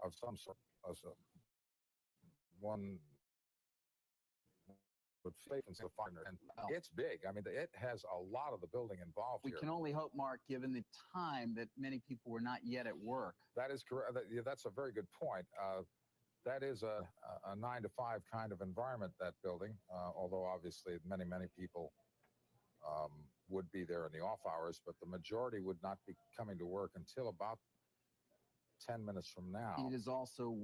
of some sort. One would safe and fire, and it's big. I mean, it has a lot of the building involved We here. can only hope, Mark, given the time that many people were not yet at work. That is correct. That's a very good point. That is a 9 to 5 kind of environment, that building, although obviously many people would be there in the off hours, but the majority would not be coming to work until about 10 minutes from now. It is also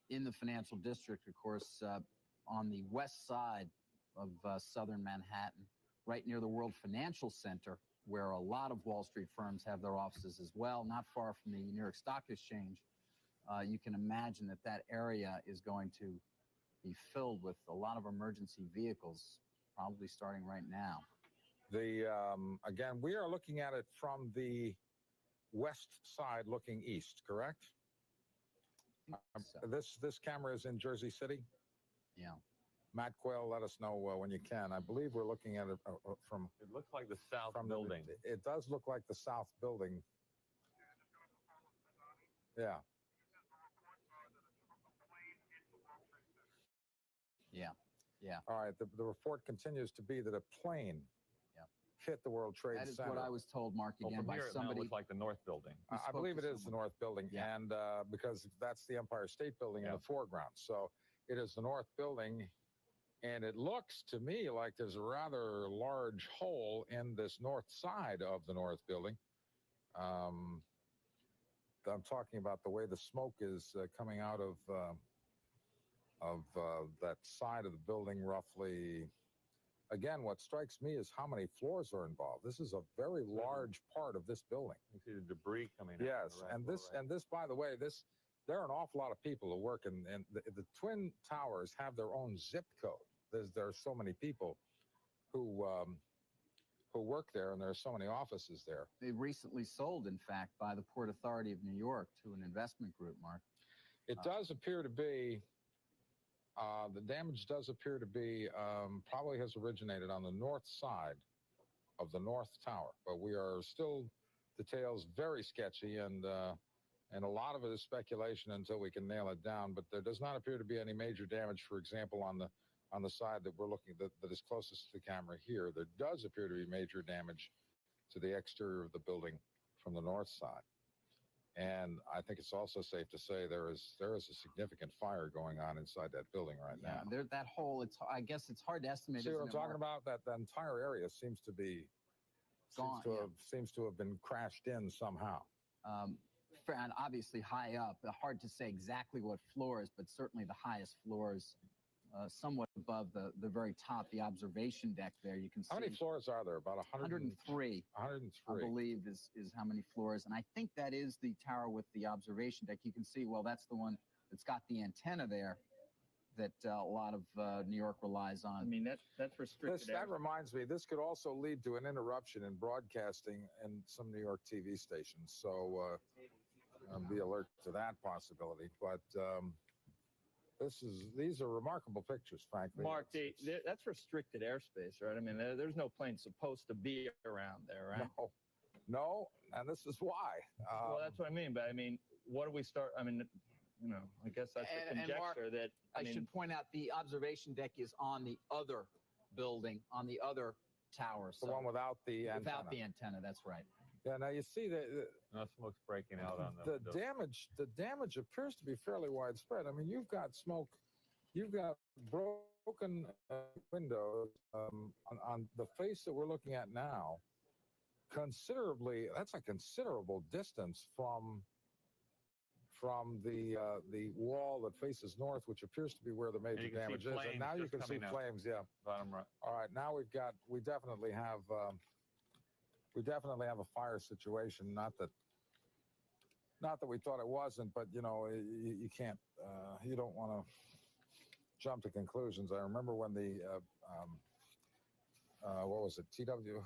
in the financial district, of course, on the west side of southern Manhattan, right near the World Financial Center, where a lot of Wall Street firms have their offices as well, not far from the New York Stock Exchange. You can imagine that that area is going to be filled with a lot of emergency vehicles, probably starting right now. Again, we are looking at it from the west side looking east, correct? So. This camera is in Jersey City? Yeah. Matt Quayle, let us know when you can. I believe we're looking at it from... It looks like the south building. It does look like the south building. Yeah. Yeah. All right. The report continues to be that a plane hit the World Trade Center. That is what I was told, Mark, again, by somebody. It looks like the North Building. I believe it is the North Building, yeah. and because that's the Empire State Building in the foreground. So it is the North Building, and it looks to me like there's a rather large hole in this north side of the North Building. I'm talking about the way the smoke is coming out of that side of the building, roughly. Again, what strikes me is how many floors are involved. This is a very large part of this building. You see the debris coming out. Yes, and this, by the way, there are an awful lot of people who work in the Twin Towers have their own zip code. There are so many people who work there, and there are so many offices there. They recently sold, in fact, by the Port Authority of New York to an investment group, Mark. It does appear to be. The damage does appear to be probably has originated on the north side of the North Tower, but we are still details very sketchy, and a lot of it is speculation until we can nail it down. But there does not appear to be any major damage. For example, on the side that we're looking that is closest to the camera here, there does appear to be major damage to the exterior of the building from the north side. And I think it's also safe to say there is a significant fire going on inside that building right now. That hole, I guess it's hard to estimate. See what I'm talking about? That the entire area seems to be gone. Seems to have been crashed in somehow. And obviously high up. Hard to say exactly what floors, but certainly the highest floors, somewhat above the very top, the observation deck there. You can see. How many floors are there? About 103. 103. I believe is how many floors. And I think that is the tower with the observation deck. You can see, well, that's the one that's got the antenna there that a lot of New York relies on. I mean, that's restricted. That reminds me, this could also lead to an interruption in broadcasting in some New York TV stations. So be alert to that possibility. But these are remarkable pictures, frankly. Mark, that's restricted airspace, right? I mean, there's no plane supposed to be around there, right? No, and this is why. Well, that's what I mean. But I mean, what do we start? I mean, I guess that's the conjecture that. I should point out the observation deck is on the other building, on the other tower. The one without the antenna. Without the antenna, that's right. Yeah, now you see that smoke's breaking out on the damage. The damage appears to be fairly widespread. I mean, you've got smoke, you've got broken windows on the face that we're looking at now. That's a considerable distance from the wall that faces north, which appears to be where the major damage is. And now you can see flames. Yeah. Bottom right. All right. Now we definitely have a fire situation. Not that we thought it wasn't, but you can't. You don't want to jump to conclusions. I remember when the what was it? TWA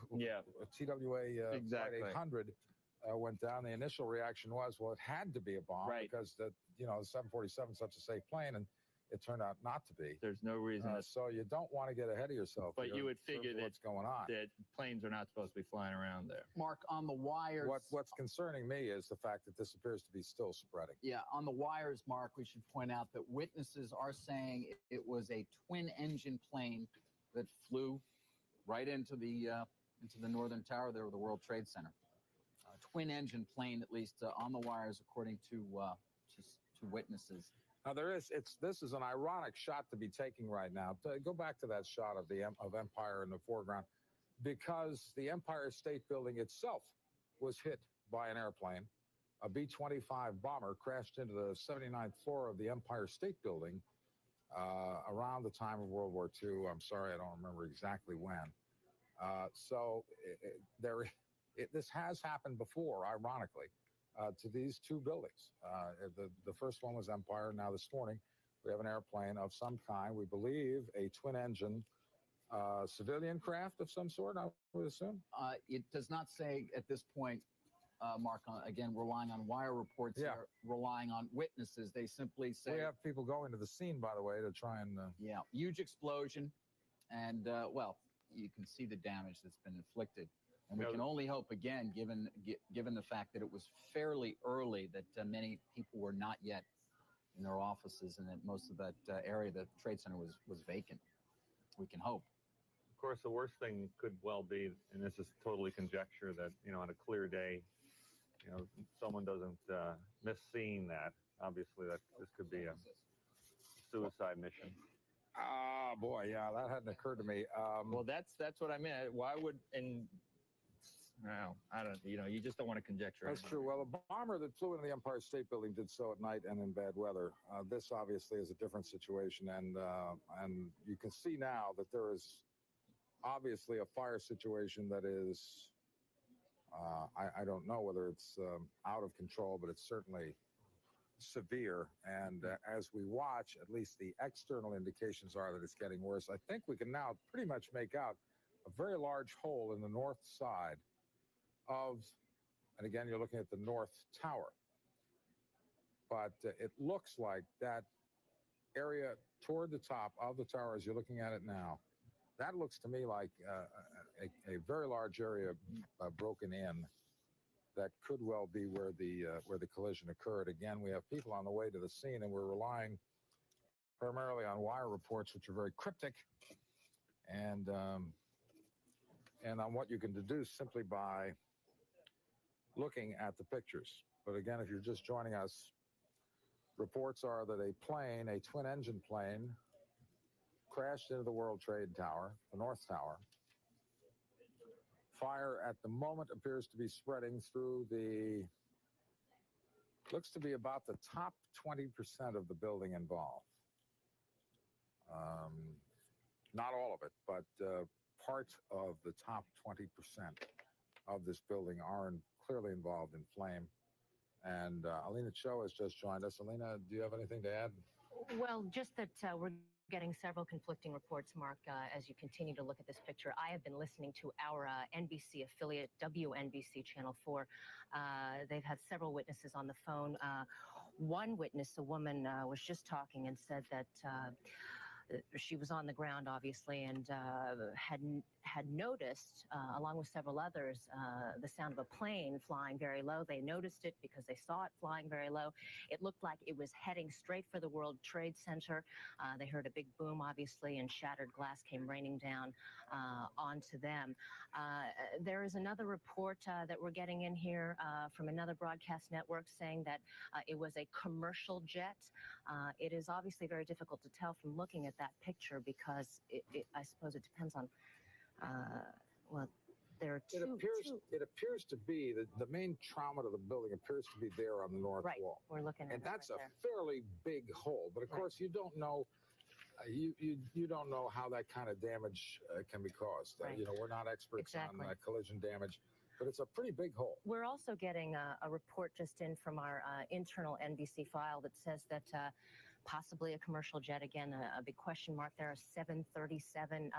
exactly. 800 went down. The initial reaction was, well, it had to be a bomb because the 747 is such a safe plane, and it turned out not to be. There's no reason. So you don't want to get ahead of yourself. But here you would in terms figure of that what's going on. that planes are not supposed to be flying around there. Mark, on the wires. What's concerning me is the fact that this appears to be still spreading. Yeah, on the wires, Mark, we should point out that witnesses are saying it was a twin-engine plane that flew right into the northern tower there of the World Trade Center. A twin-engine plane, at least on the wires, according to witnesses. Now this is an ironic shot to be taking right now. Go back to that shot of Empire in the foreground, because the Empire State Building itself was hit by an airplane. A B-25 bomber crashed into the 79th floor of the Empire State Building around the time of World War II. I'm sorry, I don't remember exactly when. This has happened before, ironically, to these two buildings. The first one was Empire. Now this morning, we have an airplane of some kind. We believe a twin-engine civilian craft of some sort, I would assume. It does not say at this point, Mark, again, relying on wire reports here, relying on witnesses. They simply say... We have people going to the scene, by the way, to try and... Yeah, huge explosion. And, well, you can see the damage that's been inflicted. And we can only hope, again, given the fact that it was fairly early, that many people were not yet in their offices, and that most of that area, the Trade Center, was vacant. We can hope. Of course, the worst thing could well be, and this is totally conjecture, that, on a clear day, someone doesn't miss seeing that. Obviously, that this could be a suicide mission. Ah, boy, yeah, that hadn't occurred to me. Well, that's what I meant. Why would no, I don't. You just don't want to conjecture. That's true. Well, the bomber that flew into the Empire State Building did so at night and in bad weather. This obviously is a different situation, and you can see now that there is obviously a fire situation that is. I don't know whether it's out of control, but it's certainly severe. And as we watch, at least the external indications are that it's getting worse. I think we can now pretty much make out a very large hole in the north side of, and again, you're looking at the North Tower. But it looks like that area toward the top of the tower, as you're looking at it now, that looks to me like a very large area broken in that could well be where the collision occurred. Again, we have people on the way to the scene, and we're relying primarily on wire reports, which are very cryptic, and on what you can deduce simply by looking at the pictures. But again, if you're just joining us, reports are that a plane, a twin-engine plane, crashed into the World Trade Tower, the North Tower. Fire at the moment appears to be spreading through looks to be about the top 20% of the building involved. Not all of it, but part of the top 20% of this building are clearly involved in flame. And Alina Cho has just joined us. Alina, do you have anything to add? Well, just that we're getting several conflicting reports, Mark, as you continue to look at this picture. I have been listening to our NBC affiliate, WNBC Channel 4. They've had several witnesses on the phone. One witness, a woman, was just talking and said that she was on the ground, obviously, and had noticed, along with several others, the sound of a plane flying very low. They noticed it because they saw it flying very low. It looked like it was heading straight for the World Trade Center. They heard a big boom, obviously, and shattered glass came raining down onto them. There is another report that we're getting in here from another broadcast network saying that it was a commercial jet. It is obviously very difficult to tell from looking at that picture because I suppose it depends on, well, there are two. It appears to be that the main trauma to the building appears to be there on the north wall. We're looking at and that's right a fairly big hole. But of course, you don't know. You don't know how that kind of damage can be caused. Right. We're not experts Exactly. on collision damage, but it's a pretty big hole. We're also getting a report just in from our internal NBC file that says that possibly a commercial jet, again, a big question mark there, a 737.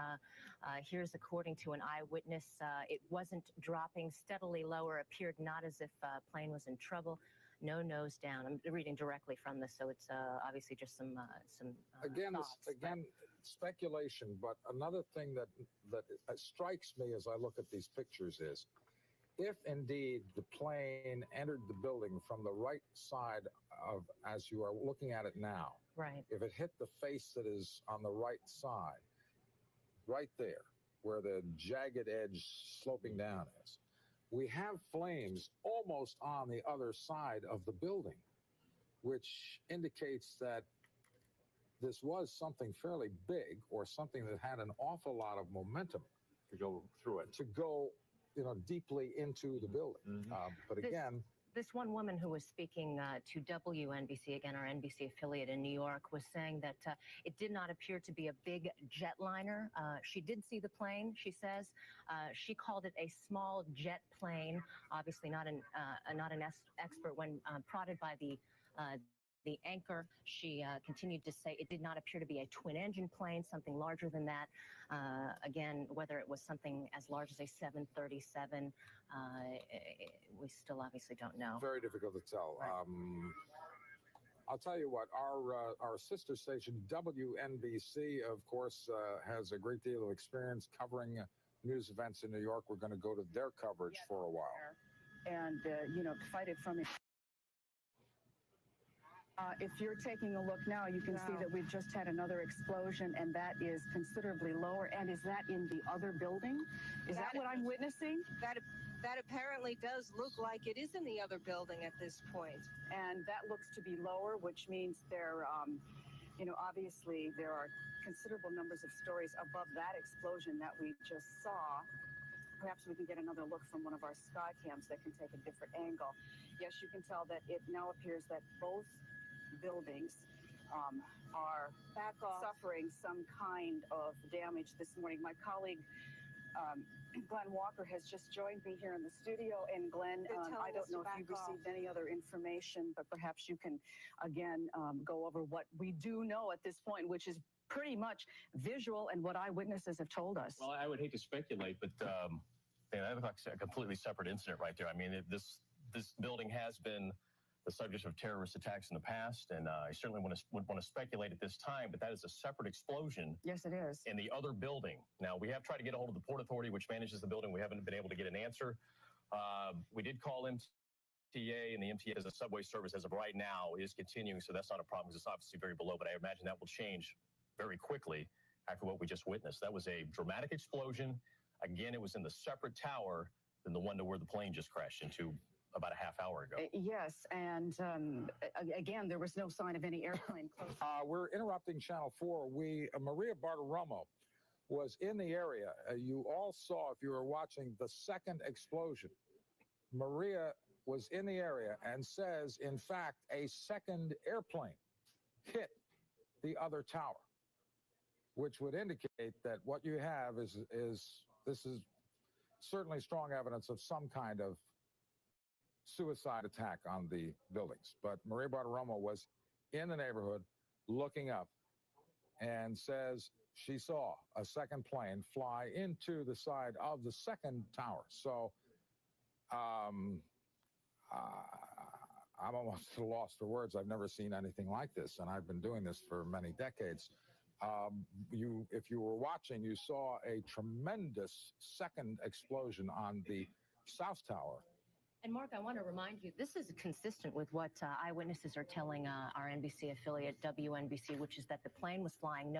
Here's according to an eyewitness, it wasn't dropping steadily lower, appeared not as if plane was in trouble. no nose down. I'm reading directly from this, so it's obviously just some Again, thoughts, but- speculation. But another thing that strikes me as I look at these pictures is, if indeed the plane entered the building from the right side of, as you are looking at it now, right. if it hit the face that is on the right side, right there, where the jagged edge sloping down is, we have flames almost on the other side of the building, which indicates that this was something fairly big, or something that had an awful lot of momentum To go through it. to go, deeply into the building. But This- again, This one woman who was speaking to WNBC, again, our NBC affiliate in New York, was saying that it did not appear to be a big jetliner. She did see the plane, she says. She called it a small jet plane. Obviously not an expert when prodded by the anchor. She continued to say it did not appear to be a twin-engine plane, something larger than that. Again, whether it was something as large as a 737, we still obviously don't know. very difficult to tell. Right. I'll tell you what, our sister station, WNBC, of course, has a great deal of experience covering news events in New York. We're going to go to their coverage for a while. And, fight it from it. If you're taking a look now, you can see that we've just had another explosion, and that is considerably lower. And is that in the other building? Is that what I'm witnessing? That apparently does look like it is in the other building at this point. And that looks to be lower, which means there, obviously there are considerable numbers of stories above that explosion that we just saw. Perhaps we can get another look from one of our sky cams that can take a different angle. Yes, you can tell that it now appears that both buildings are suffering some kind of damage this morning. My colleague, Glenn Walker, has just joined me here in the studio. And Glenn, I don't know if you've received any other information, but perhaps you can, again, go over what we do know at this point, which is pretty much visual and what eyewitnesses have told us. Well, I would hate to speculate, but that looks like a completely separate incident right there. I mean, this building has been the subject of terrorist attacks in the past, and I certainly would want to speculate at this time, but that is a separate explosion. Yes, it is. In the other building. Now, we have tried to get a hold of the Port Authority, which manages the building. We haven't been able to get an answer. We did call MTA, and the MTA as a subway service as of right now is continuing, so that's not a problem because it's obviously very below, but I imagine that will change very quickly after what we just witnessed. That was a dramatic explosion. Again, it was in the separate tower than the one to where the plane just crashed into about a half hour ago. Yes, and again, there was no sign of any airplane close. We're interrupting Channel 4. Maria Bartiromo was in the area. You all saw, if you were watching, the second explosion. Maria was in the area and says, in fact, a second airplane hit the other tower, which would indicate that what you have is certainly strong evidence of some kind of suicide attack on the buildings. But Maria Bartiromo was in the neighborhood looking up and says she saw a second plane fly into the side of the second tower. So I'm almost at a loss for words. I've never seen anything like this, and I've been doing this for many decades. If you were watching, you saw a tremendous second explosion on the South Tower. And Mark, I want to remind you, this is consistent with what eyewitnesses are telling our NBC affiliate WNBC, which is that the plane was flying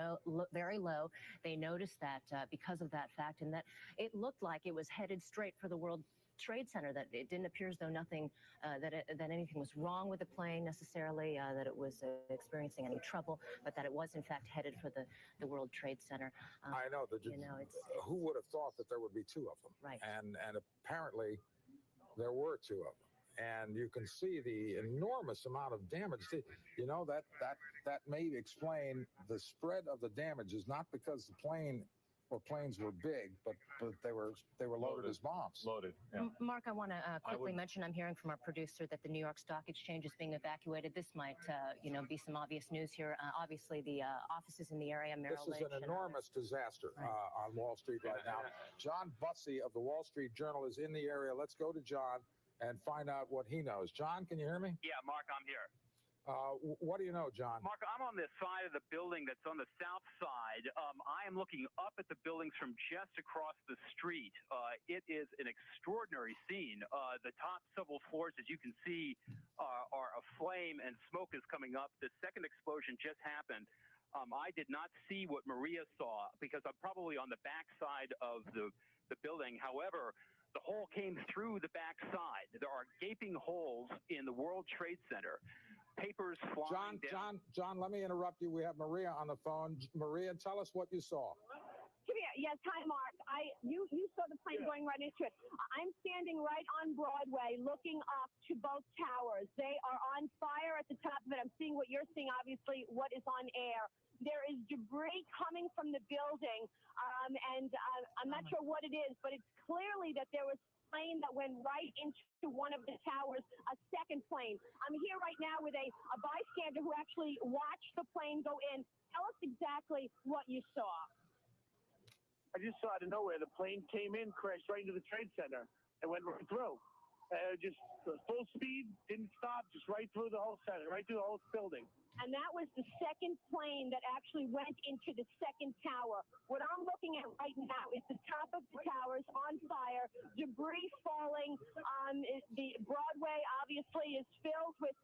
very low. They noticed that because of that fact, and that it looked like it was headed straight for the World Trade Center, that it didn't appear as though nothing, that anything was wrong with the plane necessarily, that it was experiencing any trouble, but that it was in fact headed for the World Trade Center. I know that. Who would have thought that there would be two of them? Right. And apparently there were two of them, and you can see the enormous amount of damage. You know, that may explain the spread of the damages, not because the plane or planes were big, but they were loaded as bombs. Loaded. Yeah. Mark, I want to quickly mention, I'm hearing from our producer that the New York Stock Exchange is being evacuated. This might, be some obvious news here. Obviously, the offices in the area, Merrill Lynch. This is an enormous disaster on Wall Street right now. John Bussey of the Wall Street Journal is in the area. Let's go to John and find out what he knows. John, can you hear me? Yeah, Mark, I'm here. What do you know, John? Mark, I'm on the side of the building that's on the south side. I am looking up at the buildings from just across the street. It is an extraordinary scene. The top several floors, as you can see, are aflame and smoke is coming up. The second explosion just happened. I did not see what Maria saw because I'm probably on the back side of the building. However, the hole came through the back side. There are gaping holes in the World Trade Center. Papers flying down. John, let me interrupt you. We have Maria on the phone. Maria, tell us what you saw. Yes, hi, Mark. You saw the plane going right into it. I'm standing right on Broadway looking up to both towers. They are on fire at the top of it. I'm seeing what you're seeing, obviously, what is on air. There is debris coming from the building, and I'm not sure what it is, but it's clearly that there was plane that went right into one of the towers, a second plane. I'm here right now with a bystander who actually watched the plane go in. Tell us exactly what you saw. I just saw out of nowhere the plane came in, crashed right into the Trade Center, and went right through. Just full speed, didn't stop, just right through the whole center, right through the whole building. And that was the second plane that actually went into the second tower. What I'm looking at right now is the top of the towers on fire, debris falling. The Broadway obviously is filled with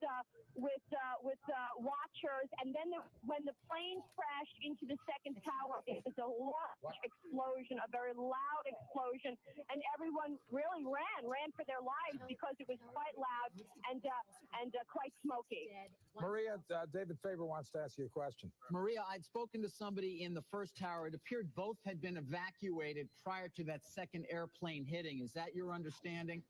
watchers. And then when the plane crashed into the second tower, it was a large explosion, a very loud explosion, and everyone really ran for their lives because it was quite loud and quite smoky. Maria, David Faber wants to ask you a question. Maria, I'd spoken to somebody in the first tower. It appeared both had been evacuated prior to that second airplane hitting. Is that your understanding?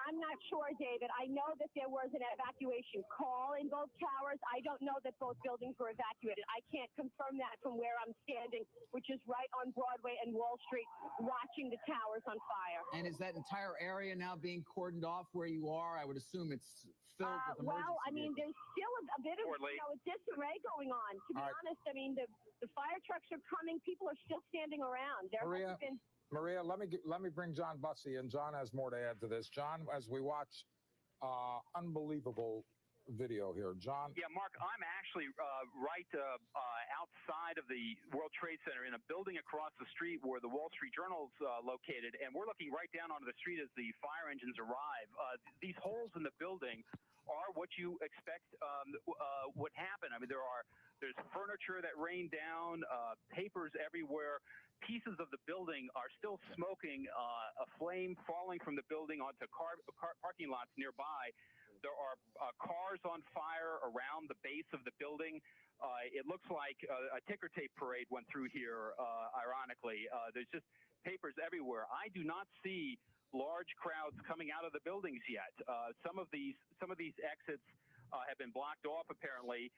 I'm not sure, David. I know that there was an evacuation call in both towers. I don't know that both buildings were evacuated. I can't confirm that from where I'm standing, which is right on Broadway and Wall Street, watching the towers on fire. And is that entire area now being cordoned off where you are? I would assume it's filled with emergency well, I mean, vehicles. there's still a bit of a disarray going on. To be honest, I mean, the fire trucks are coming. People are still standing around. There has been... Maria, let me bring John Bussey in. John has more to add to this. John, as we watch unbelievable video here. John? Yeah, Mark, I'm actually right outside of the World Trade Center in a building across the street where the Wall Street Journal's located, and we're looking right down onto the street as the fire engines arrive. These holes in the building are what you expect would happen. I mean, there's furniture that rained down, papers everywhere. Pieces of the building are still smoking, a flame falling from the building onto parking lots nearby. There are cars on fire around the base of the building. It looks like a ticker tape parade went through here, ironically. There's just papers everywhere. I do not see large crowds coming out of the buildings yet. Some of these exits have been blocked off, apparently.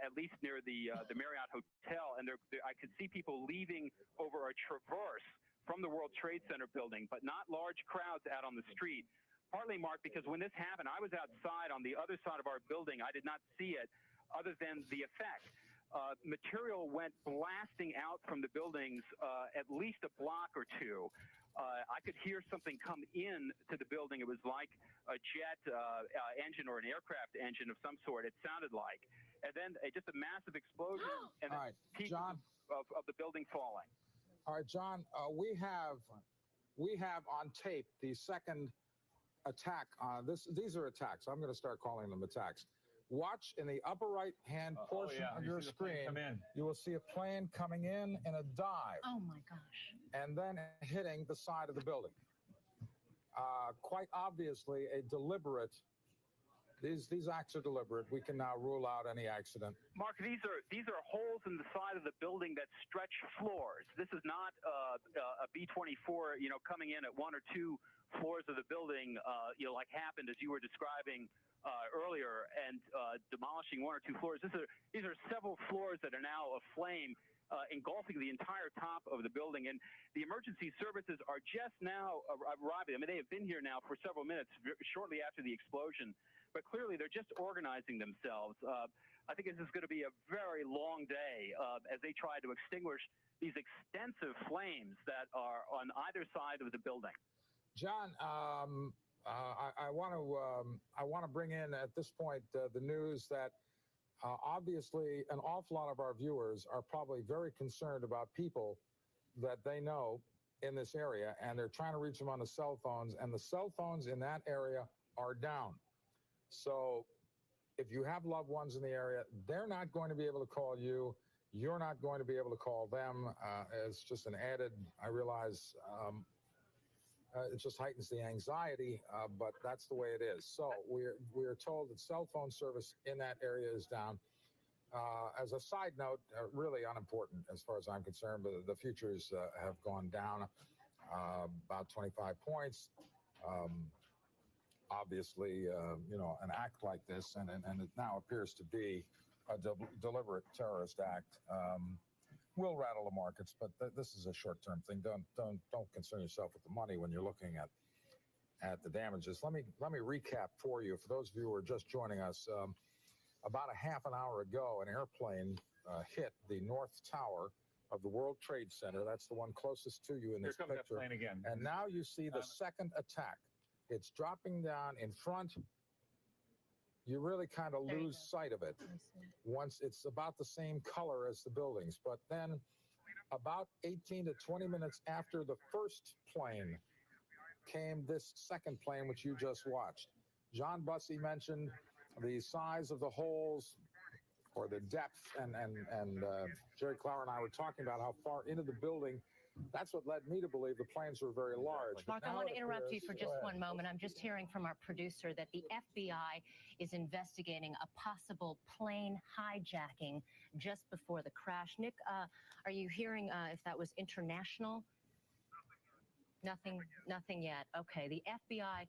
At least near the Marriott Hotel, and I could see people leaving over a traverse from the World Trade Center building, but not large crowds out on the street. Partly, Mark, because when this happened, I was outside on the other side of our building. I did not see it, other than the effect. Material went blasting out from the buildings at least a block or two. I could hear something come in to the building. It was like a jet engine or an aircraft engine of some sort. It sounded like. And then just a massive explosion and then pieces of the building falling. All right, John, we have on tape the second attack. These are attacks. I'm going to start calling them attacks. Watch in the upper right-hand portion of your screen. You will see a plane coming in a dive. Oh, my gosh. And then hitting the side of the building. Quite obviously a deliberate... These acts are deliberate. We can now rule out any accident. Mark, these are holes in the side of the building that stretch floors. This is not a B-24, coming in at one or two floors of the building, like happened as you were describing earlier, and demolishing one or two floors. These are several floors that are now aflame, engulfing the entire top of the building. And the emergency services are just now arriving. I mean, they have been here now for several minutes, shortly after the explosion. But clearly, they're just organizing themselves. I think this is going to be a very long day as they try to extinguish these extensive flames that are on either side of the building. John, I want to bring in at this point the news that obviously an awful lot of our viewers are probably very concerned about people that they know in this area, and they're trying to reach them on the cell phones, and the cell phones in that area are down. So if you have loved ones in the area, they're not going to be able to call you. You're not going to be able to call them. It's just an added, I realize, it just heightens the anxiety, but that's the way it is. So we're told that cell phone service in that area is down. As a side note, really unimportant as far as I'm concerned, but the futures have gone down about 25 points. Obviously, an act like this, and it now appears to be a deliberate terrorist act, will rattle the markets. But this is a short-term thing. Don't concern yourself with the money when you're looking at the damages. Let me recap for you. For those of you who are just joining us, about a half an hour ago, an airplane hit the North Tower of the World Trade Center. That's the one closest to you in this Here comes picture. that plane again. And now you see the second attack. It's dropping down in front. You really kind of lose sight of it once it's about the same color as the buildings. But then about 18 to 20 minutes after the first plane came this second plane, which you just watched. John Bussey mentioned the size of the holes or the depth, and Jerry Clower and I were talking about how far into the building. That's what led me to believe the planes were very large. Mark, I want to interrupt you for just one moment. I'm just hearing from our producer that the FBI is investigating a possible plane hijacking just before the crash. Nick, are you hearing if that was international? Nothing yet. Okay. The FBI,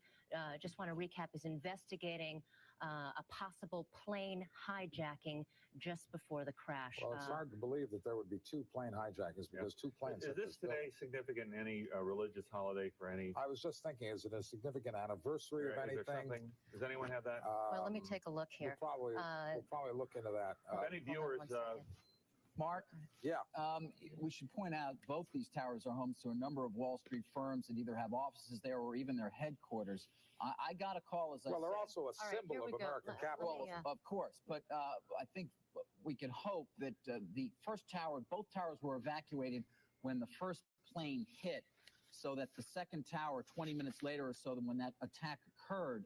just want to recap, is investigating a possible plane hijacking just before the crash. Well, it's hard to believe that there would be two plane hijackers because two planes. Is this today significant in any religious holiday for any? I was just thinking, is it a significant anniversary of anything? Does anyone have that? Well, let me take a look here. We'll probably look into that. Any viewers? Mark? Yeah. We should point out both these towers are homes to a number of Wall Street firms that either have offices there or even their headquarters. I got a call, as I said. Well, they're also a symbol of American capitalism. Well, of course. But I think we can hope that the first tower, both towers were evacuated when the first plane hit, so that the second tower, 20 minutes later or so than when that attack occurred,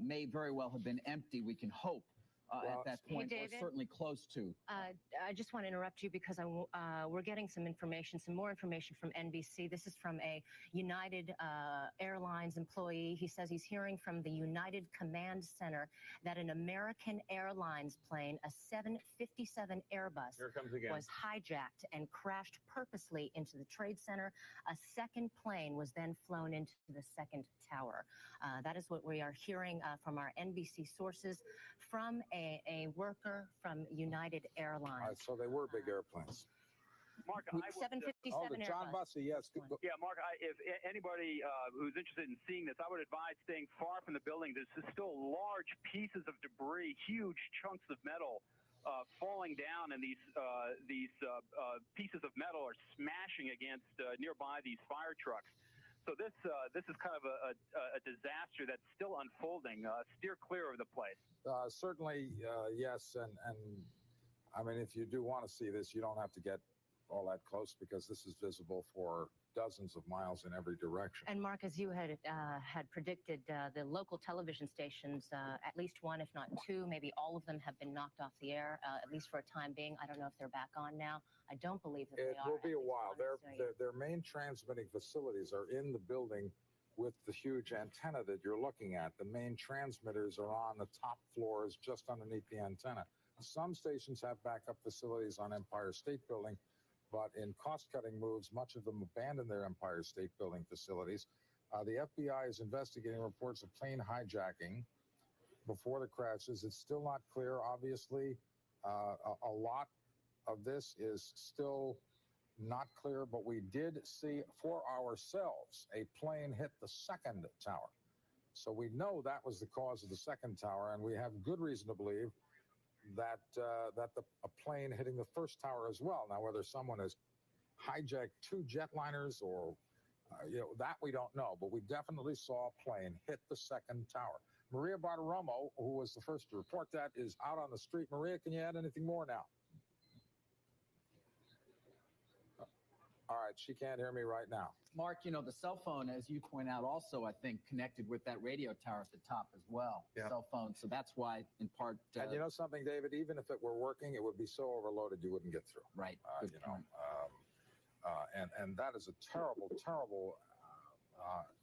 may very well have been empty. We can hope. At that point, hey, we're certainly close to. I just want to interrupt you because we're getting some more information from NBC. This is from a United Airlines employee. He says he's hearing from the United Command Center that an American Airlines plane, a 757 Airbus, was hijacked and crashed purposely into the Trade Center. A second plane was then flown into the second tower. That is what we are hearing from our NBC sources from a worker from United Airlines. So they were big airplanes. Mark, 757 John Bussey, yes. Yeah, Mark, if anybody who's interested in seeing this, I would advise staying far from the building. There's still large pieces of debris, huge chunks of metal falling down, and these pieces of metal are smashing against nearby these fire trucks. So this is kind of a disaster that's still unfolding. Steer clear of the place. Certainly, yes. And I mean, if you do want to see this, you don't have to get all that close because this is visible for dozens of miles in every direction. And Mark, as you had predicted, the local television stations, at least one, if not two, maybe all of them have been knocked off the air, at least for a time being. I don't know if they're back on now. I don't believe that they are. It will be a while. Their main transmitting facilities are in the building with the huge antenna that you're looking at. The main transmitters are on the top floors just underneath the antenna. Some stations have backup facilities on Empire State Building, but in cost-cutting moves, much of them abandoned their Empire State Building facilities. The FBI is investigating reports of plane hijacking before the crashes. It's still not clear. Obviously, a lot of this is still not clear, but we did see for ourselves a plane hit the second tower. So we know that was the cause of the second tower, and we have good reason to believe that a plane hitting the first tower as well. Now, whether someone has hijacked two jetliners or That we don't know, but we definitely saw a plane hit the second tower. Maria Bartiromo, who was the first to report that, is out on the street. Maria, can you add anything more now? All right, she can't hear me right now. Mark, the cell phone, as you point out, also, I think, connected with that radio tower at the top as well. Yeah. Cell phone. So that's why, in part. And you know something, David? Even if it were working, it would be so overloaded you wouldn't get through. Right. Good point. And that is a terrible, terrible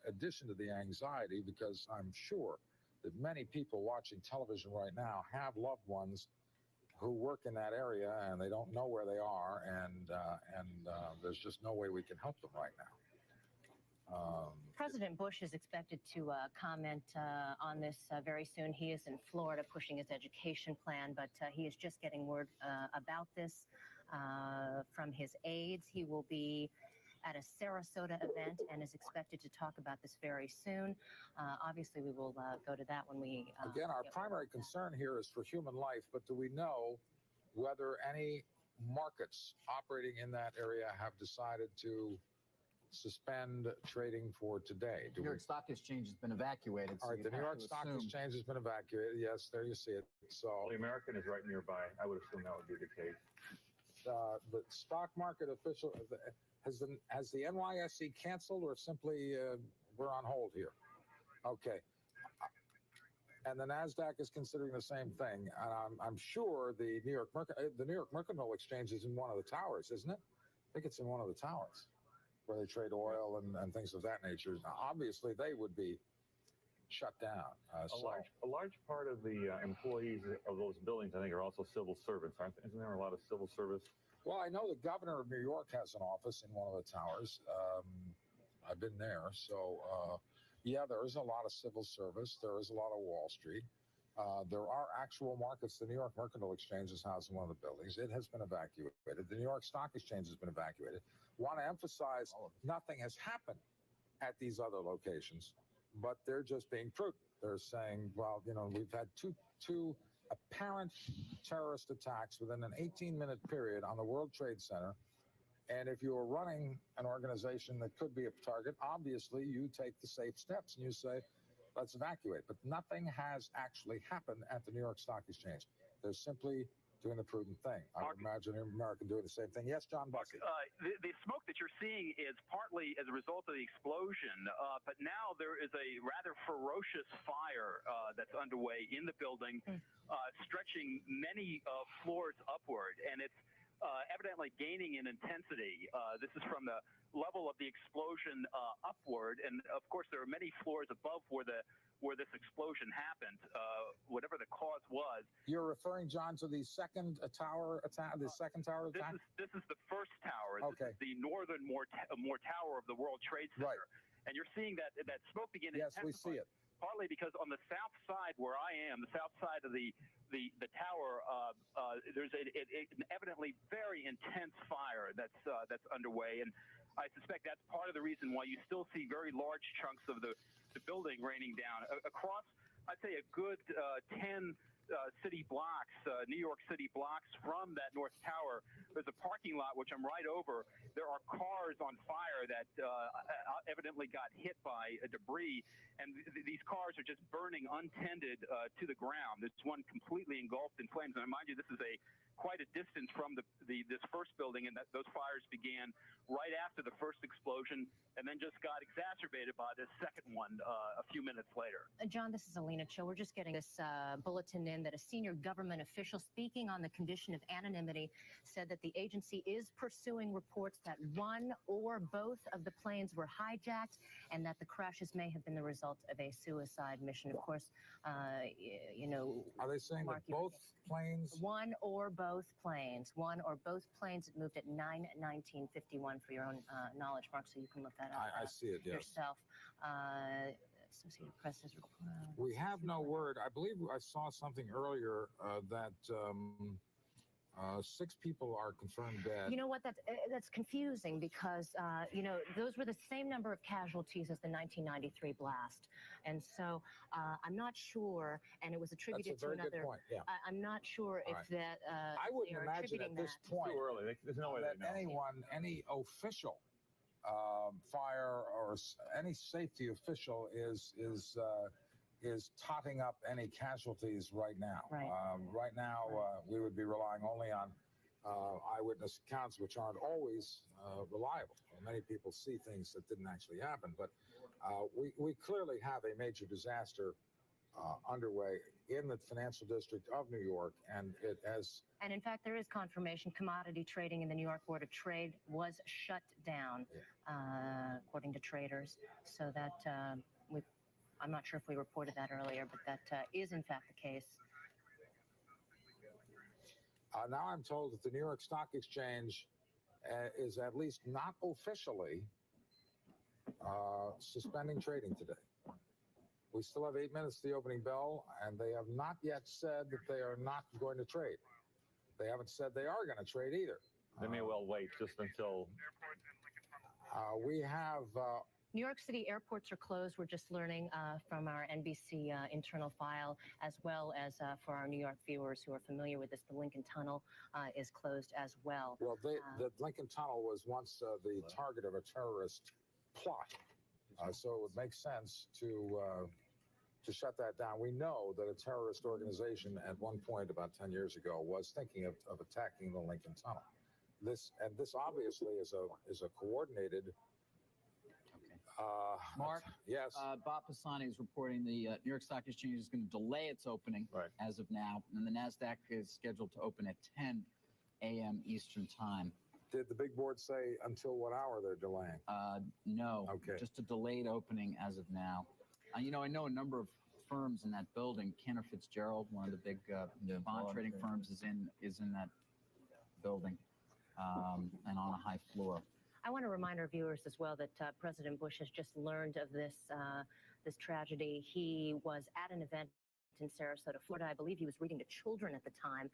addition to the anxiety, because I'm sure that many people watching television right now have loved ones who work in that area and they don't know where they are, and there's just no way we can help them right now. President Bush is expected to comment on this very soon. He is in Florida pushing his education plan, but he is just getting word about this from his aides. He will be at a Sarasota event and is expected to talk about this very soon. Obviously, we will go to that when we... Again, our primary concern here is for human life, but do we know whether any markets operating in that area have decided to suspend trading for today? New York Stock Exchange has been evacuated. All right, the New York Stock Exchange has been evacuated. Yes, there you see it. So the American is right nearby. I would assume that would be the case. The stock market official... Has the NYSE canceled, or simply we're on hold here? Okay. And the NASDAQ is considering the same thing. And I'm sure the New York Mercantile Exchange is in one of the towers, isn't it? I think it's in one of the towers where they trade oil and things of that nature. Now, obviously, they would be shut down. A large part of the employees of those buildings, I think, are also civil servants. Isn't there a lot of civil service? Well, I know the governor of New York has an office in one of the towers. I've been there. So, yeah, there is a lot of civil service. There is a lot of Wall Street. There are actual markets. The New York Mercantile Exchange is housed in one of the buildings. It has been evacuated. The New York Stock Exchange has been evacuated. Want to emphasize nothing has happened at these other locations, but they're just being prudent. They're saying, well, we've had two apparent terrorist attacks within an 18-minute period on the World Trade Center. And if you were running an organization that could be a target, obviously you take the safe steps and you say, let's evacuate. But nothing has actually happened at the New York Stock Exchange. They're simply doing the prudent thing. I would imagine America doing the same thing. Yes, John Bussey. The smoke that you're seeing is partly as a result of the explosion, but now there is a rather ferocious fire that's underway in the building, stretching many floors upward, and it's evidently gaining in intensity. This is from the level of the explosion upward, and of course there are many floors above where this explosion happened, whatever the cause was. You're referring, John, to the second tower attack, the second tower attack? This is the first tower. Okay. This is the northern more tower of the World Trade Center. Right. And you're seeing that smoke begin to intensify. Yes, we see it. Partly because on the south side where I am, the south side of the tower, there's an evidently very intense fire that's underway, and I suspect that's part of the reason why you still see very large chunks of the building raining down across. I'd say a good 10 city blocks, New York City blocks from that North Tower. There's a parking lot which I'm right over. There are cars on fire that evidently got hit by debris, and these cars are just burning untended to the ground. There's one completely engulfed in flames. And I remind you, this is quite a distance from this first building, and those fires began right after the first explosion and then just got exacerbated by this second one a few minutes later. John, this is Alina Cho. We're just getting this bulletin in that a senior government official speaking on the condition of anonymity said that the agency is pursuing reports that one or both of the planes were hijacked and that the crashes may have been the result of a suicide mission. Of course, Are they saying Mark, that both planes? One or both planes. One or both planes. It moved at 9:19:51 for your own knowledge, Mark, so you can look that up I see it, yes. yourself. Associated Press has reported. We have no word. I believe I saw something earlier that 6 people are confirmed dead. You know what? That's confusing because those were the same number of casualties as the 1993 blast, and so I'm not sure. And it was attributed That's a very to another. good point. Yeah. I'm not sure if that. I wouldn't imagine at this point Too early. There's no way that they know. any official fire or any safety official is totting up any casualties right now. Right. Right now, we would be relying only on eyewitness accounts, which aren't always reliable. Many people see things that didn't actually happen, but we clearly have a major disaster underway in the financial district of New York, and it has. And in fact, there is confirmation commodity trading in the New York Board of Trade was shut down, according to traders. So that I'm not sure if we reported that earlier, but that is in fact the case. Now I'm told that the New York Stock Exchange is at least not officially suspending trading today. We still have 8 minutes to the opening bell, and they have not yet said that they are not going to trade. They haven't said they are going to trade either. They may well wait just until. We have. New York City airports are closed. We're just learning from our NBC internal file, as well as for our New York viewers who are familiar with this, the Lincoln Tunnel is closed as well. Well, the Lincoln Tunnel was once the target of a terrorist plot, so it would make sense to shut that down. We know that a terrorist organization at one point about 10 years ago was thinking of attacking the Lincoln Tunnel. This obviously is a coordinated. Mark? Yes. Bob Pisani is reporting the New York Stock Exchange is going to delay its opening as of now, and the NASDAQ is scheduled to open at 10 a.m. Eastern Time. Did the big board say until what hour they're delaying? No. Okay. Just a delayed opening as of now. I know a number of firms in that building. Cantor Fitzgerald, one of the big bond trading firms, is in that building and on a high floor. I want to remind our viewers as well that President Bush has just learned of this tragedy. He was at an event in Sarasota, Florida. I believe he was reading to children at the time,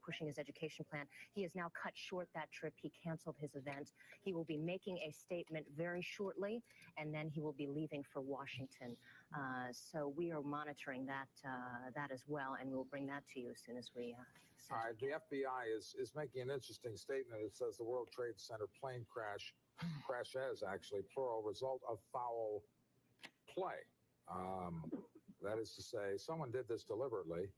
pushing his education plan. He has now cut short that trip. He canceled his event. He will be making a statement very shortly, and then he will be leaving for Washington. So we are monitoring that as well, and we'll bring that to you as soon as we. All right, the FBI is making an interesting statement. It says the World Trade Center plane crashes, actually, plural, result of foul play. That is to say, someone did this deliberately,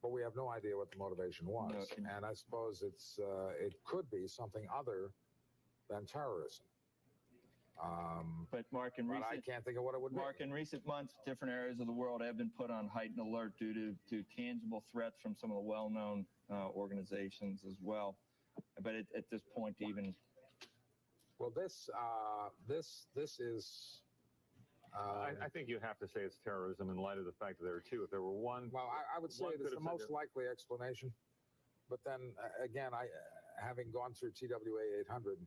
but we have no idea what the motivation was. No. And I suppose it could be something other than terrorism. But Mark, I can't think of what it would be. Mark, in recent months, different areas of the world have been put on heightened alert due to tangible threats from some of the well-known organizations as well. But at this point, even well, this is. I think you have to say it's terrorism in light of the fact that there are two. If there were one, well, I would say it's the most likely explanation. But then again, having gone through TWA 800.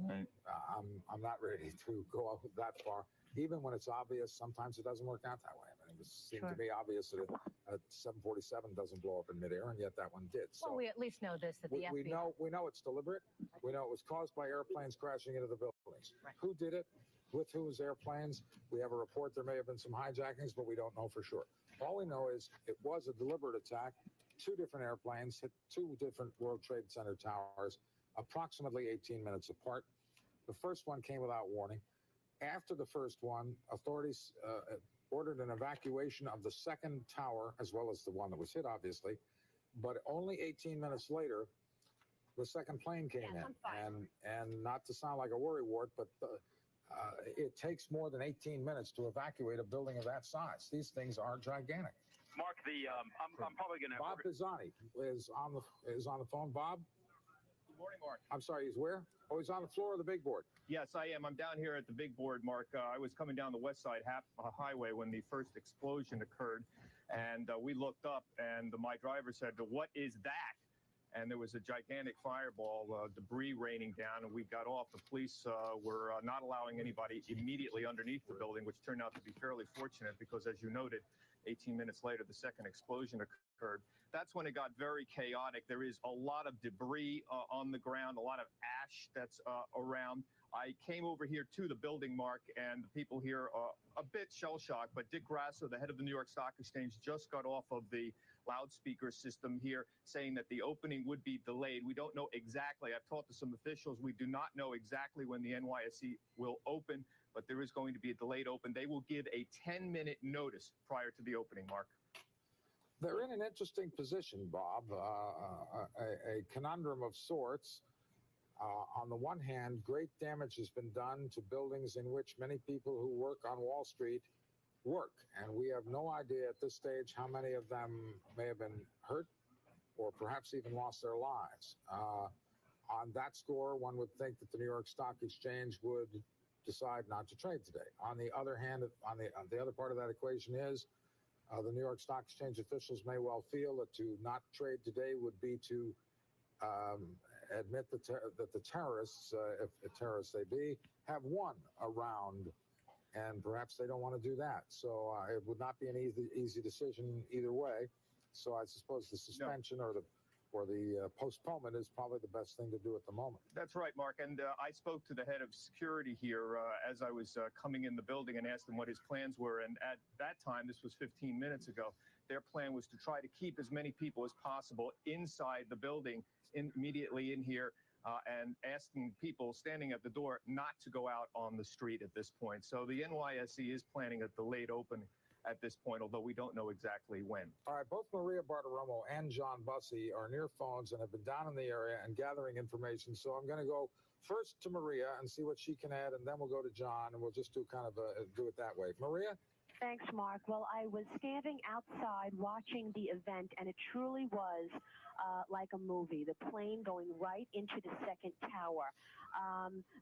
Right. I'm not ready to go that far. Even when it's obvious, sometimes it doesn't work out that way. I mean, it seemed to be obvious that a 747 doesn't blow up in midair, and yet that one did. So well, we at least know this, that the FBI... We know it's deliberate. We know it was caused by airplanes crashing into the buildings. Right. Who did it? With whose airplanes? We have a report there may have been some hijackings, but we don't know for sure. All we know is it was a deliberate attack. 2 different airplanes hit 2 different World Trade Center towers, approximately 18 minutes apart. The first one came without warning. After the first one, authorities ordered an evacuation of the second tower, as well as the one that was hit, obviously. But only 18 minutes later, the second plane came in. And not to sound like a worrywart, but it takes more than 18 minutes to evacuate a building of that size. These things are gigantic. Mark, I'm probably going to... Bob Pisani is on the phone. Bob? Good morning, Mark. I'm sorry, he's where? Oh, he's on the floor of the big board. Yes, I am. I'm down here at the big board, Mark. I was coming down the West Side Highway when the first explosion occurred, and we looked up, and my driver said, "What is that?" And there was a gigantic fireball, debris raining down, and we got off. The police were not allowing anybody immediately underneath the building, which turned out to be fairly fortunate because, as you noted, 18 minutes later, the second explosion occurred. That's when it got very chaotic. There is a lot of debris on the ground, a lot of ash that's around. I came over here to the building, Mark, and the people here are a bit shell-shocked, but Dick Grasso, the head of the New York Stock Exchange, just got off of the loudspeaker system here saying that the opening would be delayed. We don't know exactly. I've talked to some officials. We do not know exactly when the NYSE will open, but there is going to be a delayed open. They will give a 10-minute notice prior to the opening, Mark. They're in an interesting position, Bob, a conundrum of sorts. On the one hand, great damage has been done to buildings in which many people who work on Wall Street work, and we have no idea at this stage how many of them may have been hurt or perhaps even lost their lives. On that score, one would think that the New York Stock Exchange would decide not to trade today. On the other hand, on the other part of that equation is the New York Stock Exchange officials may well feel that to not trade today would be to admit that the terrorists, if terrorists they be, have won a round, and perhaps they don't want to do that. So it would not be an easy decision either way. So I suppose the suspension or the postponement is probably the best thing to do at the moment. That's right, Mark. And I spoke to the head of security here as I was coming in the building and asked him what his plans were. And at that time, this was 15 minutes ago, their plan was to try to keep as many people as possible inside the building immediately in here and asking people standing at the door not to go out on the street at this point. So the NYSE is planning a delayed opening at this point, although we don't know exactly when. All right, both Maria Bartiromo and John Bussey are near phones and have been down in the area and gathering information. So I'm going to go first to Maria and see what she can add, and then we'll go to John, and we'll just do kind of do it that way. Maria? Thanks, Mark. Well, I was standing outside watching the event, and it truly was like a movie. The plane going right into the second tower.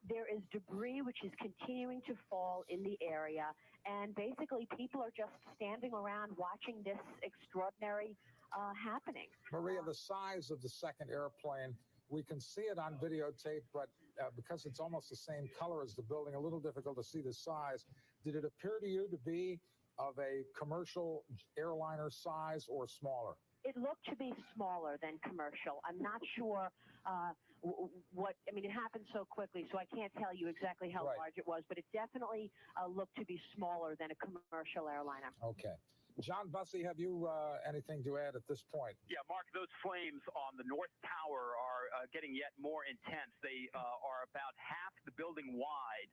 There is debris which is continuing to fall in the area, and basically people are just standing around watching this extraordinary happening. Maria, the size of the second airplane, we can see it on videotape, but because it's almost the same color as the building, a little difficult to see the size. Did it appear to you to be of a commercial airliner size or smaller? It looked to be smaller than commercial. I'm not sure I mean, it happened so quickly, so I can't tell you exactly how large it was, but it definitely looked to be smaller than a commercial airliner. Okay. John Bussey, have you anything to add at this point? Yeah, Mark, those flames on the North Tower are getting yet more intense. They are about half the building wide.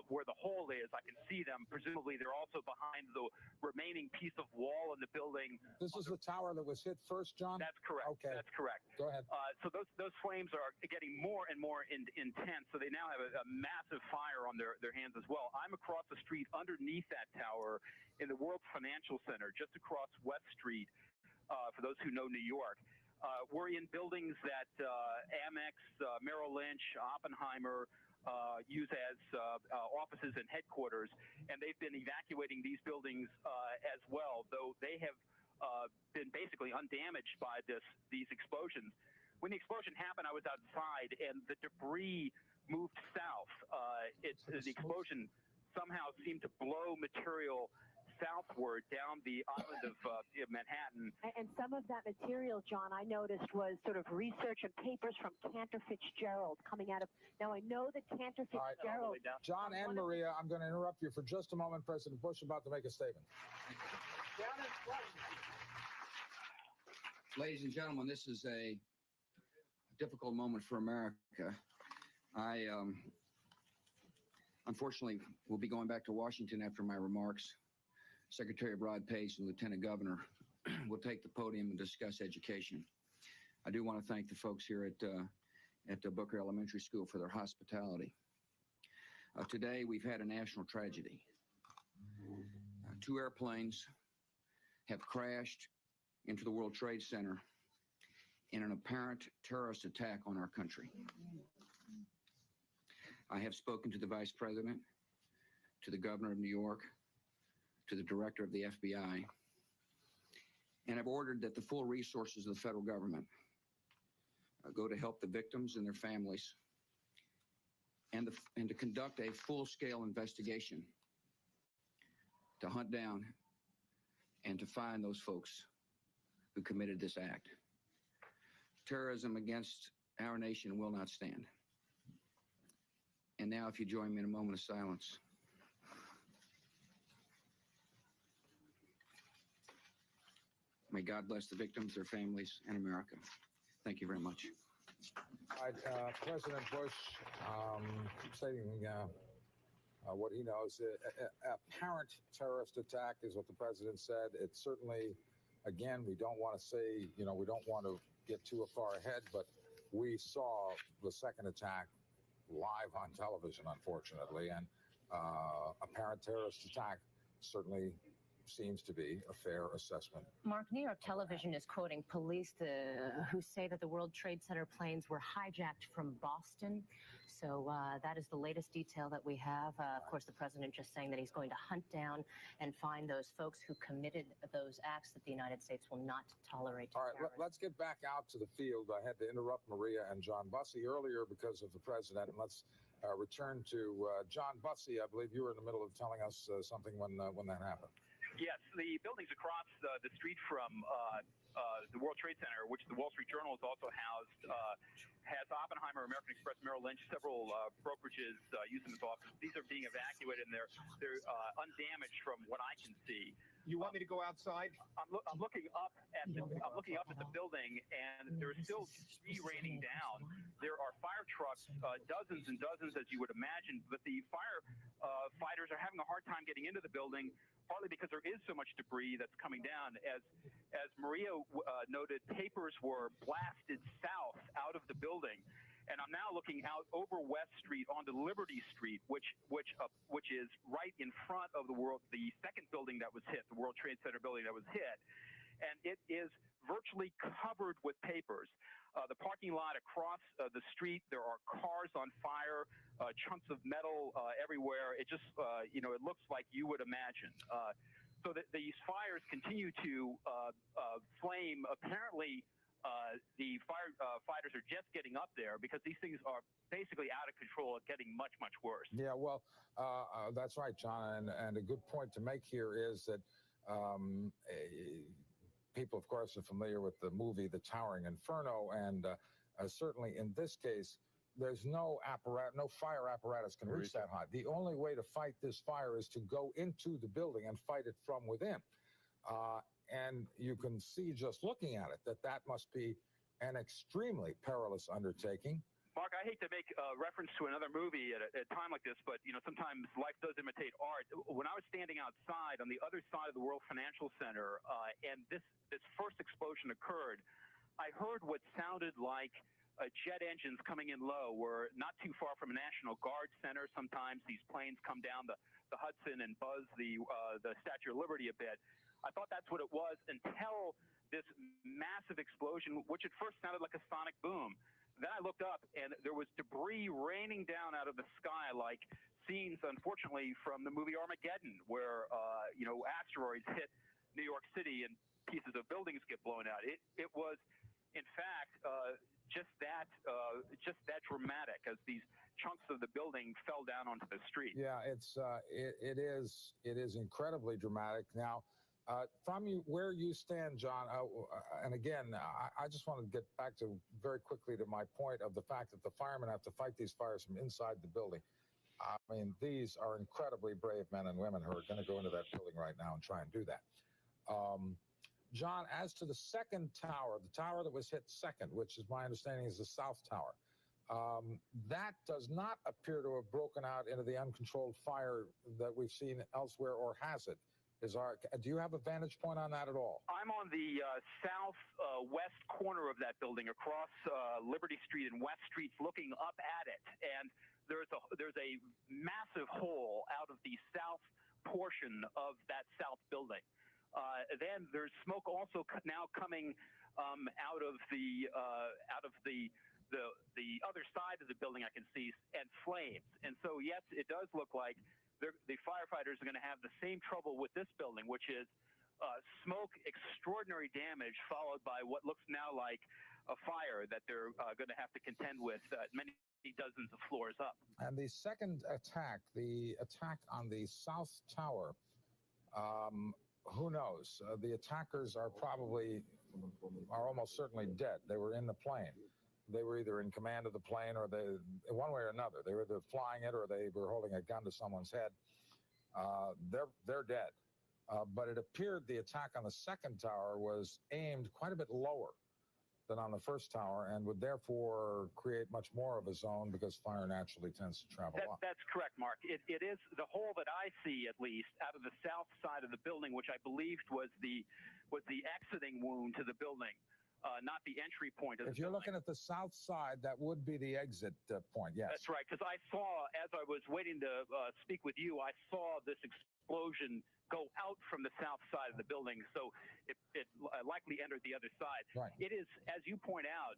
Where the hole is, I can see them. Presumably, they're also behind the remaining piece of wall in the building. This is the tower that was hit first, John? That's correct. Okay. That's correct. Go ahead. So those flames are getting more and more intense. So they now have a massive fire on their hands as well. I'm across the street underneath that tower in the World Financial Center, just across West Street, for those who know New York. We're in buildings that Amex, Merrill Lynch, Oppenheimer, use as offices and headquarters, and they've been evacuating these buildings as well, though they have been basically undamaged by these explosions. When the explosion happened, I was outside, and the debris moved south. The explosion somehow seemed to blow material southward down the island of Manhattan. And some of that material, John, I noticed was sort of research and papers from Cantor Fitzgerald coming out of. Now, I know that Cantor Fitzgerald. Right. John and Maria, I'm going to interrupt you for just a moment. President Bush about to make a statement. Ladies and gentlemen, this is a difficult moment for America. I unfortunately will be going back to Washington after my remarks. Secretary Rod Pace and Lieutenant Governor will take the podium and discuss education. I do want to thank the folks here at the Booker Elementary School for their hospitality. Today, we've had a national tragedy. 2 airplanes have crashed into the World Trade Center in an apparent terrorist attack on our country. I have spoken to the Vice President, to the Governor of New York, to the Director of the FBI, and have ordered that the full resources of the federal government go to help the victims and their families, and to conduct a full-scale investigation to hunt down and to find those folks who committed this act. Terrorism against our nation will not stand. And now, if you join me in a moment of silence. May God bless the victims, their families, and America. Thank you very much. All right, President Bush stating what he knows. Apparent terrorist attack is what the president said. It's certainly, again, we don't want to say, we don't want to get too far ahead, but we saw the second attack live on television, unfortunately, and apparent terrorist attack certainly seems to be a fair assessment. Mark, New York television is quoting police who say that the World Trade Center planes were hijacked from Boston. So that is the latest detail that we have. Of course, the president just saying that he's going to hunt down and find those folks who committed those acts that the United States will not tolerate. All right, let's get back out to the field. I had to interrupt Maria and John Bussey earlier because of the president. And let's return to John Bussey. I believe you were in the middle of telling us something when that happened. Yes, the buildings across the street from the World Trade Center, which the Wall Street Journal is also housed, has Oppenheimer, American Express, Merrill Lynch, several brokerages use them as offices. These are being evacuated, and they're undamaged from what I can see. You want me to go outside? I'm looking up at the building, and there's still debris raining down. There are fire trucks, dozens and dozens, as you would imagine, but the fire fighters are having a hard time getting into the building, partly because there is so much debris that's coming down. As Maria noted, papers were blasted south out of the building. And I'm now looking out over West Street onto Liberty Street, which is right in front of the second building that was hit, the World Trade Center building that was hit, and it is virtually covered with papers. The parking lot across the street, there are cars on fire, chunks of metal everywhere. It just, it looks like you would imagine. So that these fires continue to flame. Apparently, the fighters are just getting up there because these things are basically out of control and getting much, much worse. Yeah, well, that's right, John. And a good point to make here is that people, of course, are familiar with the movie The Towering Inferno. And certainly in this case, there's no fire apparatus can reach that high. The only way to fight this fire is to go into the building and fight it from within. And you can see just looking at it that must be an extremely perilous undertaking. Mark, I hate to make reference to another movie at a time like this, but sometimes life does imitate art. When I was standing outside on the other side of the World Financial Center, and this first explosion occurred, I heard what sounded like jet engines coming in low. We're not too far from a National Guard center. Sometimes these planes come down the Hudson and buzz the Statue of Liberty a bit. I thought that's what it was until this massive explosion, which at first sounded like a sonic boom. Then I looked up, and there was debris raining down out of the sky, like scenes, unfortunately, from the movie Armageddon, where asteroids hit New York City and pieces of buildings get blown out. It was, in fact, just that dramatic as these chunks of the building fell down onto the street. Yeah, it is incredibly dramatic. Now, from where you stand, John, and again, I just want to get back to very quickly to my point of the fact that the firemen have to fight these fires from inside the building. I mean, these are incredibly brave men and women who are going to go into that building right now and try and do that. John, as to the second tower, the tower that was hit second, which is my understanding is the South Tower, that does not appear to have broken out into the uncontrolled fire that we've seen elsewhere, or has it? Do you have a vantage point on that at all? I'm on the southwest corner of that building, across Liberty Street and West Streets, looking up at it, and there's a massive hole out of the south portion of that south building. Then there's smoke also now coming out of the other side of the building. I can see, and flames. And so yes, it does look like the firefighters are going to have the same trouble with this building, which is smoke, extraordinary damage, followed by what looks now like a fire that they're going to have to contend with many dozens of floors up. And the second attack, the attack on the South Tower, who knows? The attackers are almost certainly dead. They were in the plane. They were either in command of the plane, or one way or another. They were either flying it or they were holding a gun to someone's head. They're dead. but it appeared the attack on the second tower was aimed quite a bit lower than on the first tower and would therefore create much more of a zone because fire naturally tends to travel up. That's correct, Mark. It is the hole that I see, at least, out of the south side of the building, which I believed was the exiting wound to the building, not the entry point of the building. If you're looking at the south side, that would be the exit point, yes. That's right, because I saw, as I was waiting to speak with you, I saw this explosion go out from the south side of the building, so it likely entered the other side. Right. It is, as you point out,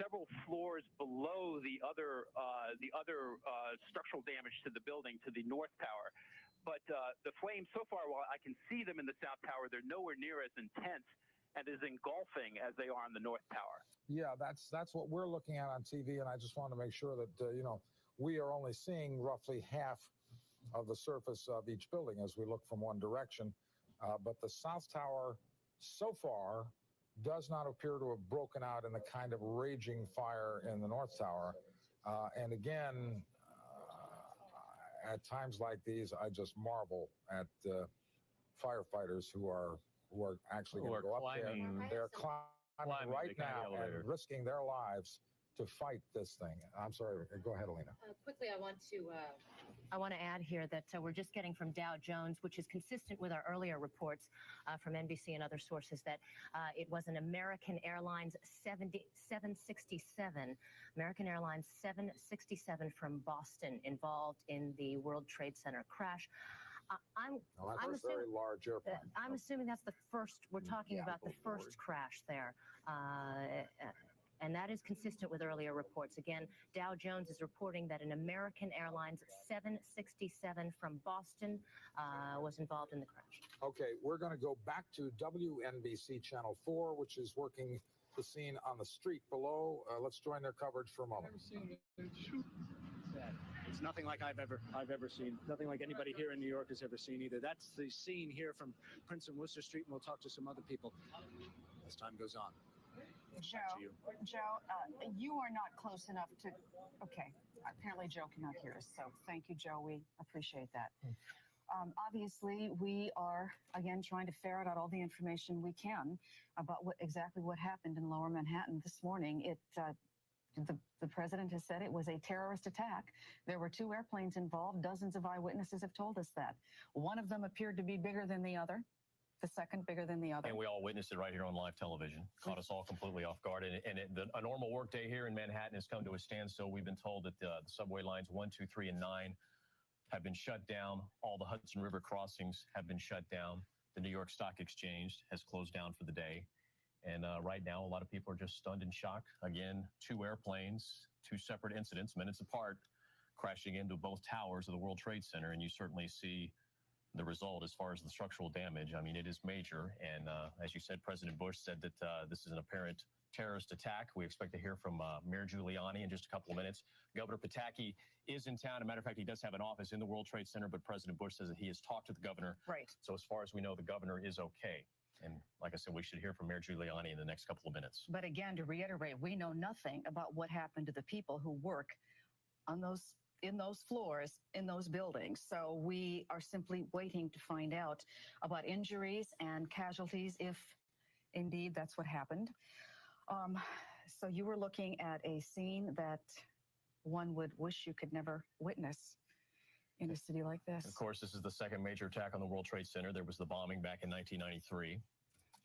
several floors below the other structural damage to the building, to the north tower. But the flames, so far, while I can see them in the south tower, they're nowhere near as intense and as engulfing as they are in the north tower. Yeah, that's what we're looking at on TV, and I just want to make sure that we are only seeing roughly half of the surface of each building as we look from one direction. But the south tower so far does not appear to have broken out in the kind of raging fire in the north tower. And again, at times like these, I just marvel at firefighters who are actually going to go up there. They're climbing right now and risking their lives to fight this thing. I'm sorry. Go ahead, Alina. Quickly, I want to add here that we're just getting from Dow Jones, which is consistent with our earlier reports from NBC and other sources, that it was an American Airlines 767 from Boston involved in the World Trade Center crash. I'm very large airplane. I'm assuming that's the first. We're talking about the first crash there. And that is consistent with earlier reports. Again, Dow Jones is reporting that an American Airlines 767 from Boston was involved in the crash. Okay, we're going to go back to WNBC Channel 4, which is working the scene on the street below. Let's join their coverage for a moment. It's nothing like I've ever seen. Nothing like anybody here in New York has ever seen either. That's the scene here from Prince and Worcester Street, and we'll talk to some other people as time goes on. Joe, you are not close enough to. Okay, apparently Joe cannot hear us. So thank you, Joe. We appreciate that. Obviously, we are again trying to ferret out all the information we can about exactly what happened in Lower Manhattan this morning. The president has said it was a terrorist attack. There were 2 airplanes involved. Dozens of eyewitnesses have told us that. One of them appeared to be bigger than the other. The second bigger than the other. And we all witnessed it right here on live television. Caught us all completely off guard. A normal work day here in Manhattan has come to a standstill. We've been told that the subway lines 1, 2, 3, and 9 have been shut down. All the Hudson River crossings have been shut down. The New York Stock Exchange has closed down for the day. And right now, a lot of people are just stunned in shock. Again, 2 airplanes, 2 separate incidents, minutes apart, crashing into both towers of the World Trade Center. And you certainly see the result as far as the structural damage. I mean, it is major. And as you said, President Bush said that this is an apparent terrorist attack. We expect to hear from Mayor Giuliani in just a couple of minutes. Governor Pataki is in town. As a matter of fact, he does have an office in the World Trade Center, but President Bush says that he has talked to the governor. Right. So as far as we know, the governor is okay. And like I said, we should hear from Mayor Giuliani in the next couple of minutes. But again, to reiterate, we know nothing about what happened to the people who work on in those floors, in those buildings. So we are simply waiting to find out about injuries and casualties, if indeed that's what happened. So you were looking at a scene that one would wish you could never witness in a city like this. Of course, this is the second major attack on the World Trade Center. There was the bombing back in 1993.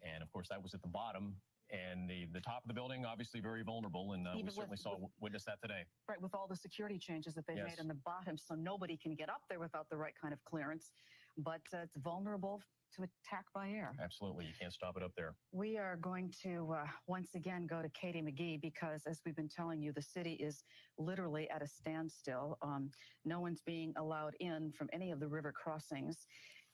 And of course, that was at the bottom. And the top of the building, obviously very vulnerable. And we certainly witnessed that today. Right, with all the security changes that they've made on the bottom, so nobody can get up there without the right kind of clearance. But it's vulnerable to attack by air. Absolutely. You can't stop it up there. We are going to once again go to Katie McGee because, as we've been telling you, the city is literally at a standstill. No one's being allowed in from any of the river crossings.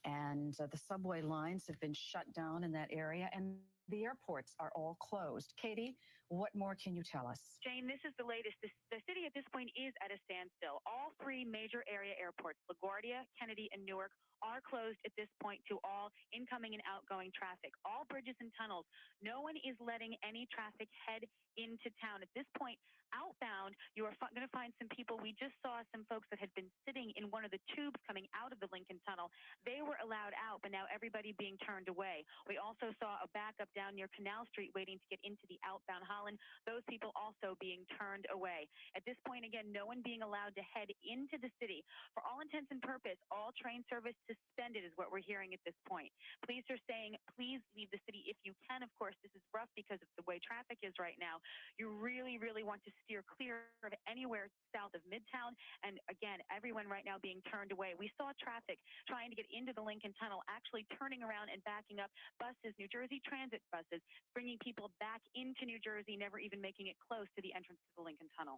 And the subway lines have been shut down in that area. And the airports are all closed. Katie, What more can you tell us? Jane, this is the latest. The city at this point is at a standstill. All three major area airports, LaGuardia, Kennedy, and Newark, are closed at this point to all incoming and outgoing traffic. All bridges and tunnels. No one is letting any traffic head into town. At this point, outbound, you are going to find some people. We just saw some folks that had been sitting in one of the tubes coming out of the Lincoln Tunnel. They were allowed out, but now everybody being turned away. We also saw a backup down near Canal Street waiting to get into the outbound Holland. Those people also being turned away. At this point, again, no one being allowed to head into the city. For all intents and purposes, all train service suspended is what we're hearing at this point. Police are saying, please leave the city if you can. Of course, this is rough because of the way traffic is right now. You really, really want to steer clear of anywhere south of Midtown. And again, everyone right now being turned away. We saw traffic trying to get into the Lincoln Tunnel, actually turning around and backing up buses, New Jersey Transit buses, bringing people back into New Jersey, never even making it close to the entrance to the Lincoln Tunnel.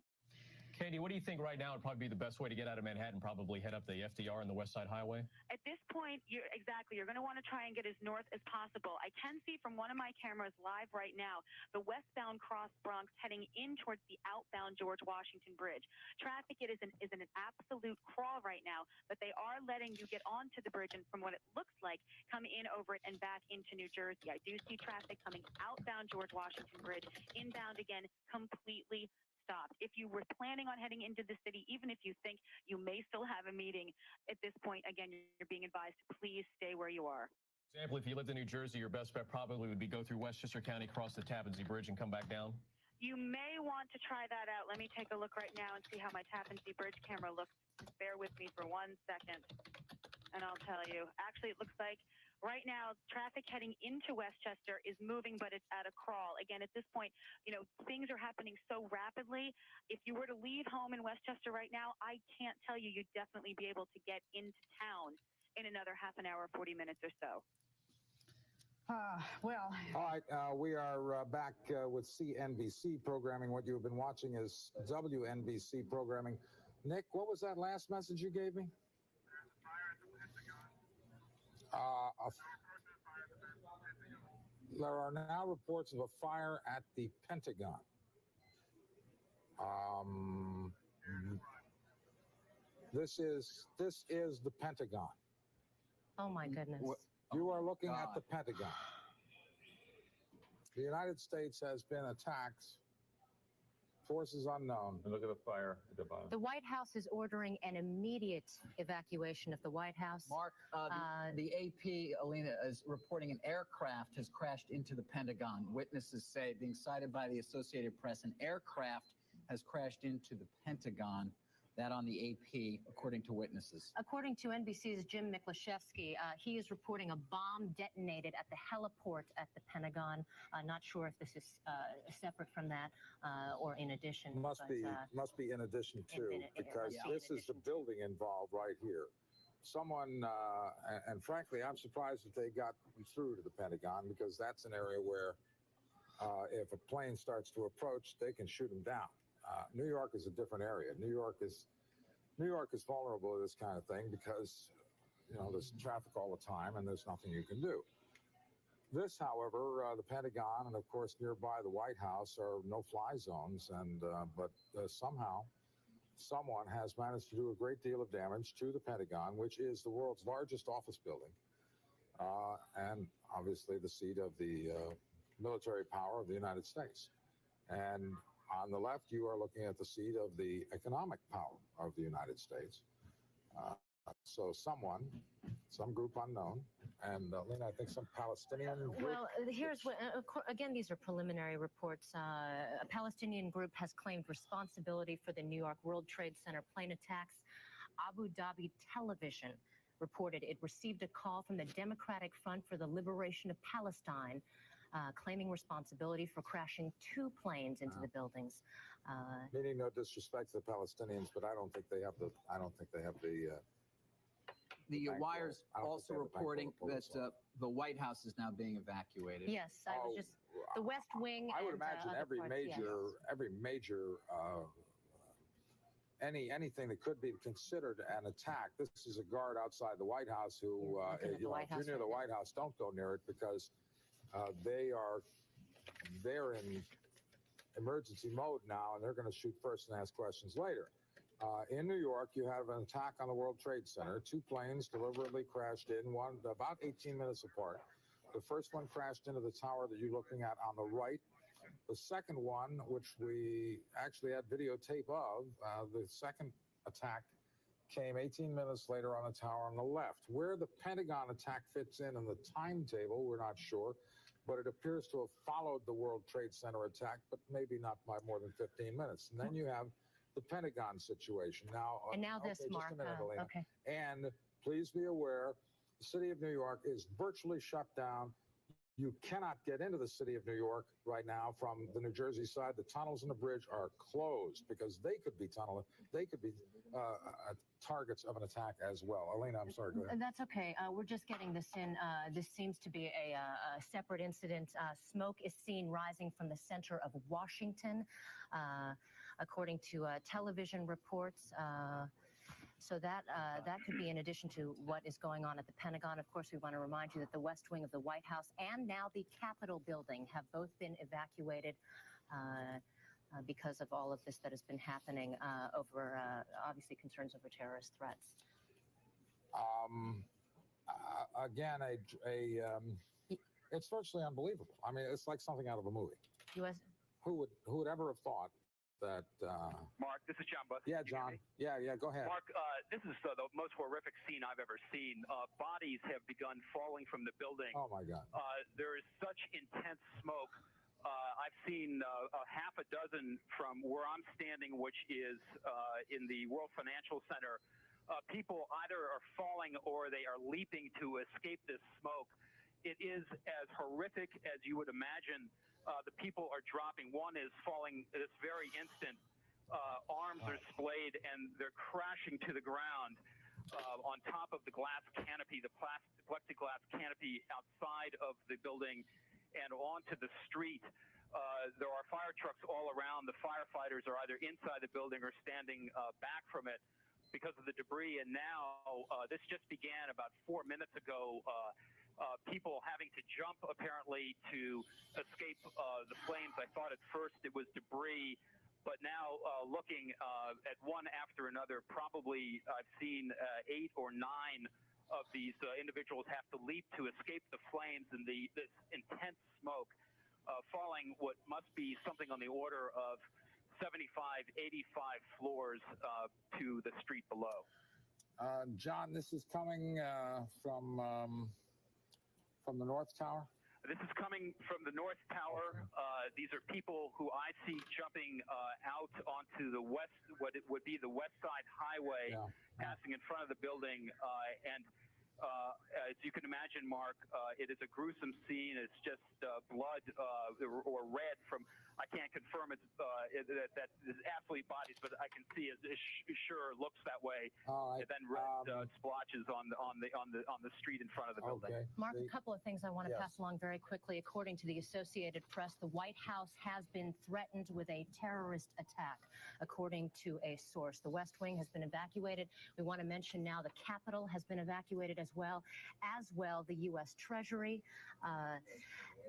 Katie, what do you think right now would probably be the best way to get out of Manhattan? Probably head up the FDR and the West Side Highway? At this point, you're going to want to try and get as north as possible. I can see from one of my cameras live right now, the westbound Cross Bronx heading in towards the outbound George Washington Bridge. Traffic is an absolute crawl right now, but they are letting you get onto the bridge and from what it looks like, come in over it and back into New Jersey. I do see traffic coming outbound George Washington Bridge, inbound again, completely stopped. If you were planning on heading into the city, even if you think you may still have a meeting, at this point, again, you're being advised to please stay where you are. For example, if you lived in New Jersey, your best bet probably would be go through Westchester County, cross the Tappan Zee Bridge, and come back down. You may want to try that out. Let me take a look right now and see how my Tappan Zee Bridge camera looks. Just bear with me for 1 second, and I'll tell you. Actually, it looks like right now, traffic heading into Westchester is moving, but it's at a crawl. Again, at this point, things are happening so rapidly. If you were to leave home in Westchester right now, I can't tell you you'd definitely be able to get into town in another half an hour, 40 minutes or so. Well. All right, we are back with CNBC programming. What you've been watching is WNBC programming. Nick, what was that last message you gave me? There are now reports of a fire at the Pentagon. This is the Pentagon. Oh my goodness. You are looking at the Pentagon. The United States has been attacked. Forces unknown. And look at the fire at the bottom. The White House is ordering an immediate evacuation of the White House. Mark, the AP, Alina, is reporting an aircraft has crashed into the Pentagon. Witnesses say, being cited by the Associated Press, an aircraft has crashed into the Pentagon. That on the AP, according to witnesses. According to NBC's Jim Miklaszewski, he is reporting a bomb detonated at the heliport at the Pentagon. Not sure if this is separate from that or in addition. Must be in addition to, because this is the building involved right here. Someone, and frankly, I'm surprised that they got through to the Pentagon, because that's an area where if a plane starts to approach, they can shoot them down. New York is a different area. New York is vulnerable to this kind of thing because, there's traffic all the time and there's nothing you can do. This, however, the Pentagon and of course nearby the White House are no-fly zones, and but somehow someone has managed to do a great deal of damage to the Pentagon, which is the world's largest office building, and obviously the seat of the military power of the United States. And on the left, you are looking at the seat of the economic power of the United States. So some group unknown, and Lena, I think some Palestinian group. Well, here's what, again, these are preliminary reports. A Palestinian group has claimed responsibility for the New York World Trade Center plane attacks. Abu Dhabi Television reported it received a call from the Democratic Front for the Liberation of Palestine, claiming responsibility for crashing 2 planes into the buildings. Meaning no disrespect to the Palestinians, but I don't think they have the. The Wire's also reporting that the White House is now being evacuated. Yes, I was just the West Wing. I would and, imagine every major anything that could be considered an attack. This is a guard outside the White House who, if you're near the White House, don't go near it, because they're in emergency mode now, and they're going to shoot first and ask questions later. In New York, you have an attack on the World Trade Center. 2 planes deliberately crashed in, one about 18 minutes apart. The first one crashed into the tower that you're looking at on the right. The second one, which we actually had videotape of, the second attack came 18 minutes later on the tower on the left. Where the Pentagon attack fits in the timetable, we're not sure, but it appears to have followed the World Trade Center attack, but maybe not by more than 15 minutes. And then you have the Pentagon situation. Now, And now okay, this, just Mark. a minute, Elena. Okay. And please be aware, the city of New York is virtually shut down. You cannot get into the city of New York right now from the New Jersey side. The tunnels and the bridge are closed because they could be targets of an attack as well. Elena, I'm sorry, go ahead. That's okay. We're just getting this in. This seems to be a separate incident. Smoke is seen rising from the center of Washington, according to television reports. So that could be in addition to what is going on at the Pentagon. Of course, we want to remind you that the West Wing of the White House and now the Capitol building have both been evacuated because of all of this that has been happening over, obviously, concerns over terrorist threats. Again, it's virtually unbelievable. I mean, it's like something out of a movie. Who would ever have thought that? Mark, this is John Buss. Yeah, John. Yeah, go ahead. Mark, this is the most horrific scene I've ever seen. Bodies have begun falling from the building. Oh my God. There is such intense smoke. I've seen a half a dozen from where I'm standing, which is in the World Financial Center. People either are falling or they are leaping to escape this smoke. It is as horrific as you would imagine. The people are dropping. One is falling this very instant. Arms are splayed and they're crashing to the ground on top of the glass canopy, the plexiglass canopy outside of the building and onto the street. There are fire trucks all around. The firefighters are either inside the building or standing back from it because of the debris. And now this just began about 4 minutes ago. People having to jump apparently to escape the flames. I thought at first it was debris, but now looking at one after another, probably I've seen 8 or 9 of these individuals have to leap to escape the flames and this intense smoke, falling what must be something on the order of 75, 85 floors to the street below. John, this is coming from the North Tower? This is coming from the North Tower. These are people who I see jumping out onto the west, what it would be the West Side Highway, passing in front of the building. And as you can imagine, Mark, it is a gruesome scene. It's just blood or red from, I can't confirm that there's athlete bodies, but I can see it sure looks that way. All right. And then red splotches on the street in front of the building. Okay. Mark, a couple of things I want to pass along very quickly. According to the Associated Press, the White House has been threatened with a terrorist attack, according to a source. The West Wing has been evacuated. We want to mention now the Capitol has been evacuated as well the U.S. Treasury.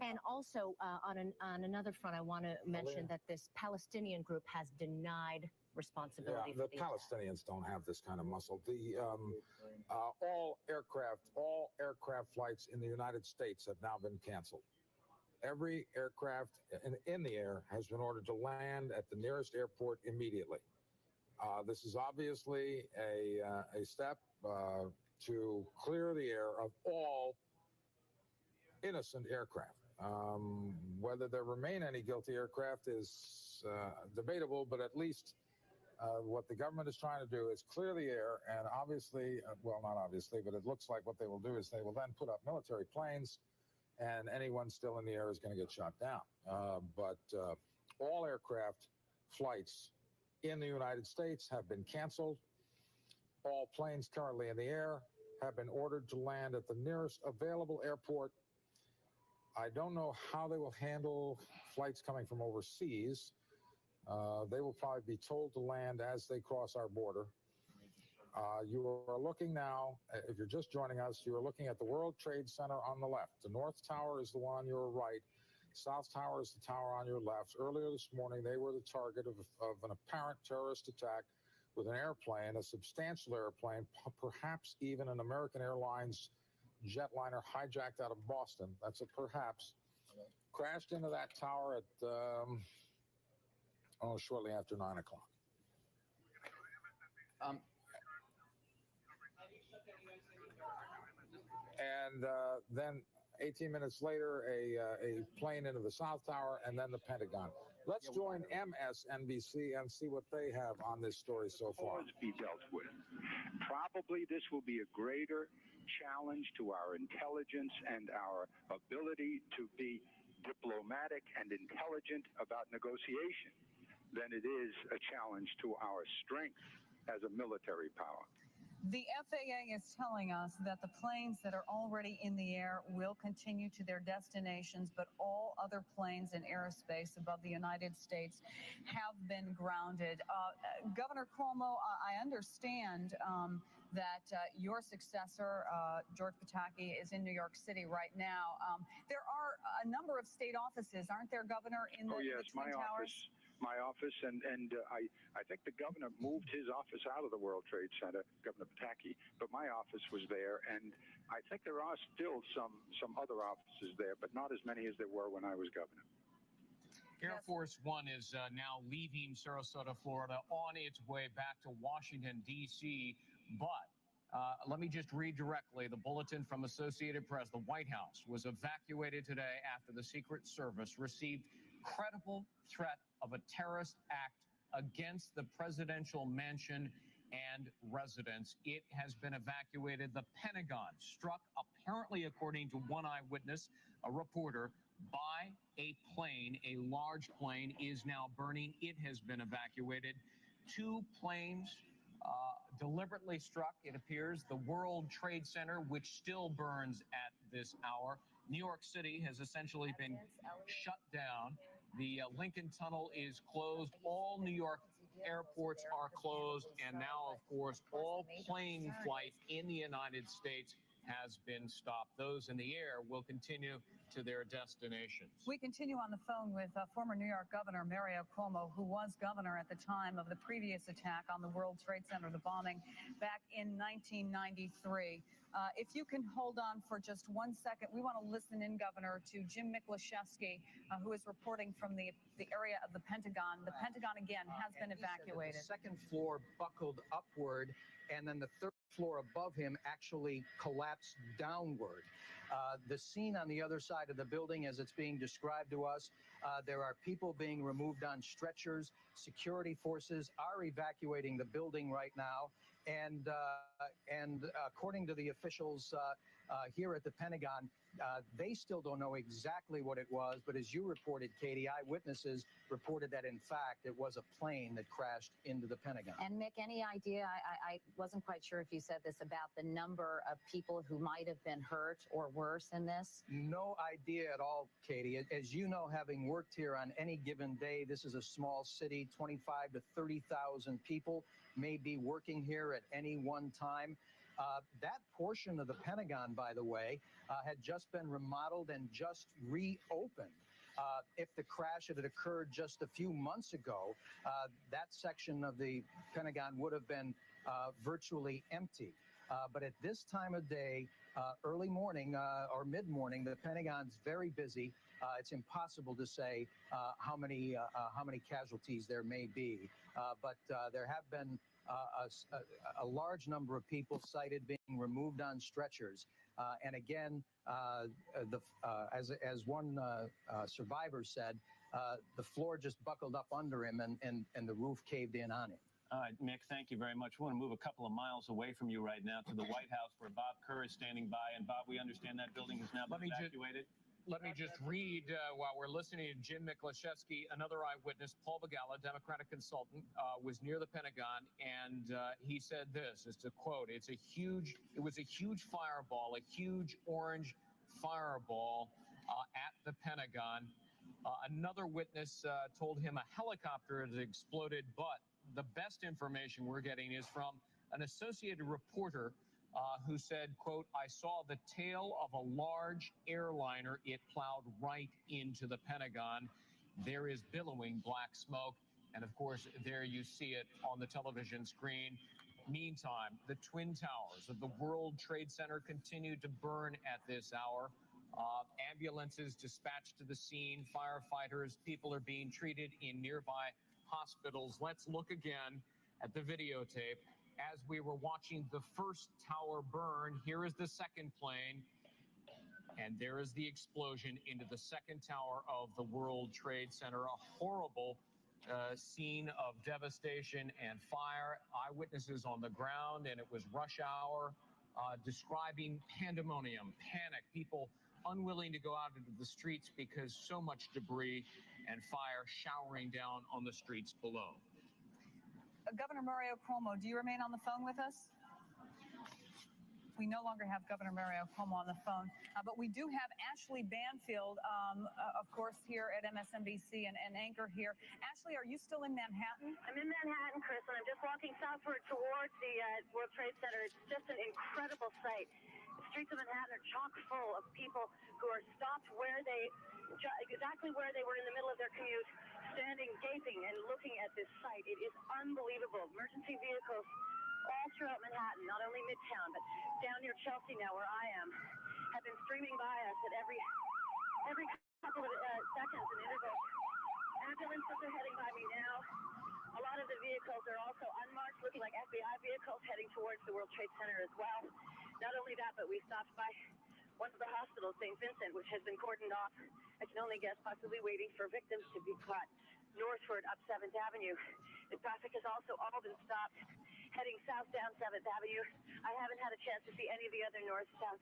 And also on another front, I want to mention that this Palestinian group has denied responsibility for the Palestinians don't have this kind of muscle. All aircraft flights in the United States have now been canceled. Every aircraft in the air has been ordered to land at the nearest airport immediately. This is obviously a step to clear the air of all innocent aircraft. Whether there remain any guilty aircraft is debatable, but at least what the government is trying to do is clear the air, and obviously, well, not obviously, but it looks like what they will do is they will then put up military planes, and anyone still in the air is going to get shot down. But all aircraft flights in the United States have been canceled. All planes currently in the air have been ordered to land at the nearest available airport. I don't know how they will handle flights coming from overseas. They will probably be told to land as they cross our border. You are looking now, if you're just joining us, you are looking at the World Trade Center on the left. The North Tower is the one on your right. South Tower is the tower on your left. Earlier this morning, they were the target of an apparent terrorist attack with an airplane, a substantial airplane, perhaps even an American Airlines jetliner hijacked out of Boston. That's a perhaps. Crashed into that tower at shortly after 9 o'clock. And then 18 minutes later, a plane into the South Tower, and then the Pentagon. Let's join MSNBC and see what they have on this story so far. Be dealt with. Probably this will be a greater challenge to our intelligence and our ability to be diplomatic and intelligent about negotiation than it is a challenge to our strength as a military power. The FAA is telling us that the planes that are already in the air will continue to their destinations, but all other planes in airspace above the United States have been grounded. Governor Cuomo, I understand that your successor, George Pataki, is in New York City right now. There are a number of state offices, aren't there, Governor, in the, yes, in the Twin Towers? My office, and I think the governor moved his office out of the World Trade Center, Governor Pataki, but my office was there, and I think there are still some other offices there, but not as many as there were when I was governor. Air Force One is now leaving Sarasota, Florida, on its way back to Washington, D.C., but let me just read directly the bulletin from Associated Press. The White House was evacuated today after the Secret Service received credible threat of a terrorist act against the presidential mansion and residence. It has been evacuated. The Pentagon struck, apparently, according to one eyewitness, a reporter, by a plane. A large plane is now burning. It has been evacuated. 2 planes deliberately struck, it appears, the World Trade Center, which still burns at this hour. New York City has essentially been shut down. The Lincoln Tunnel is closed. All New York airports are closed. And now, of course, all plane flight in the United States has been stopped. Those in the air will continue to their destinations. We continue on the phone with former New York Governor Mario Cuomo, who was governor at the time of the previous attack on the World Trade Center, the bombing back in 1993. If you can hold on for just 1 second, we want to listen in, Governor, to Jim Miklaszewski, who is reporting from the area of the Pentagon. The Pentagon, again, has been evacuated. The second floor buckled upward, and then the third floor above him actually collapsed downward. The scene on the other side of the building, as it's being described to us, there are people being removed on stretchers. Security forces are evacuating the building right now. And according to the officials here at the Pentagon, they still don't know exactly what it was. But as you reported, Katie, eyewitnesses reported that, in fact, it was a plane that crashed into the Pentagon. And Mick, any idea, I wasn't quite sure if you said this, about the number of people who might have been hurt or worse in this? No idea at all, Katie. As you know, having worked here on any given day, this is a small city, 25 to 30,000 people may be working here at any one time. That portion of the Pentagon, by the way, had just been remodeled and just reopened. If the crash had occurred just a few months ago, that section of the Pentagon would have been virtually empty. But at this time of day, early morning or mid-morning, the Pentagon's very busy. It's impossible to say how many casualties there may be, but there have been a large number of people cited being removed on stretchers. And again, as one survivor said, the floor just buckled up under him and the roof caved in on him. All right, Mick, thank you very much. We want to move a couple of miles away from you right now to the White House, where Bob Kerr is standing by. And Bob, we understand that building has now been evacuated. Let me just read, while we're listening to Jim Miklaszewski, another eyewitness, Paul Begala, Democratic consultant, was near the Pentagon, and he said this, it's a quote, it was a huge fireball, a huge orange fireball at the Pentagon. Another witness told him a helicopter had exploded, but the best information we're getting is from an Associated reporter who said, quote, "I saw the tail of a large airliner. It plowed right into the Pentagon. There is billowing black smoke." And of course, there you see it on the television screen. Meantime, the Twin Towers of the World Trade Center continue to burn at this hour. Ambulances dispatched to the scene, firefighters, people are being treated in nearby hospitals. Let's look again at the videotape. As we were watching the first tower burn, here is the second plane, and there is the explosion into the second tower of the World Trade Center. A horrible scene of devastation and fire. Eyewitnesses on the ground, and it was rush hour, describing pandemonium, panic, people unwilling to go out into the streets because so much debris and fire showering down on the streets below. Governor Mario Cuomo, do you remain on the phone with us? We no longer have Governor Mario Cuomo on the phone, but we do have Ashley Banfield, of course, here at MSNBC and anchor here. Ashley, are you still in Manhattan? I'm in Manhattan, Chris, and I'm just walking southward towards the World Trade Center. It's just an incredible sight. The streets of Manhattan are chock full of people who are stopped exactly where they were in the middle of their commute, standing, gaping, and looking at this site. It is unbelievable. Emergency vehicles all throughout Manhattan, not only Midtown, but down near Chelsea now, where I am, have been streaming by us at every couple of seconds and intervals. Ambulances are heading by me now. A lot of the vehicles are also unmarked, looking like FBI vehicles heading towards the World Trade Center as well. Not only that, but we stopped by one of the hospitals, St. Vincent, which has been cordoned off. I can only guess, possibly waiting for victims to be caught northward up 7th Avenue. The traffic has also all been stopped heading south down 7th Avenue. I haven't had a chance to see any of the other north-south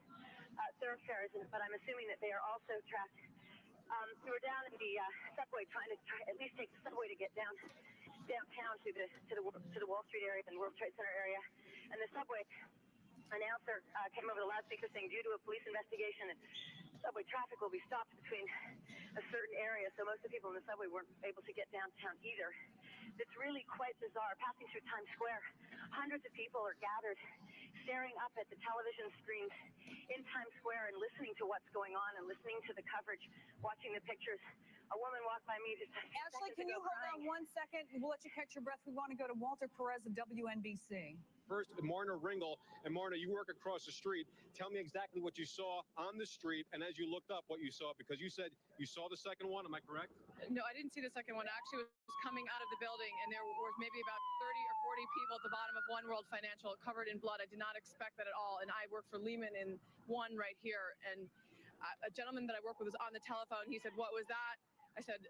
thoroughfares, but I'm assuming that they are also trapped. We were down in the subway trying to at least take the subway to get downtown to the Wall Street area and World Trade Center area, and the subway announcer came over the loudspeaker saying, due to a police investigation, subway traffic will be stopped between a certain area, so most of the people in the subway weren't able to get downtown either. It's really quite bizarre. Passing through Times Square, hundreds of people are gathered, staring up at the television screens in Times Square and listening to what's going on and listening to the coverage, watching the pictures. A woman walked by me just Ashley, can you hold on 1 second? We'll let you catch your breath. We want to go to Walter Perez of WNBC. First, Marna Ringel. And Marna, you work across the street. Tell me exactly what you saw on the street, and as you looked up, what you saw, because you said you saw the second one. Am I correct? No, I didn't see the second one. I actually was coming out of the building, and there was maybe about 30 or 40 people at the bottom of One World Financial covered in blood. I did not expect that at all. And I work for Lehman in One right here. And a gentleman that I work with was on the telephone. He said, "What was that?" I said,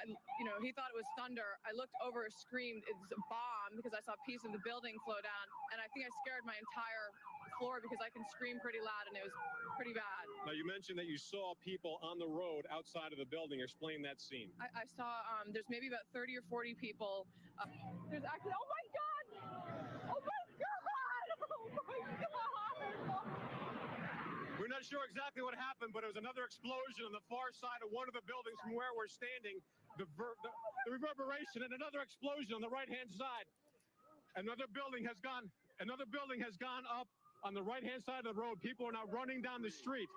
he thought it was thunder. I looked over, screamed, "It's a bomb," because I saw a piece of the building flow down. And I think I scared my entire floor because I can scream pretty loud, and it was pretty bad. Now, you mentioned that you saw people on the road outside of the building. Explain that scene. I saw there's maybe about 30 or 40 people. There's actually, oh my God! Oh my God! Oh my God! We're not sure exactly what happened, but it was another explosion on the far side of one of the buildings from where we're standing. The reverberation and another explosion on the right-hand side. Another building has gone up on the right-hand side of the road. People are now running down the street.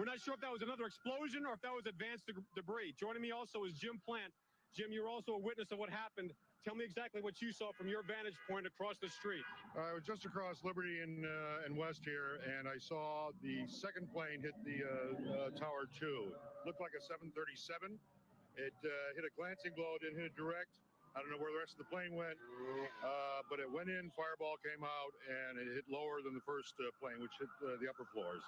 We're not sure if that was another explosion or if that was advanced debris. Joining me also is Jim Plant. Jim, you're also a witness of what happened. Tell me exactly what you saw from your vantage point across the street. I was just across Liberty and West here, and I saw the second plane hit the Tower 2. Looked like a 737. It hit a glancing blow, didn't hit it direct. I don't know where the rest of the plane went, but it went in, fireball came out, and it hit lower than the first plane, which hit the upper floors.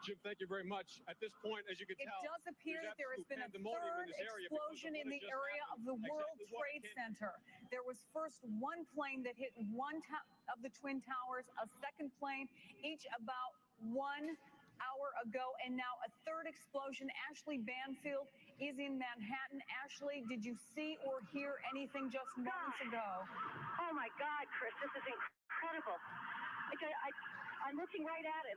Jim, thank you very much. At this point, as you can tell, it does appear that there has been a third explosion in the area of the World Trade Center. There was first one plane that hit one of the Twin Towers, a second plane, each about 1 hour ago, and now a third explosion. Ashley Banfield is in Manhattan. Ashley, did you see or hear anything just moments ago? Oh my God, Chris, this is incredible. I'm looking right at it.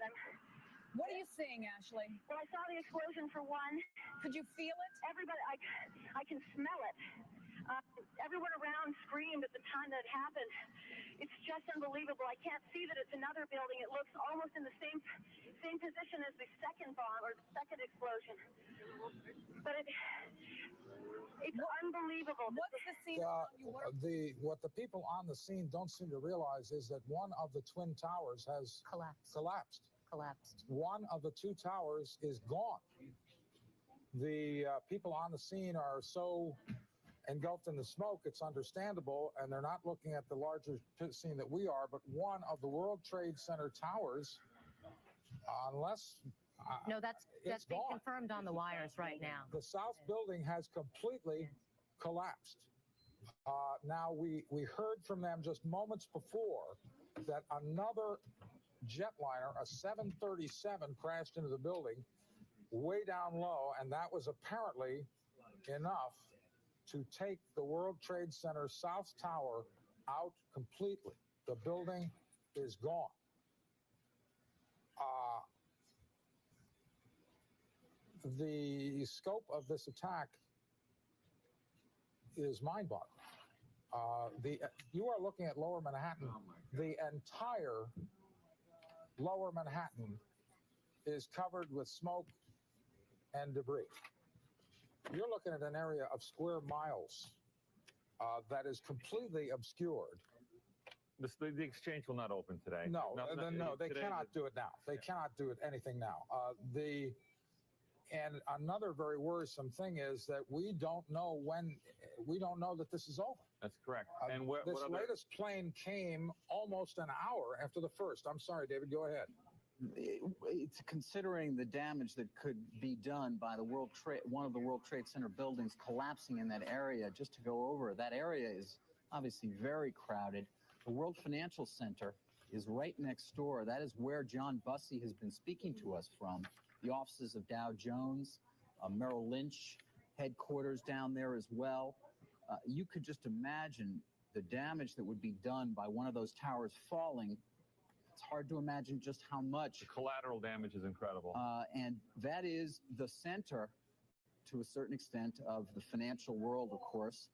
What are you seeing, Ashley? Well, I saw the explosion for one. Could you feel it? Everybody, I can smell it. Everyone around screamed at the time that it happened. It's just unbelievable. I can't see that it's another building. It looks almost in the same position as the second bomb or the second explosion. But it's unbelievable. What's the scene? What the people on the scene don't seem to realize is that one of the twin towers has collapsed. One of the two towers is gone. The people on the scene are so engulfed in the smoke, it's understandable, and they're not looking at the larger scene that we are, but one of the World Trade Center towers, unless... no, that's being gone. confirmed on the wires right now. The south building has completely collapsed. Now, we heard from them just moments before that another jetliner, a 737, crashed into the building way down low, and that was apparently enough to take the World Trade Center South Tower out completely. The building is gone. The scope of this attack is mind-boggling. You are looking at Lower Manhattan. The entire Lower Manhattan is covered with smoke and debris. You're looking at an area of square miles that is completely obscured. The exchange will not open today. No, they today cannot do it now. They cannot do it anything now. And another very worrisome thing is that we don't know that this is over. That's correct. And this latest plane came almost an hour after the first. I'm sorry, David, go ahead. It's considering the damage that could be done by one of the World Trade Center buildings collapsing in that area. Just to go over, that area is obviously very crowded. The World Financial Center is right next door. That is where John Bussey has been speaking to us from. The offices of Dow Jones, Merrill Lynch headquarters down there as well. You could just imagine the damage that would be done by one of those towers falling. It's hard to imagine just how much. The collateral damage is incredible. And that is the center, to a certain extent, of the financial world, of course,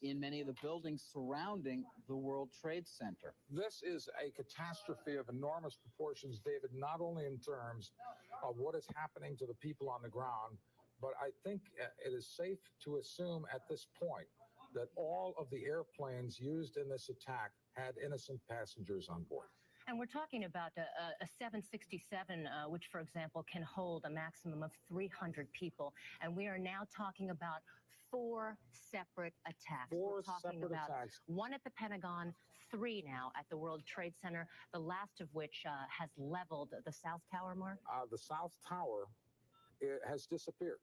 in many of the buildings surrounding the World Trade Center. This is a catastrophe of enormous proportions, David, not only in terms of what is happening to the people on the ground, but I think it is safe to assume at this point that all of the airplanes used in this attack had innocent passengers on board. And we're talking about a 767, which, for example, can hold a maximum of 300 people. And we are now talking about 4 separate attacks. We're talking about attacks. 1 at the Pentagon, 3 now at the World Trade Center, the last of which has leveled the South Tower, Mark? The South Tower has disappeared.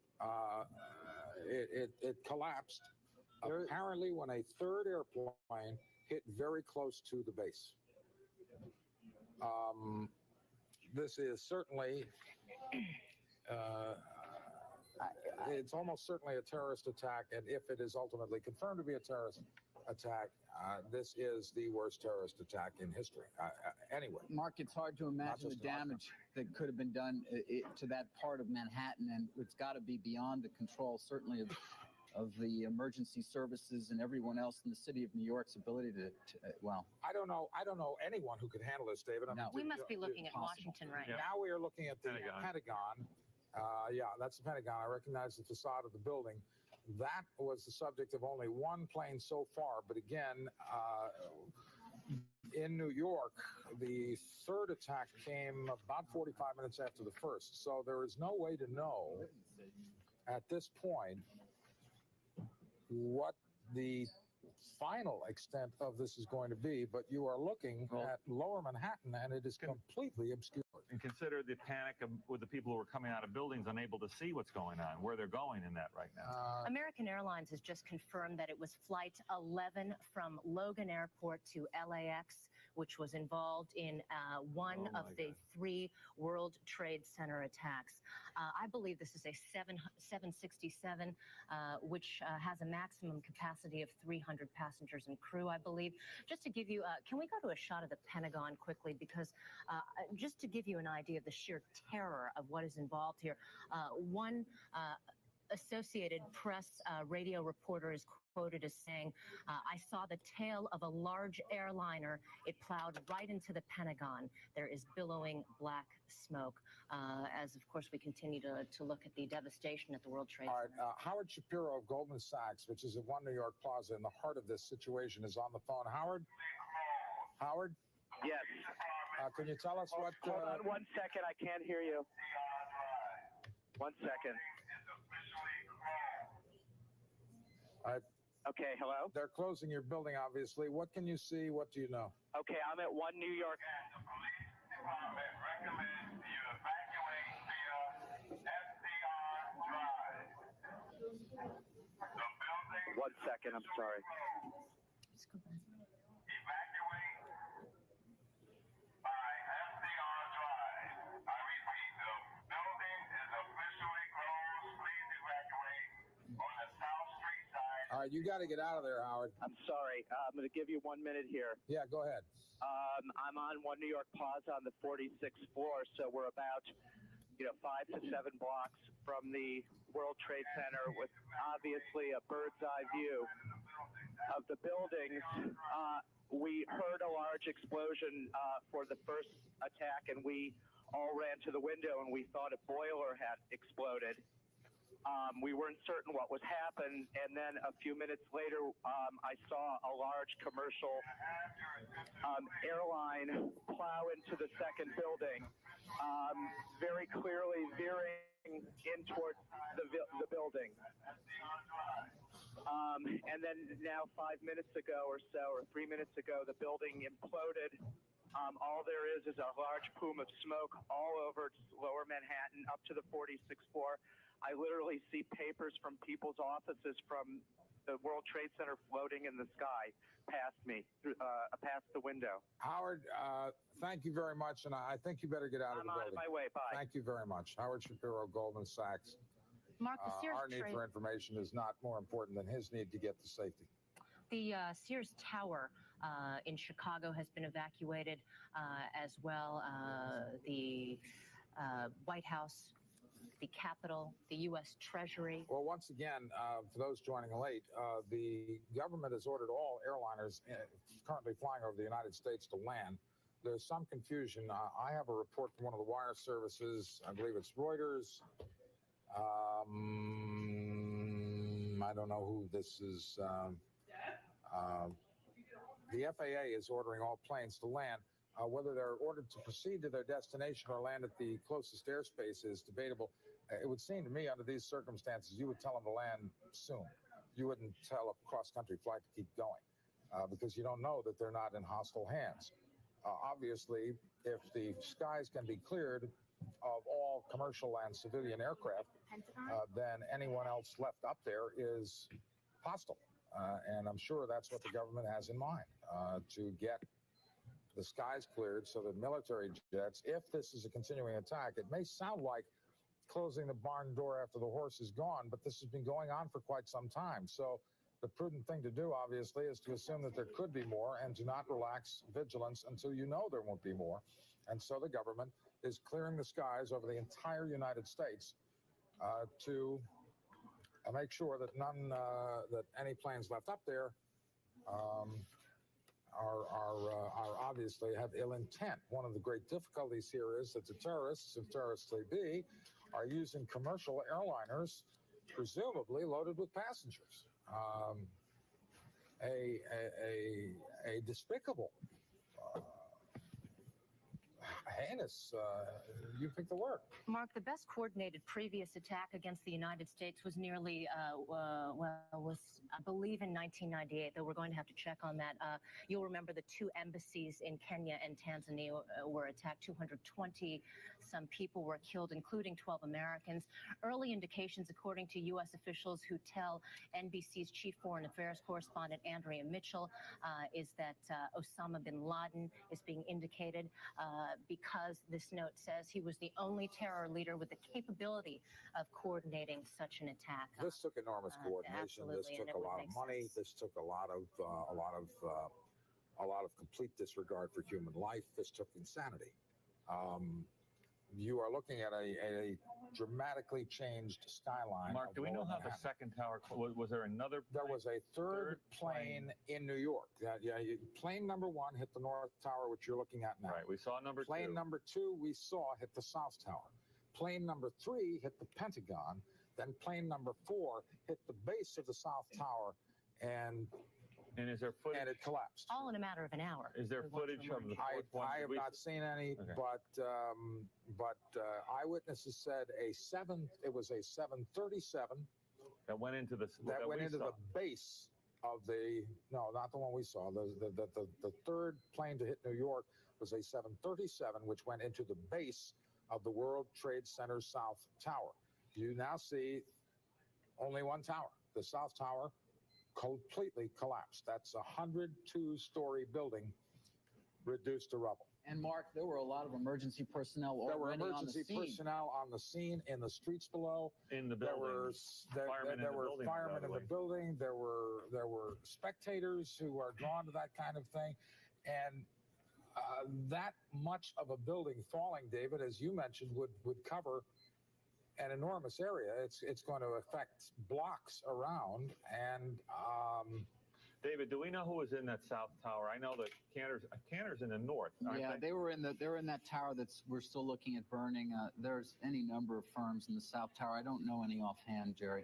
It collapsed, apparently when a third airplane hit very close to the base. This is certainly, it's almost certainly a terrorist attack, and if it is ultimately confirmed to be a terrorist attack, this is the worst terrorist attack in history. Anyway. Mark, it's hard to imagine the damage that could have been done to that part of Manhattan, and it's got to be beyond the control, certainly, of the emergency services and everyone else in the city of New York's ability to I don't know anyone who could handle this, David. We must be looking at Washington right now. Now we are looking at the Pentagon. Yeah, that's the Pentagon. I recognize the facade of the building. That was the subject of only 1 plane so far. But again, in New York, the third attack came about 45 minutes after the first. So there is no way to know at this point what the final extent of this is going to be, but you are looking at Lower Manhattan, and it is completely obscured. And consider the panic with the people who are coming out of buildings, unable to see what's going on, where they're going in that right now. American Airlines has just confirmed that it was Flight 11 from Logan Airport to LAX, which was involved in one of the 3 World Trade Center attacks. I believe this is a 767, which has a maximum capacity of 300 passengers and crew, I believe. Just to give you, can we go to a shot of the Pentagon quickly? Because just to give you an idea of the sheer terror of what is involved here, one Associated Press radio reporter is quoted as saying, I saw the tail of a large airliner. It plowed right into the Pentagon. There is billowing black smoke as, of course, we continue to look at the devastation at the World Trade All right, Center. Howard Shapiro of Goldman Sachs, which is at One New York Plaza in the heart of this situation, is on the phone. Howard? Howard? Yes. Can you tell us what... Hold on 1 second. I can't hear you. 1 second. Okay, hello? They're closing your building, obviously. What can you see? What do you know? Okay, I'm at One New York. 1 second, I'm sorry. All right, you got to get out of there, Howard. I'm sorry. I'm going to give you 1 minute here. Yeah, go ahead. I'm on One New York Plaza on the 46th floor, so we're about 5 to 7 blocks from the World Trade Center with obviously a bird's eye view of the buildings. We heard a large explosion for the first attack, and we all ran to the window, and we thought a boiler had exploded. We weren't certain what was happening, and then a few minutes later, I saw a large commercial airline plow into the second building, very clearly veering in towards the building. And then now 5 minutes ago or so, or 3 minutes ago, the building imploded. All there is a large plume of smoke all over Lower Manhattan up to the 46th floor. I literally see papers from people's offices from the World Trade Center floating in the sky past me, past the window. Howard, thank you very much, and I think you better get out of the building. I'm on my way. Bye. Thank you very much. Howard Shapiro, Goldman Sachs. Mark, the Sears our need for information is not more important than his need to get to safety. The Sears Tower in Chicago has been evacuated as well. The White House, the Capitol, the U.S. Treasury. Well, once again, for those joining late, the government has ordered all airliners currently flying over the United States to land. There's some confusion. I have a report from one of the wire services. I believe it's Reuters. I don't know who this is. The FAA is ordering all planes to land. Whether they're ordered to proceed to their destination or land at the closest airspace is debatable. It would seem to me, under these circumstances, you would tell them to land soon. You wouldn't tell a cross-country flight to keep going because you don't know that they're not in hostile hands. Obviously, if the skies can be cleared of all commercial and civilian aircraft, then anyone else left up there is hostile. And I'm sure that's what the government has in mind, to get the skies cleared so that military jets, if this is a continuing attack, it may sound like closing the barn door after the horse is gone, but this has been going on for quite some time. So the prudent thing to do, obviously, is to assume that there could be more and to not relax vigilance until you know there won't be more. And so the government is clearing the skies over the entire United States to make sure that that any planes left up there are obviously have ill intent. One of the great difficulties here is that the terrorists, if terrorists they be, are using commercial airliners, presumably loaded with passengers. A despicable, heinous, you pick the word. Mark, the best coordinated previous attack against the United States was nearly, was, I believe, in 1998, though we're going to have to check on that. You'll remember the two embassies in Kenya and Tanzania were attacked. 220 some people were killed, including 12 Americans. Early indications, according to U.S. officials who tell NBC's chief foreign affairs correspondent Andrea Mitchell, is that Osama bin Laden is being indicated because this note says he was the only terror leader with the capability of coordinating such an attack. This took enormous coordination. This took a lot of money. This took a lot of complete disregard for human life. This took insanity. you are looking at a dramatically changed skyline. Mark, of do we know Lower how the Manhattan. second tower, was there another? There was a third plane in New York. Plane number one hit the North Tower, which you're looking at now. Right, we saw number two. Plane number two we saw hit the South Tower. Plane number three hit the Pentagon. Then plane number four hit the base of the South Tower, and is there footage? And it collapsed. All in a matter of an hour. Is there we want to footage of remind the you. fourth one? I have not seen any, Okay. but eyewitnesses said it was a 737 that went into the that went into the base of the not the one we saw. The third plane to hit New York was a 737, which went into the base of the World Trade Center South Tower. You now see only one tower. The South Tower completely collapsed. That's a 102-story building reduced to rubble. And Mark, there were a lot of emergency personnel There were already emergency on the scene. personnel on the scene, in the streets below. In the There building. were firemen in the building. There were spectators who are drawn to that kind of thing, and that much of a building falling, David, as you mentioned, would cover an enormous area. It's going to affect blocks around, and David, do we know who was in that South Tower? I know that Cantor's in the north. Aren't Yeah, they? they were in that tower we're still looking at burning. There's any number of firms in the South Tower. I don't know any offhand, Jerry,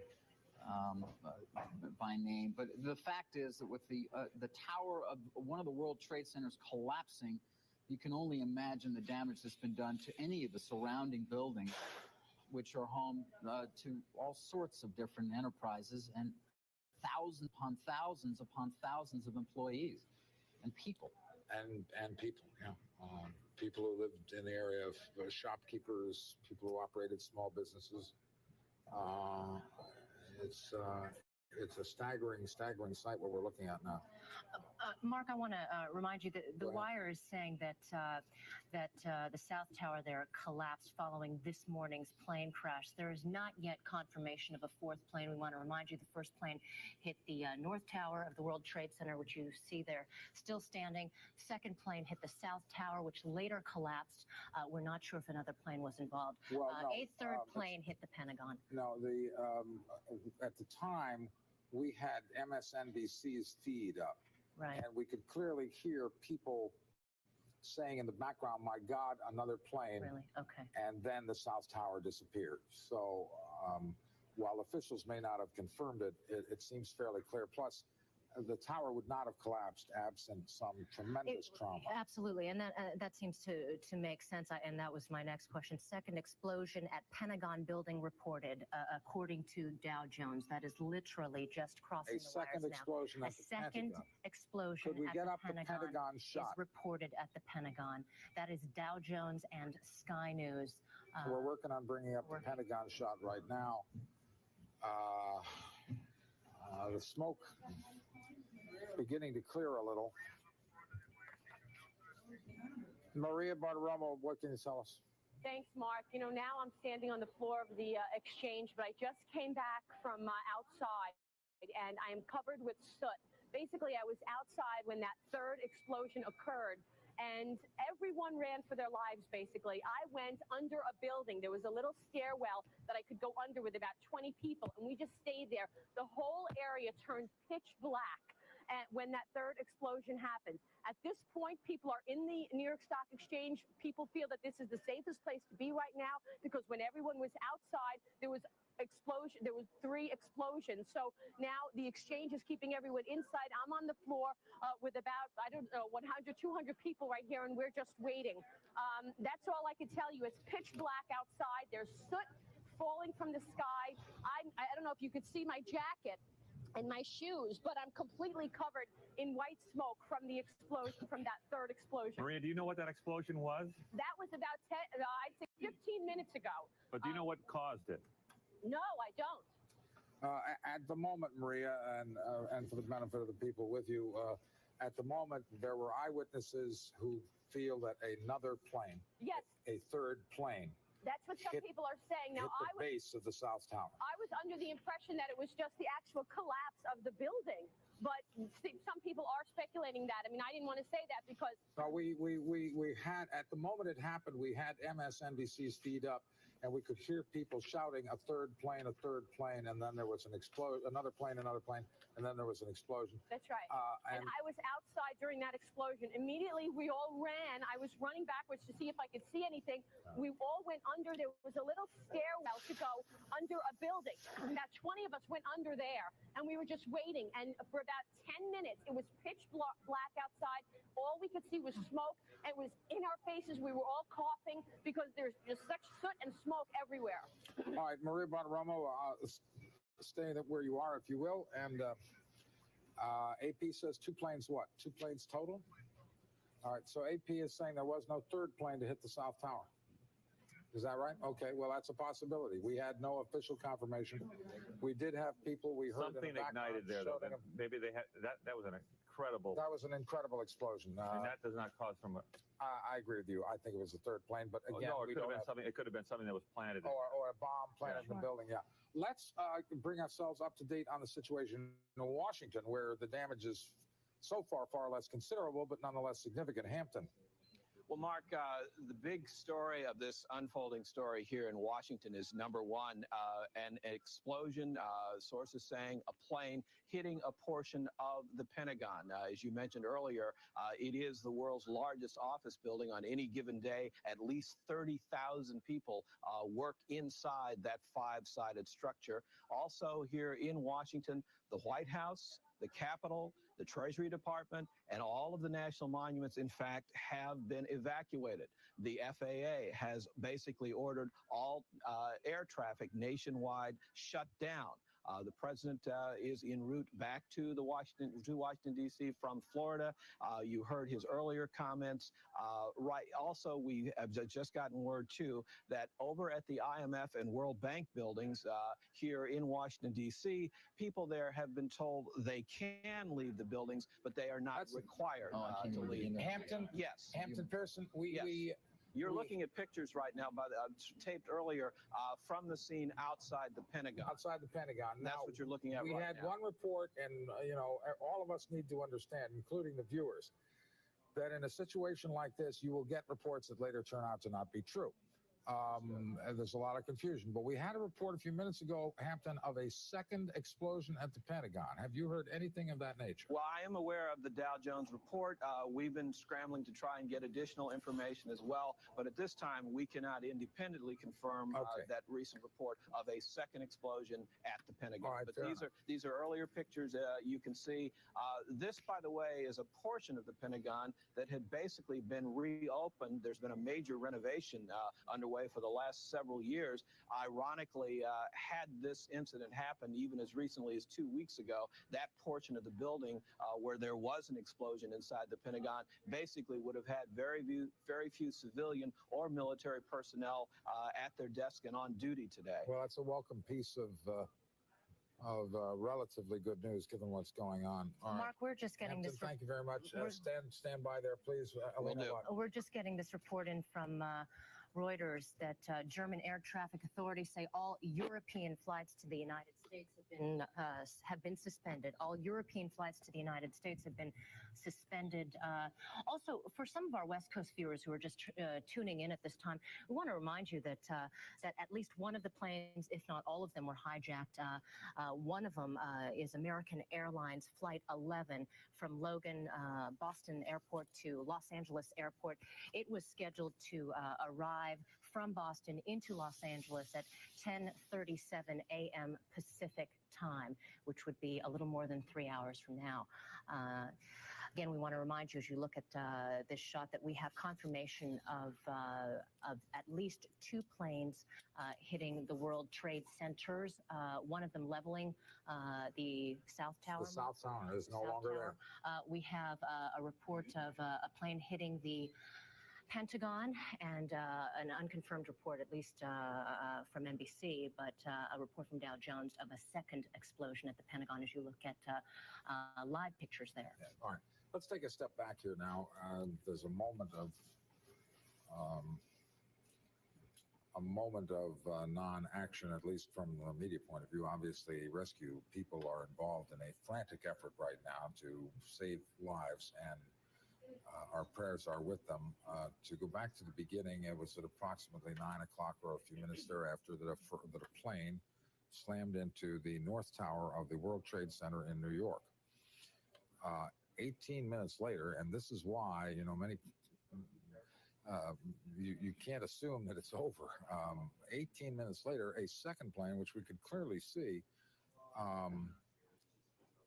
by name. But the fact is that with the tower of one of the World Trade Centers collapsing, you can only imagine the damage that's been done to any of the surrounding buildings, which are home to all sorts of different enterprises and thousands upon thousands of employees and people. And people, people who lived in the area of shopkeepers, people who operated small businesses. It's a staggering sight what we're looking at now. Mark, I want to remind you that the wire is saying that the South Tower there collapsed following this morning's plane crash. There is not yet confirmation of a fourth plane. We want to remind you the first plane hit the North Tower of the World Trade Center, which you see there still standing. Second plane hit the South Tower, which later collapsed. We're not sure if another plane was involved. Well, no, a third plane hit the Pentagon. No, at the time we had MSNBC's feed up. Right. And we could clearly hear people saying in the background, "My God, another plane." Really? Okay. And then the South Tower disappeared. So while officials may not have confirmed it, it seems fairly clear. Plus, the tower would not have collapsed absent some tremendous trauma. Absolutely, and that seems to make sense. And that was my next question. Second explosion at Pentagon building reported, according to Dow Jones. That is literally just crossing the wires now. Explosion at the second Pentagon. explosion Could we at get the up Pentagon, the Pentagon shot? is reported at the Pentagon. That is Dow Jones and Sky News. We're working on bringing up the Pentagon shot right now. The smoke beginning to clear a little. Maria Bartiromo, what can you tell us? Thanks, Mark. Now I'm standing on the floor of the exchange, but I just came back from outside, and I am covered with soot. Basically, I was outside when that third explosion occurred, and everyone ran for their lives, basically. I went under a building. There was a little stairwell that I could go under with about 20 people, and we just stayed there. The whole area turned pitch black when that third explosion happened. At this point, people are in the New York Stock Exchange. People feel that this is the safest place to be right now because when everyone was outside, there was three explosions. So now the exchange is keeping everyone inside. I'm on the floor with about, 100, 200 people right here, and we're just waiting. That's all I can tell you. It's pitch black outside. There's soot falling from the sky. I don't know if you could see my jacket and my shoes, but I'm completely covered in white smoke from the explosion, from that third explosion. Maria, do you know what that explosion was? That was about I'd say 15 minutes ago. But do you know what caused it? No, I don't. At the moment, Maria, and for the benefit of the people with you, at the moment, there were eyewitnesses who feel that another plane, yes, a third plane, that's what some people are saying. Now, hit the base of the South Tower. I was under the impression that it was just the actual collapse of the building. but some people are speculating that. I mean, I didn't want to say that because No, we had, at the moment it happened, we had MSNBC's feed up, and we could hear people shouting a third plane, and then there was an explosion, another plane, and then there was an explosion. That's right. And I was outside during that explosion. Immediately, we all ran. I was running backwards to see if I could see anything. We all went under. There was a little stairwell to go under a building. About 20 of us went under there, and we were just waiting. And for about 10 minutes, it was pitch black outside. All we could see was smoke. It was in our faces. We were all coughing because there's just such soot and smoke everywhere. All right, Maria Bartiromo, stay where you are, if you will. And AP says 2 planes what? 2 planes total? All right, so AP is saying there was no third plane to hit the South Tower. Is that right? Okay, well, that's a possibility. We had no official confirmation. We did have people we heard Something in the ignited there, though. Maybe they had that was an incredible. That was an incredible explosion. And that does not cause from. I agree with you. I think it was a third plane, but again, no, it could have been something. It could have been something that was planted. Or a bomb planted in the building. Yeah. Let's bring ourselves up to date on the situation in Washington, where the damage is so far less considerable, but nonetheless significant. Hampton. Well, Mark, the big story of this unfolding story here in Washington is, number one, an explosion, sources saying a plane hitting a portion of the Pentagon. As you mentioned earlier, it is the world's largest office building. On any given day, at least 30,000 people work inside that 5-sided structure. Also here in Washington, the White House, the Capitol, the Treasury Department, and all of the national monuments, in fact, have been evacuated. The FAA has basically ordered all air traffic nationwide shut down. The president is en route back to Washington, D.C. from Florida. You heard his earlier comments. Right. Also, we have just gotten word, too, that over at the IMF and World Bank buildings here in Washington, D.C., people there have been told they can leave the buildings, but they are not required to leave. Hampton? Yes. Hampton Pearson, You're looking at pictures right now taped earlier from the scene outside the Pentagon. Outside the Pentagon. That's what you're looking at we right had now. one report, and all of us need to understand, including the viewers, that in a situation like this, you will get reports that later turn out to not be true. And there's a lot of confusion. But we had a report a few minutes ago, Hampton, of a second explosion at the Pentagon. Have you heard anything of that nature? Well, I am aware of the Dow Jones report. We've been scrambling to try and get additional information as well. But at this time, we cannot independently confirm that recent report of a second explosion at the Pentagon. Right, but these are earlier pictures you can see. This, by the way, is a portion of the Pentagon that had basically been reopened. There's been a major renovation underway for the last several years. Ironically, had this incident happened even as recently as 2 weeks ago, that portion of the building where there was an explosion inside the Pentagon basically would have had very few civilian or military personnel at their desk and on duty today. Well, that's a welcome piece of relatively good news given what's going on. All right. Mark, we're just getting Hampton, this. thank you very much. Stand by there, please. We're just getting this report in from Reuters that German air traffic authorities say all European flights to the United States have been suspended. All European flights to the United States have been suspended. Also, for some of our West Coast viewers who are just tuning in at this time, we want to remind you that that at least one of the planes, if not all of them, were hijacked. One of them is American Airlines Flight 11 from Logan, Boston Airport to Los Angeles Airport. It was scheduled to arrive from Boston into Los Angeles at 10:37 a.m. Pacific time, which would be a little more than 3 hours from now. Again, we want to remind you as you look at this shot that we have confirmation of at least 2 planes hitting the World Trade Centers, one of them leveling the South Tower. The South Tower is no longer there. We have a report of a plane hitting the Pentagon and an unconfirmed report, at least from NBC, but a report from Dow Jones of a second explosion at the Pentagon as you look at live pictures there. Yeah, all right. Let's take a step back here now. There's a moment a moment of non-action, at least from the media point of view. Obviously, rescue people are involved in a frantic effort right now to save lives, and our prayers are with them. To go back to the beginning, it was at approximately 9 o'clock or a few minutes thereafter that a plane slammed into the North Tower of the World Trade Center in New York. 18 minutes later, and this is why, many you can't assume that it's over. 18 minutes later, a second plane, which we could clearly see,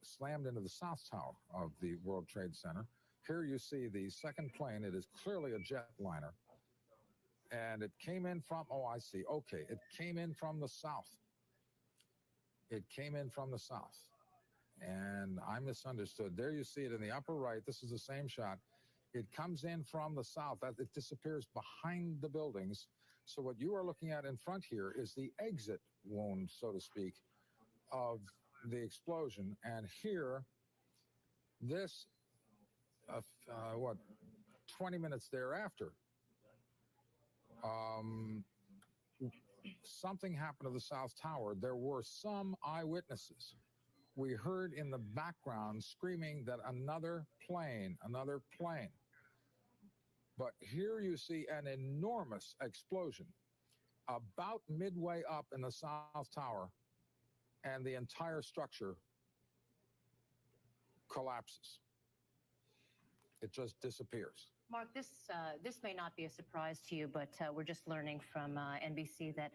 slammed into the South Tower of the World Trade Center. Here you see the second plane. It is clearly a jetliner. And it came in from, I see. Okay, it came in from the south. It came in from the south. And I misunderstood. There you see it in the upper right. This is the same shot. It comes in from the south. It disappears behind the buildings. So what you are looking at in front here is the exit wound, so to speak, of the explosion. And here, this, 20 minutes thereafter, something happened to the South Tower. There were some eyewitnesses. We heard in the background screaming that another plane. But here you see an enormous explosion about midway up in the South Tower, and the entire structure collapses. It just disappears. Mark, this may not be a surprise to you, but we're just learning from NBC that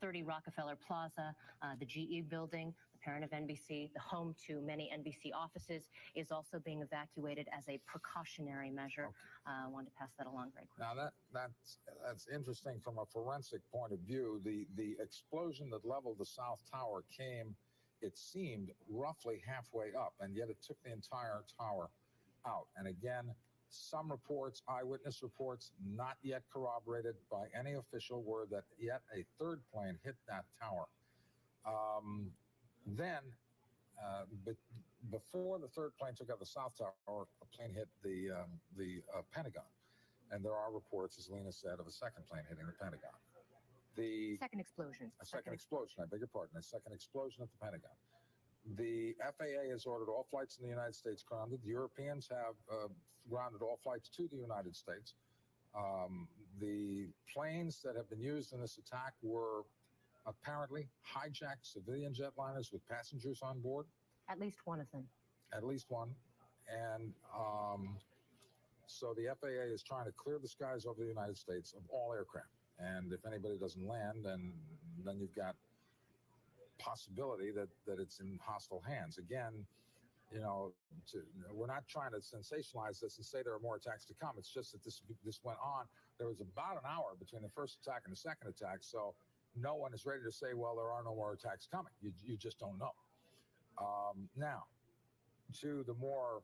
30 Rockefeller Plaza, the GE building, the parent of NBC, the home to many NBC offices, is also being evacuated as a precautionary measure. I wanted to pass that along very quickly. Now that's interesting from a forensic point of view. The explosion that leveled the South Tower came, it seemed, roughly halfway up, and yet it took the entire tower out. And again, some reports, eyewitness reports, not yet corroborated by any official, were that yet a third plane hit that tower. Before the third plane took out the South Tower, a plane hit the Pentagon. And there are reports, as Lena said, of a second plane hitting the Pentagon. Second explosion. A second explosion, I beg your pardon, a second explosion at the Pentagon. The FAA has ordered all flights in the United States grounded. The Europeans have grounded all flights to the United States. The planes that have been used in this attack were apparently hijacked civilian jetliners with passengers on board. At least one of them. At least one. And so the FAA is trying to clear the skies over the United States of all aircraft. And if anybody doesn't land, then you've got possibility that it's in hostile hands. Again, we're not trying to sensationalize this and say there are more attacks to come. It's just that this went on. There was about an hour between the first attack and the second attack, so no one is ready to say, well, there are no more attacks coming. You just don't know. Now, to the more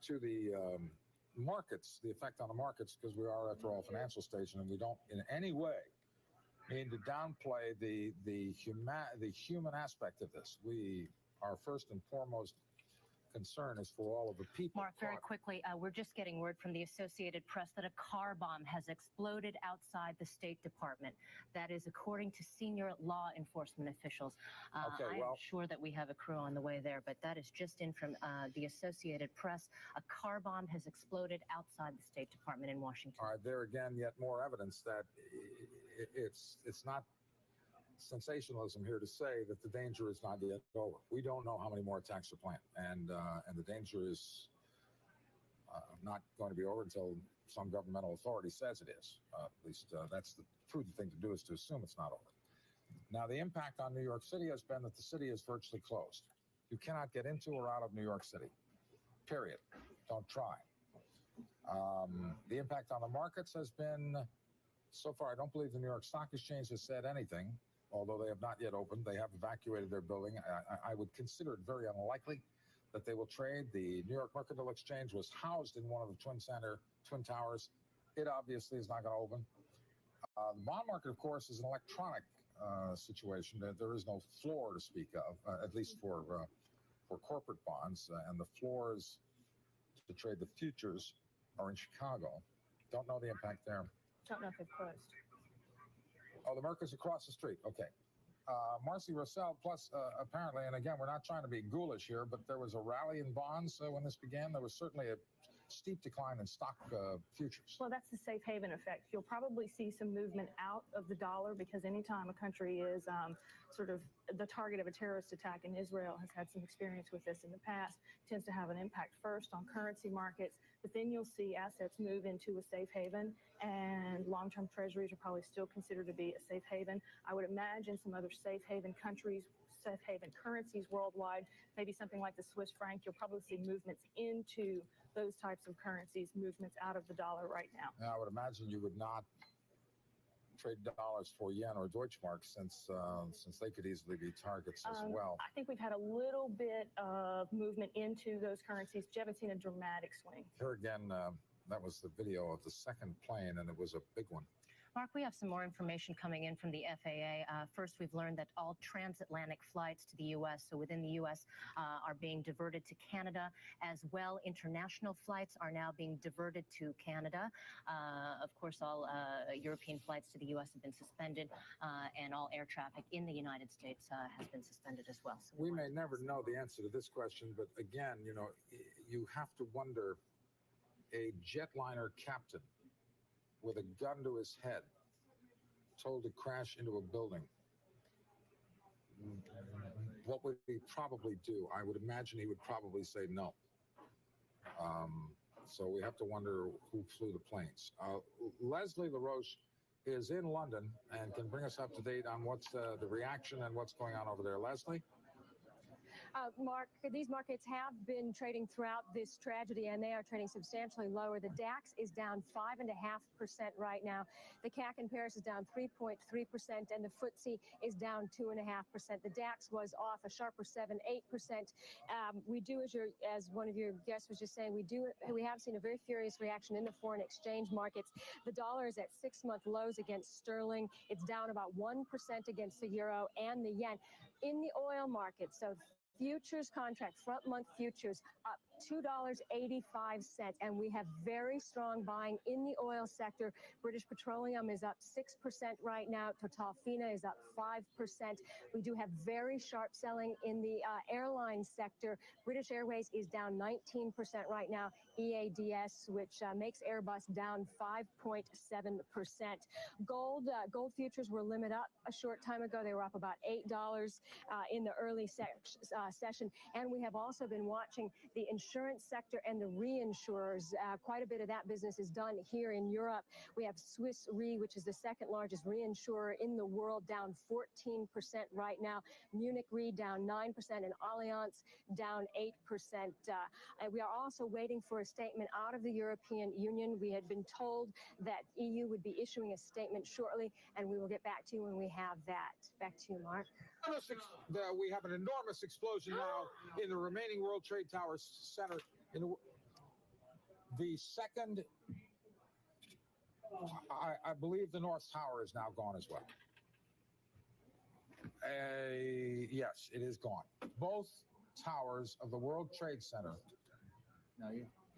to the markets, the effect on the markets, because we are, after all, a financial station, and we don't in any way mean to downplay the human aspect of this. Our first and foremost concern is for all of the people. Mark, very quickly, we're just getting word from the Associated Press that a car bomb has exploded outside the State Department. That is according to senior law enforcement officials. I am sure that we have a crew on the way there, but that is just in from the Associated Press. A car bomb has exploded outside the State Department in Washington. All right, there again, yet more evidence that it's not sensationalism here to say that the danger is not yet over. We don't know how many more attacks are planned, and the danger is not going to be over until some governmental authority says it is. At least that's the prudent thing to do, is to assume it's not over. Now, the impact on New York City has been that the city is virtually closed. You cannot get into or out of New York City, period. Don't try. The impact on the markets has been, so far, I don't believe the New York Stock Exchange has said anything, although they have not yet opened. They have evacuated their building. I would consider it very unlikely that they will trade. The New York Mercantile Exchange was housed in one of the Twin Towers. It obviously is not going to open. The bond market, of course, is an electronic situation. There is no floor to speak of, at least for corporate bonds. And the floors to trade the futures are in Chicago. Don't know the impact there. Don't know if they've closed. Oh, the Merc is across the street. Okay. Marcy Russell, plus apparently, and again, we're not trying to be ghoulish here, but there was a rally in bonds when this began. There was certainly a steep decline in stock futures. Well, that's the safe haven effect. You'll probably see some movement out of the dollar because anytime a country is sort of the target of a terrorist attack, and Israel has had some experience with this in the past, tends to have an impact first on currency markets, but then you'll see assets move into a safe haven, and long-term treasuries are probably still considered to be a safe haven. I would imagine some other safe haven countries, safe haven currencies worldwide, maybe something like the Swiss franc, you'll probably see movements into those types of currencies, movements out of the dollar right now. Now, I would imagine you would not trade dollars for yen or Deutschmark since they could easily be targets as well. I think we've had a little bit of movement into those currencies. You haven't seen a dramatic swing. Here again, that was the video of the second plane, and it was a big one. Mark, we have some more information coming in from the FAA. First, we've learned that all transatlantic flights to the U.S., so within the U.S., are being diverted to Canada. As well, international flights are now being diverted to Canada. Of course, all European flights to the U.S. have been suspended, and all air traffic in the United States has been suspended as well. So we may never know the answer to this question, but again, you know, you have to wonder, a jetliner captain with a gun to his head, told to crash into a building, what would he probably do? I would imagine he would probably say no. So we have to wonder who flew the planes. Leslie LaRoche is in London and can bring us up to date on what's the reaction and what's going on over there. Leslie? Mark, these markets have been trading throughout this tragedy, and they are trading substantially lower. The DAX is down 5.5% right now. The CAC in Paris is down 3.3%, and the FTSE is down 2.5%. The DAX was off a sharper 7-8%. We do, as one of your guests was just saying, we have seen a very furious reaction in the foreign exchange markets. The dollar is at 6-month lows against sterling. It's down about 1% against the euro and the yen. In the oil market, so futures contract, front month futures up $2.85, and we have very strong buying in the oil sector. British Petroleum is up 6% right now. Total Fina is up 5%. We do have very sharp selling in the airline sector. British Airways is down 19% right now. EADS, which makes Airbus, down 5.7%. Gold futures were limit up a short time ago. They were up about $8 in the early session, and we have also been watching the insurance sector and the reinsurers. Quite a bit of that business is done here in Europe. We have Swiss Re, which is the second largest reinsurer in the world, down 14% right now. Munich Re down 9%, and Allianz down 8%. We are also waiting for a statement out of the European Union. We had been told that EU would be issuing a statement shortly, and we will get back to you when we have that. Back to you, Mark. We have an enormous explosion now in the remaining World Trade Tower Center. The second, I believe the North Tower is now gone as well. Yes, it is gone. Both towers of the World Trade Center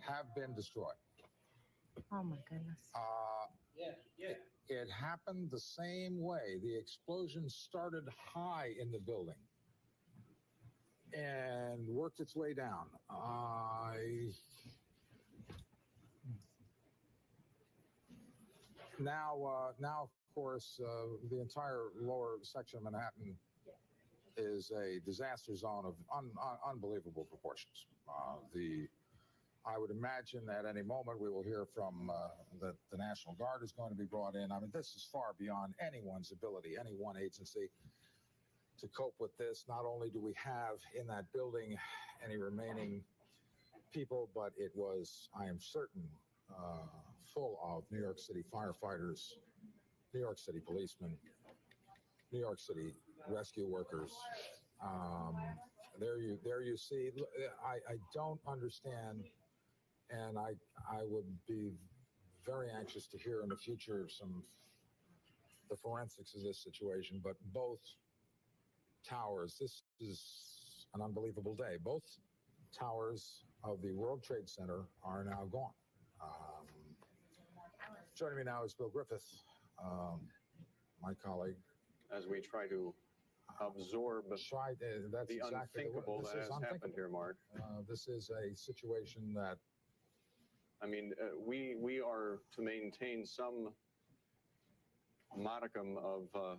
have been destroyed. Oh my goodness. It happened the same way. The explosion started high in the building and worked its way down. Now, of course, the entire lower section of Manhattan is a disaster zone of unbelievable proportions. I would imagine at any moment we will hear from that the National Guard is going to be brought in. I mean, this is far beyond anyone's ability, any one agency, to cope with this. Not only do we have in that building any remaining people, but it was, I am certain, full of New York City firefighters, New York City policemen, New York City rescue workers. There you see. I don't understand. And I would be very anxious to hear in the future the forensics of this situation. But both towers, this is an unbelievable day. Both towers of the World Trade Center are now gone. Joining me now is Bill Griffith. my colleague, as we try to absorb that's the exactly unthinkable this that is has happened unthinkable. here, Mark. This is a situation that I mean, we are to maintain some modicum of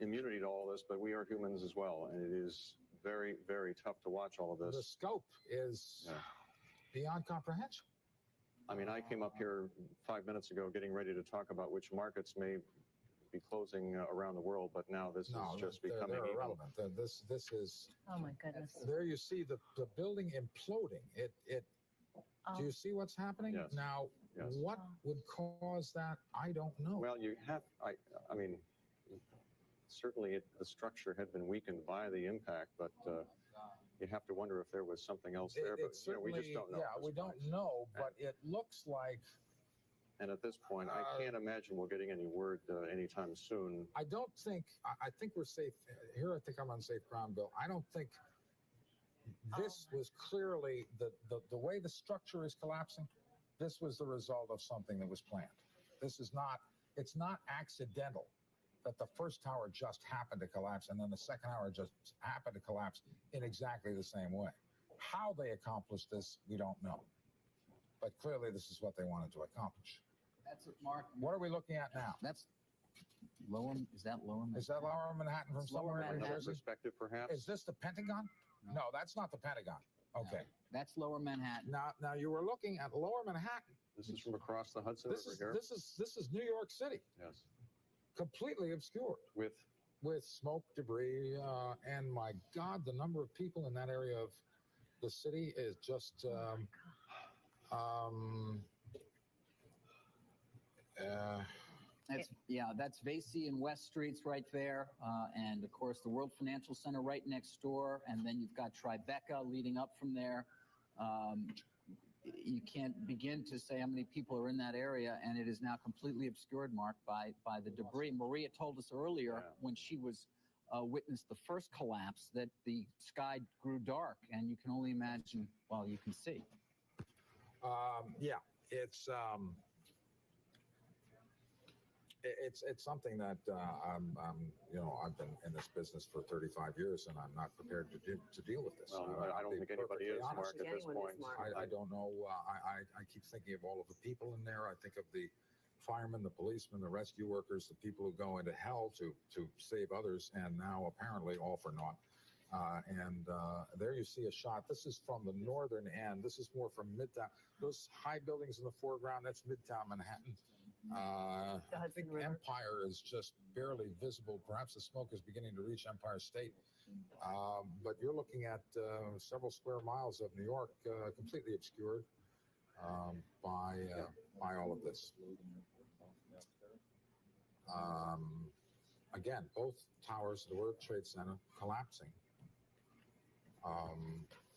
immunity to all this, but we are humans as well, and it is very, very tough to watch all of the this. scope is beyond comprehension. I mean, I came up here 5 minutes ago getting ready to talk about which markets may be closing around the world, but now this is just becoming they're even. irrelevant. This is. Oh my goodness. There you see the building imploding. Do you see what's happening Yes. now? Yes. What would cause that? I don't know. Well, you have, I mean, certainly the structure had been weakened by the impact, but you have to wonder if there was something else there. But you know, we just don't know. Yeah, we don't know, but it looks like. And at this point, I can't imagine we're getting any word anytime soon. I don't think. I think we're safe here. I think I'm on safe ground, Bill. I don't think this was clearly the way the structure is collapsing. This was the result of something that was planned. This is not. It's not accidental that the first tower just happened to collapse and then the second tower just happened to collapse in exactly the same way. How they accomplished this, we don't know. But clearly, this is what they wanted to accomplish. That's it, Mark. What are we looking at now? That's lower. Is that lower Manhattan? Is that lower Manhattan from It's lower somewhere in New Manhattan. Jersey? Perspective, perhaps. Is this the Pentagon? No, that's not the Pentagon. Okay. That's lower Manhattan. Now you were looking at lower Manhattan. This is from across the Hudson This River is here. this is New York City, Yes. completely obscured With smoke, debris, and my God, the number of people in that area of the city is just. That's Vasey and West Streets right there, and of course the World Financial Center right next door, and then you've got Tribeca leading up from there. You can't begin to say how many people are in that area, and it is now completely obscured, Mark, by the debris. Maria told us earlier when she was witnessed the first collapse that the sky grew dark, and you can only imagine. Well, you can see. It's something that I've been in this business for 35 years, and I'm not prepared to deal with this. Well, I don't think anybody is, Mark, at this point. I don't know. I keep thinking of all of the people in there. I think of the firemen, the policemen, the rescue workers, the people who go into hell to save others, and now apparently all for naught. There you see a shot. This is from the northern end. This is more from Midtown. Those high buildings in the foreground, that's Midtown Manhattan. I think Empire is just barely visible. Perhaps the smoke is beginning to reach Empire State. But you're looking at several square miles of New York completely obscured by all of this. Again, both towers of the World Trade Center collapsing.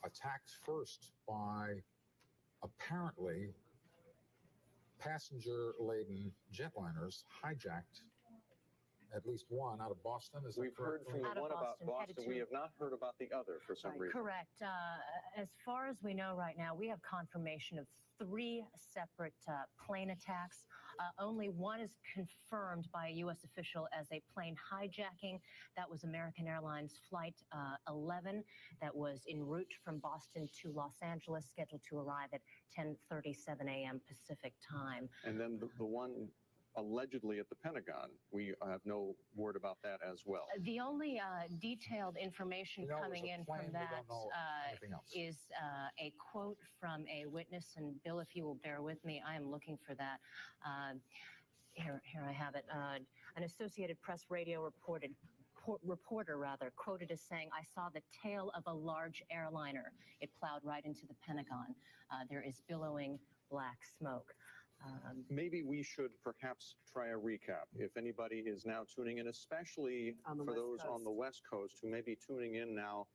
Attacked first by apparently passenger-laden jetliners, hijacked at least one out of Boston. Is that We've heard correct? from the Out of one about Boston, headed Boston. We to- have not heard about the other for some reason. Correct. As far as we know right now, we have confirmation of 3 separate plane attacks. Only one is confirmed by a U.S. official as a plane hijacking. That was American Airlines Flight 11 that was en route from Boston to Los Angeles, scheduled to arrive at 10:37 a.m. Pacific time. And then the one allegedly at the Pentagon, we have no word about that as well. The only detailed information coming in from that is a quote from a witness. And Bill, if you will bear with me, I am looking for that. Here I have it. An Associated Press radio reporter quoted as saying, "I saw the tail of a large airliner. It plowed right into the Pentagon. There is billowing black smoke." Maybe we should perhaps try a recap. If anybody is now tuning in, especially for those on the West Coast who may be tuning in now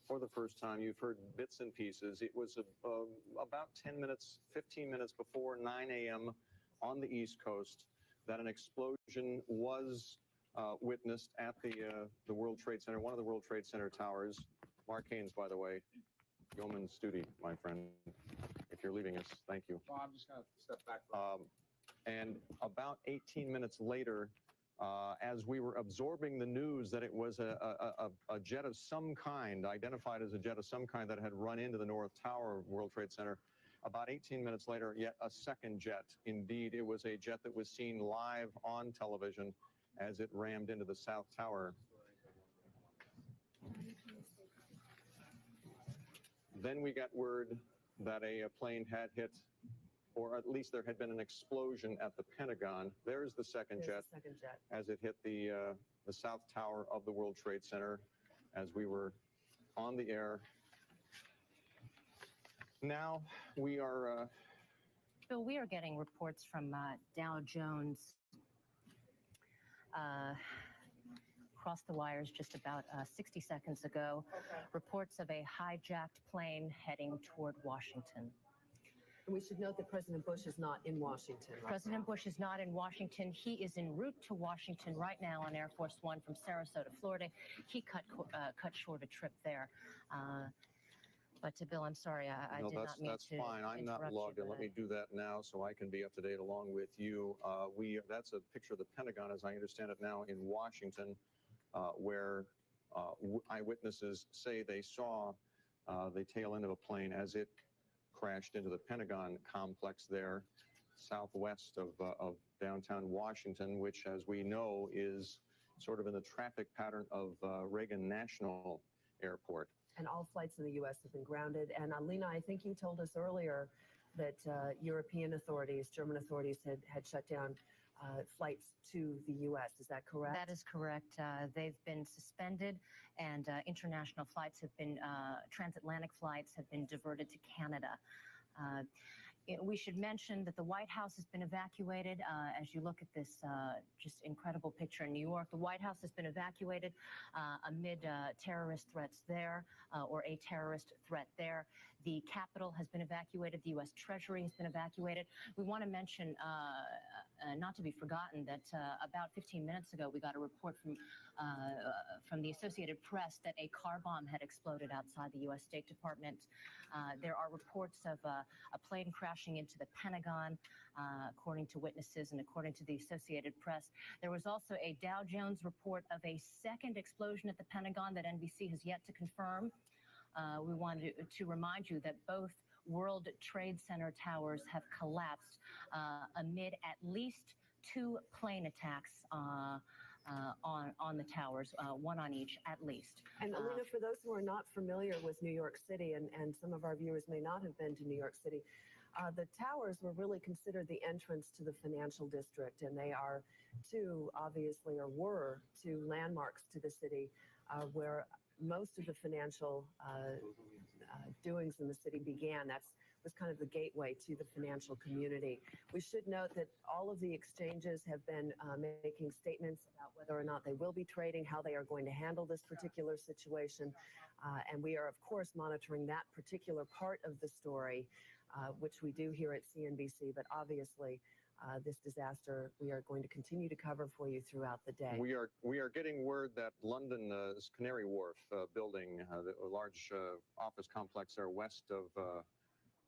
for the first time, you've heard bits and pieces. It was about 10 minutes, 15 minutes before 9 a.m. on the East Coast that an explosion was witnessed at the World Trade Center, one of the World Trade Center towers. Mark Haynes, by the way, yeoman's duty, my friend. If you're leaving us, thank you. Well, I'm just going to step back. And about 18 minutes later, as we were absorbing the news that it was a jet of some kind, identified as a jet of some kind that had run into the North Tower of World Trade Center. About 18 minutes later, yet a second jet. Indeed, it was a jet that was seen live on television as it rammed into the South Tower. Then we got word that a plane had hit, or at least there had been an explosion at the Pentagon. There's the second jet as it hit the South Tower of the World Trade Center as we were on the air. Now we are... Bill, we are getting reports from Dow Jones crossed the wires just about 60 seconds ago. Okay. Reports of a hijacked plane heading toward Washington. And we should note that President Bush is not in Washington. Right President now. Bush is not in Washington. He is en route to Washington right now on Air Force One from Sarasota, Florida. He cut short a trip there. But to Bill, I'm sorry, I did not mean to. That's fine. I'm not logged in. Let me do that now so I can be up to date along with you. That's a picture of the Pentagon, as I understand it now, in Washington, where eyewitnesses say they saw the tail end of a plane as it crashed into the Pentagon complex there, southwest of downtown Washington, which, as we know, is sort of in the traffic pattern of Reagan National Airport. And all flights in the U.S. have been grounded. And Alina, I think you told us earlier that European authorities, German authorities had shut down flights to the U.S. Is that correct? That is correct. They've been suspended, and international flights have been, transatlantic flights have been diverted to Canada. We should mention that the White House has been evacuated. As you look at this just incredible picture in New York, the White House has been evacuated amid terrorist threats there, or a terrorist threat there. The Capitol has been evacuated. The U.S. Treasury has been evacuated. We want to mention, not to be forgotten, that about 15 minutes ago, we got a report from the Associated Press that a car bomb had exploded outside the U.S. State Department. There are reports of a plane crashing into the Pentagon, according to witnesses and according to the Associated Press. There was also a Dow Jones report of a second explosion at the Pentagon that NBC has yet to confirm. We wanted to remind you that both World Trade Center towers have collapsed amid at least 2 plane attacks on the towers, one on each at least. And Alina, for those who are not familiar with New York City, and some of our viewers may not have been to New York City, the towers were really considered the entrance to the financial district, and they are obviously, or were 2 landmarks to the city where most of the financial doings in the city began. That was kind of the gateway to the financial community. We should note that all of the exchanges have been making statements about whether or not they will be trading, how they are going to handle this particular situation. And we are, of course, monitoring that particular part of the story, which we do here at CNBC. But obviously, this disaster we are going to continue to cover for you throughout the day. We are getting word that London's Canary Wharf building, a large office complex there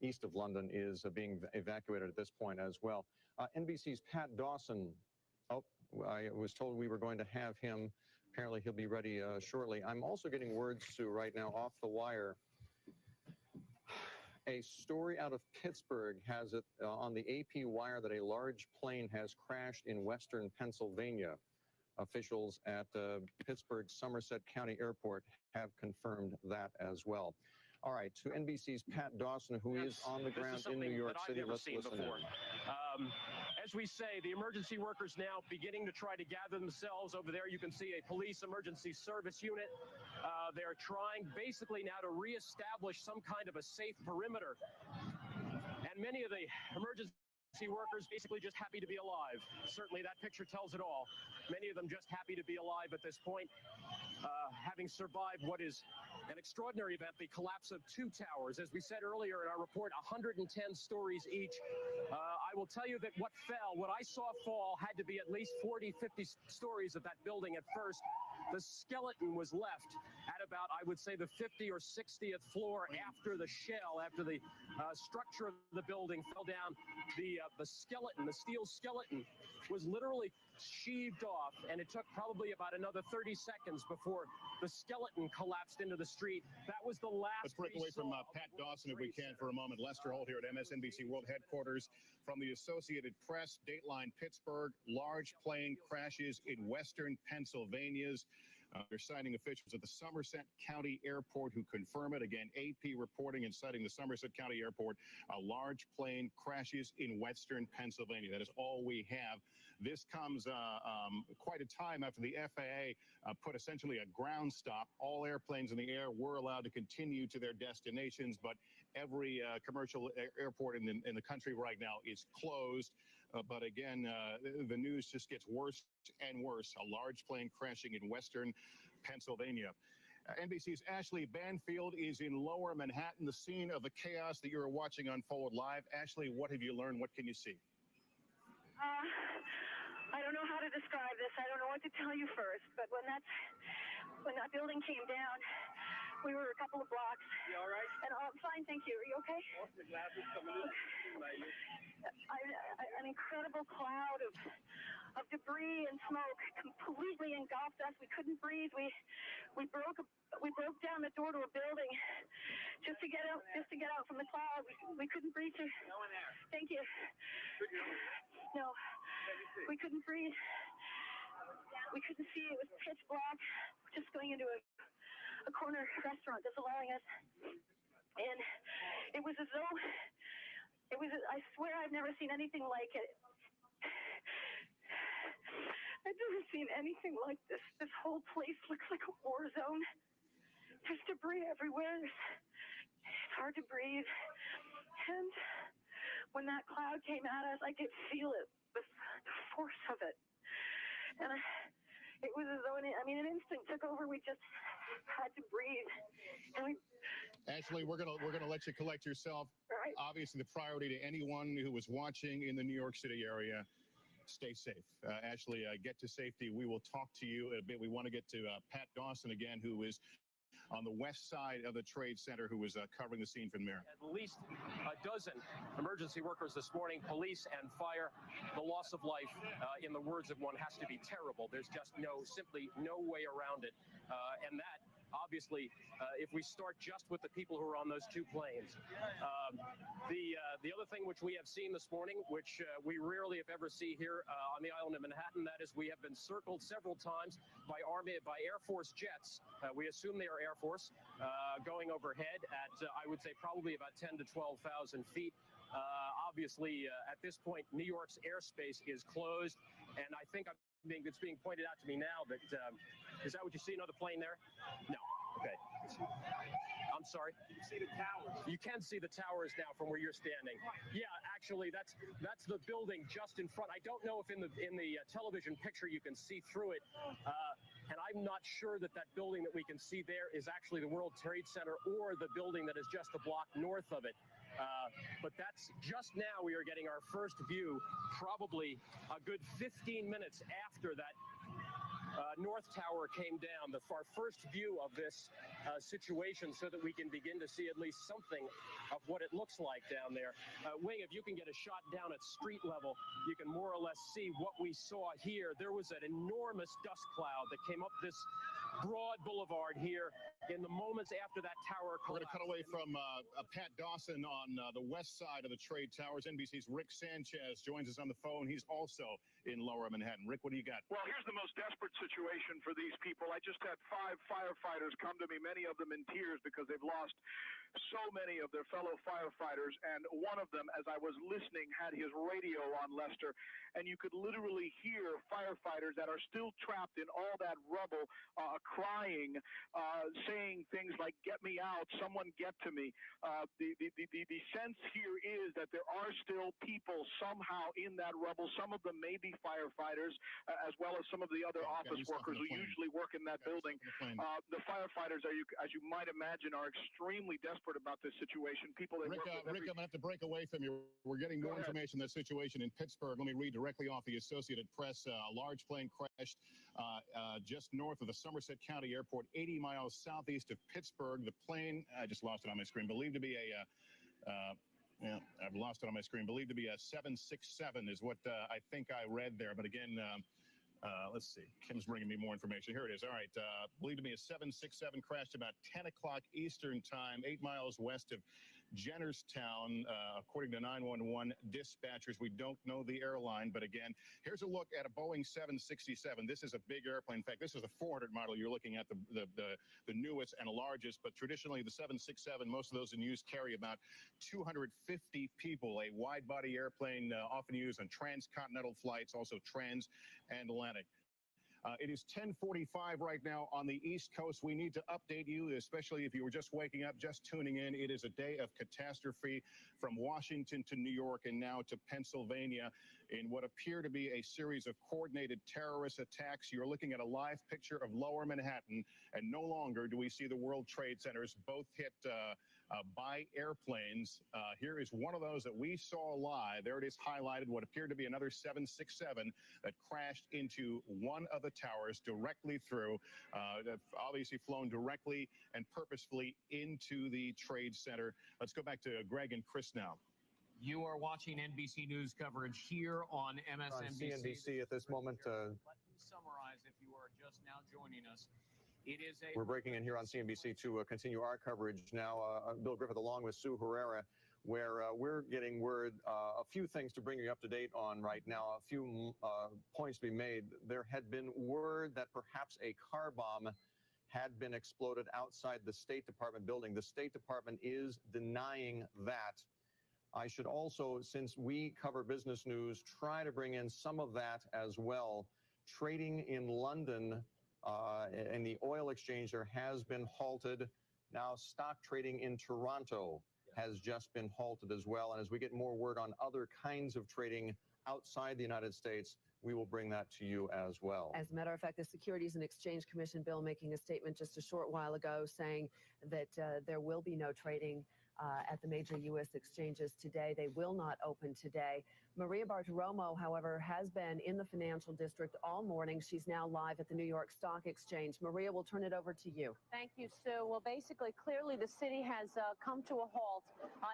east of London, is being evacuated at this point as well. NBC's Pat Dawson, I was told we were going to have him. Apparently he'll be ready shortly. I'm also getting word, Sue, right now off the wire. A story out of Pittsburgh has it on the AP wire that a large plane has crashed in western Pennsylvania. Officials at Pittsburgh's Somerset County Airport have confirmed that as well. All right, to NBC's Pat Dawson, who is on the ground in New York City. Let's listen in. As we say, the emergency workers now beginning to try to gather themselves. Over there, you can see a police emergency service unit. They're trying basically now to reestablish some kind of a safe perimeter. And many of the emergency workers basically just happy to be alive. Certainly that picture tells it all. Many of them just happy to be alive at this point, having survived what is an extraordinary event, the collapse of 2 towers. As we said earlier in our report, 110 stories each. I will tell you that what I saw fall had to be at least 40, 50 stories of that building at first. The skeleton was left at about, I would say, the 50th or 60th floor after the shell, after the structure of the building fell down. The skeleton, the steel skeleton, was literally sheaved off, and it took probably about another 30 seconds before the skeleton collapsed into the street. That was the last. Let's break away from Pat Dawson, if we can, for a moment. Lester Holt here at MSNBC World Headquarters. From the Associated Press, Dateline Pittsburgh, large plane crashes in western Pennsylvania's. They're citing officials at the Somerset County Airport who confirm it. Again, AP reporting and citing the Somerset County Airport, a large plane crashes in western Pennsylvania. That is all we have. This comes quite a time after the FAA put essentially a ground stop. All airplanes in the air were allowed to continue to their destinations, but every commercial airport in the country right now is closed. But again, the news just gets worse and worse. A large plane crashing in western Pennsylvania. NBC's Ashley Banfield is in Lower Manhattan, the scene of the chaos that you're watching unfold live. Ashley, what have you learned? What can you see? I don't know how to describe this. I don't know what to tell you first. But when that building came down, we were a couple of blocks. You all right? And I'm fine, thank you. Are you okay? The glass is coming in. An incredible cloud of debris and smoke completely engulfed us. We couldn't breathe. We broke down the door to a building just to get out from the cloud. We couldn't breathe. No one there. Thank you. No, we couldn't breathe. We couldn't see. It was pitch black. Just going into a corner restaurant that's allowing us. And it was as though I swear I've never seen anything like it. I've never seen anything like this. This whole place looks like a war zone. There's debris everywhere. It's hard to breathe. And when that cloud came at us, I could feel it, the force of it. And it was as though an instinct took over. We just had to breathe. And Ashley, we're gonna let you collect yourself. Right. Obviously, the priority to anyone who was watching in the New York City area, stay safe. Ashley, get to safety. We will talk to you in a bit. We want to get to Pat Dawson again, who is on the west side of the Trade Center, who was covering the scene from there. At least a dozen emergency workers this morning, police and fire. The loss of life, in the words of one, has to be terrible. There's just simply no way around it. And that, obviously, if we start just with the people who are on those two planes. The other thing which we have seen this morning, which we rarely if ever see here on the island of Manhattan, that is we have been circled several times by Air Force jets. We assume they are Air Force, going overhead at, I would say, probably about 10 to 12,000 feet. Obviously, at this point, New York's airspace is closed, and I think it's being pointed out to me now that, is that what you see, another plane there? No. Okay. I'm sorry. You see the towers. You can see the towers now from where you're standing. Yeah, actually, that's the building just in front. I don't know if in the television picture you can see through it. And I'm not sure that building that we can see there is actually the World Trade Center or the building that is just a block north of it. But that's just now we are getting our first view, probably a good 15 minutes after that North Tower came down, our first view of this situation, so that we can begin to see at least something of what it looks like down there. Wing, if you can get a shot down at street level, you can more or less see what we saw here. There was an enormous dust cloud that came up this broad boulevard here in the moments after that tower collapsed. We're going to cut away from Pat Dawson on the west side of the Trade Towers. NBC's Rick Sanchez joins us on the phone. He's also in Lower Manhattan. Rick, what do you got? Well, here's the most desperate situation for these people. I just had 5 firefighters come to me, many of them in tears because they've lost so many of their fellow firefighters. And one of them, as I was listening, had his radio on, Lester, and you could literally hear firefighters that are still trapped in all that rubble crying, saying things like, "Get me out, someone get to me." The sense here is that there are still people somehow in that rubble. Some of them may be firefighters, as well as some of the other officers. workers who usually work in that building. The firefighters, as you might imagine, are extremely desperate about this situation. People they Rick, work with Rick, I'm going to have to break away from you. We're getting more information on the situation in Pittsburgh. Let me read directly off the Associated Press. A large plane crashed just north of the Somerset County Airport, 80 miles southeast of Pittsburgh. The plane, I just lost it on my screen, believed to be yeah, I've lost it on my screen. Believed to be a 767 is what I think I read there. But again, let's see. Kim's bringing me more information. Here it is. All right. Believed to be a 767 crashed about 10 o'clock Eastern time, 8 miles west of Jennerstown, according to 911 dispatchers. We don't know the airline, but again, here's a look at a Boeing 767. This is a big airplane. In fact, this is the 400 model. You're looking at the newest and largest, but traditionally the 767, most of those in use carry about 250 people. A wide-body airplane often used on transcontinental flights, also transatlantic. It is 10:45 right now on the East Coast. We need to update you, especially if you were just waking up, just tuning in. It is a day of catastrophe from Washington to New York and now to Pennsylvania in what appear to be a series of coordinated terrorist attacks. You're looking at a live picture of Lower Manhattan, and no longer do we see the World Trade Centers both hit by airplanes. Here is one of those that we saw live. There it is highlighted, what appeared to be another 767 that crashed into one of the towers directly through, obviously flown directly and purposefully into the Trade Center. Let's go back to Greg and Chris now. You are watching NBC News coverage here on MSNBC. On CNBC at this moment. Let me summarize if you are just now joining us. It is We're breaking in here on CNBC to continue our coverage now. Bill Griffith along with Sue Herrera, where we're getting word, a few things to bring you up to date on right now, a few points to be made. There had been word that perhaps a car bomb had been exploded outside the State Department building. The State Department is denying that. I should also, since we cover business news, try to bring in some of that as well. Trading in London and the oil exchange there has been halted. Now stock trading in Toronto has just been halted as well. And as we get more word on other kinds of trading outside the United States, we will bring that to you as well. As a matter of fact, the Securities and Exchange Commission, Bill, making a statement just a short while ago saying that there will be no trading at the major U.S. exchanges today. They will not open today. Maria Bartiromo, however, has been in the financial district all morning. She's now live at the New York Stock Exchange. Maria, we'll turn it over to you. Thank you, Sue. Well, basically, clearly the city has come to a halt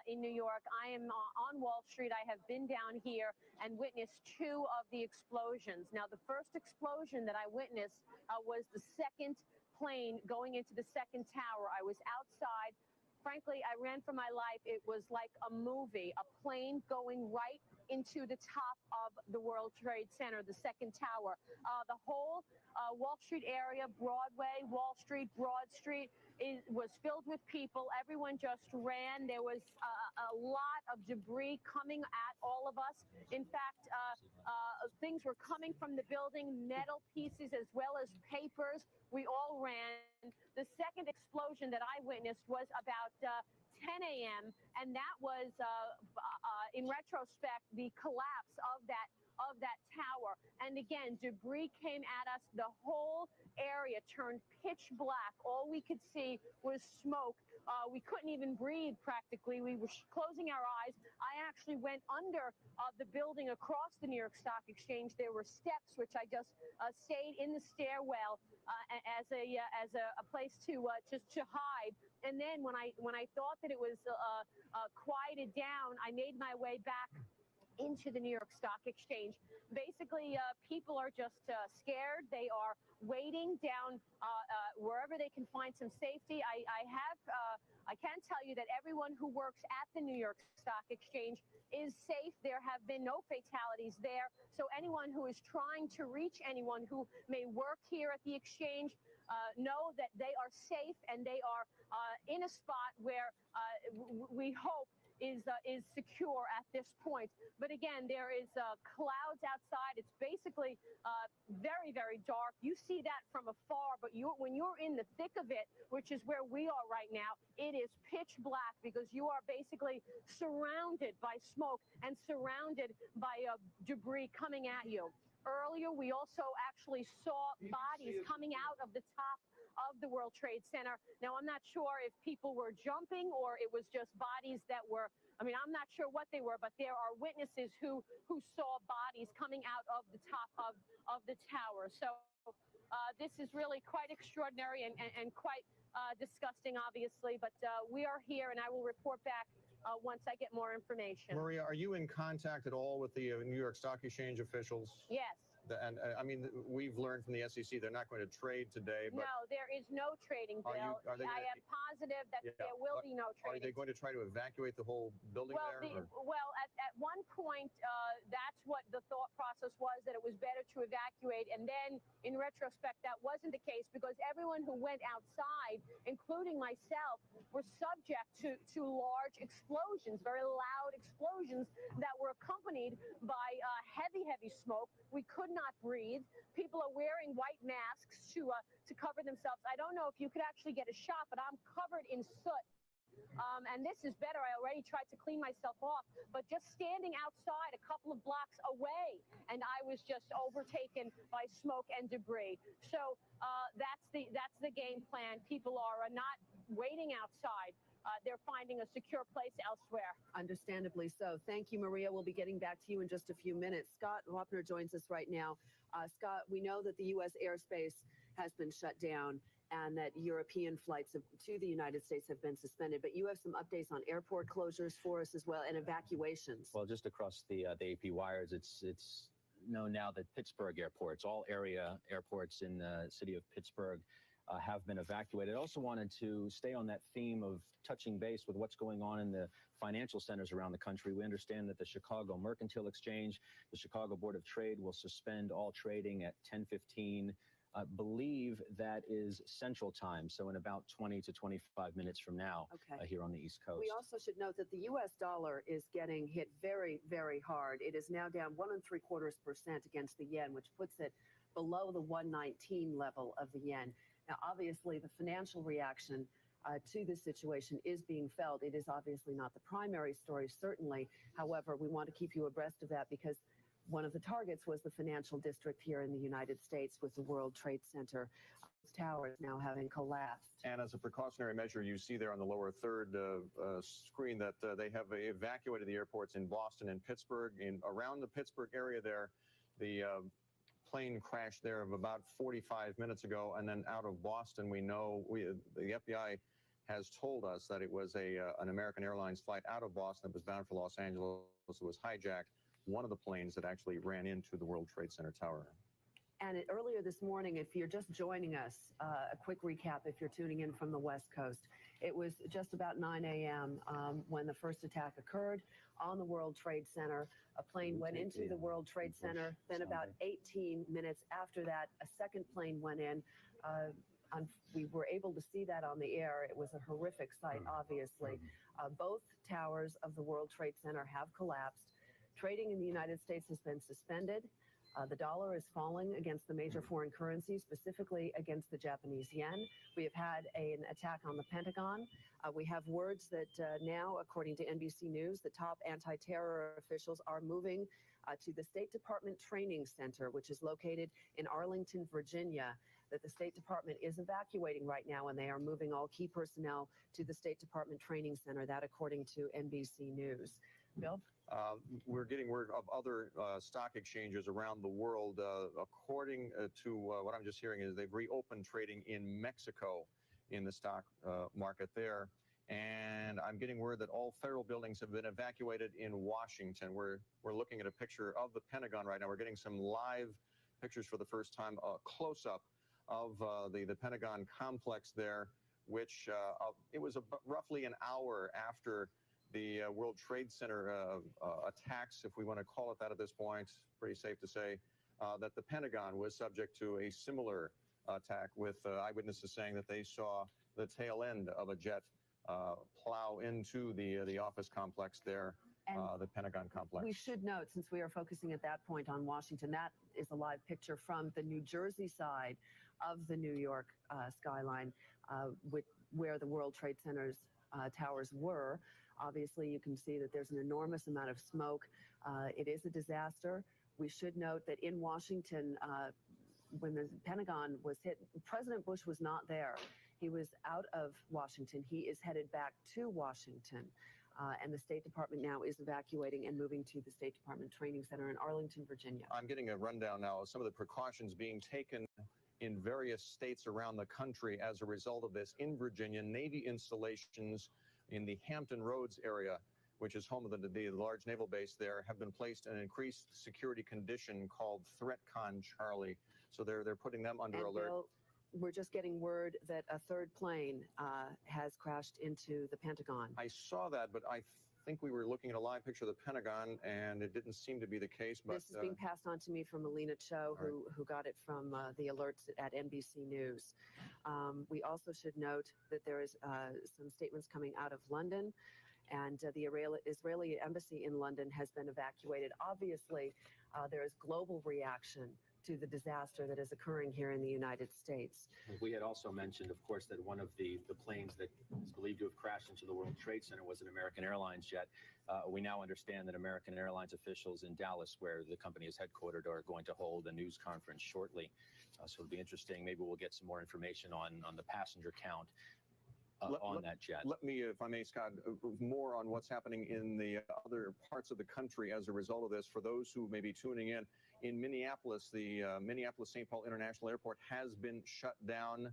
in New York. I am on Wall Street. I have been down here and witnessed two of the explosions. Now, the first explosion that I witnessed was the second plane going into the second tower. I was outside. Frankly, I ran for my life. It was like a movie, a plane going right into the top of the World Trade Center, the second tower. The whole Wall Street area, Broadway, Wall Street, Broad Street, was filled with people. Everyone just ran. There was a lot of debris coming at all of us. In fact, things were coming from the building, metal pieces as well as papers. We all ran. The second explosion that I witnessed was about 10 a.m., and that was, in retrospect, the collapse of that tower. And again, debris came at us. The whole area turned pitch black. All we could see was smoke. We couldn't even breathe practically. We were closing our eyes. I actually went under the building across the New York Stock Exchange. There were steps, which I just stayed in the stairwell as a place to hide. And then when I thought that it was quieted down, I made my way back into the New York Stock Exchange. Basically, people are just scared. They are waiting down wherever they can find some safety. I can tell you that everyone who works at the New York Stock Exchange is safe. There have been no fatalities there. So anyone who is trying to reach anyone who may work here at the exchange, know that they are safe and they are in a spot where we hope is secure at this point. But again, there is clouds outside. It's basically very, very dark. You see that from afar, but when you're in the thick of it, which is where we are right now, it is pitch black because you are basically surrounded by smoke and surrounded by debris coming at you. earlier. We also actually saw bodies coming out of the top of the World Trade Center. Now, I'm not sure if people were jumping or it was just bodies that were, I'm not sure what they were, but there are witnesses who saw bodies coming out of the top of the tower. So this is really quite extraordinary and quite disgusting, obviously, but we are here and I will report back once I get more information. Maria, are you in contact at all with the New York Stock Exchange officials? Yes. And we've learned from the SEC they're not going to trade today. But no, there is no trading, Bill. I am positive that there will be no trading. Are they going to try to evacuate the whole building there? Well, at one point, that's what the thought process was, that it was better to evacuate. And then, in retrospect, that wasn't the case because everyone who went outside, including myself, were subject to large explosions, very loud explosions that were accompanied by heavy smoke. We could not breathe. People are wearing white masks to cover themselves. I don't know if you could actually get a shot, but I'm covered in soot. And this is better. I already tried to clean myself off, but just standing outside a couple of blocks away, and I was just overtaken by smoke and debris. So that's the game plan. People are not waiting outside. They're finding a secure place elsewhere. Understandably so. Thank you, Maria. We'll be getting back to you in just a few minutes. Scott Wapner joins us right now. Scott, we know that the U.S. airspace has been shut down and that European flights to the United States have been suspended, but you have some updates on airport closures for us as well and evacuations. Well, just across the AP wires, it's known now that Pittsburgh airports, all area airports in the city of Pittsburgh, have been evacuated. I also wanted to stay on that theme of touching base with what's going on in the financial centers around the country. We understand that the Chicago Mercantile Exchange, the Chicago Board of Trade will suspend all trading at 10:15. I believe that is Central Time, so in about 20 to 25 minutes from now here on the East Coast. We also should note that the U.S. dollar is getting hit very, very hard. It is now down 1.75% against the yen, which puts it below the 119 level of the yen. Now, obviously, the financial reaction to this situation is being felt. It is obviously not the primary story, certainly. However, we want to keep you abreast of that because one of the targets was the financial district here in the United States with the World Trade Center towers now having collapsed. And as a precautionary measure, you see there on the lower third screen that they have evacuated the airports in Boston and Pittsburgh. Around the Pittsburgh area there, the plane crashed there of about 45 minutes ago. And then out of Boston, we know the FBI has told us that it was an American Airlines flight out of Boston that was bound for Los Angeles. It was hijacked. One of the planes that actually ran into the World Trade Center tower. And earlier this morning, if you're just joining us, a quick recap if you're tuning in from the West Coast. It was just about 9 a.m. When the first attack occurred on the World Trade Center. A plane went into the World Trade Center. Then about 18 minutes after that, a second plane went in. We were able to see that on the air. It was a horrific sight, obviously. Both towers of the World Trade Center have collapsed. Trading in the United States has been suspended. The dollar is falling against the major foreign currencies, specifically against the Japanese yen. We have had an attack on the Pentagon. We have words that now, according to NBC News, the top anti-terror officials are moving to the State Department Training Center, which is located in Arlington, Virginia, that the State Department is evacuating right now, and they are moving all key personnel to the State Department Training Center, that according to NBC News. Bill? We're getting word of other stock exchanges around the world. According to what I'm just hearing is they've reopened trading in Mexico in the stock market there. And I'm getting word that all federal buildings have been evacuated in Washington. We're looking at a picture of the Pentagon right now. We're getting some live pictures for the first time, a close-up of the Pentagon complex there, which it was roughly an hour after the World Trade Center attacks, if we want to call it that at this point, pretty safe to say, that the Pentagon was subject to a similar attack, with eyewitnesses saying that they saw the tail end of a jet plow into the office complex there, the Pentagon complex. We should note, since we are focusing at that point on Washington, that is a live picture from the New Jersey side of the New York skyline, where the World Trade Center's towers were. Obviously, you can see that there's an enormous amount of smoke. It is a disaster. We should note that in Washington, when the Pentagon was hit, President Bush was not there. He was out of Washington. He is headed back to Washington. And the State Department now is evacuating and moving to the State Department Training Center in Arlington, Virginia. I'm getting a rundown now of some of the precautions being taken in various states around the country as a result of this. In Virginia, Navy installations in the Hampton Roads area, which is home of the large naval base there, have been placed in an increased security condition called ThreatCon Charlie. So they're putting them under alert. Bill, we're just getting word that a third plane has crashed into the Pentagon. I saw that, but I think we were looking at a live picture of the Pentagon, and it didn't seem to be the case. But this is being passed on to me from Melina Cho, who got it from the alerts at NBC News. We also should note that there is some statements coming out of London, and the Israeli embassy in London has been evacuated. Obviously, there is global reaction to the disaster that is occurring here in the United States. We had also mentioned, of course, that one of the planes that is believed to have crashed into the World Trade Center was an American Airlines jet. We now understand that American Airlines officials in Dallas, where the company is headquartered, are going to hold a news conference shortly. So it'll be interesting. Maybe we'll get some more information on the passenger count on that jet. Let me, if I may, Scott, more on what's happening in the other parts of the country as a result of this. For those who may be tuning in Minneapolis, the Minneapolis-St. Paul International Airport has been shut down.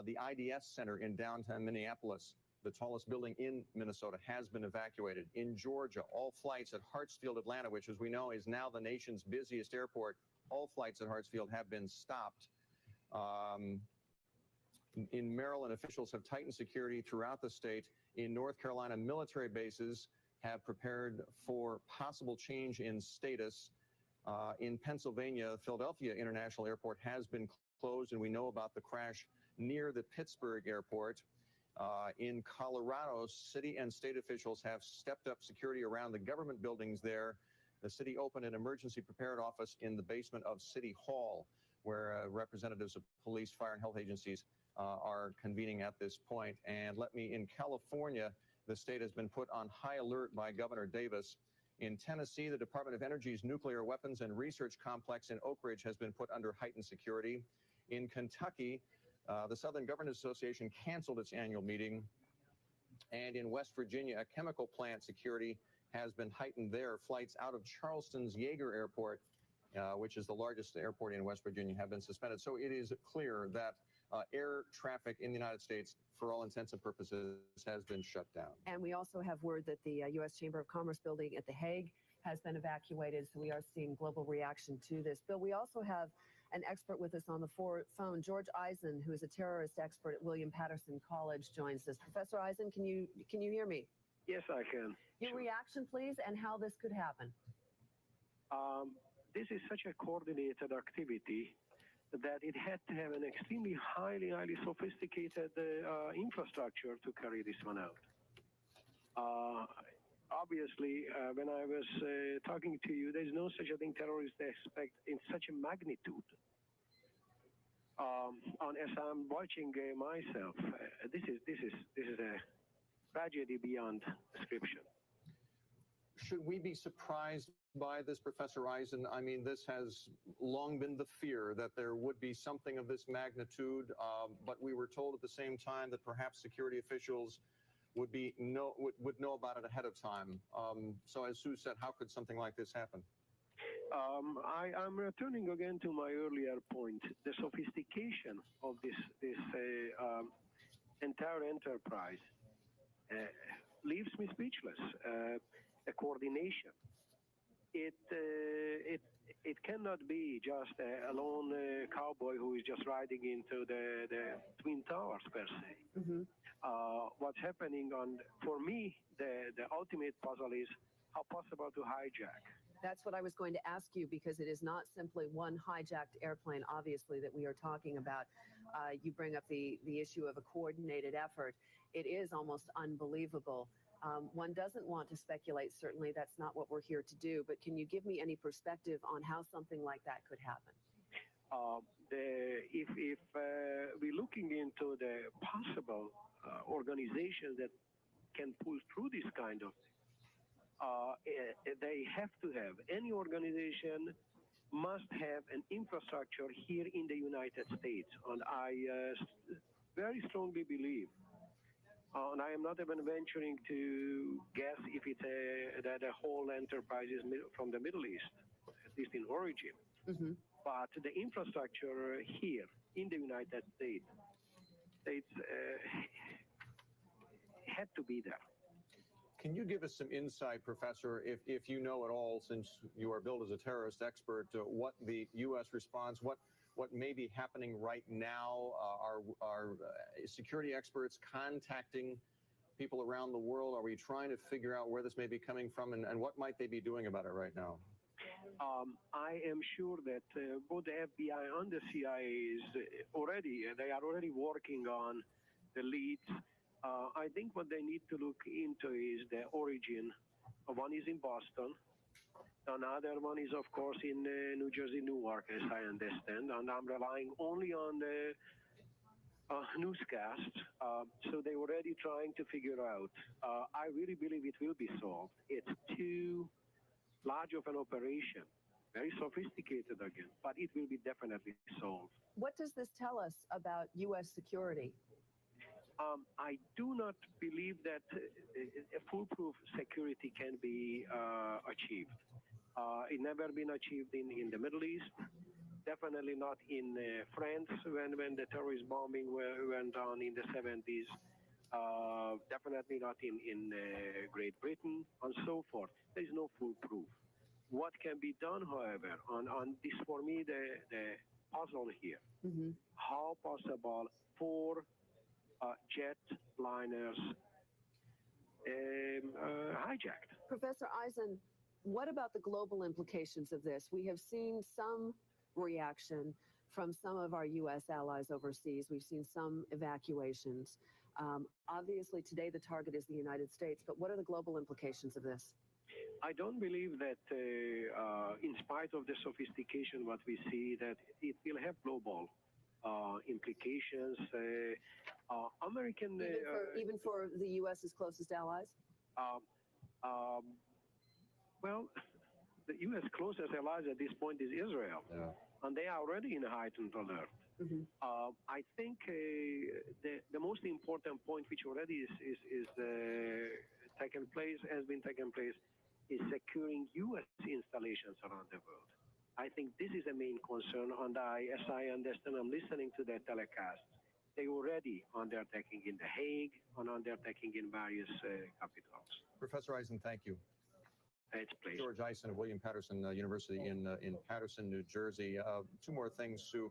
The IDS Center in downtown Minneapolis, the tallest building in Minnesota, has been evacuated. In Georgia, all flights at Hartsfield, Atlanta, which, as we know, is now the nation's busiest airport, all flights at Hartsfield have been stopped. In Maryland, officials have tightened security throughout the state. In North Carolina, military bases have prepared for possible change in status. In Pennsylvania, Philadelphia International Airport has been closed, and we know about the crash near the Pittsburgh airport. In Colorado, city and state officials have stepped up security around the government buildings there. The city opened an emergency prepared office in the basement of City Hall, where representatives of police, fire, and health agencies are convening at this point. And in California, the state has been put on high alert by Governor Davis. In Tennessee, the Department of Energy's nuclear weapons and research complex in Oak Ridge has been put under heightened security. In Kentucky, the Southern Governors Association canceled its annual meeting. And in West Virginia, a chemical plant security has been heightened there. Flights out of Charleston's Yeager Airport, which is the largest airport in West Virginia, have been suspended. So it is clear that air traffic in the United States, for all intents and purposes, has been shut down. And we also have word that the U.S. Chamber of Commerce building at The Hague has been evacuated, so we are seeing global reaction to this. Bill, we also have an expert with us on the phone. George Eisen, who is a terrorist expert at William Patterson College, joins us. Professor Eisen, can you hear me? Yes, I can. Your reaction, please, and how this could happen. This is such a coordinated activity that it had to have an extremely highly sophisticated infrastructure to carry this one out. Obviously, when I was talking to you, there's no such a thing terrorists expect in such a magnitude. As I'm watching myself, this is a tragedy beyond description. Should we be surprised by this, Professor Eisen? I mean, this has long been the fear that there would be something of this magnitude, but we were told at the same time that perhaps security officials would know about it ahead of time. So as Sue said, how could something like this happen? I'm returning again to my earlier point. The sophistication of this entire enterprise leaves me speechless. A coordination. It cannot be just a lone cowboy who is just riding into the Twin Towers per se. Mm-hmm. What's happening for me, the ultimate puzzle is how possible to hijack. That's what I was going to ask you, because it is not simply one hijacked airplane, obviously, that we are talking about. You bring up the issue of a coordinated effort. It is almost unbelievable. One doesn't want to speculate. Certainly, that's not what we're here to do. But can you give me any perspective on how something like that could happen? If we're looking into the possible organizations that can pull through this kind of they have to have, any organization must have an infrastructure here in the United States. And I very strongly believe, and I am not even venturing to guess if it's that the whole enterprise is from the Middle East, at least in origin. But the infrastructure here in the United States had to be there. Can you give us some insight, Professor, if you know at all, since you are billed as a terrorist expert, what the U.S. response, what may be happening right now? Are security experts contacting people around the world? Are we trying to figure out where this may be coming from, and what might they be doing about it right now? I am sure that both the FBI and the CIA they are already working on the leads. I think what they need to look into is the origin. One is in Boston. Another one is, of course, in New Jersey, Newark, as I understand. And I'm relying only on the newscast. So they're already trying to figure out. I really believe it will be solved. It's too large of an operation, very sophisticated again, but it will be definitely solved. What does this tell us about U.S. security? I do not believe that a foolproof security can be achieved. It never been achieved in the Middle East, definitely not in France when the terrorist bombing went on in the 70s, definitely not in Great Britain, and so forth. There is no foolproof. What can be done, however, on this for me the puzzle here, how possible for jetliners hijacked. Professor Eisen, what about the global implications of this? We have seen some reaction from some of our U.S. allies overseas. We've seen some evacuations. Obviously, today the target is the United States, but what are the global implications of this? I don't believe that in spite of the sophistication what we see, that it will have global implications. American even for the U.S.'s closest allies? Well, the U.S. closest allies at this point is Israel, and they are already in a heightened alert. I think the most important point, which already is taken place, has been taken place, is securing U.S. installations around the world. I think this is a main concern, and as I understand, I'm listening to their telecast. They already undertaking in The Hague and undertaking in various capitals. Professor Eisen, thank you. It's a pleasure. George Eisen of William Patterson University in Patterson, New Jersey. Two more things, Sue.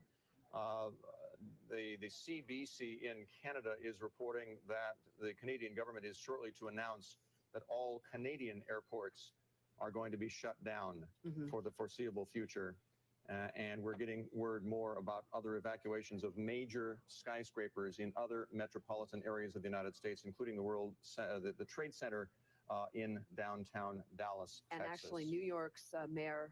The CBC in Canada is reporting that the Canadian government is shortly to announce that all Canadian airports are going to be shut down for the foreseeable future. And we're getting word more about other evacuations of major skyscrapers in other metropolitan areas of the United States, including the Trade Center in downtown Dallas, and Texas. Actually, New York's Mayor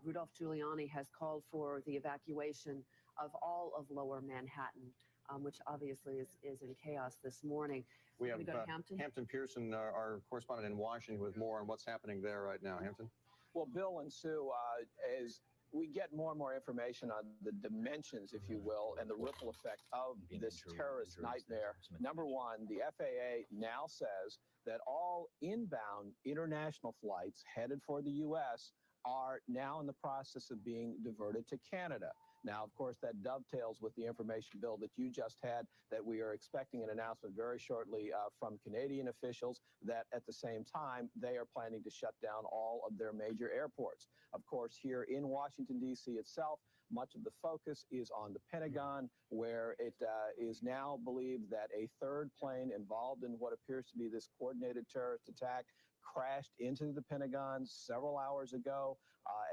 Rudolph Giuliani has called for the evacuation of all of Lower Manhattan, which obviously is in chaos this morning. We have go to Hampton Pearson, our correspondent in Washington, with more on what's happening there right now. Hampton? Well, Bill and Sue, as we get more and more information on the dimensions, if you will, and the ripple effect of this terrorist nightmare. Number one, the FAA now says that all inbound international flights headed for the U.S. are now in the process of being diverted to Canada. Now, of course, that dovetails with the information, Bill, that you just had, that we are expecting an announcement very shortly from Canadian officials that at the same time, they are planning to shut down all of their major airports. Of course, here in Washington, D.C. itself, much of the focus is on the Pentagon, where it is now believed that a third plane involved in what appears to be this coordinated terrorist attack crashed into the Pentagon several hours ago.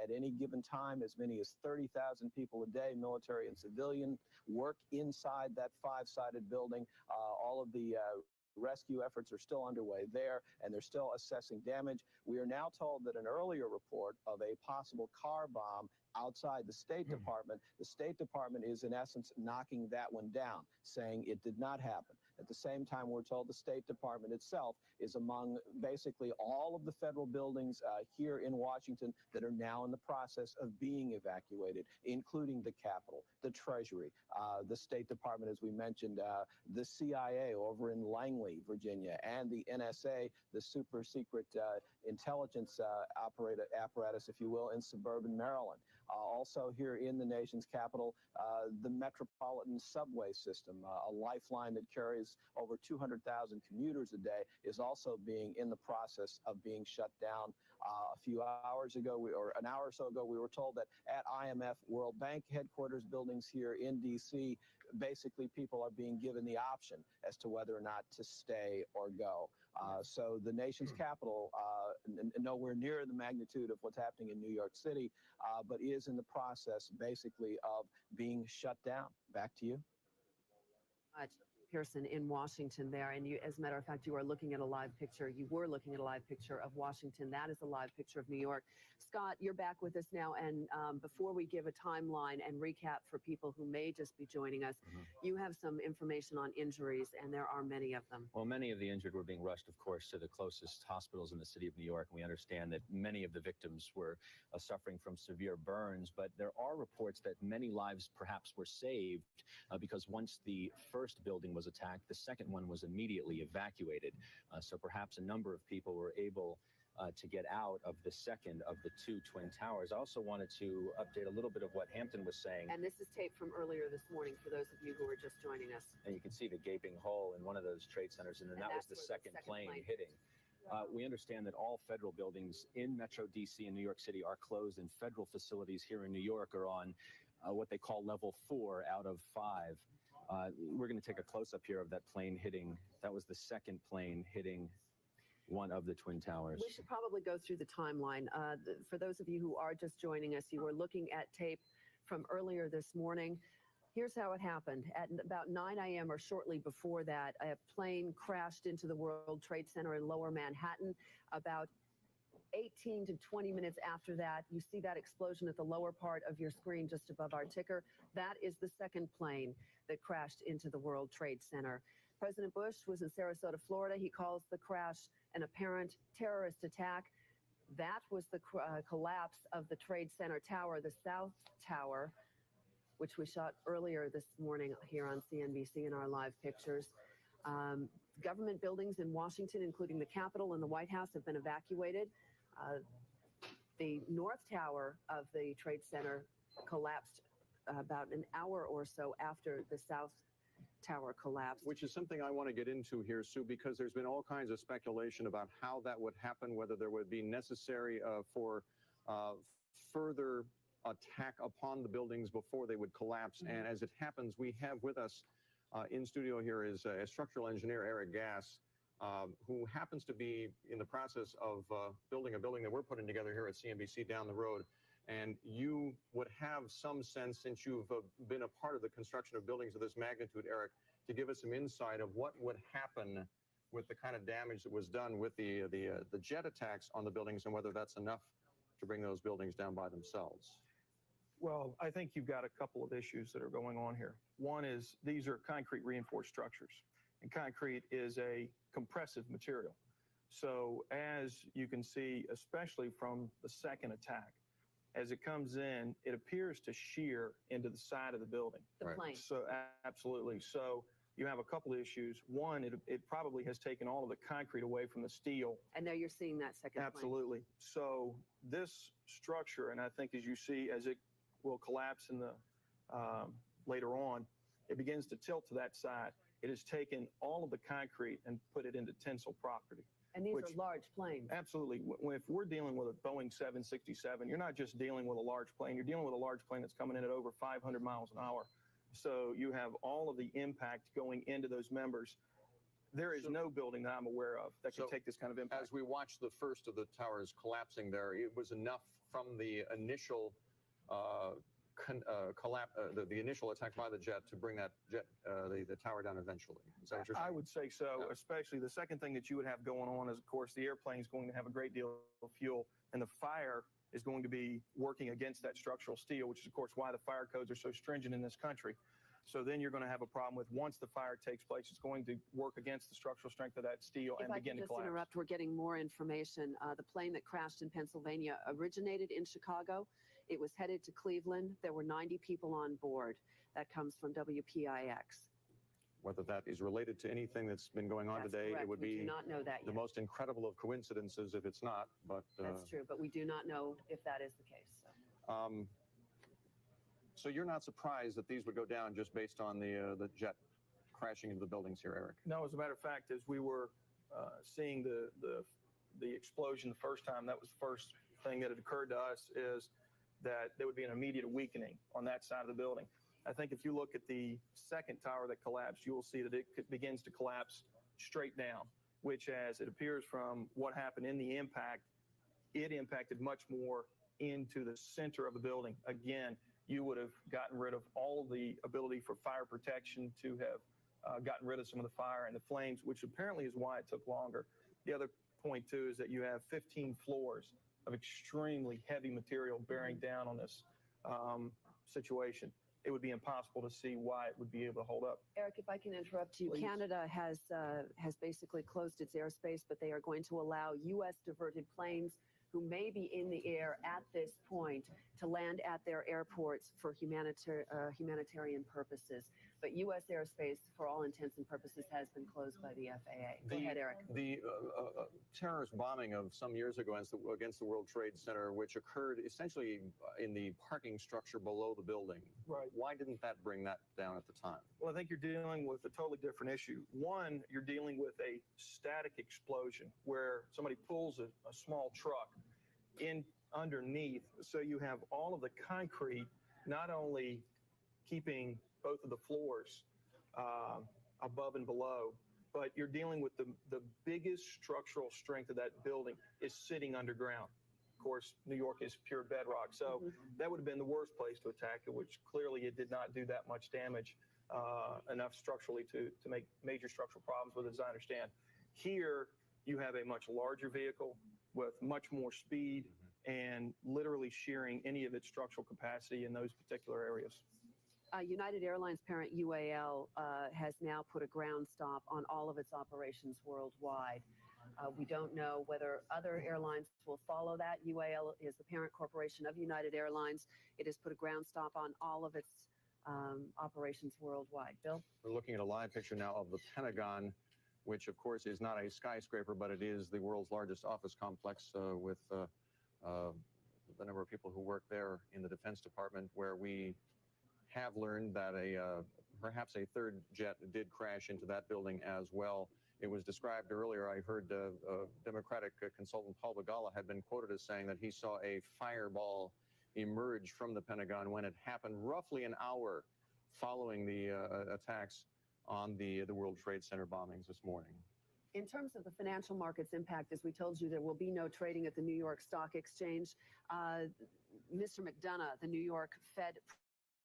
At any given time, as many as 30,000 people a day, military and civilian, work inside that five-sided building. All of the rescue efforts are still underway there, and they're still assessing damage. We are now told that an earlier report of a possible car bomb outside the State Department, the State Department is in essence knocking that one down, saying it did not happen. At the same time, we're told the State Department itself is among basically all of the federal buildings here in Washington that are now in the process of being evacuated, including the Capitol, the Treasury, the State Department, as we mentioned, the CIA over in Langley, Virginia, and the NSA, the super secret intelligence apparatus, if you will, in suburban Maryland. Also here in the nation's capital, the Metropolitan Subway System, a lifeline that carries over 200,000 commuters a day, is also in the process of being shut down. A few hours ago, or an hour or so ago, we were told that at IMF World Bank headquarters buildings here in D.C., basically people are being given the option as to whether or not to stay or go. So the nation's capital, nowhere near the magnitude of what's happening in New York City, but is in the process basically of being shut down. Back to you. Pearson in Washington there, and you, as a matter of fact, you are looking at a live picture. You were looking at a live picture of Washington. That is a live picture of New York. Scott, you're back with us now, and before we give a timeline and recap for people who may just be joining us, you have some information on injuries, and there are many of them. Well, many of the injured were being rushed, of course, to the closest hospitals in the city of New York. And we understand that many of the victims were suffering from severe burns, but there are reports that many lives perhaps were saved because once the first building was attacked, the second one was immediately evacuated. So perhaps a number of people were able to get out of the second of the two twin towers. I also wanted to update a little bit of what Hampton was saying. And this is tape from earlier this morning for those of you who are just joining us. And you can see the gaping hole in one of those trade centers, and then that was the second plane hitting. We understand that all federal buildings in Metro DC and New York City are closed, and federal facilities here in New York are on what they call level 4 out of 5. We're going to take a close-up here of that plane hitting. That was the second plane hitting one of the twin towers. We should probably go through the timeline. For those of you who are just joining us, you were looking at tape from earlier this morning. Here's how it happened. At about 9 a.m. or shortly before that, a plane crashed into the World Trade Center in Lower Manhattan. About 18 to 20 minutes after that, you see that explosion at the lower part of your screen just above our ticker. That is the second plane that crashed into the World Trade Center. President Bush was in Sarasota, Florida. He calls the crash an apparent terrorist attack. That was the collapse of the Trade Center tower, the South Tower, which we shot earlier this morning here on CNBC in our live pictures. Government buildings in Washington, including the Capitol and the White House, have been evacuated. The North Tower of the Trade Center collapsed about an hour or so after the South Tower collapsed. Which is something I want to get into here, Sue, because there's been all kinds of speculation about how that would happen, whether there would be necessary for further attack upon the buildings before they would collapse. And as it happens, we have with us in studio here is a structural engineer, Eric Gass, who happens to be in the process of building a building that we're putting together here at CNBC down the road. And you would have some sense, since you've been a part of the construction of buildings of this magnitude, Eric, to give us some insight of what would happen with the kind of damage that was done with the jet attacks on the buildings, and whether that's enough to bring those buildings down by themselves. Well, I think you've got a couple of issues that are going on here. One is these are concrete reinforced structures, and concrete is a compressive material. So as you can see, especially from the second attack, as it comes in, it appears to shear into the side of the building. The plane. So absolutely. So you have a couple of issues. One, it probably has taken all of the concrete away from the steel. And now you're seeing that second plane. Absolutely. So this structure, and I think as you see, as it will collapse in the later on, it begins to tilt to that side. It has taken all of the concrete and put it into tensile property. And these are large planes. Absolutely. If we're dealing with a Boeing 767, you're not just dealing with a large plane, you're dealing with a large plane that's coming in at over 500 miles an hour. So you have all of the impact going into those members. There is no building that I'm aware of that can take this kind of impact. As we watched the first of the towers collapsing there, it was enough from the initial the initial attack by the jet to bring that the tower down eventually. Is that what you're saying? I would say so, especially the second thing that you would have going on is, of course, the airplane is going to have a great deal of fuel, and the fire is going to be working against that structural steel, which is, of course, why the fire codes are so stringent in this country. So then you're going to have a problem with once the fire takes place, it's going to work against the structural strength of that steel If and I begin could to just collapse. interrupt, we're getting more information. The plane that crashed in Pennsylvania originated in Chicago. It was headed to Cleveland. There were 90 people on board. That comes from WPIX. Whether that is related to anything that's been going on That's today, correct. it would We be do not know that the yet. most incredible of coincidences if it's not. But That's true, but we do not know if that is the case. So you're not surprised that these would go down just based on the jet crashing into the buildings here, Eric? No, as a matter of fact, as we were seeing the explosion the first time, that was the first thing that had occurred to us, is that there would be an immediate weakening on that side of the building. I think if you look at the second tower that collapsed, you will see that it begins to collapse straight down, which, as it appears from what happened in the impact, it impacted much more into the center of the building. Again, you would have gotten rid of all the ability for fire protection to have gotten rid of some of the fire and the flames, which apparently is why it took longer. The other point, too, is that you have 15 floors of extremely heavy material bearing down on this situation. It would be impossible to see why it would be able to hold up. Eric, if I can interrupt you, Please. Canada has basically closed its airspace, but they are going to allow U.S. diverted planes who may be in the air at this point to land at their airports for humanitarian purposes. But U.S. airspace, for all intents and purposes, has been closed by the FAA. Go ahead, Eric. The terrorist bombing of some years ago against the World Trade Center, which occurred essentially in the parking structure below the building. Right. Why didn't that bring that down at the time? Well, I think you're dealing with a totally different issue. One, you're dealing with a static explosion where somebody pulls a small truck in underneath, so you have all of the concrete not only keeping both of the floors above and below, but you're dealing with the biggest structural strength of that building is sitting underground. Of course, New York is pure bedrock, so that would have been the worst place to attack it, which clearly it did not do that much damage enough structurally to make major structural problems with it, as I understand. Here, you have a much larger vehicle with much more speed and literally shearing any of its structural capacity in those particular areas. United Airlines parent UAL has now put a ground stop on all of its operations worldwide. We don't know whether other airlines will follow that. UAL is the parent corporation of United Airlines. It has put a ground stop on all of its operations worldwide. Bill? We're looking at a live picture now of the Pentagon, which of course is not a skyscraper, but it is the world's largest office complex with the number of people who work there in the Defense Department, where we have learned that perhaps a third jet did crash into that building as well. It was described earlier, I heard Democratic consultant Paul Begala had been quoted as saying that he saw a fireball emerge from the Pentagon when it happened roughly an hour following the attacks on the World Trade Center bombings this morning. In terms of the financial markets impact, as we told you, there will be no trading at the New York Stock Exchange. Mr. McDonough, the New York Fed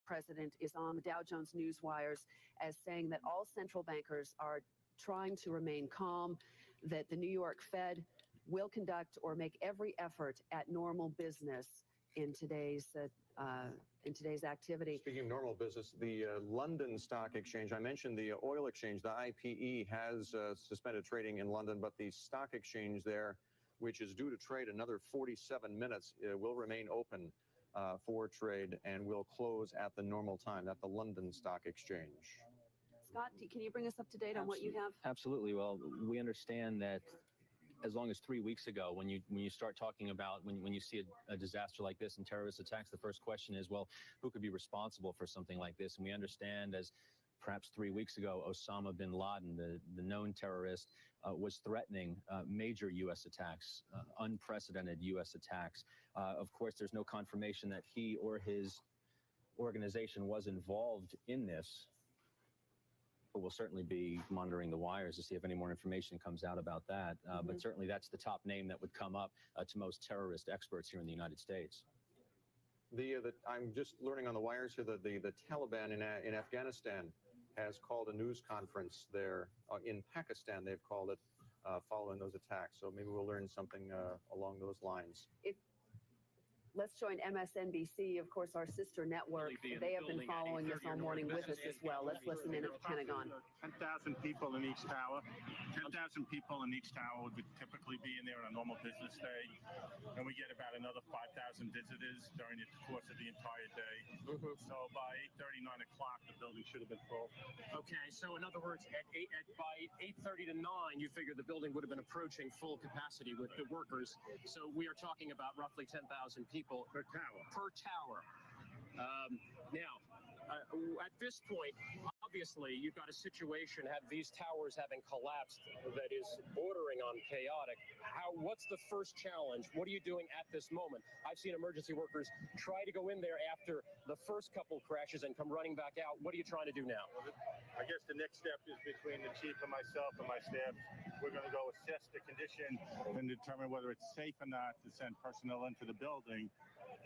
president, is on the Dow Jones news wires as saying that all central bankers are trying to remain calm, that the New York Fed will conduct or make every effort at normal business in today's activity. Speaking of normal business, the London Stock Exchange, I mentioned the oil exchange, the IPE, has suspended trading in London, but the stock exchange there, which is due to trade another 47 minutes, will remain open for trade and will close at the normal time at the London Stock Exchange. Scott, can you bring us up to date on what you have? Absolutely. Well, we understand that as long as 3 weeks ago, when you start talking about when you see a disaster like this and terrorist attacks, the first question is, well, who could be responsible for something like this? And we understand, as perhaps 3 weeks ago, Osama bin Laden, the known terrorist, was threatening major U.S. attacks, unprecedented U.S. attacks. Of course, there's no confirmation that he or his organization was involved in this. But we'll certainly be monitoring the wires to see if any more information comes out about that. But certainly that's the top name that would come up to most terrorist experts here in the United States. I'm just learning on the wires here that the Taliban in Afghanistan has called a news conference there. In Pakistan, they've called it following those attacks. So maybe we'll learn something along those lines. Let's join MSNBC, of course, our sister network. They have been following this all morning with us as well. Let's listen in at the Pentagon. 10,000 people in each tower. 10,000 people in each tower would typically be in there on a normal business day. And we get about another 5,000 visitors during the course of the entire day. So by 8:30, 9 o'clock, the building should have been full. Okay, so in other words, by 8:30 to 9, you figure the building would have been approaching full capacity with the workers. So we are talking about roughly 10,000 people per tower. Now, at this point, obviously, you've got a situation, these towers having collapsed, that is bordering on chaotic. What's the first challenge? What are you doing at this moment? I've seen emergency workers try to go in there after the first couple crashes and come running back out. What are you trying to do now? I guess the next step is between the chief and myself and my staff. We're going to go assess the condition and determine whether it's safe or not to send personnel into the building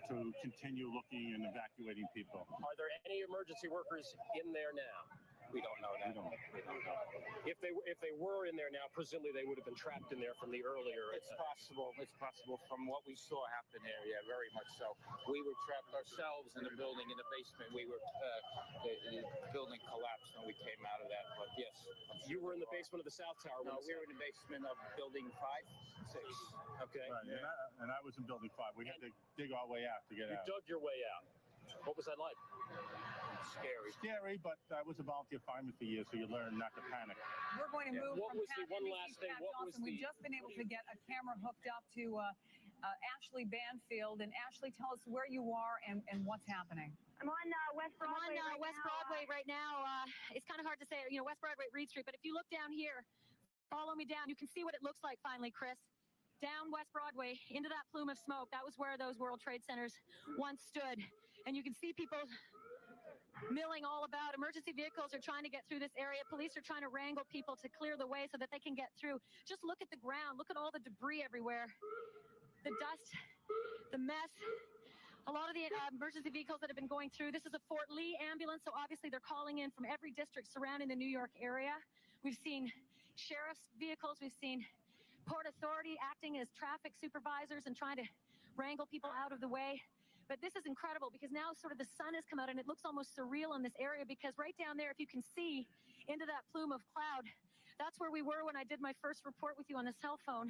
to continue looking and evacuating people. Are there any emergency workers in there now? We don't know that. We don't know. If they were in there now, presumably they would have been trapped in there from the earlier. It's possible. It's possible from what we saw happen there. Yeah, very much so. We were trapped ourselves in the building in the basement. We were the building collapsed when we came out of that. But yes, you were in the basement of the South Tower. No, we were in the basement of building 5, 6. Okay. Right, and I was in building 5. We had to dig our way out to get out. You dug your way out. What was that like? Scary, but I was a volunteer fireman for years, so you learn not to panic. We're going to move What from was the one last thing? What was We've just been able to get a camera hooked up to Ashley Banfield. And Ashley, tell us where you are and what's happening. I'm on West Broadway. Right now. It's kind of hard to say, West Broadway, Reed Street. But if you look down here, follow me down, you can see what it looks like finally, Chris. Down West Broadway into that plume of smoke. That was where those World Trade Centers once stood. And you can see people milling all about. Emergency vehicles are trying to get through this area. Police are trying to wrangle people to clear the way so that they can get through. Just look at the ground. Look at all the debris everywhere. The dust, the mess. A lot of the emergency vehicles that have been going through. This is a Fort Lee ambulance, so obviously they're calling in from every district surrounding the New York area. We've seen sheriff's vehicles. We've seen Port Authority acting as traffic supervisors and trying to wrangle people out of the way. But this is incredible because now sort of the sun has come out and it looks almost surreal in this area because right down there, if you can see into that plume of cloud, that's where we were when I did my first report with you on the cell phone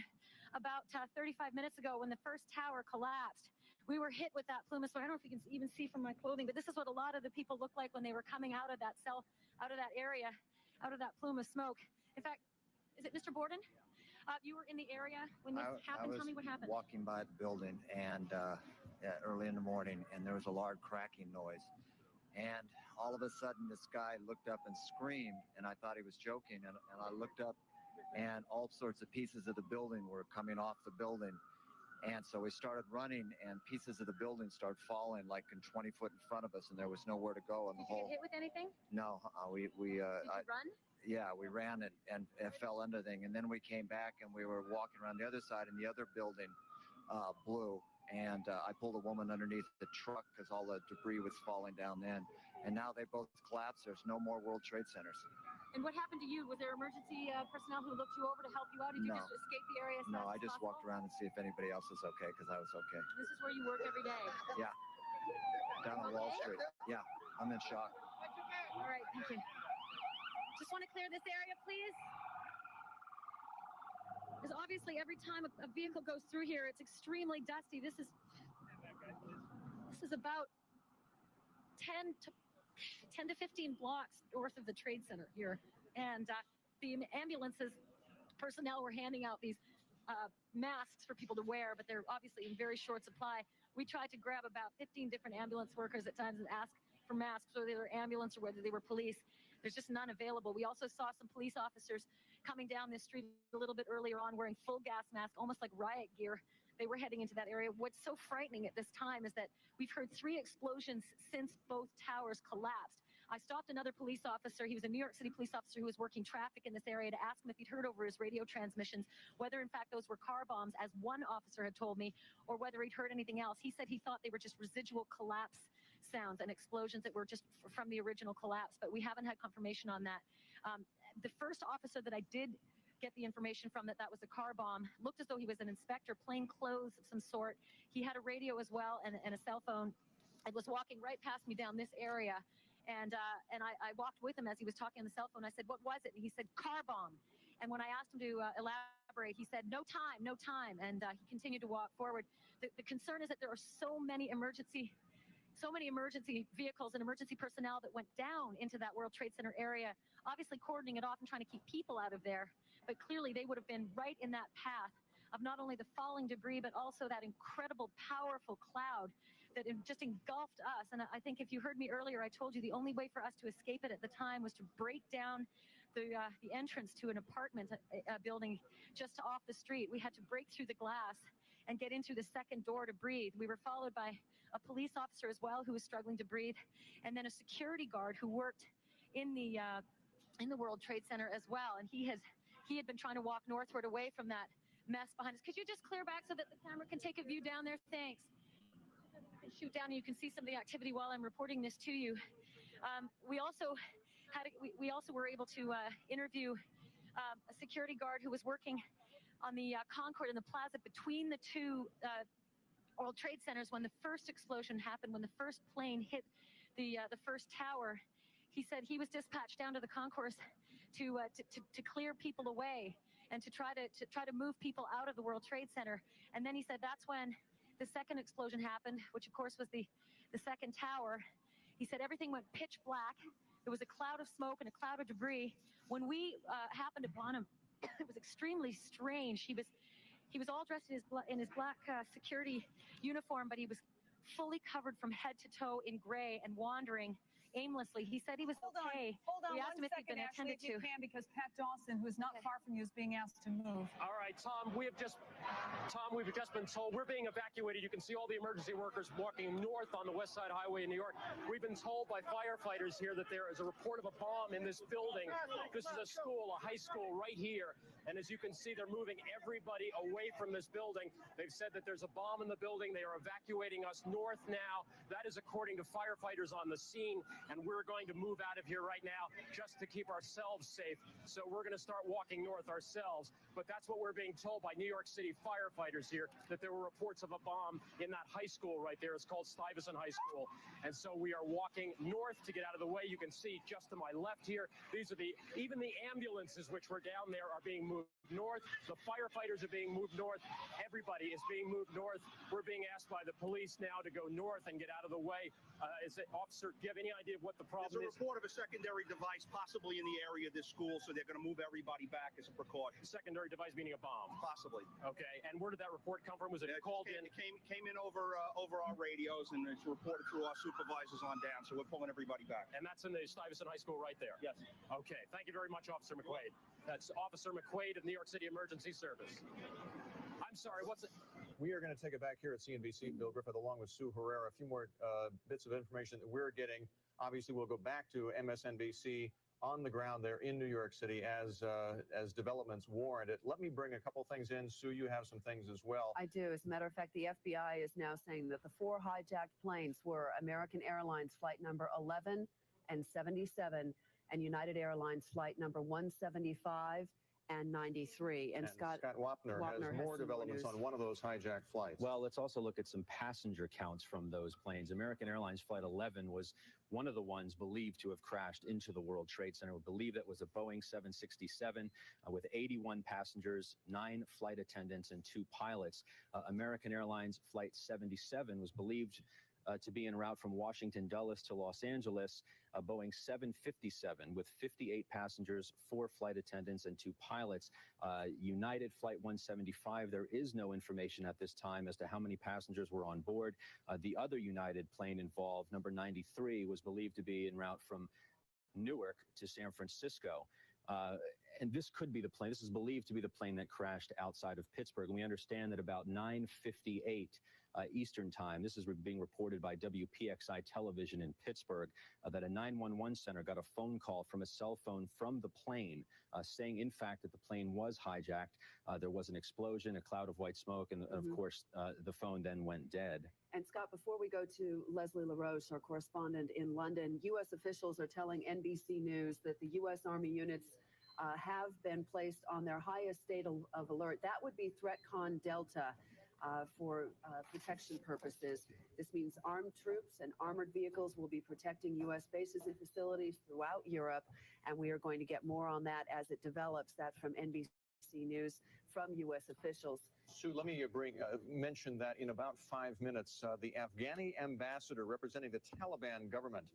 about 35 minutes ago when the first tower collapsed. We were hit with that plume of smoke. I don't know if you can even see from my clothing, but this is what a lot of the people looked like when they were coming out of that area, out of that plume of smoke. In fact, is it Mr. Borden? You were in the area when this happened. Tell me what happened. Walking by the building and early in the morning, and there was a loud cracking noise. And all of a sudden, this guy looked up and screamed, and I thought he was joking. And I looked up, and all sorts of pieces of the building were coming off the building. And so we started running, and pieces of the building started falling like 20 foot in front of us, and there was nowhere to go. And Did you get hit with anything? No, Did you run? Yeah, we ran and fell under thing, and then we came back and we were walking around the other side, and the other building blew, and I pulled a woman underneath the truck because all the debris was falling down then, and now they both collapsed. There's no more World Trade Centers. And what happened to you? Was there emergency personnel who looked you over to help you out? Did you just escape the area? No, I just walked around and see if anybody else was okay because I was okay. This is where you work every day? Yeah, down on Wall Street. Yeah, I'm in shock. All right, thank you. Just want to clear this area, please. Because obviously every time a vehicle goes through here, it's extremely dusty. This is about 10 to 15 blocks north of the Trade Center here. And the ambulances personnel were handing out these masks for people to wear, but they're obviously in very short supply. We tried to grab about 15 different ambulance workers at times and ask for masks, whether they were ambulance or whether they were police. There's just none available. We also saw some police officers coming down this street a little bit earlier on wearing full gas masks, almost like riot gear. They were heading into that area. What's so frightening at this time is that we've heard 3 explosions since both towers collapsed. I stopped another police officer. He was a New York City police officer who was working traffic in this area to ask him if he'd heard over his radio transmissions whether in fact those were car bombs, as one officer had told me, or whether he'd heard anything else. He said he thought they were just residual collapse sounds and explosions that were just from the original collapse, but we haven't had confirmation on that. The first officer that I did get the information from that was a car bomb. Looked as though he was an inspector, plain clothes of some sort. He had a radio as well and a cell phone. It was walking right past me down this area. And I walked with him as he was talking on the cell phone. I said, "What was it?" And he said, "Car bomb." And when I asked him to elaborate, he said, "No time, no time." And he continued to walk forward. The concern is that there are so many emergency vehicles and emergency personnel that went down into that World Trade Center area, obviously cordoning it off and trying to keep people out of there. But clearly they would have been right in that path of not only the falling debris, but also that incredible, powerful cloud that just engulfed us. And I think if you heard me earlier, I told you the only way for us to escape it at the time was to break down the entrance to an apartment building just off the street. We had to break through the glass and get in through the second door to breathe. We were followed by a police officer as well who was struggling to breathe, and then a security guard who worked in the World Trade Center as well. And he had been trying to walk northward away from that mess behind us. Could you just clear back so that the camera can take a view down there? Thanks. Shoot down and you can see some of the activity while I'm reporting this to you. We also were able to interview a security guard who was working on the Concord and the plaza between the two World Trade Centers when the first explosion happened, when the first plane hit the first tower. He said he was dispatched down to the concourse to clear people away and to try to move people out of the World Trade Center. And then he said that's when the second explosion happened, which of course was the second tower. He said everything went pitch black. There was a cloud of smoke and a cloud of debris. When we happened upon him, it was extremely strange. He was all dressed in his black security uniform, but he was fully covered from head to toe in gray and wandering aimlessly. He said he was okay. Hold on We asked him one if he'd second, been Ashley, attended if you to. can, because Pat Dawson, who's not far from you, is being asked to move. All right, Tom, we've just been told we're being evacuated. You can see all the emergency workers walking north on the West Side Highway in New York. We've been told by firefighters here that there is a report of a bomb in this building. This is a school, a high school right here. And as you can see, they're moving everybody away from this building. They've said that there's a bomb in the building. They are evacuating us north now. That is according to firefighters on the scene. And we're going to move out of here right now just to keep ourselves safe. So we're going to start walking north ourselves. But that's what we're being told by New York City firefighters here, that there were reports of a bomb in that high school right there. It's called Stuyvesant High School. And so we are walking north to get out of the way. You can see just to my left here, these are even the ambulances which were down there are being moved north. The firefighters are being moved north. Everybody is being moved north. We're being asked by the police now to go north and get out of the way. Officer, do you have any idea of what the problem There's a is? report of a secondary device possibly in the area of this school, so they're going to move everybody back as a precaution. Secondary device meaning a bomb? Possibly. Okay, and where did that report come from? Was it called in? It came in over our radios, and it's reported through our supervisors on down, so we're pulling everybody back. And that's in the Stuyvesant High School right there? Yes. Okay, thank you very much, Officer McQuaid. That's Officer McQuaid of New York City Emergency Service. I'm sorry, what's it? We are going to take it back here at CNBC, Bill Griffith, along with Sue Herrera. A few more bits of information that we're getting. Obviously, we'll go back to MSNBC on the ground there in New York City as developments warrant it. Let me bring a couple things in. Sue, you have some things as well. I do. As a matter of fact, the FBI is now saying that the 4 hijacked planes were American Airlines flight number 11 and 77 and United Airlines flight number 175 and 93. And Scott Wapner has more developments on one of those hijacked flights. Well, let's also look at some passenger counts from those planes. American Airlines Flight 11 was one of the ones believed to have crashed into the World Trade Center. We believe that was a Boeing 767 with 81 passengers, 9 flight attendants, and 2 pilots. American Airlines Flight 77 was believed to be en route from Washington Dulles to Los Angeles, a Boeing 757 with 58 passengers, 4 flight attendants, and 2 pilots. United Flight 175, there is no information at this time as to how many passengers were on board. The other United plane involved, number 93, was believed to be en route from Newark to San Francisco. And this could be the plane. This is believed to be the plane that crashed outside of Pittsburgh. And we understand that about 9:58 Eastern time, this is being reported by WPXI television in Pittsburgh, that a 911 center got a phone call from a cell phone from the plane saying, in fact, that the plane was hijacked. There was an explosion, a cloud of white smoke, and of course, the phone then went dead. And Scott, before we go to Leslie LaRoche, our correspondent in London, U.S. officials are telling NBC News that the U.S. Army units have been placed on their highest state of alert. That would be ThreatCon Delta. For protection purposes. This means armed troops and armored vehicles will be protecting U.S. bases and facilities throughout Europe, and we are going to get more on that as it develops. That from NBC News from U.S. officials. Sue, let me mention that in about 5 minutes, the Afghani ambassador representing the Taliban government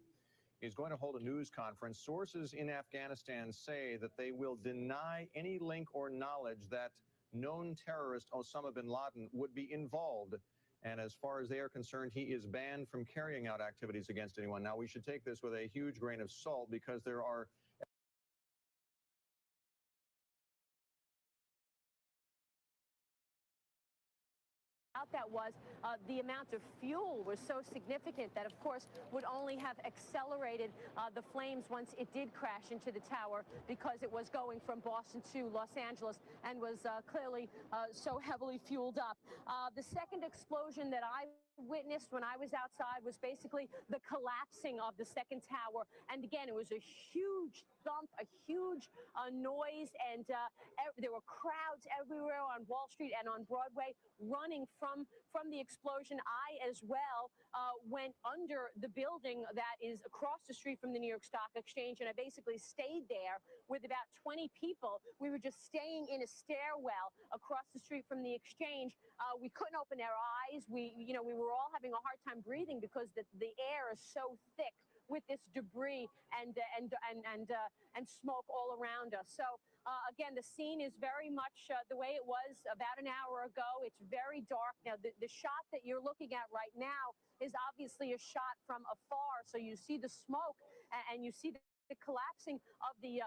is going to hold a news conference. Sources in Afghanistan say that they will deny any link or knowledge that known terrorist Osama bin Laden would be involved. And as far as they are concerned, he is banned from carrying out activities against anyone. Now, we should take this with a huge grain of salt because there are that was the amount of fuel was so significant that, of course, would only have accelerated the flames once it did crash into the tower because it was going from Boston to Los Angeles and was clearly so heavily fueled up. The second explosion that I witnessed when I was outside was basically the collapsing of the second tower. And again, it was a huge thump, a huge noise, and there were crowds everywhere on Wall Street and on Broadway running from the explosion. I, as well, went under the building that is across the street from the New York Stock Exchange, and I basically stayed there with about 20 people. We were just staying in a stairwell across the street from the exchange. We couldn't open our eyes. We were all having a hard time breathing because the air is so thick with this debris and smoke all around us. So again, the scene is very much the way it was about an hour ago. It's very dark. Now, the shot that you're looking at right now is obviously a shot from afar. So you see the smoke and you see the collapsing of the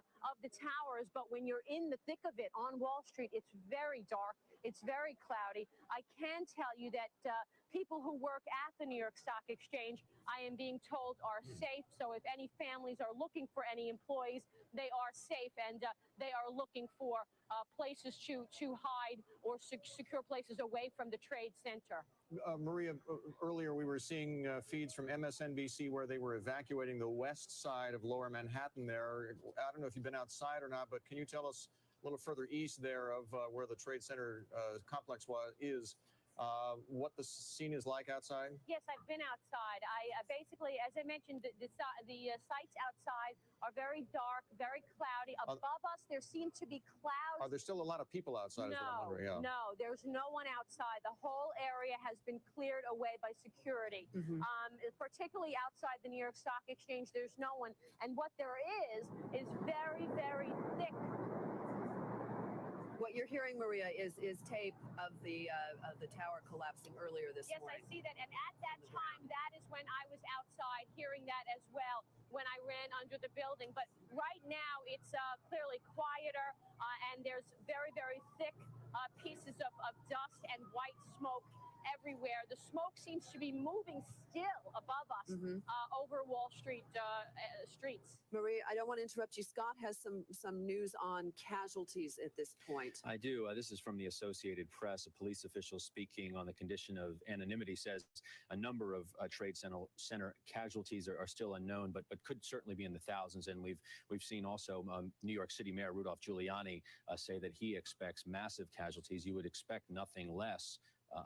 towers, but when you're in the thick of it on Wall Street, it's very dark. It's very cloudy. I can tell you that people who work at the New York Stock Exchange, I am being told, are safe. So if any families are looking for any employees, they are safe, and they are looking for places to hide or secure places away from the trade center. Maria, earlier we were seeing feeds from MSNBC where they were evacuating the west side of Lower Manhattan there. I don't know if you've been outside or not, but can you tell us a little further east there of where the Trade Center complex is, what the scene is like outside? Yes, I've been outside. I basically, as I mentioned, the sites outside are very dark, very cloudy. Above us, there seem to be clouds. Are there still a lot of people outside? No, no, there's no one outside. The whole area has been cleared away by security. Particularly outside the New York Stock Exchange, there's no one. And what there is very, very thick. What you're hearing, Maria, is tape of the tower collapsing earlier this morning. Yes, I see that. And at that time, that is when I was outside hearing that as well, when I ran under the building. But right now, it's clearly quieter, and there's very, very thick pieces of dust and white smoke everywhere. The smoke seems to be moving still above us over Wall Street streets. Maria, I don't want to interrupt you. Scott has some news on casualties at this point. I do. This is from the Associated Press. A police official speaking on the condition of anonymity says a number of Trade Center casualties are still unknown, but could certainly be in the thousands. And we've seen also New York City Mayor Rudolph Giuliani say that he expects massive casualties. You would expect nothing less,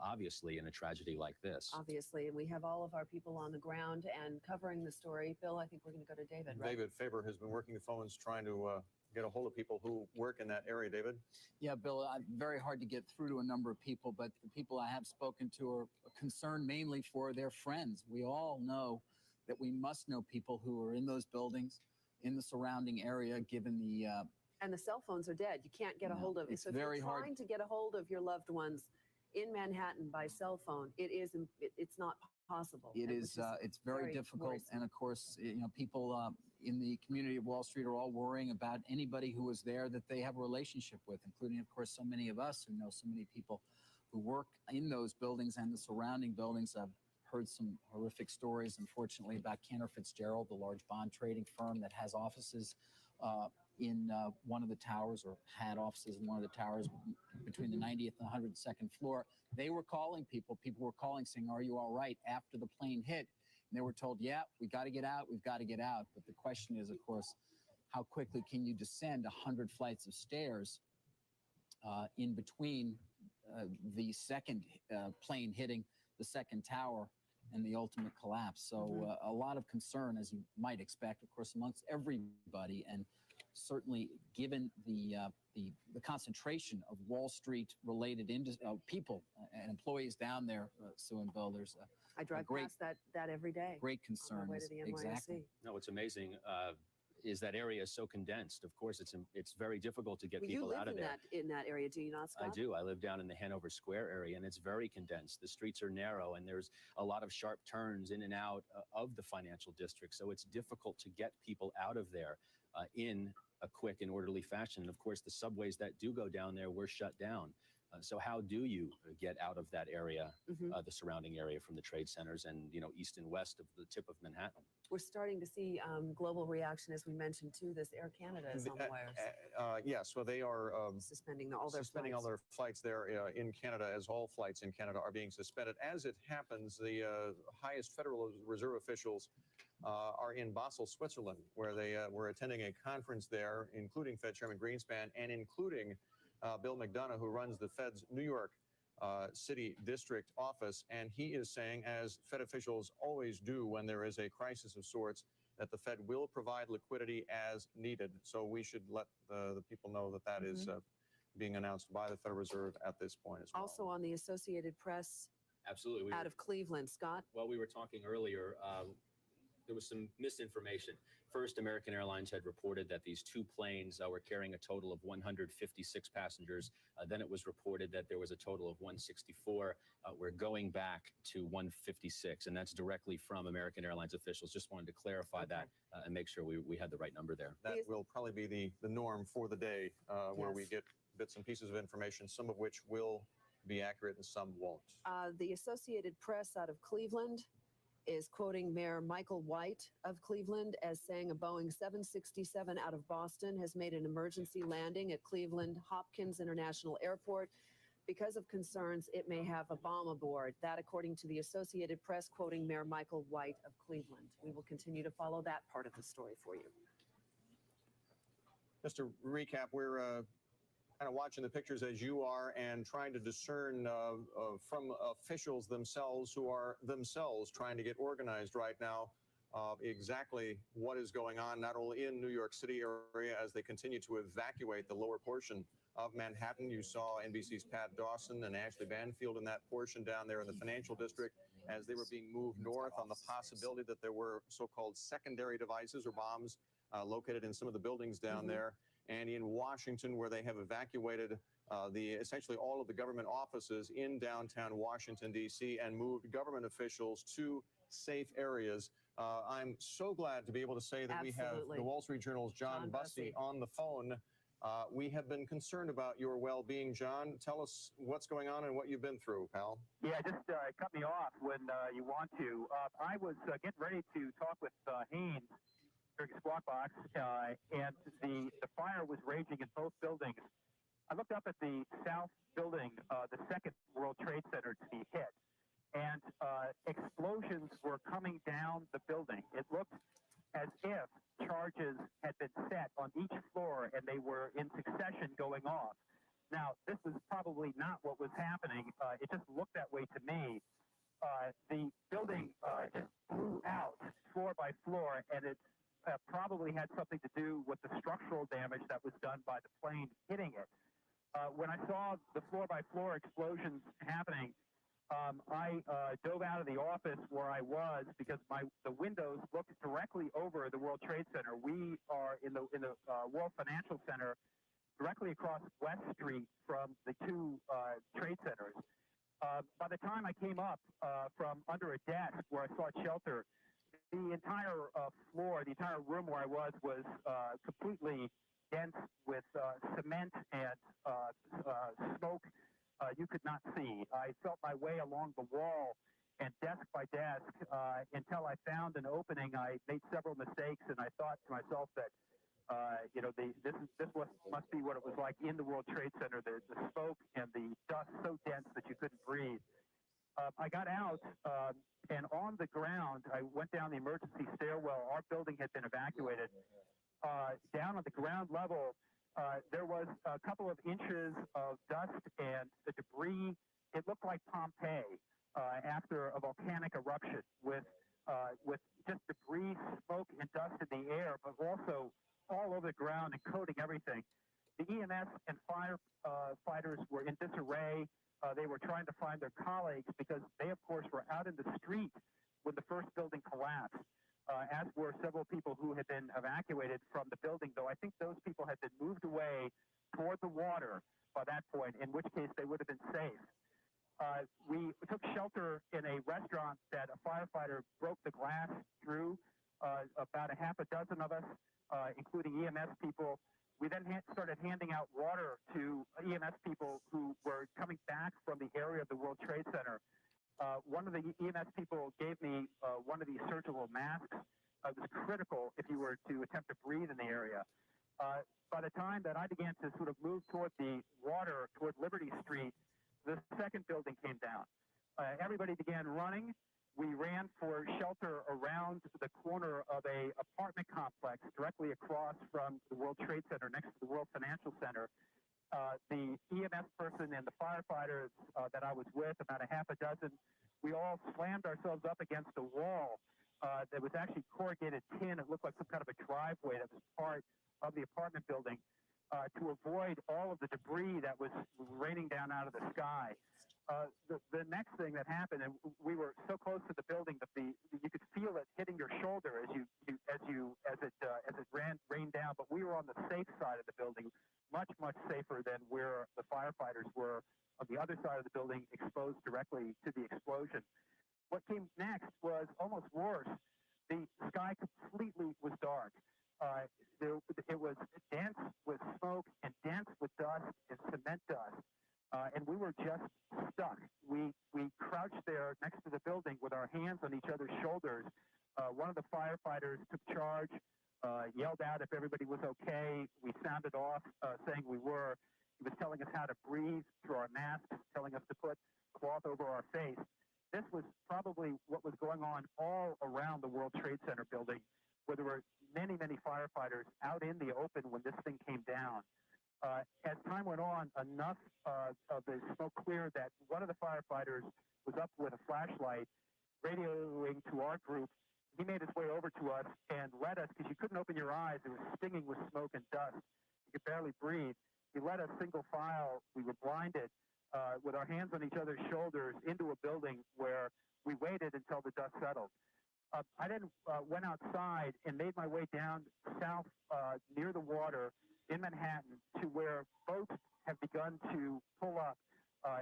obviously, in a tragedy like this. Obviously, and we have all of our people on the ground and covering the story. Bill, I think we're going to go to David, right? David Faber has been working the phones trying to get a hold of people who work in that area. David? Yeah, Bill, very hard to get through to a number of people, but the people I have spoken to are concerned mainly for their friends. We all know that we must know people who are in those buildings, in the surrounding area, given the... and the cell phones are dead. You can't get a hold of it. So if you're trying to get a hold of your loved ones in Manhattan by cell phone, it's not possible. It's very difficult. Worrisome. And of course, people in the community of Wall Street are all worrying about anybody who was there that they have a relationship with, including, of course, so many of us who know so many people who work in those buildings and the surrounding buildings. I've heard some horrific stories, unfortunately, about Cantor Fitzgerald, the large bond trading firm that has offices in one of the towers, or had offices in one of the towers between the 90th and 102nd floor. They were calling people. People were calling saying, "Are you all right?" after the plane hit. And they were told, "Yeah, we got to get out. We've got to get out." But the question is, of course, how quickly can you descend 100 flights of stairs in between the second plane hitting the second tower and the ultimate collapse. So a lot of concern, as you might expect, of course, amongst everybody, and certainly given the concentration of Wall Street related people and employees down there, Sue and Bill, there's I drive past that every day. Great concern. On my way to the NYSE. Exactly. No, what's amazing is that area is so condensed. Of course, it's very difficult to get Well, people you live out of there. in that area, do you not, Scott? I do. I live down in the Hanover Square area, and it's very condensed. The streets are narrow, and there's a lot of sharp turns in and out of the financial district. So it's difficult to get people out of there in a quick and orderly fashion. And of course, the subways that do go down there were shut down. So how do you get out of that area, the surrounding area from the trade centers and, east and west of the tip of Manhattan? We're starting to see global reaction, as we mentioned, to this. Air Canada is on the wires. Yes, well, they are suspending all their flights there in Canada, as all flights in Canada are being suspended. As it happens, the highest Federal Reserve officials are in Basel, Switzerland, where they were attending a conference there, including Fed Chairman Greenspan and including Bill McDonough, who runs the Fed's New York City District office. And he is saying, as Fed officials always do when there is a crisis of sorts, that the Fed will provide liquidity as needed. So we should let the people know that that is being announced by the Federal Reserve at this point as well. Also on the Associated Press. Absolutely. Out of Cleveland, Scott. Well, we were talking earlier. There was some misinformation. First, American Airlines had reported that these two planes were carrying a total of 156 passengers. Then it was reported that there was a total of 164. We're going back to 156, and that's directly from American Airlines officials. Just wanted to clarify that and make sure we had the right number there. That will probably be the norm for the day, where we get bits and pieces of information, some of which will be accurate and some won't. The Associated Press out of Cleveland is quoting Mayor Michael White of Cleveland as saying a Boeing 767 out of Boston has made an emergency landing at Cleveland Hopkins International Airport because of concerns it may have a bomb aboard. That, according to the Associated Press, quoting Mayor Michael White of Cleveland. We will continue to follow that part of the story for you. Just to recap, we're kind of watching the pictures as you are and trying to discern from officials themselves who are themselves trying to get organized right now exactly what is going on, not only in New York City area as they continue to evacuate the lower portion of Manhattan. You saw NBC's Pat Dawson and Ashley Banfield in that portion down there in the financial district as they were being moved north on the possibility that there were so-called secondary devices or bombs located in some of the buildings down there. And in Washington, where they have evacuated essentially all of the government offices in downtown Washington, D.C., and moved government officials to safe areas. I'm so glad to be able to say that we have the Wall Street Journal's John Bussey on the phone. We have been concerned about your well-being, John. Tell us what's going on and what you've been through, pal. Yeah, just cut me off when you want to. I was getting ready to talk with Haynes during Squawk Box, and the fire was raging in both buildings. I looked up at the south building, the second World Trade Center to be hit, and explosions were coming down the building. It looked as if charges had been set on each floor and they were in succession going off. Now, this was probably not what was happening. It just looked that way to me. The building just blew out floor by floor, and it probably had something to do with the structural damage that was done by the plane hitting it. When I saw the floor-by-floor explosions happening, I dove out of the office where I was because the windows looked directly over the World Trade Center. We are in the World Financial Center, directly across West Street from the two trade centers. By the time I came up from under a desk where I sought shelter, the entire floor, the entire room where I was completely dense with cement and smoke. You could not see. I felt my way along the wall and desk by desk until I found an opening. I made several mistakes, and I thought to myself that, this must be what it was like in the World Trade Center, the smoke and the dust so dense that you couldn't breathe. I got out, and on the ground, I went down the emergency stairwell. Our building had been evacuated. down on the ground level, there was a couple of inches of dust and the debris. It looked like Pompeii after a volcanic eruption with just debris, smoke, and dust in the air, but also all over the ground and coating everything. The EMS and firefighters were in disarray. They were trying to find their colleagues because they, of course, were out in the street when the first building collapsed, as were several people who had been evacuated from the building, though I think those people had been moved away toward the water by that point, in which case they would have been safe. We took shelter in a restaurant that a firefighter broke the glass through, about a half a dozen of us, including EMS people. We then started handing out water to EMS people who were coming back from the area of the World Trade Center. One of the EMS people gave me one of these surgical masks. It was critical if you were to attempt to breathe in the area. By the time that I began to sort of move toward the water, toward Liberty Street, the second building came down. Everybody began running. We ran for shelter around the corner of a apartment complex directly across from the World Trade Center, next to the World Financial Center. The EMS person and the firefighters that I was with, about a half a dozen, we all slammed ourselves up against a wall that was actually corrugated tin. It looked like some kind of a driveway that was part of the apartment building to avoid all of the debris that was raining down out of the sky. The next thing that happened, and we were so close to the building that you could feel it hitting your shoulder as it rained down. But we were on the safe side of the building, much safer than where the firefighters were on the other side of the building, exposed directly to the explosion. What came next was almost worse. The sky completely was dark. It was dense with smoke and dense with dust and cement dust. And we were just stuck. We crouched there next to the building with our hands on each other's shoulders. One of the firefighters took charge, yelled out if everybody was okay. We sounded off, saying we were. He was telling us how to breathe through our masks, telling us to put cloth over our face. This was probably what was going on all around the World Trade Center building, where there were many firefighters out in the open when this thing came down. As time went on, enough of the smoke cleared that one of the firefighters was up with a flashlight, radioing to our group. He made his way over to us and led us, because you couldn't open your eyes. It was stinging with smoke and dust. You could barely breathe. He led us single file. We were blinded with our hands on each other's shoulders into a building where we waited until the dust settled. I then went outside and made my way down south near the water in Manhattan to where boats have begun to pull up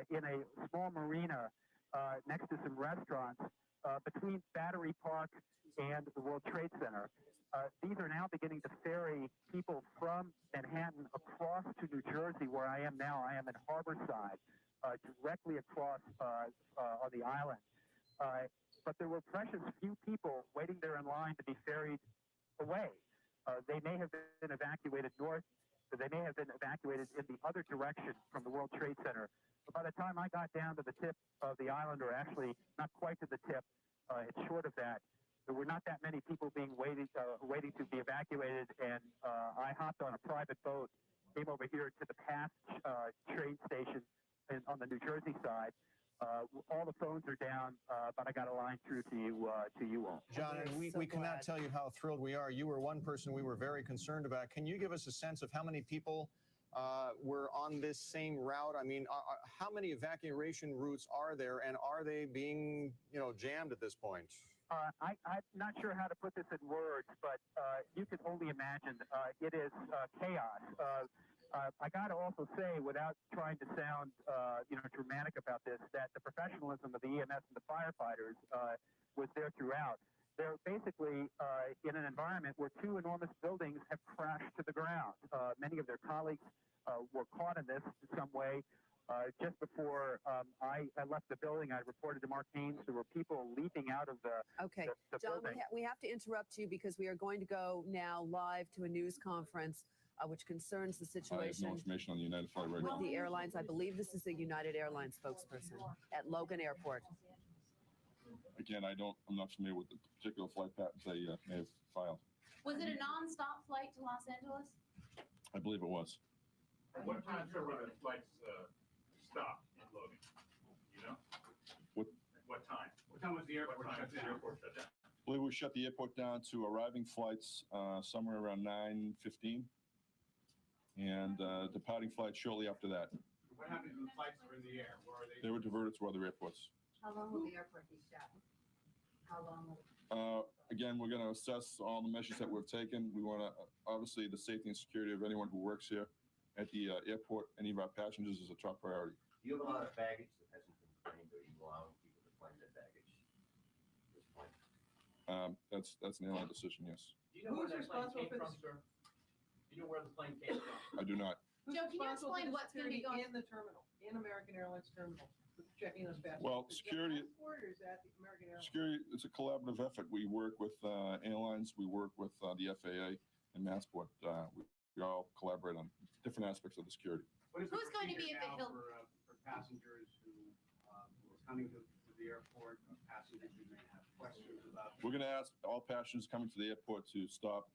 in a small marina next to some restaurants between Battery Park and the World Trade Center. These are now beginning to ferry people from Manhattan across to New Jersey, where I am now. I am in Harborside, directly across on the island. But there were precious few people waiting there in line to be ferried away. They may have been evacuated north, or they may have been evacuated in the other direction from the World Trade Center. But by the time I got down to the tip of the island, or actually not quite to the tip, it's short of that, there were not that many people waiting to be evacuated, and I hopped on a private boat, came over here to the Path train station on the New Jersey side. All the phones are down, but I got a line through to you all. John, and we cannot tell you how thrilled we are. You were one person we were very concerned about. Can you give us a sense of how many people were on this same route? I mean, how many evacuation routes are there, and are they being, jammed at this point? I'm not sure how to put this in words, but you can only imagine. It is chaos. I got to also say, without trying to sound, dramatic about this, that the professionalism of the EMS and the firefighters was there throughout. They're basically in an environment where two enormous buildings have crashed to the ground. Many of their colleagues were caught in this in some way. Just before I left the building, I reported to Mark Haynes there were people leaping out of the John, building. we have to interrupt you because we are going to go now live to a news conference which concerns the situation. I have no information on the United flight right now. With the airlines, I believe this is the United Airlines spokesperson at Logan Airport. Again, I'm not familiar with the particular flight patterns they may have filed. Was it a non-stop flight to Los Angeles? I believe it was. What time sure when the flights stopped in Logan? You know? What time? What time was the airport shut down? I believe we shut the airport down to arriving flights somewhere around 9:15, and departing flights shortly after that. What happened to the flights that were in the air? Where are They were diverted to other airports. How long will the airport be shut? How long will Again, we're going to assess all the measures that we've taken. We want to, obviously, the safety and security of anyone who works here at the airport, any of our passengers, is a top priority. Do you have a lot of baggage that hasn't been claimed, or are you allowing people to claim their baggage at this point? That's an airline decision, yes. Do you know where that plane came from, sir? Do you know where the plane came from? I do not. Joe, can you explain what's going to be going in the terminal, in American Airlines terminal, checking those passengers? Well, Is that security- Passport or is that the American Airlines? Security, it's a collaborative effort. We work with airlines, we work with the FAA and Massport. We all collaborate on different aspects of the security. Who's going to be at the now Hilton? for passengers who are coming to the airport, passengers who may have questions about? We're going to ask all passengers coming to the airport to stop,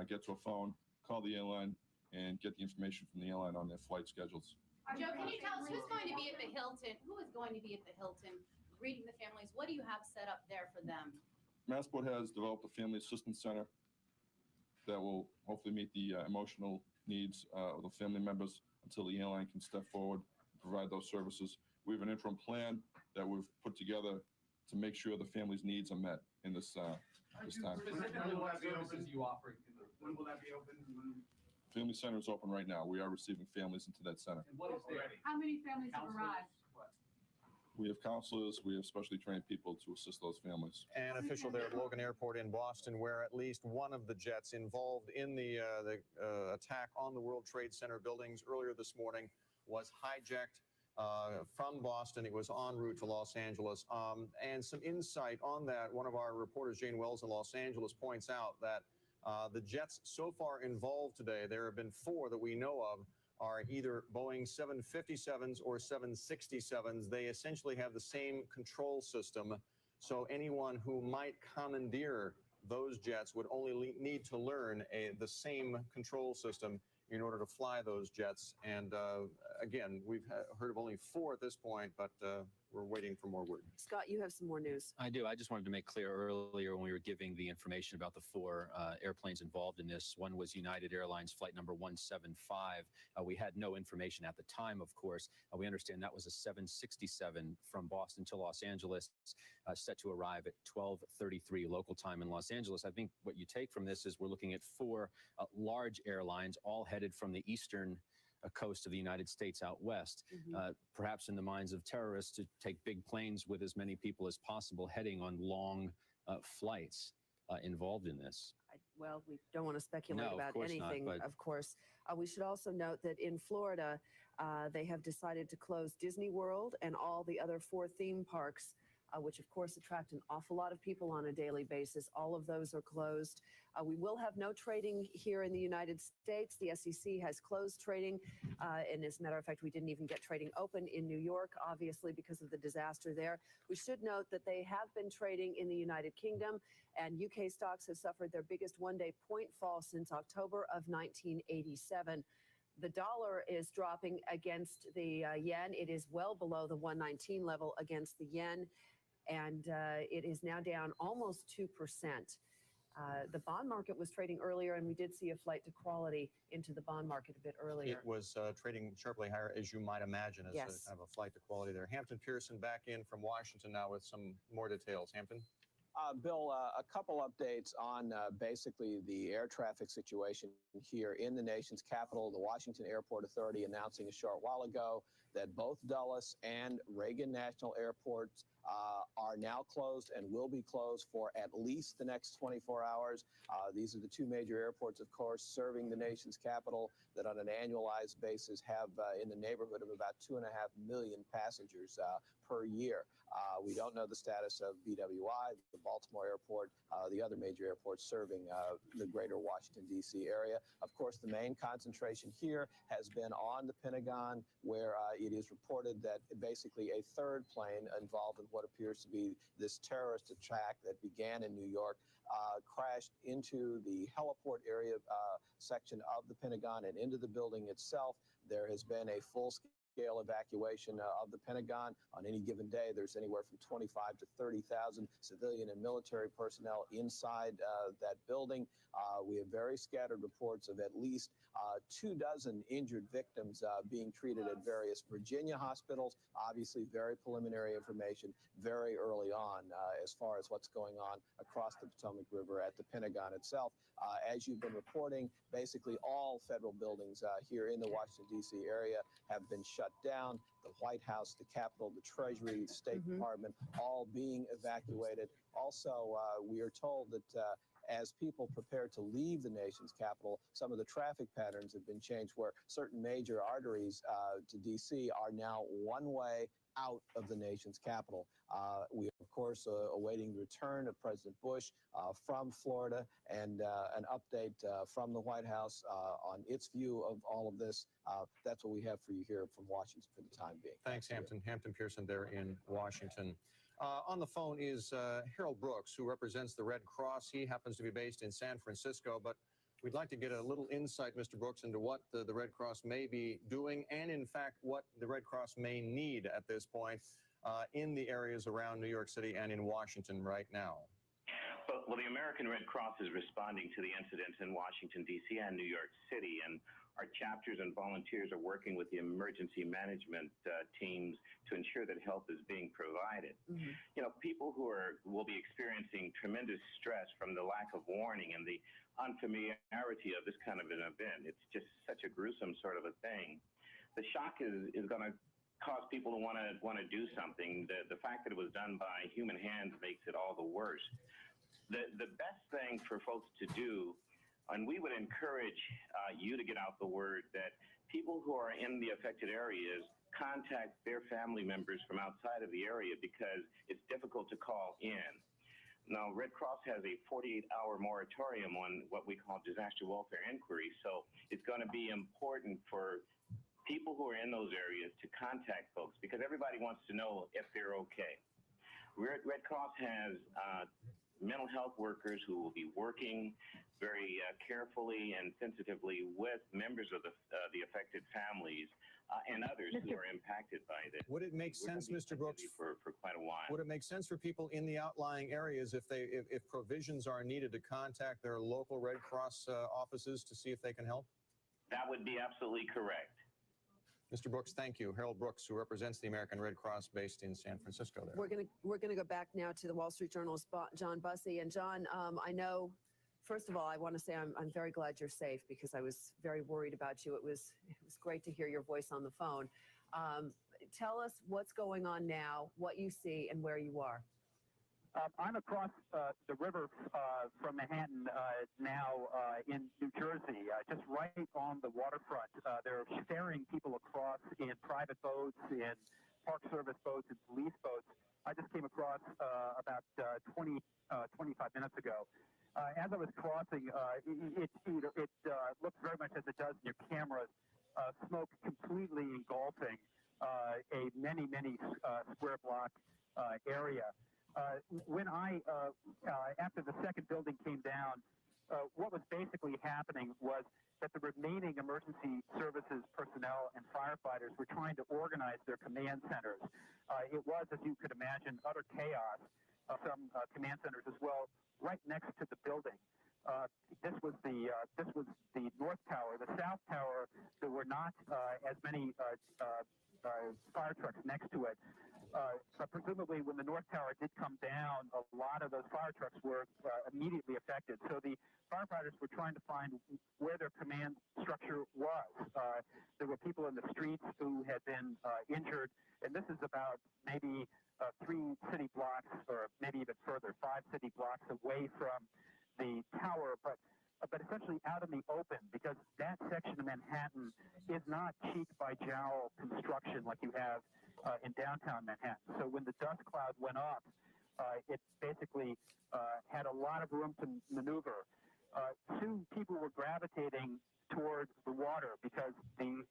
get to a phone, call the airline, and get the information from the airline on their flight schedules. Joe, can you tell us who's going to be at the Hilton? Who is going to be at the Hilton greeting the families? What do you have set up there for them? Massport has developed a family assistance center that will hopefully meet the emotional needs of the family members until the airline can step forward and provide those services. We have an interim plan that we've put together to make sure the family's needs are met in this time. Specifically, what services you offering? When will that be open? Family center is open right now. We are receiving families into that center. And what is there? How many families have arrived? We have counselors, we have specially trained people to assist those families. An official there at Logan Airport in Boston, where at least one of the jets involved in the attack on the World Trade Center buildings earlier this morning was hijacked from Boston. It was en route to Los Angeles. And some insight on that, one of our reporters, Jane Wells in Los Angeles, points out that the jets so far involved today, there have been 4 that we know of, are either Boeing 757s or 767s. They essentially have the same control system. So anyone who might commandeer those jets would only need to learn the same control system in order to fly those jets. And again, we've heard of only 4 at this point, but we're waiting for more word. Scott, you have some more news. I do. I just wanted to make clear earlier when we were giving the information about the 4 airplanes involved in this. One was United Airlines flight number 175. We had no information at the time, of course. We understand that was a 767 from Boston to Los Angeles, set to arrive at 12:33 local time in Los Angeles. I think what you take from this is we're looking at 4 large airlines, all headed from the eastern coast of the United States out west, perhaps in the minds of terrorists to take big planes with as many people as possible heading on long flights involved in this. Well, we don't want to speculate No, of about course not, anything, but- of course. We should also note that in Florida, they have decided to close Disney World and all the other 4 theme parks, which of course attract an awful lot of people on a daily basis. All of those are closed. We will have no trading here in the United States. The SEC has closed trading. And as a matter of fact, we didn't even get trading open in New York, obviously, because of the disaster there. We should note that they have been trading in the United Kingdom, and UK stocks have suffered their biggest one-day point fall since October of 1987. The dollar is dropping against the yen. It is well below the 119 level against the yen, and it is now down almost 2%. The bond market was trading earlier, and we did see a flight to quality into the bond market a bit earlier. It was trading sharply higher, as you might imagine, as Yes. a kind of a flight to quality there. Hampton Pearson back in from Washington now with some more details. Hampton? Bill, a couple updates on basically the air traffic situation here in the nation's capital. The Washington Airport Authority announcing a short while ago that both Dulles and Reagan National Airports are now closed and will be closed for at least the next 24 hours. These are the 2 major airports, of course, serving the nation's capital that on an annualized basis have in the neighborhood of about 2.5 million passengers per year. We don't know the status of BWI, the Baltimore airport, the other major airports serving the greater Washington, D.C. area. Of course, the main concentration here has been on the Pentagon, where it is reported that basically a third plane involved in what appears to be this terrorist attack that began in New York crashed into the heliport area section of the Pentagon and into the building itself. There has been a full-scale evacuation of the Pentagon. On any given day, there's anywhere from 25 to 30,000 civilian and military personnel inside that building. We have very scattered reports of at least 24 injured victims being treated at various Virginia hospitals. Obviously, very preliminary information very early on as far as what's going on across the Potomac River at the Pentagon itself. As you've been reporting, basically all federal buildings here in the Washington, D.C. area have been shut down. The White House, the Capitol, the Treasury, the State Department, all being evacuated. Also, we are told that as people prepare to leave the nation's capital, some of the traffic patterns have been changed where certain major arteries to D.C. are now one way out of the nation's capital. We are, of course, awaiting the return of President Bush from Florida and an update from the White House on its view of all of this. That's what we have for you here from Washington for the time being. Thanks, Hampton. Hampton Pearson there in Washington. On the phone is Harold Brooks, who represents the Red Cross. He happens to be based in San Francisco, but we'd like to get a little insight, Mr. Brooks, into what the Red Cross may be doing and, in fact, what the Red Cross may need at this point in the areas around New York City and in Washington right now. Well, the American Red Cross is responding to the incidents in Washington, D.C. and New York City, and our chapters and volunteers are working with the emergency management teams to ensure that help is being provided. You know, people who will be experiencing tremendous stress from the lack of warning and the unfamiliarity of this kind of an event. It's just such a gruesome sort of a thing. The shock is going to cause people to want to do something. The fact that it was done by human hands makes it all the worse. The best thing for folks to do, and we would encourage you to get out the word, that people who are in the affected areas contact their family members from outside of the area because it's difficult to call in. Now, Red Cross has a 48-hour moratorium on what we call disaster welfare inquiries, so it's going to be important for people who are in those areas to contact folks because everybody wants to know if they're okay. Red Cross has mental health workers who will be working very carefully and sensitively with members of the affected families and others who are impacted by this. Would it make sense, Mr. Brooks, for quite a while? Would it make sense for people in the outlying areas if provisions are needed to contact their local Red Cross offices to see if they can help? That would be absolutely correct. Mr. Brooks, thank you. Harold Brooks, who represents the American Red Cross based in San Francisco there. We're gonna go back now to the Wall Street Journal's John Bussey. And John, I know, first of all, I want to say I'm very glad you're safe because I was very worried about you. It was great to hear your voice on the phone. Tell us what's going on now, what you see, and where you are. I'm across the river from Manhattan now in New Jersey, just right on the waterfront. They're ferrying people across in private boats, in Park Service boats, and police boats. I just came across about 25 minutes ago. As I was crossing, it looks very much as it does in your cameras, smoke completely engulfing a many square block area. When after the second building came down, what was basically happening was that the remaining emergency services personnel and firefighters were trying to organize their command centers. It was, as you could imagine, utter chaos. Some command centers as well, right next to the building. This was the North Tower. The South Tower, there were not as many fire trucks next to it. But presumably when the North Tower did come down, a lot of those fire trucks were immediately affected. So the firefighters were trying to find where their command structure was. There were people in the streets who had been injured, and this is about maybe 3 city blocks, or maybe even further, 5 city blocks away from the tower. But but essentially out in the open, because that section of Manhattan is not cheek by jowl construction like you have in downtown Manhattan. So when the dust cloud went up, it basically had a lot of room to maneuver. Soon people were gravitating toward the water because the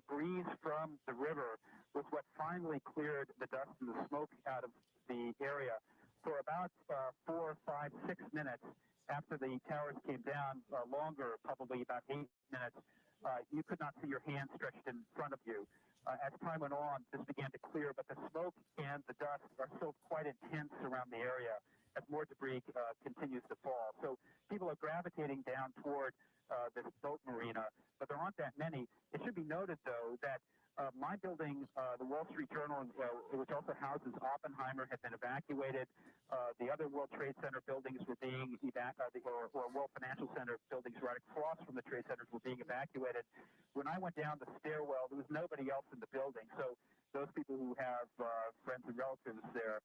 breeze from the river was what finally cleared the dust and the smoke out of the area. For about 4, 5, 6 minutes after the towers came down, longer, probably about 8 minutes, you could not see your hand stretched in front of you. As time went on, this began to clear, but the smoke and the dust are still quite intense around the area as more debris continues to fall. So people are gravitating down toward this boat marina, but there aren't that many. It should be noted, though, that my building, the Wall Street Journal, which also houses Oppenheimer, had been evacuated. The other World Trade Center buildings were being evacuated, or World Financial Center buildings right across from the Trade Centers were being evacuated. When I went down the stairwell, there was nobody else in the building. So those people who have friends and relatives there,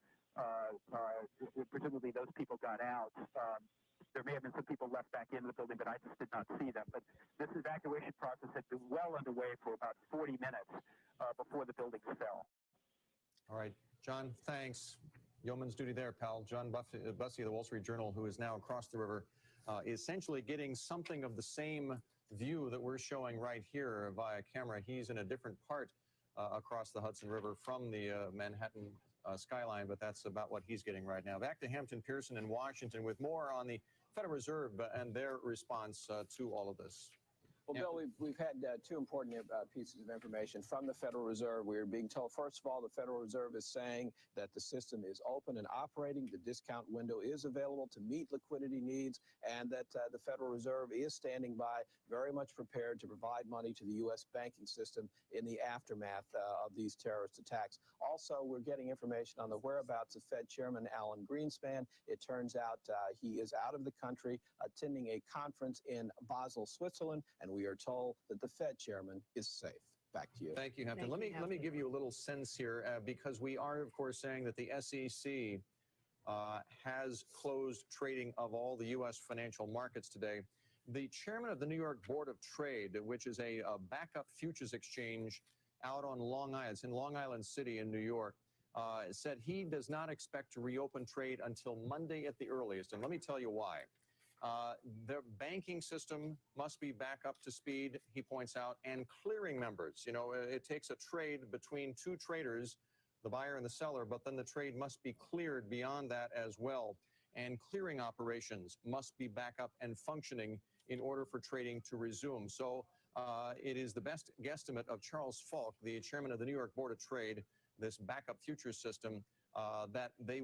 presumably those people got out. There may have been some people left back into the building, but I just did not see them. But this evacuation process had been well underway for about 40 minutes before the buildings fell. All right, John, thanks. Yeoman's duty there, pal. John Bussey of the Wall Street Journal, who is now across the river, essentially getting something of the same view that we're showing right here via camera. He's in a different part across the Hudson River from the Manhattan skyline, but that's about what he's getting right now. Back to Hampton Pearson in Washington with more on the Federal Reserve and their response to all of this. Well, Bill, we've had two important pieces of information from the Federal Reserve. We're being told, first of all, the Federal Reserve is saying that the system is open and operating. The discount window is available to meet liquidity needs, and that the Federal Reserve is standing by, very much prepared to provide money to the U.S. banking system in the aftermath of these terrorist attacks. Also, we're getting information on the whereabouts of Fed Chairman Alan Greenspan. It turns out he is out of the country attending a conference in Basel, Switzerland, and we are told that the Fed chairman is safe. Back to you. Thank you, Hampton. Let me give you a little sense here, because we are, of course, saying that the SEC has closed trading of all the U.S. financial markets today. The chairman of the New York Board of Trade, which is a backup futures exchange out on Long Island, it's in Long Island City in New York, said he does not expect to reopen trade until Monday at the earliest. And let me tell you why. The banking system must be back up to speed, he points out, and clearing members. You know, it takes a trade between two traders, the buyer and the seller, but then the trade must be cleared beyond that as well. And clearing operations must be back up and functioning in order for trading to resume. So it is the best guesstimate of Charles Falk, the chairman of the New York Board of Trade, this backup futures system, that they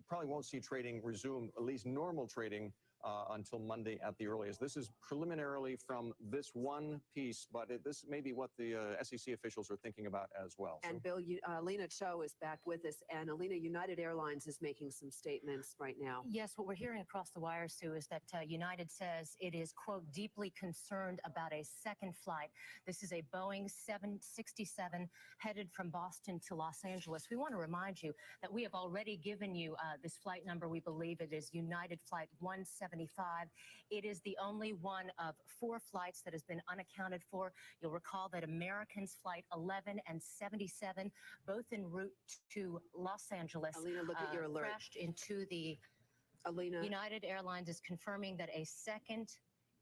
probably won't see trading resume, at least normal trading, until Monday at the earliest. This is preliminarily from this one piece, but this may be what the SEC officials are thinking about as well. And Bill, Alina Cho is back with us. And Alina, United Airlines is making some statements right now. Yes, what we're hearing across the wire, Sue, is that United says it is, quote, deeply concerned about a second flight. This is a Boeing 767 headed from Boston to Los Angeles. We want to remind you that we have already given you this flight number. We believe it is United Flight 175. It is the only one of 4 flights that has been unaccounted for. You'll recall that Americans Flight 11 and 77, both en route to Los Angeles, Alina, look at your alert. Crashed into the Alina. United Airlines is confirming that a second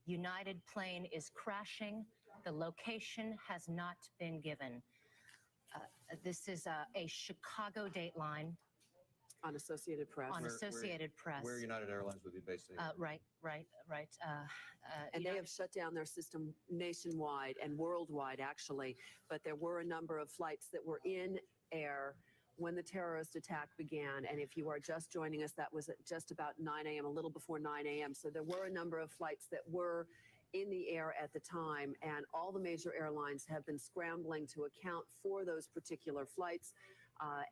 United plane is crashing. The location has not been given. This is a Chicago Dateline. On Associated Press. On Associated Press. Where United Airlines would be based. Right. And they have shut down their system nationwide and worldwide, actually. But there were a number of flights that were in air when the terrorist attack began. And if you are just joining us, that was at just about 9 a.m., a little before 9 a.m. So there were a number of flights that were in the air at the time. And all the major airlines have been scrambling to account for those particular flights.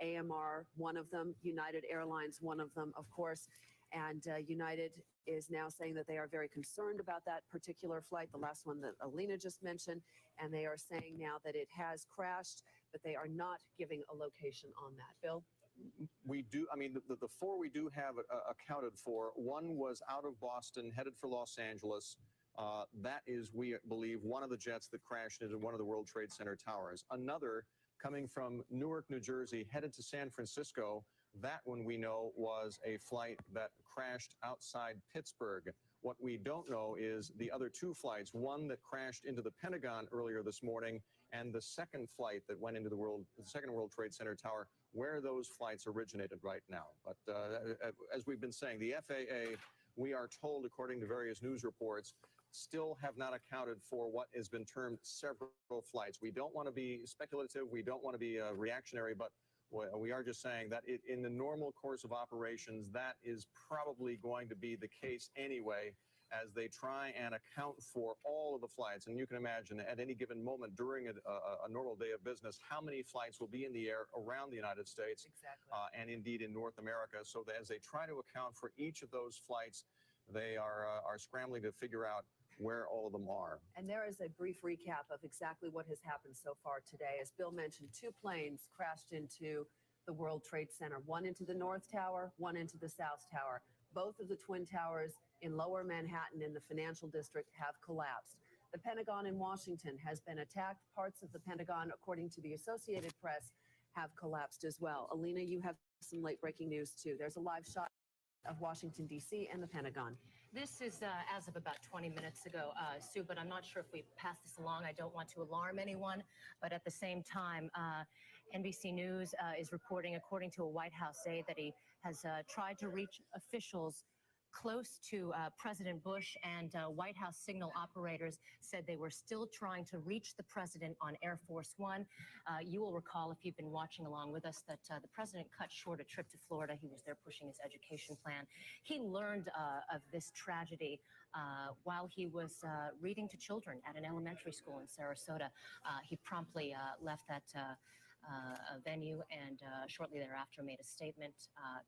AMR, one of them, United Airlines, one of them, of course. And United is now saying that they are very concerned about that particular flight, the last one that Alina just mentioned. And they are saying now that it has crashed, but they are not giving a location on that. Bill? We do, I mean, the 4 we do have accounted for. One was out of Boston, headed for Los Angeles. That is, we believe, one of the jets that crashed into one of the World Trade Center towers. Another coming from Newark, New Jersey, headed to San Francisco. That one we know was a flight that crashed outside Pittsburgh. What we don't know is the other two flights, one that crashed into the Pentagon earlier this morning, and the second flight that went into the second World Trade Center tower, where those flights originated right now. But as we've been saying, the FAA, we are told, according to various news reports, still have not accounted for what has been termed several flights. We don't want to be speculative. We don't want to be reactionary, but we are just saying that in the normal course of operations, that is probably going to be the case anyway, as they try and account for all of the flights. And you can imagine at any given moment during a normal day of business, how many flights will be in the air around the United States and indeed in North America. So that as they try to account for each of those flights, they are scrambling to figure out where all of them are. And there is a brief recap of exactly what has happened so far today. As Bill mentioned, two planes crashed into the World Trade Center, one into the North Tower, one into the South Tower. Both of the twin towers in lower Manhattan in the financial district have collapsed. The Pentagon in Washington has been attacked. Parts of the Pentagon, according to the Associated Press, have collapsed as well. Alina, you have some late breaking news too. There's a live shot of Washington, D.C. and the Pentagon. This is as of about 20 minutes ago, Sue, but I'm not sure if we pass this along. I don't want to alarm anyone, but at the same time, NBC News is reporting, according to a White House aide, that he has tried to reach officials close to President Bush, and White House signal operators said they were still trying to reach the president on Air Force One. You will recall, if you've been watching along with us, that the president cut short a trip to Florida. He was there pushing his education plan. He learned of this tragedy while he was reading to children at an elementary school in Sarasota. He promptly left that venue and shortly thereafter made a statement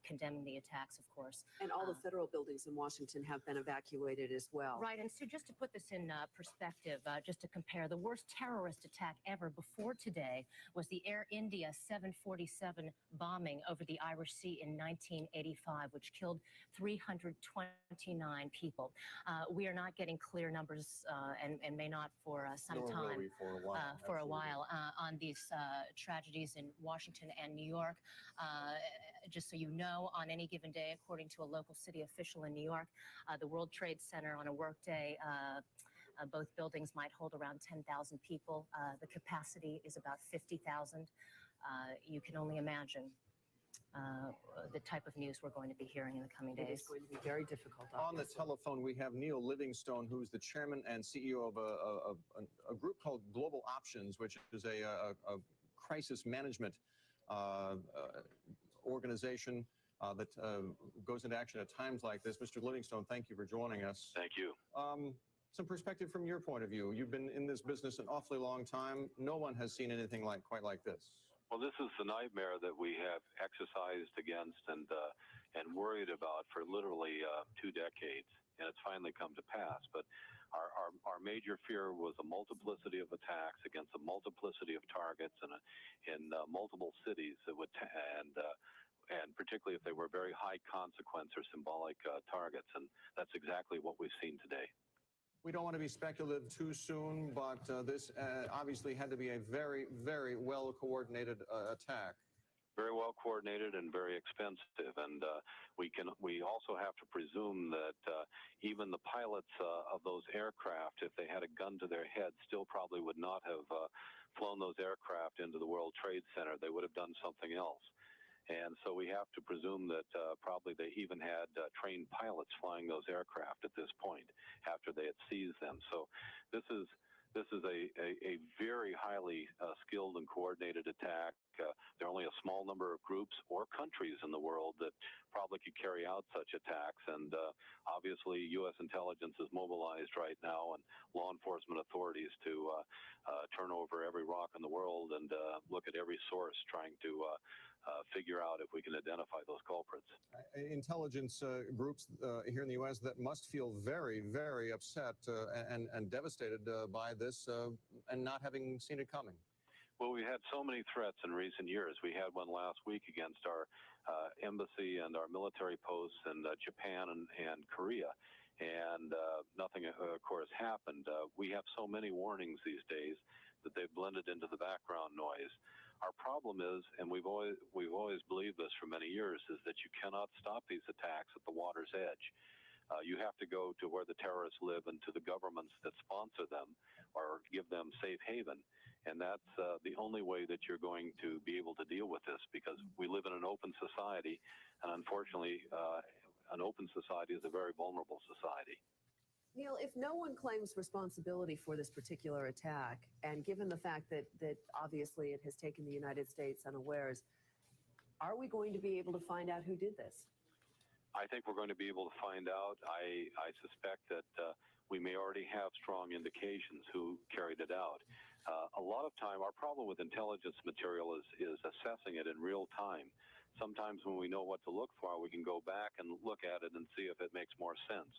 condemning the attacks, of course. And all the federal buildings in Washington have been evacuated as well. Right, and so just to put this in perspective, just to compare, the worst terrorist attack ever before today was the Air India 747 bombing over the Irish Sea in 1985, which killed 329 people. We are not getting clear numbers and may not for some time, for a while on these tragedies in Washington and New York. Just so you know, on any given day, according to a local city official in New York, the World Trade Center on a workday, both buildings might hold around 10,000 people. The capacity is about 50,000. You can only imagine the type of news we're going to be hearing in the coming days. It is going to be very difficult. On the telephone, we have Neil Livingstone, who's the chairman and CEO of a group called Global Options, which is a crisis management organization that goes into action at times like this. Mr. Livingstone, thank you for joining us. Thank you. Some perspective from your point of view. You've been in this business an awfully long time. No one has seen anything quite like this. Well, this is the nightmare that we have exercised against and worried about for literally 2 decades, and it's finally come to pass. But our major fear was a multiplicity of attacks against a multiplicity of targets in multiple cities that would and particularly if they were very high consequence or symbolic targets, and that's exactly what we've seen today. We don't want to be speculative too soon, but this obviously had to be a very, very well-coordinated attack. Very well coordinated and very expensive, and we also have to presume that even the pilots of those aircraft, if they had a gun to their head, still probably would not have flown those aircraft into the World Trade Center. They would have done something else. And so we have to presume that probably they even had trained pilots flying those aircraft at this point after they had seized them. So this is a very highly skilled and coordinated attack. There are only a small number of groups or countries in the world that probably could carry out such attacks. And obviously, U.S. intelligence is mobilized right now and law enforcement authorities to turn over every rock in the world and look at every source trying to figure out if we can identify those culprits. Intelligence groups here in the U.S. that must feel very, very upset and devastated by this and not having seen it coming. Well, we had so many threats in recent years. We had one last week against our embassy and our military posts in Japan and Korea. and nothing, of course, happened. We have so many warnings these days that they've blended into the background noise. Our problem is, and we've always believed this for many years, is that you cannot stop these attacks at the water's edge. You have to go to where the terrorists live and to the governments that sponsor them or give them safe haven. And that's the only way that you're going to be able to deal with this, because we live in an open society, and unfortunately, an open society is a very vulnerable society. Neil, if no one claims responsibility for this particular attack, and given the fact that obviously it has taken the United States unawares, are we going to be able to find out who did this? I think we're going to be able to find out. I suspect that we may already have strong indications who carried it out. A lot of time, our problem with intelligence material is assessing it in real time. Sometimes when we know what to look for, we can go back and look at it and see if it makes more sense.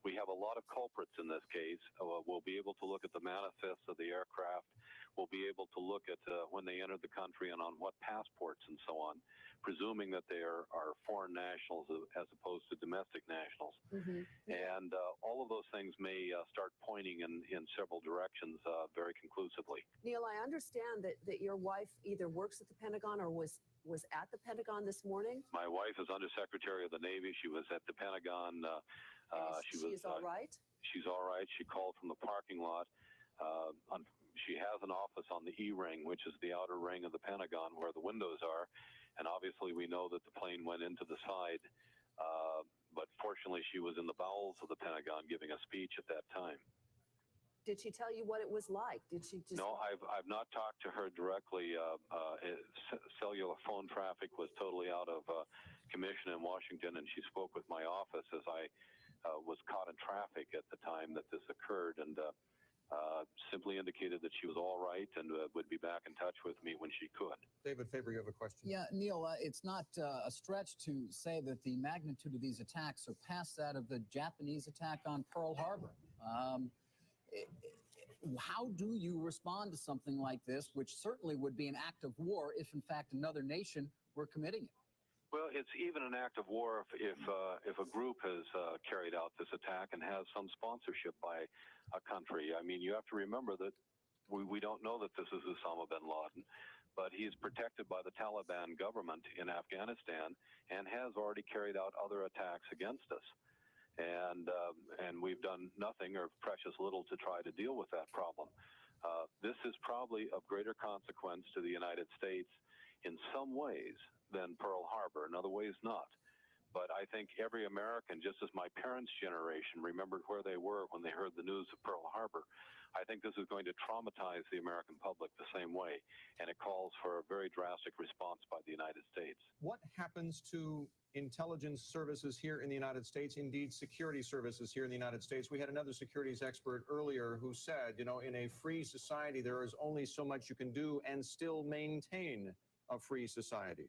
We have a lot of culprits in this case. We'll be able to look at the manifests of the aircraft. We'll be able to look at when they entered the country and on what passports and so on, presuming that they are foreign nationals as opposed to domestic nationals. And all of those things may start pointing in several directions very conclusively. Neil, I understand that your wife either works at the Pentagon or was at the Pentagon this morning. My wife is Undersecretary of the Navy. She was at the Pentagon. She's all right? She's all right. She called from the parking lot. She has an office on the E ring, which is the outer ring of the Pentagon where the windows are. And obviously we know that the plane went into the side. But fortunately, she was in the bowels of the Pentagon giving a speech at that time. Did she tell you what it was like? Did she just... No, I've not talked to her directly. Cellular phone traffic was totally out of commission in Washington, and she spoke with my office as I was caught in traffic at the time that this occurred, and simply indicated that she was all right and would be back in touch with me when she could. David Faber, you have a question? Yeah, Neil, it's not a stretch to say that the magnitude of these attacks surpassed that of the Japanese attack on Pearl Harbor. How do you respond to something like this, which certainly would be an act of war if, in fact, another nation were committing it? Well, it's even an act of war if a group has carried out this attack and has some sponsorship by a country. I mean, you have to remember that we don't know that this is Osama bin Laden, but he's protected by the Taliban government in Afghanistan and has already carried out other attacks against us. And we've done nothing or precious little to try to deal with that problem. This is probably of greater consequence to the United States in some ways than Pearl Harbor, in other ways not. But I think every American, just as my parents' generation remembered where they were when they heard the news of Pearl Harbor, I think this is going to traumatize the American public the same way, and it calls for a very drastic response by the United States. What happens to intelligence services here in the United States, indeed security services here in the United States? We had another securities expert earlier who said, you know, in a free society, there is only so much you can do and still maintain a free society.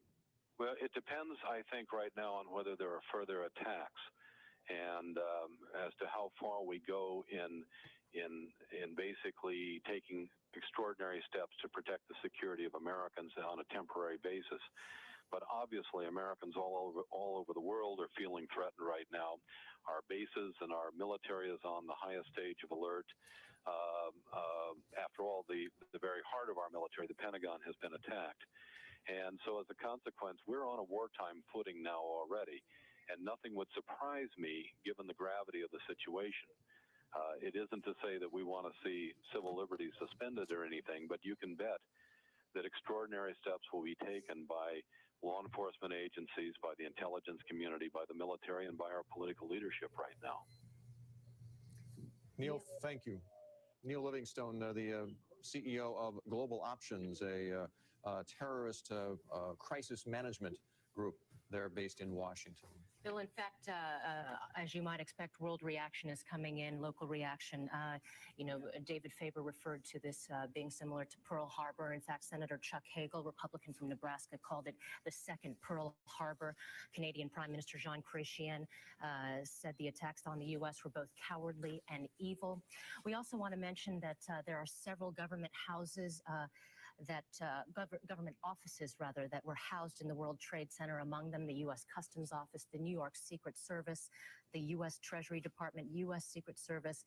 Well, it depends, I think, right now on whether there are further attacks and as to how far we go in basically taking extraordinary steps to protect the security of Americans on a temporary basis. But obviously, Americans all over the world are feeling threatened right now. Our bases and our military is on the highest stage of alert. After all, the very heart of our military, the Pentagon, has been attacked. And so as a consequence, we're on a wartime footing now already, and nothing would surprise me given the gravity of the situation. It isn't to say that we want to see civil liberties suspended or anything, but you can bet that extraordinary steps will be taken by law enforcement agencies, by the intelligence community, by the military, and by our political leadership right now. Neil, thank you. Neil Livingstone, the CEO of Global Options, a terrorist crisis management group there based in Washington. Bill, in fact, as you might expect, world reaction is coming in, local reaction. You know, David Faber referred to this being similar to Pearl Harbor. In fact, Senator Chuck Hagel, Republican from Nebraska, called it the second Pearl Harbor. Canadian Prime Minister Jean Chrétien said the attacks on the U.S. were both cowardly and evil. We also want to mention that there are several government houses that government offices, rather, that were housed in the World Trade Center, among them the U.S. Customs Office, the New York Secret Service, the U.S. Treasury Department, U.S. Secret Service,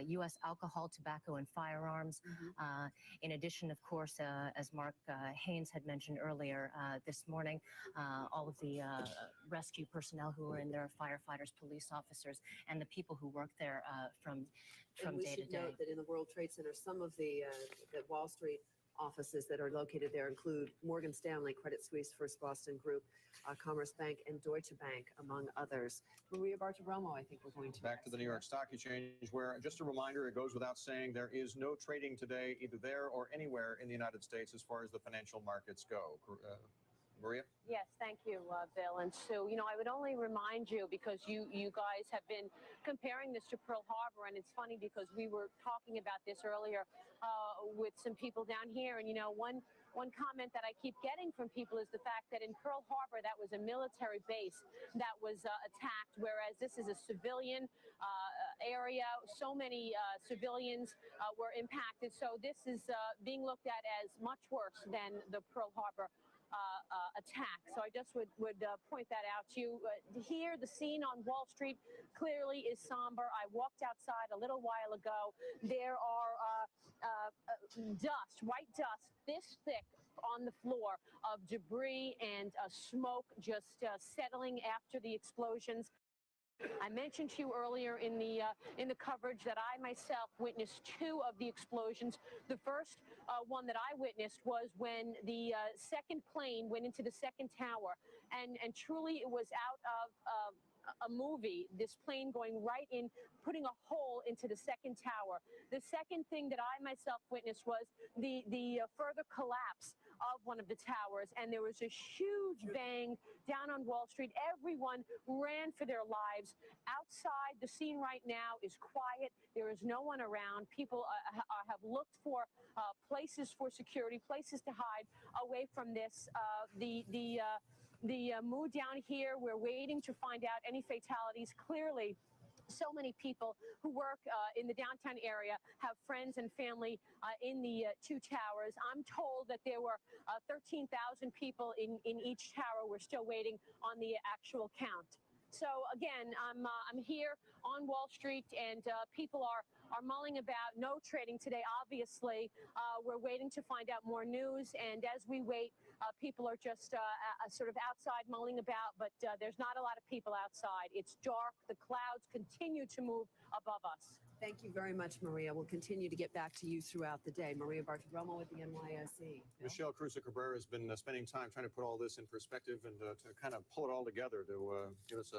U.S. Alcohol, Tobacco, and Firearms. In addition, of course, as Mark Haynes had mentioned earlier this morning, all of the rescue personnel who were in there, firefighters, police officers, and the people who work there from we day to should day. note that in the World Trade Center, some of the Wall Street offices that are located there include Morgan Stanley, Credit Suisse, First Boston Group, Commerce Bank, and Deutsche Bank, among others. Maria Bartiromo, I think we're going to. Back to the New York Stock Exchange, where, just a reminder, it goes without saying, there is no trading today, either there or anywhere in the United States as far as the financial markets go. Maria? Yes, thank you, Bill. And so, I would only remind you, because you guys have been comparing this to Pearl Harbor, and it's funny because we were talking about this earlier with some people down here, and one comment that I keep getting from people is the fact that in Pearl Harbor, that was a military base that was attacked, whereas this is a civilian area. So many civilians were impacted. So this is being looked at as much worse than the Pearl Harbor attack. So I just would point that out to you. Here, the scene on Wall Street clearly is somber. I walked outside a little while ago. There are dust, white dust, this thick on the floor of debris and smoke just settling after the explosions. I mentioned to you earlier in the coverage that I myself witnessed 2 of the explosions. The first one that I witnessed was when the second plane went into the second tower, and truly it was out of a movie, this plane going right in, putting a hole into the second tower. The second thing that I myself witnessed was the further collapse of one of the towers, and there was a huge bang down on Wall Street. Everyone ran for their lives. Outside, the scene right now is quiet. There is no one around. People have looked for places for security, places to hide away from this. The mood down here, we're waiting to find out any fatalities. Clearly, so many people who work in the downtown area have friends and family in the 2 towers. I'm told that there were 13,000 people in each tower. We're still waiting on the actual count. So again, I'm here on Wall Street, and people are mulling about. No trading today, obviously. We're waiting to find out more news, and as we wait, people are just sort of outside mulling about, but there's not a lot of people outside. It's dark. The clouds continue to move above us. Thank you very much, Maria. We'll continue to get back to you throughout the day. Maria Bartiromo with the NYSE. Michelle Cruza-Cabrera has been spending time trying to put all this in perspective and to kind of pull it all together to give us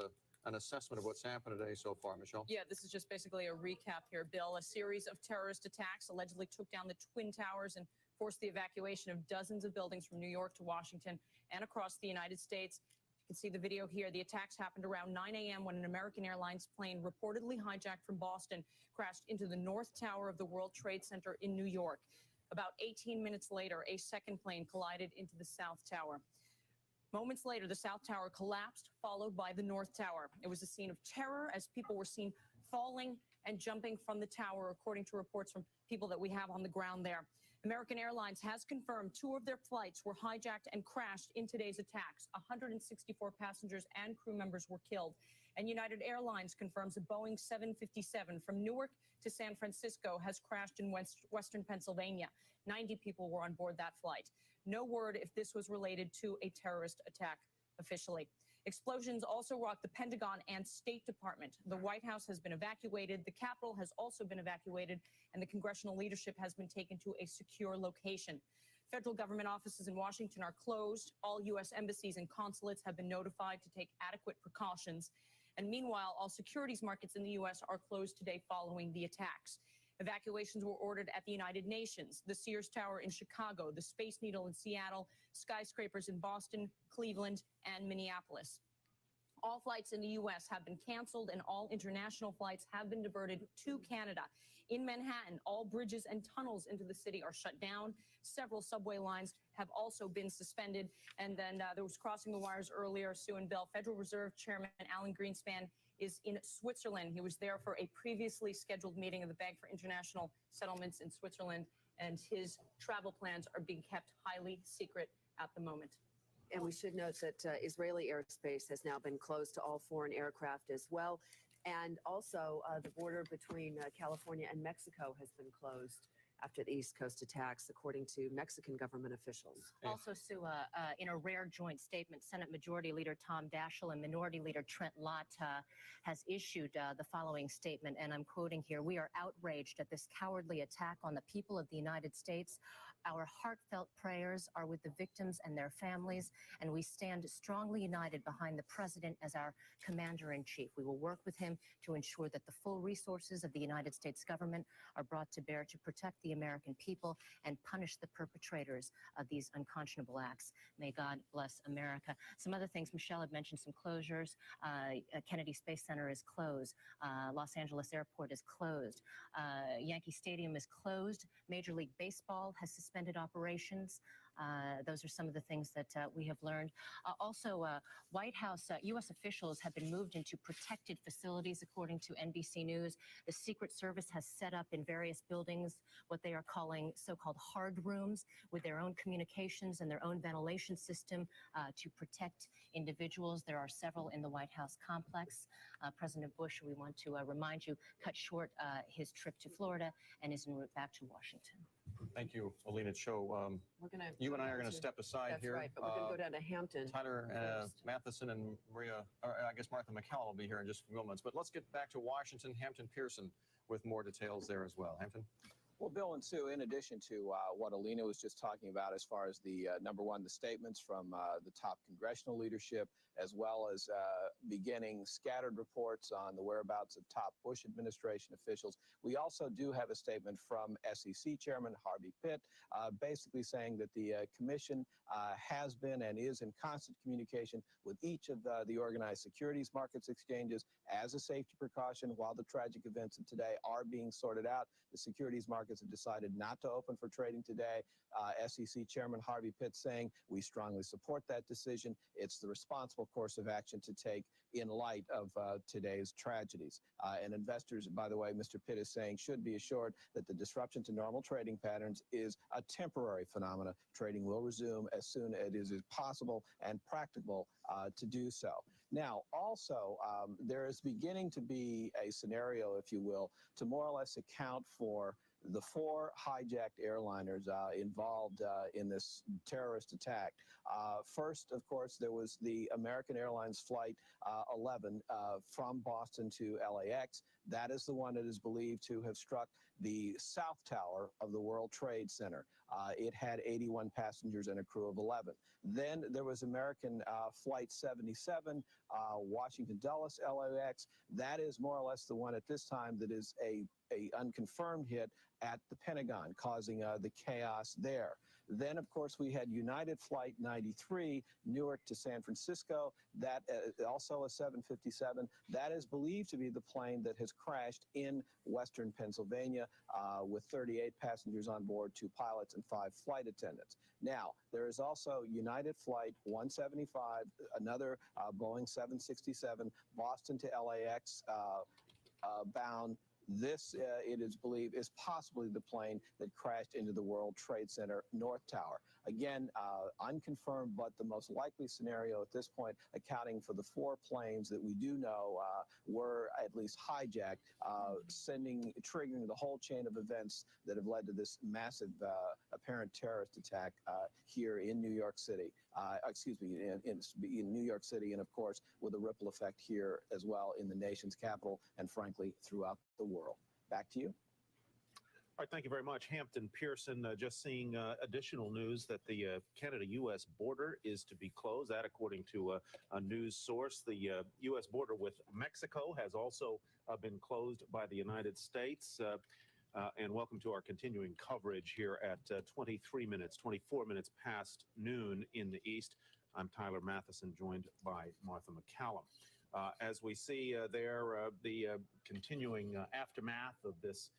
an assessment of what's happened today so far. Michelle? Yeah, this is just basically a recap here, Bill. A series of terrorist attacks allegedly took down the Twin Towers and forced the evacuation of dozens of buildings from New York to Washington and across the United States. You can see the video here. The attacks happened around 9 a.m. when an American Airlines plane reportedly hijacked from Boston crashed into the North Tower of the World Trade Center in New York. About 18 minutes later, a second plane collided into the South Tower. Moments later, the South Tower collapsed, followed by the North Tower. It was a scene of terror as people were seen falling and jumping from the tower, according to reports from people that we have on the ground there. American Airlines has confirmed 2 of their flights were hijacked and crashed in today's attacks. 164 passengers and crew members were killed. And United Airlines confirms a Boeing 757 from Newark to San Francisco has crashed in western Pennsylvania. 90 people were on board that flight. No word if this was related to a terrorist attack officially. Explosions also rocked the Pentagon and State Department. The White House has been evacuated. The Capitol has also been evacuated, and the congressional leadership has been taken to a secure location. Federal government offices in Washington are closed. All U.S. embassies and consulates have been notified to take adequate precautions. And meanwhile, all securities markets in the U.S. are closed today following the attacks. Evacuations were ordered at the United Nations, the Sears Tower in Chicago, the Space Needle in Seattle, skyscrapers in Boston, Cleveland, and Minneapolis. All flights in the U.S. have been canceled, and all international flights have been diverted to Canada. In Manhattan, all bridges and tunnels into the city are shut down. Several subway lines have also been suspended. And then there was crossing the wires earlier, Sue and Bill. Federal Reserve Chairman Alan Greenspan is in Switzerland. He was there for a previously scheduled meeting of the Bank for International Settlements in Switzerland. and his travel plans are being kept highly secret at the moment. And we should note that Israeli airspace has now been closed to all foreign aircraft as well. And also the border between California and Mexico has been closed after the East Coast attacks, according to Mexican government officials. Also, Sue, in a rare joint statement, Senate Majority Leader Tom Daschle and Minority Leader Trent Lott has issued the following statement, and I'm quoting here: "We are outraged at this cowardly attack on the people of the United States. Our heartfelt prayers are with the victims and their families, and we stand strongly united behind the president as our commander-in-chief. We will work with him to ensure that the full resources of the United States government are brought to bear to protect the American people and punish the perpetrators of these unconscionable acts. May God bless America." Some other things, Michelle had mentioned some closures. Kennedy Space Center is closed. Los Angeles Airport is closed. Yankee Stadium is closed. Major League Baseball has suspended operations. Those are some of the things that we have learned. Also, White House, U.S. officials have been moved into protected facilities, according to NBC News. The Secret Service has set up in various buildings what they are calling so-called hard rooms with their own communications and their own ventilation system to protect individuals. There are several in the White House complex. President Bush, we want to remind you, cut short his trip to Florida and is en route back to Washington. Thank you, Alina Cho. We're gonna You and I are going to step aside That's here. right, but we're going to go down to Hampton. Tyler first. Matheson and Maria, or I guess Martha McCallum will be here in just a few moments. But let's get back to Washington. Hampton Pearson with more details there as well. Hampton? Well, Bill and Sue, in addition to what Alina was just talking about as far as the number one, the statements from the top congressional leadership, as well as beginning scattered reports on the whereabouts of top Bush administration officials, we also do have a statement from SEC Chairman Harvey Pitt, basically saying that the commission has been and is in constant communication with each of the organized securities markets exchanges as a safety precaution. While the tragic events of today are being sorted out, the securities markets have decided not to open for trading today. SEC Chairman Harvey Pitt saying, "We strongly support that decision. It's the responsible course of action to take in light of today's tragedies." And investors, by the way, Mr. Pitt is saying, should be assured that the disruption to normal trading patterns is a temporary phenomena. Trading will resume as soon as it is possible and practicable to do so. Now, also, there is beginning to be a scenario, if you will, to more or less account for the 4 hijacked airliners involved in this terrorist attack. First, of course, there was the American Airlines Flight 11 from Boston to LAX. That is the one that is believed to have struck the South Tower of the World Trade Center. It had 81 passengers and a crew of 11. Then there was American Flight 77, Washington Dulles LAX. That is more or less the one at this time that is a unconfirmed hit at the Pentagon, causing the chaos there. Then, of course, we had United Flight 93, Newark to San Francisco. That also a 757. That is believed to be the plane that has crashed in western Pennsylvania with 38 passengers on board, 2 pilots and 5 flight attendants. Now, there is also United Flight 175, another Boeing 767, Boston to LAX bound. This, it is believed, is possibly the plane that crashed into the World Trade Center North Tower. Again, unconfirmed, but the most likely scenario at this point, accounting for the 4 planes that we do know were at least hijacked, triggering the whole chain of events that have led to this massive apparent terrorist attack here in New York City. In New York City, and of course, with a ripple effect here as well in the nation's capital and frankly throughout the world. Back to you. All right, thank you very much. Hampton Pearson, just seeing additional news that the Canada-U.S. border is to be closed. That, according to a news source, the U.S. border with Mexico has also been closed by the United States. And welcome to our continuing coverage here at 24 minutes past noon in the East. I'm Tyler Matheson, joined by Martha McCallum. As we see there, the continuing aftermath of this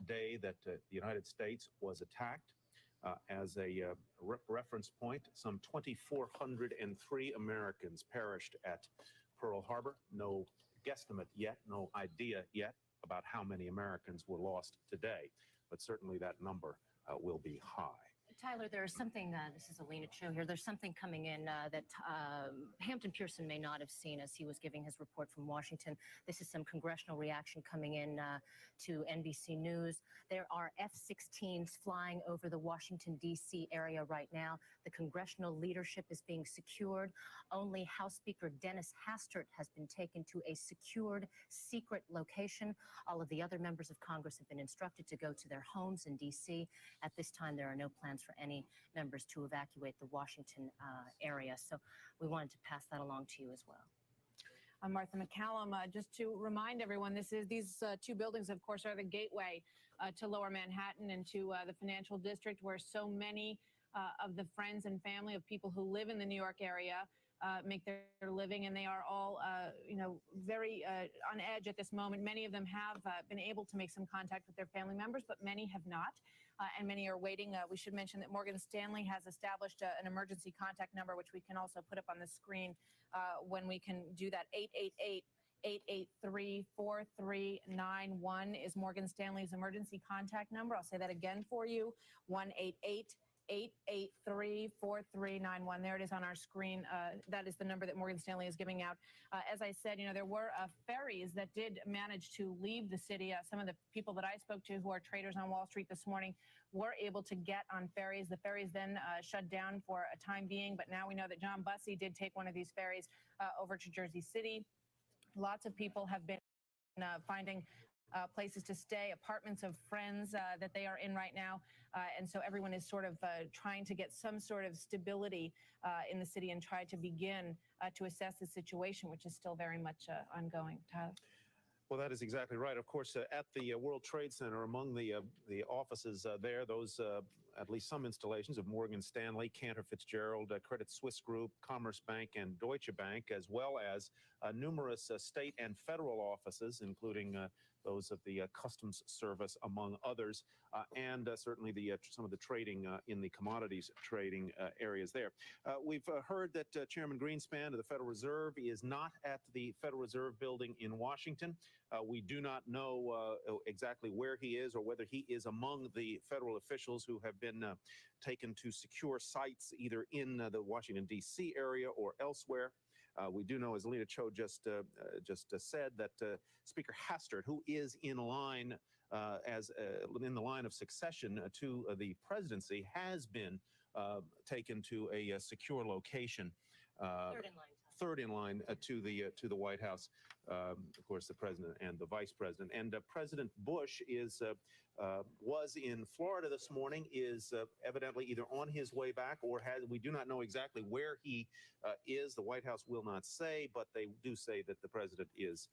day that the United States was attacked. As a reference point, some 2,403 Americans perished at Pearl Harbor. No guesstimate yet, no idea yet about how many Americans were lost today, but certainly that number will be high. Tyler, there's something, this is Alina Cho here, there's something coming in that Hampton Pearson may not have seen as he was giving his report from Washington. This is some congressional reaction coming in to NBC News. There are F-16s flying over the Washington, D.C. area right now. The congressional leadership is being secured. Only House Speaker Dennis Hastert has been taken to a secured, secret location. All of the other members of Congress have been instructed to go to their homes in D.C. At this time, there are no plans for any members to evacuate the Washington area. So we wanted to pass that along to you as well. I'm Martha McCallum. Just to remind everyone, these two buildings, of course, are the gateway to Lower Manhattan and to the financial district, where so many of the friends and family of people who live in the New York area make their living, and they are all, very on edge at this moment. Many of them have been able to make some contact with their family members, but many have not, and many are waiting. We should mention that Morgan Stanley has established an emergency contact number, which we can also put up on the screen when we can do that. 888-883-4391 is Morgan Stanley's emergency contact number. I'll say that again for you, 1-888-883-4391. There it is on our screen. That is the number that Morgan Stanley is giving out. As I said, there were ferries that did manage to leave the city. Some of the people that I spoke to who are traders on Wall Street this morning were able to get on ferries. The ferries then shut down for a time being, but now we know that John Bussey did take one of these ferries over to Jersey City. Lots of people have been finding places to stay, apartments of friends that they are in right now. And so everyone is sort of trying to get some sort of stability in the city and try to begin to assess the situation, which is still very much ongoing. Tyler? Well, that is exactly right. Of course, at the World Trade Center, among the offices there, those at least some installations of Morgan Stanley, Cantor Fitzgerald, Credit Suisse Group, Commerce Bank, and Deutsche Bank, as well as numerous state and federal offices, including those of the Customs Service, among others, and certainly some of the trading in the commodities trading areas there. We've heard that Chairman Greenspan of the Federal Reserve is not at the Federal Reserve building in Washington. We do not know exactly where he is or whether he is among the federal officials who have been taken to secure sites either in the Washington, D.C. area or elsewhere. We do know, as Alina Cho just said, that Speaker Hastert, who is in line in the line of succession to the presidency, has been taken to a secure location. Third in line to the White House, of course, the president and the vice president. And President Bush was in Florida this morning, is evidently either on his way back or we do not know exactly where he is. The White House will not say, but they do say that the president is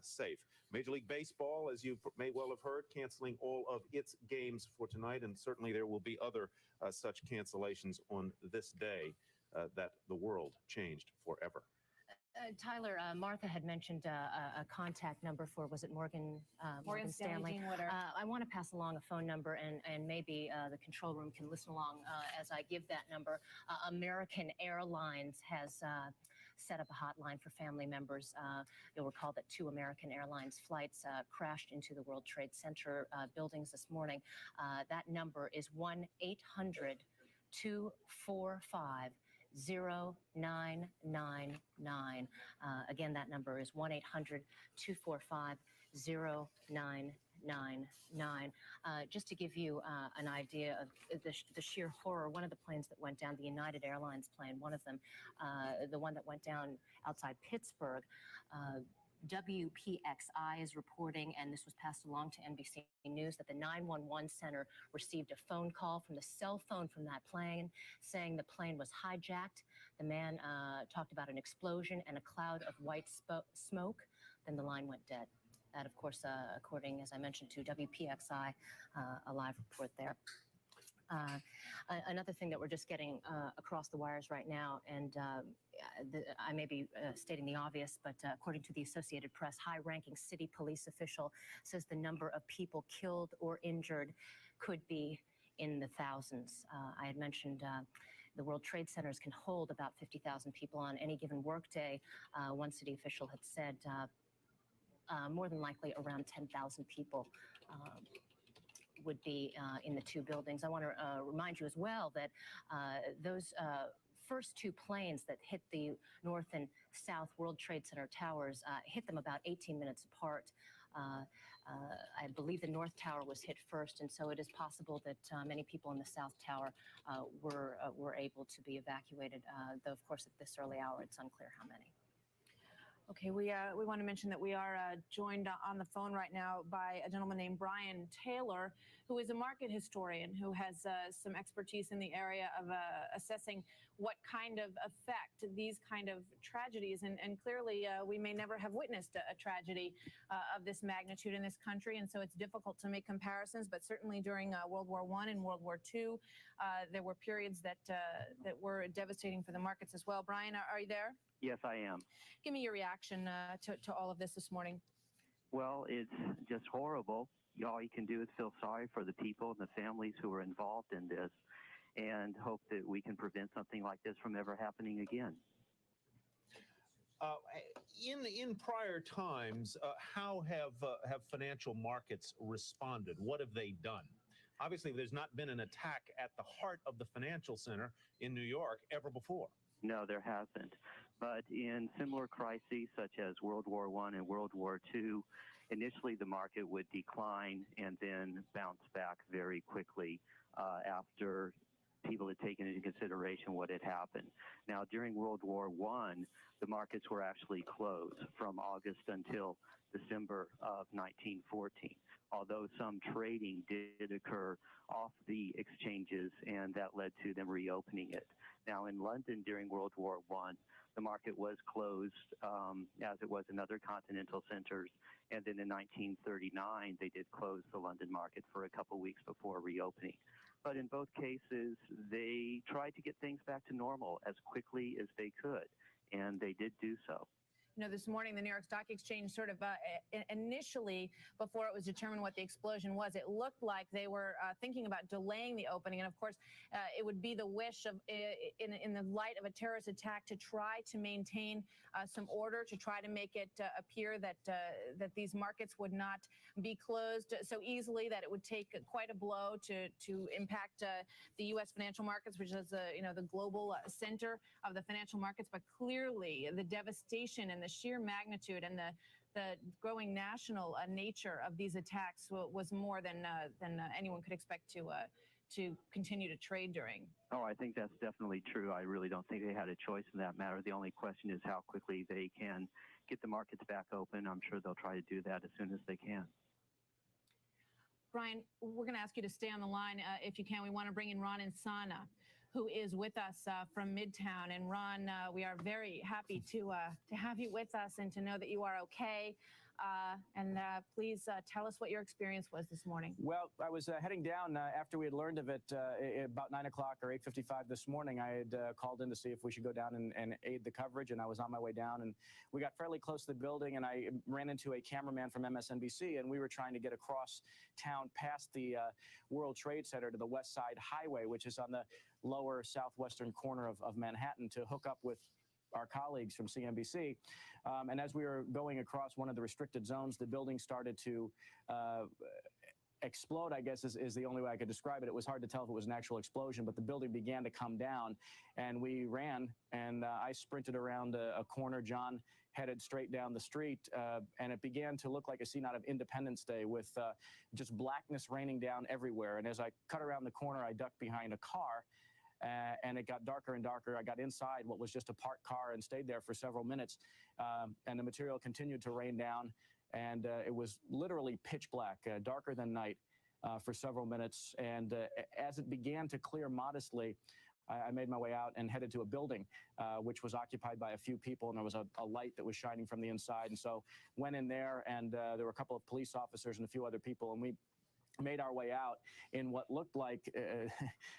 safe. Major League Baseball, as you may well have heard, canceling all of its games for tonight, and certainly there will be other such cancellations on this day that the world changed forever. Tyler, Martha had mentioned a contact number for, was it Morgan Stanley? Jean Witter. I want to pass along a phone number, and maybe the control room can listen along as I give that number. American Airlines has set up a hotline for family members. You'll recall that 2 American Airlines flights crashed into the World Trade Center buildings this morning. That number is 1-800-245-0999. Again, that number is 1-800-245-0999. Just to give you an idea of the sheer horror, one of the planes that went down, the United Airlines plane, one of them, the one that went down outside Pittsburgh, WPXI is reporting, and this was passed along to NBC News, that the 911 center received a phone call from the cell phone from that plane saying the plane was hijacked. The man talked about an explosion and a cloud of white smoke. Then the line went dead. That, of course, according, as I mentioned, to WPXI, a live report there. Another thing that we're just getting across the wires right now, and I may be stating the obvious, but according to the Associated Press, high-ranking city police official says the number of people killed or injured could be in the thousands. I had mentioned the World Trade Centers can hold about 50,000 people on any given workday. One city official had said more than likely around 10,000 people would be in the two buildings. I want to remind you as well that those first two planes that hit the North and South World Trade Center towers hit them about 18 minutes apart. I believe the North Tower was hit first, and so it is possible that many people in the South Tower were able to be evacuated, though, of course, at this early hour, it's unclear how many. Okay, we want to mention that we are joined on the phone right now by a gentleman named Brian Taylor, who is a market historian who has some expertise in the area of assessing what kind of effect these kind of tragedies, and clearly we may never have witnessed a tragedy of this magnitude in this country, and so it's difficult to make comparisons, but certainly during World War I and World War II, there were periods that were devastating for the markets as well. Brian, are you there? Yes, I am. Give me your reaction to all of this morning. Well, it's just horrible. All you can do is feel sorry for the people and the families who are involved in this and hope that we can prevent something like this from ever happening again. In prior times, how have financial markets responded? What have they done? Obviously, there's not been an attack at the heart of the financial center in New York ever before. No, there hasn't. But in similar crises such as World War I and World War II, initially the market would decline and then bounce back very quickly after people had taken into consideration what had happened. Now, during World War I, the markets were actually closed from August until December of 1914, although some trading did occur off the exchanges, and that led to them reopening it. Now, in London during World War I, the market was closed, as it was in other continental centers, and then in 1939, they did close the London market for a couple weeks before reopening. But in both cases, they tried to get things back to normal as quickly as they could, and they did do so. You know, this morning, the New York Stock Exchange sort of initially, before it was determined what the explosion was, it looked like they were thinking about delaying the opening. And of course, it would be the wish of, in the light of a terrorist attack, to try to maintain some order, to try to make it appear that that these markets would not be closed so easily, that it would take quite a blow to impact the U.S. financial markets, which is the global center of the financial markets. But clearly, the devastation and the sheer magnitude and the growing national nature of these attacks was more than anyone could expect to continue to trade during. Oh, I think that's definitely true. I really don't think they had a choice in that matter. The only question is how quickly they can get the markets back open. I'm sure they'll try to do that as soon as they can. Brian, we're going to ask you to stay on the line if you can. We want to bring in Ron Insana, who is with us from Midtown. And Ron, we are very happy to have you with us and to know that you are okay. Please tell us what your experience was this morning. Well, I was heading down after we had learned of it about 9 o'clock or 8:55 this morning. I had called in to see if we should go down and aid the coverage, and I was on my way down, and we got fairly close to the building, and I ran into a cameraman from MSNBC, and we were trying to get across town past the World Trade Center to the West Side Highway, which is on the lower southwestern corner of Manhattan, to hook up with our colleagues from CNBC. And as we were going across one of the restricted zones, the building started to explode, I guess is the only way I could describe it. It was hard to tell if it was an actual explosion, but the building began to come down, and we ran, and I sprinted around a corner. John headed straight down the street, and it began to look like a scene out of Independence Day, with just blackness raining down everywhere. And as I cut around the corner, I ducked behind a car, and it got darker and darker. I got inside what was just a parked car and stayed there for several minutes, and the material continued to rain down, and it was literally pitch black, darker than night, for several minutes. And as it began to clear modestly, I made my way out and headed to a building which was occupied by a few people, and there was a light that was shining from the inside. And so went in there, and there were a couple of police officers and a few other people, and we made our way out in what looked like,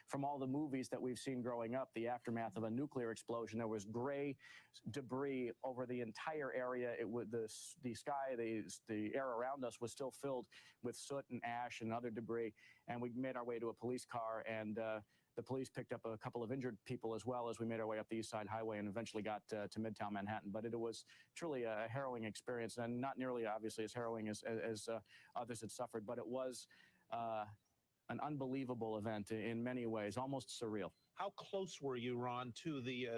from all the movies that we've seen growing up, the aftermath of a nuclear explosion. There was gray debris over the entire area. It was the sky, the air around us was still filled with soot and ash and other debris. And we made our way to a police car, and the police picked up a couple of injured people as well as we made our way up the East Side Highway and eventually got to Midtown Manhattan. But it was truly a harrowing experience, and not nearly obviously as harrowing as others had suffered, but it was an unbelievable event in many ways, almost surreal. How close were you, Ron, to the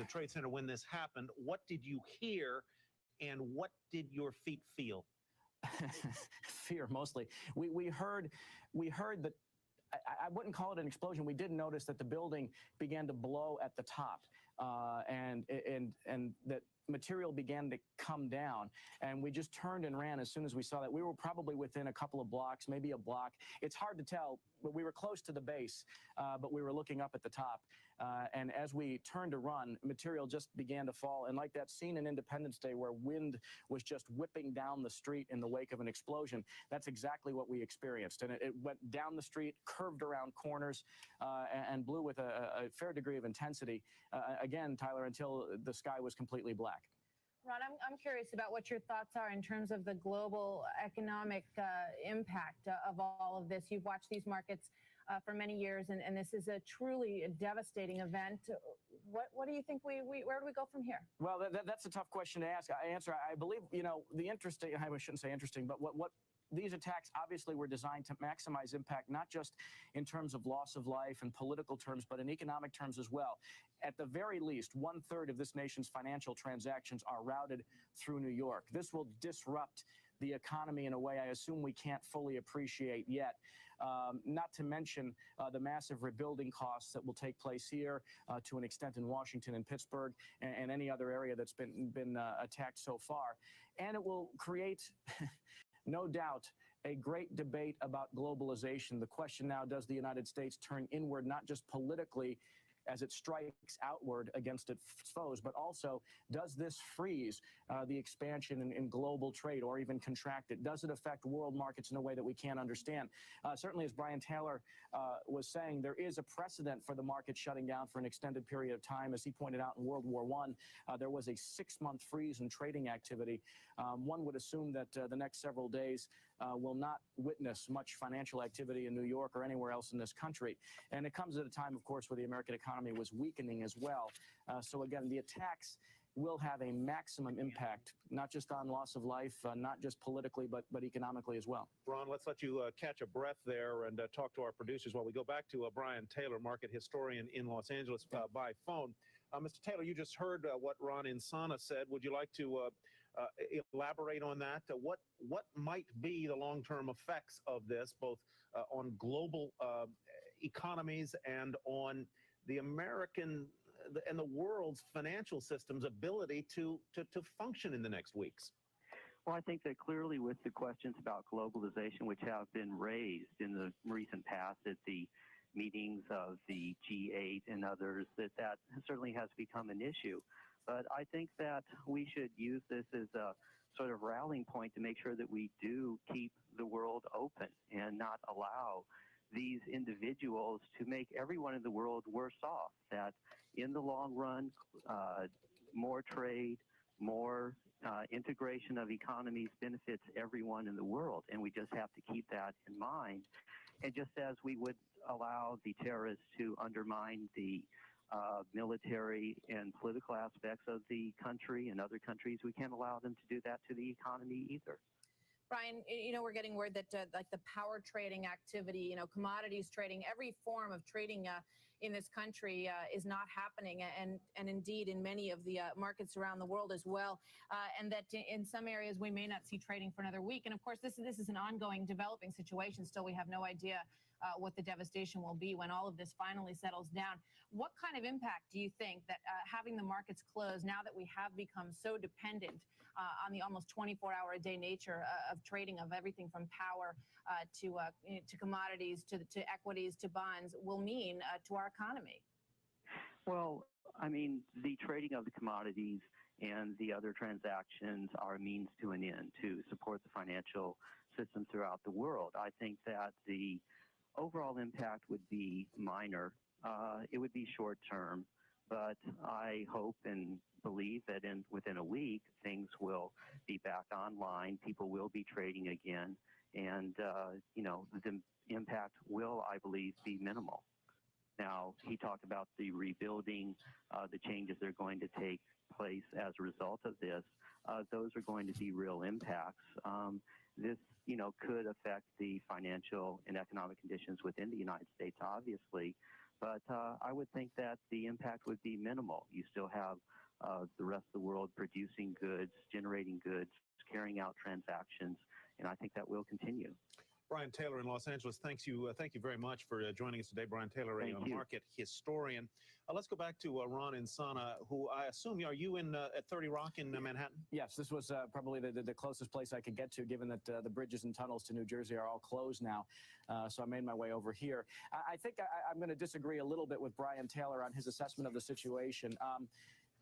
Trade Center when this happened? What did you hear, and what did your feet feel? Fear, mostly. We heard that. I wouldn't call it an explosion. We did notice that the building began to blow at the top, and that material began to come down, and we just turned and ran as soon as we saw that. We were probably within a couple of blocks, maybe a block. It's hard to tell, but we were close to the base, but we were looking up at the top. And as we turned to run, material just began to fall. And like that scene in Independence Day where wind was just whipping down the street in the wake of an explosion, that's exactly what we experienced. And it went down the street, curved around corners, and blew with a fair degree of intensity, again, Tyler, until the sky was completely black. Ron, I'm curious about what your thoughts are in terms of the global economic impact of all of this. You've watched these markets for many years, and this is a truly devastating event. What do you think where do we go from here? Well, that's a tough question to answer. I believe, the interesting, I shouldn't say interesting, but what these attacks obviously were designed to maximize impact, not just in terms of loss of life and political terms, but in economic terms as well. At the very least, 1/3 of this nation's financial transactions are routed through New York. This will disrupt the economy in a way I assume we can't fully appreciate yet. Not to mention the massive rebuilding costs that will take place here, to an extent in Washington and Pittsburgh and any other area that's been attacked so far. And it will create, no doubt, a great debate about globalization. The question now, does the United States turn inward, not just politically, as it strikes outward against its foes, but also, does this freeze the expansion in global trade or even contract it? Does it affect world markets in a way that we can't understand? Certainly, as Brian Taylor was saying, there is a precedent for the market shutting down for an extended period of time. As he pointed out in World War I, there was a 6-month freeze in trading activity. One would assume that the next several days will not witness much financial activity in New York or anywhere else in this country. And it comes at a time, of course, where the American economy was weakening as well. So again, the attacks will have a maximum impact, not just on loss of life, not just politically, but economically as well. Ron, let's let you catch a breath there and talk to our producers while we go back to Brian Taylor, market historian in Los Angeles, by phone. Mr. Taylor, you just heard what Ron Insana said. Would you like to elaborate on that? What might be the long-term effects of this, both on global economies and on the American and the world's financial system's ability to function in the next weeks? Well, I think that clearly with the questions about globalization, which have been raised in the recent past at the meetings of the G8 and others, that certainly has become an issue. But I think that we should use this as a sort of rallying point to make sure that we do keep the world open and not allow these individuals to make everyone in the world worse off. That in the long run, more trade, more integration of economies benefits everyone in the world. And we just have to keep that in mind. And just as we would allow the terrorists to undermine the military and political aspects of the country and other countries, we can't allow them to do that to the economy either. Brian, we're getting word that like the power trading activity, commodities trading, every form of trading in this country is not happening, and indeed in many of the markets around the world as well, and that in some areas we may not see trading for another week. And of course, this is an ongoing, developing situation. Still, we have no idea what the devastation will be when all of this finally settles down. What kind of impact do you think that having the markets closed, now that we have become so dependent on the almost 24-hour-a-day nature of trading of everything from power to commodities to equities to bonds, will mean to our economy? Well, I mean, the trading of the commodities and the other transactions are a means to an end to support the financial system throughout the world. I think that the overall impact would be minor. It would be short term, but I hope and believe that within a week, things will be back online. People will be trading again. And, the impact will, I believe, be minimal. Now, he talked about the rebuilding, the changes that are going to take place as a result of this. Those are going to be real impacts. This could affect the financial and economic conditions within the United States, obviously. But I would think that the impact would be minimal. You still have the rest of the world producing goods, generating goods, carrying out transactions, and I think that will continue. Brian Taylor in Los Angeles, thank you very much for joining us today. Brian Taylor, a market historian. Let's go back to Ron Insana, who I assume, are you at 30 Rock in Manhattan? Yes, this was probably the closest place I could get to, given that the bridges and tunnels to New Jersey are all closed now. So I made my way over here. I think I'm going to disagree a little bit with Brian Taylor on his assessment of the situation.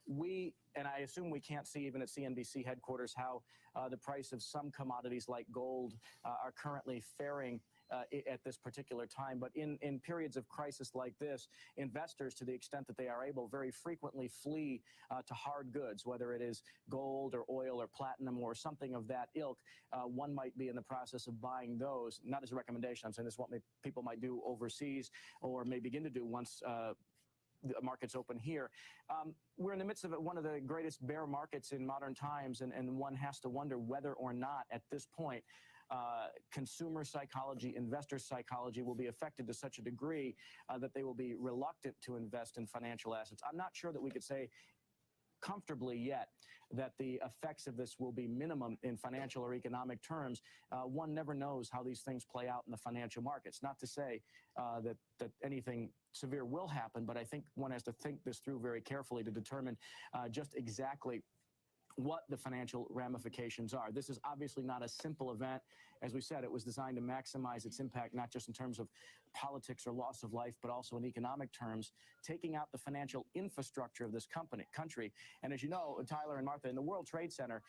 And I assume we can't see even at CNBC headquarters how the price of some commodities like gold are currently faring at this particular time. But in periods of crisis like this, investors, to the extent that they are able, very frequently flee to hard goods, whether it is gold or oil or platinum or something of that ilk. One might be in the process of buying those, not as a recommendation. I'm saying this is what people might do overseas or may begin to do once the markets open here. We're in the midst of one of the greatest bear markets in modern times, and one has to wonder whether or not at this point consumer psychology, investor psychology will be affected to such a degree that they will be reluctant to invest in financial assets. I'm not sure that we could say comfortably yet that the effects of this will be minimum in financial or economic terms. One never knows how these things play out in the financial markets. Not to say that anything severe will happen, but I think one has to think this through very carefully to determine just exactly what the financial ramifications are. This is obviously not a simple event. As we said, it was designed to maximize its impact, not just in terms of politics or loss of life, but also in economic terms, taking out the financial infrastructure of this country. And as you know, Tyler and Martha, in the World Trade Center,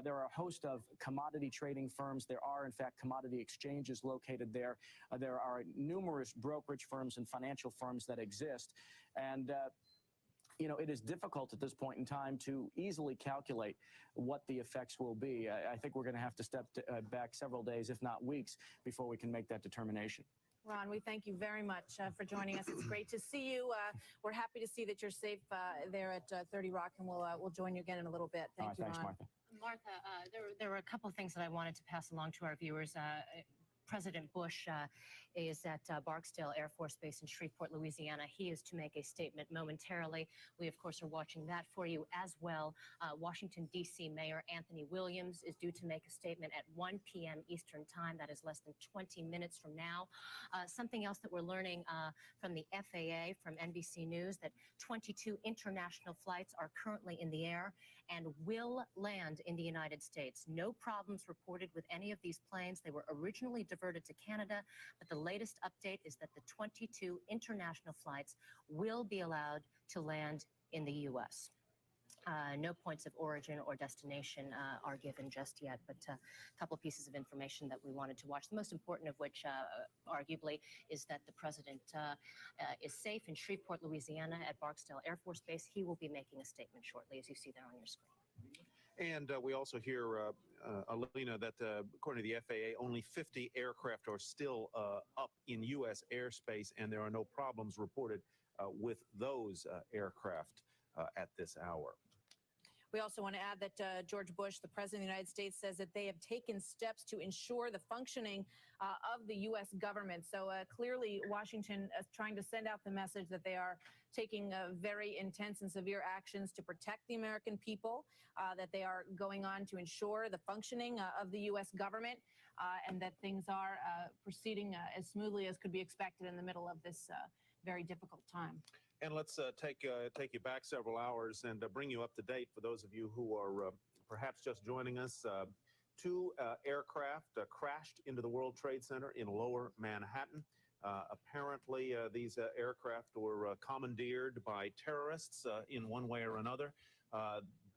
there are a host of commodity trading firms. There are, in fact, commodity exchanges located there. There are numerous brokerage firms and financial firms that exist. And it is difficult at this point in time to easily calculate what the effects will be. I think we're going to have to step back several days, if not weeks, before we can make that determination. Ron, we thank you very much for joining us. It's great to see you. We're happy to see that you're safe there at 30 Rock, and we'll join you again in a little bit. Thank you, thanks, Ron. Martha. Martha, there were a couple of things that I wanted to pass along to our viewers. President Bush is at Barksdale Air Force Base in Shreveport, Louisiana. He is to make a statement momentarily. We, of course, are watching that for you as well. Washington, D.C. Mayor Anthony Williams is due to make a statement at 1 p.m. Eastern Time. That is less than 20 minutes from now. Something else that we're learning from the FAA, from NBC News, that 22 international flights are currently in the air and will land in the United States. No problems reported with any of these planes. They were originally diverted to Canada, but the latest update is that the 22 international flights will be allowed to land in the U.S. No points of origin or destination are given just yet, but a couple pieces of information that we wanted to watch, the most important of which, arguably, is that the president is safe in Shreveport, Louisiana at Barksdale Air Force Base. He will be making a statement shortly, as you see there on your screen. And we also hear, Alina, that according to the FAA, only 50 aircraft are still up in U.S. airspace, and there are no problems reported with those aircraft at this hour. We also want to add that George Bush, the president of the United States, says that they have taken steps to ensure the functioning of the U.S. government. So clearly, Washington is trying to send out the message that they are taking very intense and severe actions to protect the American people, that they are going on to ensure the functioning of the U.S. government, and that things are proceeding as smoothly as could be expected in the middle of this very difficult time. And let's take you back several hours and bring you up to date for those of you who are perhaps just joining us. Two aircraft crashed into the World Trade Center in Lower Manhattan. Apparently, these aircraft were commandeered by terrorists in one way or another.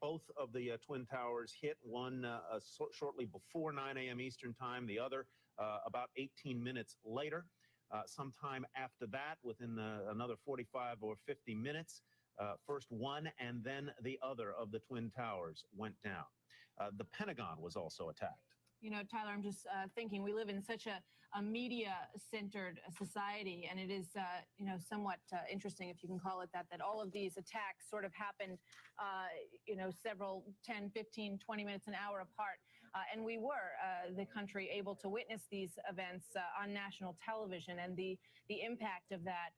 Both of the Twin Towers hit, one shortly before 9 a.m. Eastern Time, the other about 18 minutes later. Sometime after that, within another 45 or 50 minutes, first one and then the other of the Twin Towers went down. The Pentagon was also attacked. You know, Tyler, I'm just thinking we live in such a media-centered society, and it is, somewhat interesting, if you can call it that all of these attacks sort of happened, several 10, 15, 20 minutes, an hour apart. And we were, the country, able to witness these events on national television, and the impact of that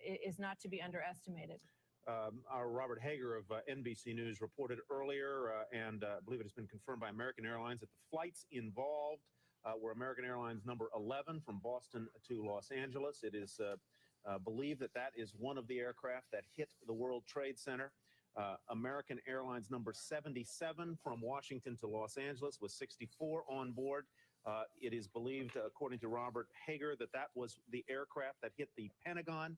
is not to be underestimated. Our Robert Hager of NBC News reported earlier, and I believe it has been confirmed by American Airlines, that the flights involved were American Airlines number 11 from Boston to Los Angeles. It is believed that that is one of the aircraft that hit the World Trade Center. American Airlines number 77 from Washington to Los Angeles with 64 on board. It is believed, according to Robert Hager, that that was the aircraft that hit the Pentagon.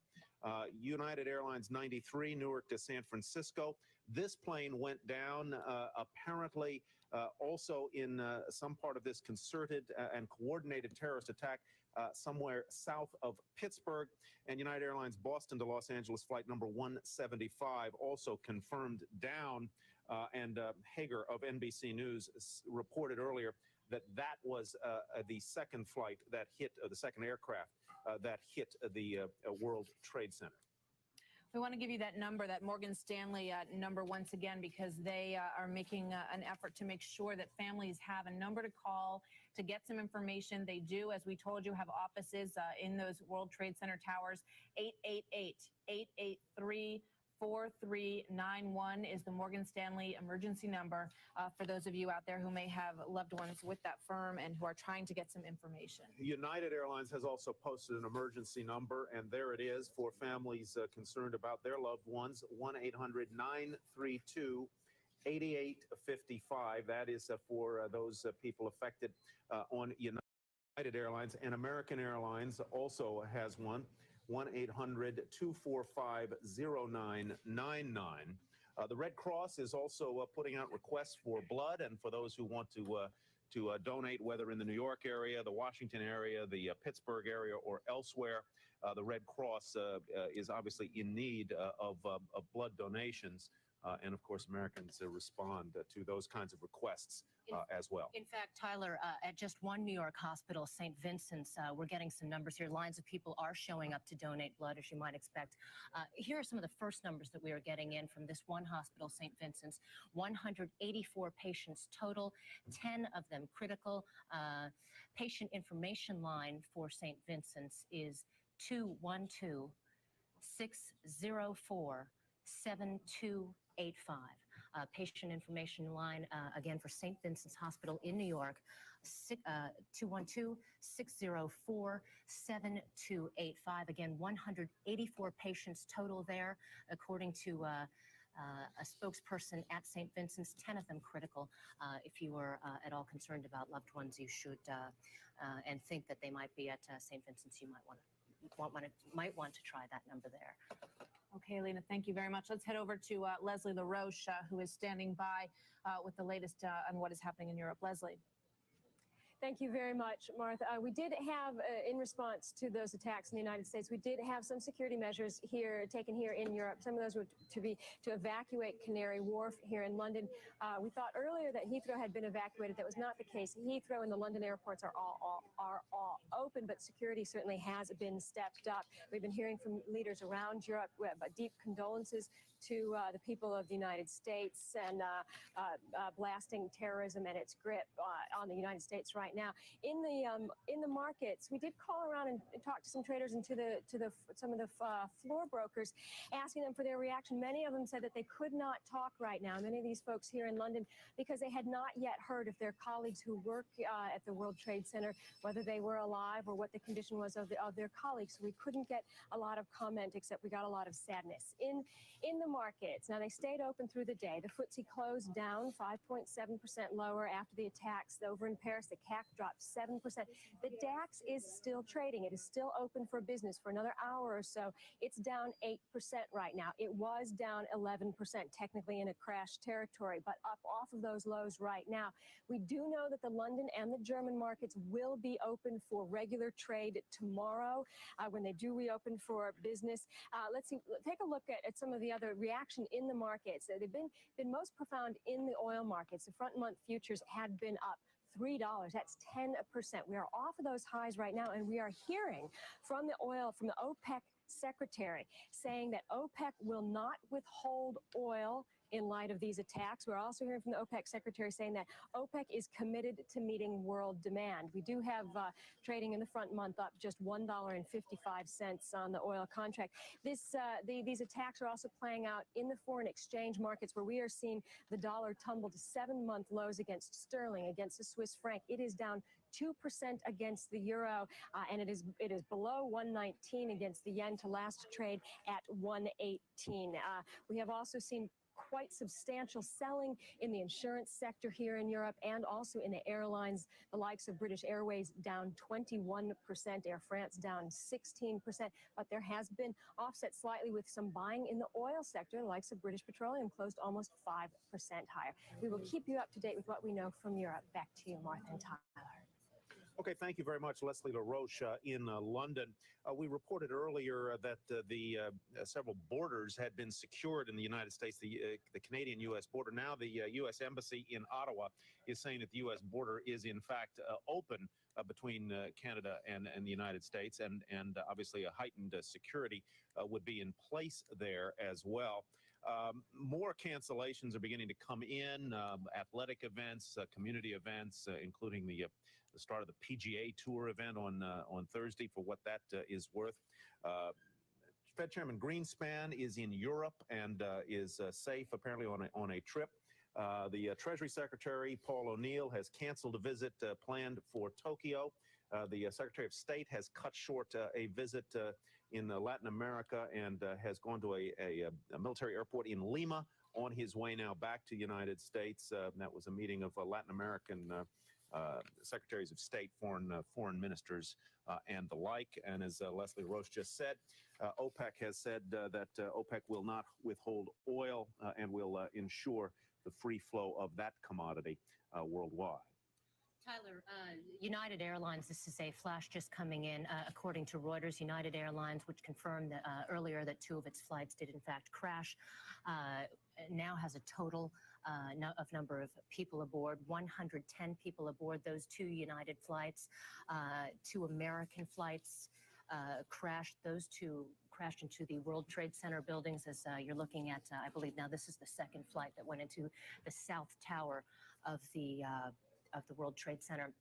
United Airlines 93, Newark to San Francisco. This plane went down apparently also in some part of this concerted and coordinated terrorist attack somewhere south of Pittsburgh. And United Airlines Boston to Los Angeles flight number 175 also confirmed down. And Hager of NBC News reported earlier that that was the second flight that hit, the second aircraft that hit the World Trade Center. We want to give you that number, that Morgan Stanley number once again, because they are making an effort to make sure that families have a number to call to get some information. They do, as we told you, have offices in those World Trade Center towers. 888-883-4391 is the Morgan Stanley emergency number for those of you out there who may have loved ones with that firm and who are trying to get some information. United Airlines has also posted an emergency number, and there it is for families concerned about their loved ones, 1-800-932-8855. That is for those people affected on United Airlines. And American Airlines also has one, 1-800-245-0999. The Red Cross is also putting out requests for blood, and for those who want to donate, whether in the New York area, the Washington area, the Pittsburgh area, or elsewhere, the Red Cross is obviously in need of blood donations. And of course, Americans respond to those kinds of requests as well. In fact, Tyler, at just one New York hospital, St. Vincent's, we're getting some numbers here. Lines of people are showing up to donate blood, as you might expect. Here are some of the first numbers that we are getting in from this one hospital, St. Vincent's. 184 patients total, 10 of them critical. Patient information line for St. Vincent's is 212-604-7285. Patient information line, again, for St. Vincent's Hospital in New York, 212-604-7285. Again, 184 patients total there, according to a spokesperson at St. Vincent's, 10 of them critical. If you are at all concerned about loved ones, you should, and think that they might be at St. Vincent's, you might want to try that number there. Okay, Lena, thank you very much. Let's head over to Leslie LaRoche, who is standing by with the latest on what is happening in Europe. Leslie. Thank you very much, Martha. We did have, in response to those attacks in the United States, we did have some security measures taken here in Europe. Some of those were to evacuate Canary Wharf here in London. We thought earlier that Heathrow had been evacuated. That was not the case. Heathrow and the London airports are all open, but security certainly has been stepped up. We've been hearing from leaders around Europe about deep condolences to the people of the United States and blasting terrorism and its grip on the United States right now. In the markets, we did call around and talk to some traders and to some of the floor brokers, asking them for their reaction. Many of them said that they could not talk right now. Many of these folks here in London, because they had not yet heard of their colleagues who work at the World Trade Center, whether they were alive or what the condition was of their colleagues. So we couldn't get a lot of comment, except we got a lot of sadness. In the markets, now they stayed open through the day. The FTSE closed down 5.7% lower after the attacks over in Paris. The CAC dropped 7%. The DAX is still trading. It is still open for business for another hour or so. It's down 8% right now. It was down 11%, technically in a crash territory, but up off of those lows right now. We do know that the London and the German markets will be open for regular trade tomorrow when they do reopen for business. Let's see, take a look at some of the other reaction in the markets. They've been most profound in the oil markets. The front month futures had been up $3. That's 10%. We are off of those highs right now, and we are hearing from the OPEC secretary saying that OPEC will not withhold oil in light of these attacks. We're also hearing from the OPEC secretary saying that OPEC is committed to meeting world demand. We do have trading in the front month up just $1.55 on the oil contract. These attacks are also playing out in the foreign exchange markets, where we are seeing the dollar tumble to 7-month lows against sterling, against the Swiss franc. It is down 2% against the euro, and it is below 119 against the yen to last trade at 118. We have also seen quite substantial selling in the insurance sector here in Europe, and also in the airlines, the likes of British Airways down 21%, Air France down 16%, but there has been offset slightly with some buying in the oil sector. The likes of British Petroleum closed almost 5% higher. We will keep you up to date with what we know from Europe. Back to you, Martha and Tyler. Okay, thank you very much, Leslie LaRoche in London. We reported earlier that the several borders had been secured in the United States, the Canadian-U.S. border. Now the U.S. Embassy in Ottawa is saying that the U.S. border is in fact open between Canada and the United States, and obviously a heightened security would be in place there as well. More cancellations are beginning to come in, athletic events, community events, including the start of the PGA Tour event on Thursday, for what that is worth. Fed Chairman Greenspan is in Europe and is safe, apparently, on a trip. The Treasury Secretary, Paul O'Neill, has canceled a visit planned for Tokyo. The Secretary of State has cut short a visit in Latin America and has gone to a military airport in Lima on his way now back to the United States. That was a meeting of Latin American secretaries of state, foreign ministers, and the like. And as Leslie Roche just said, OPEC has said that OPEC will not withhold oil and will ensure the free flow of that commodity worldwide. Tyler, United Airlines, this is a flash just coming in. According to Reuters, United Airlines, which confirmed that, earlier that 2 of its flights did in fact crash, now has a total of number of people aboard, 110 people aboard those 2 United flights. 2 American flights crashed. Those 2 crashed into the World Trade Center buildings, as you're looking at. I believe now this is the second flight that went into the South Tower of the World Trade Center.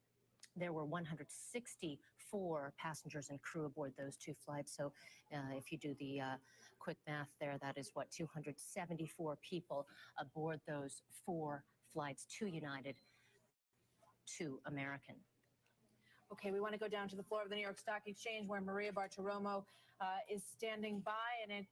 There were 164 passengers and crew aboard those 2 flights. So if you do the quick math there, that is what, 274 people aboard those 4 flights, 2 United, 2 American. Okay, we want to go down to the floor of the New York Stock Exchange, where Maria Bartiromo is standing by, and it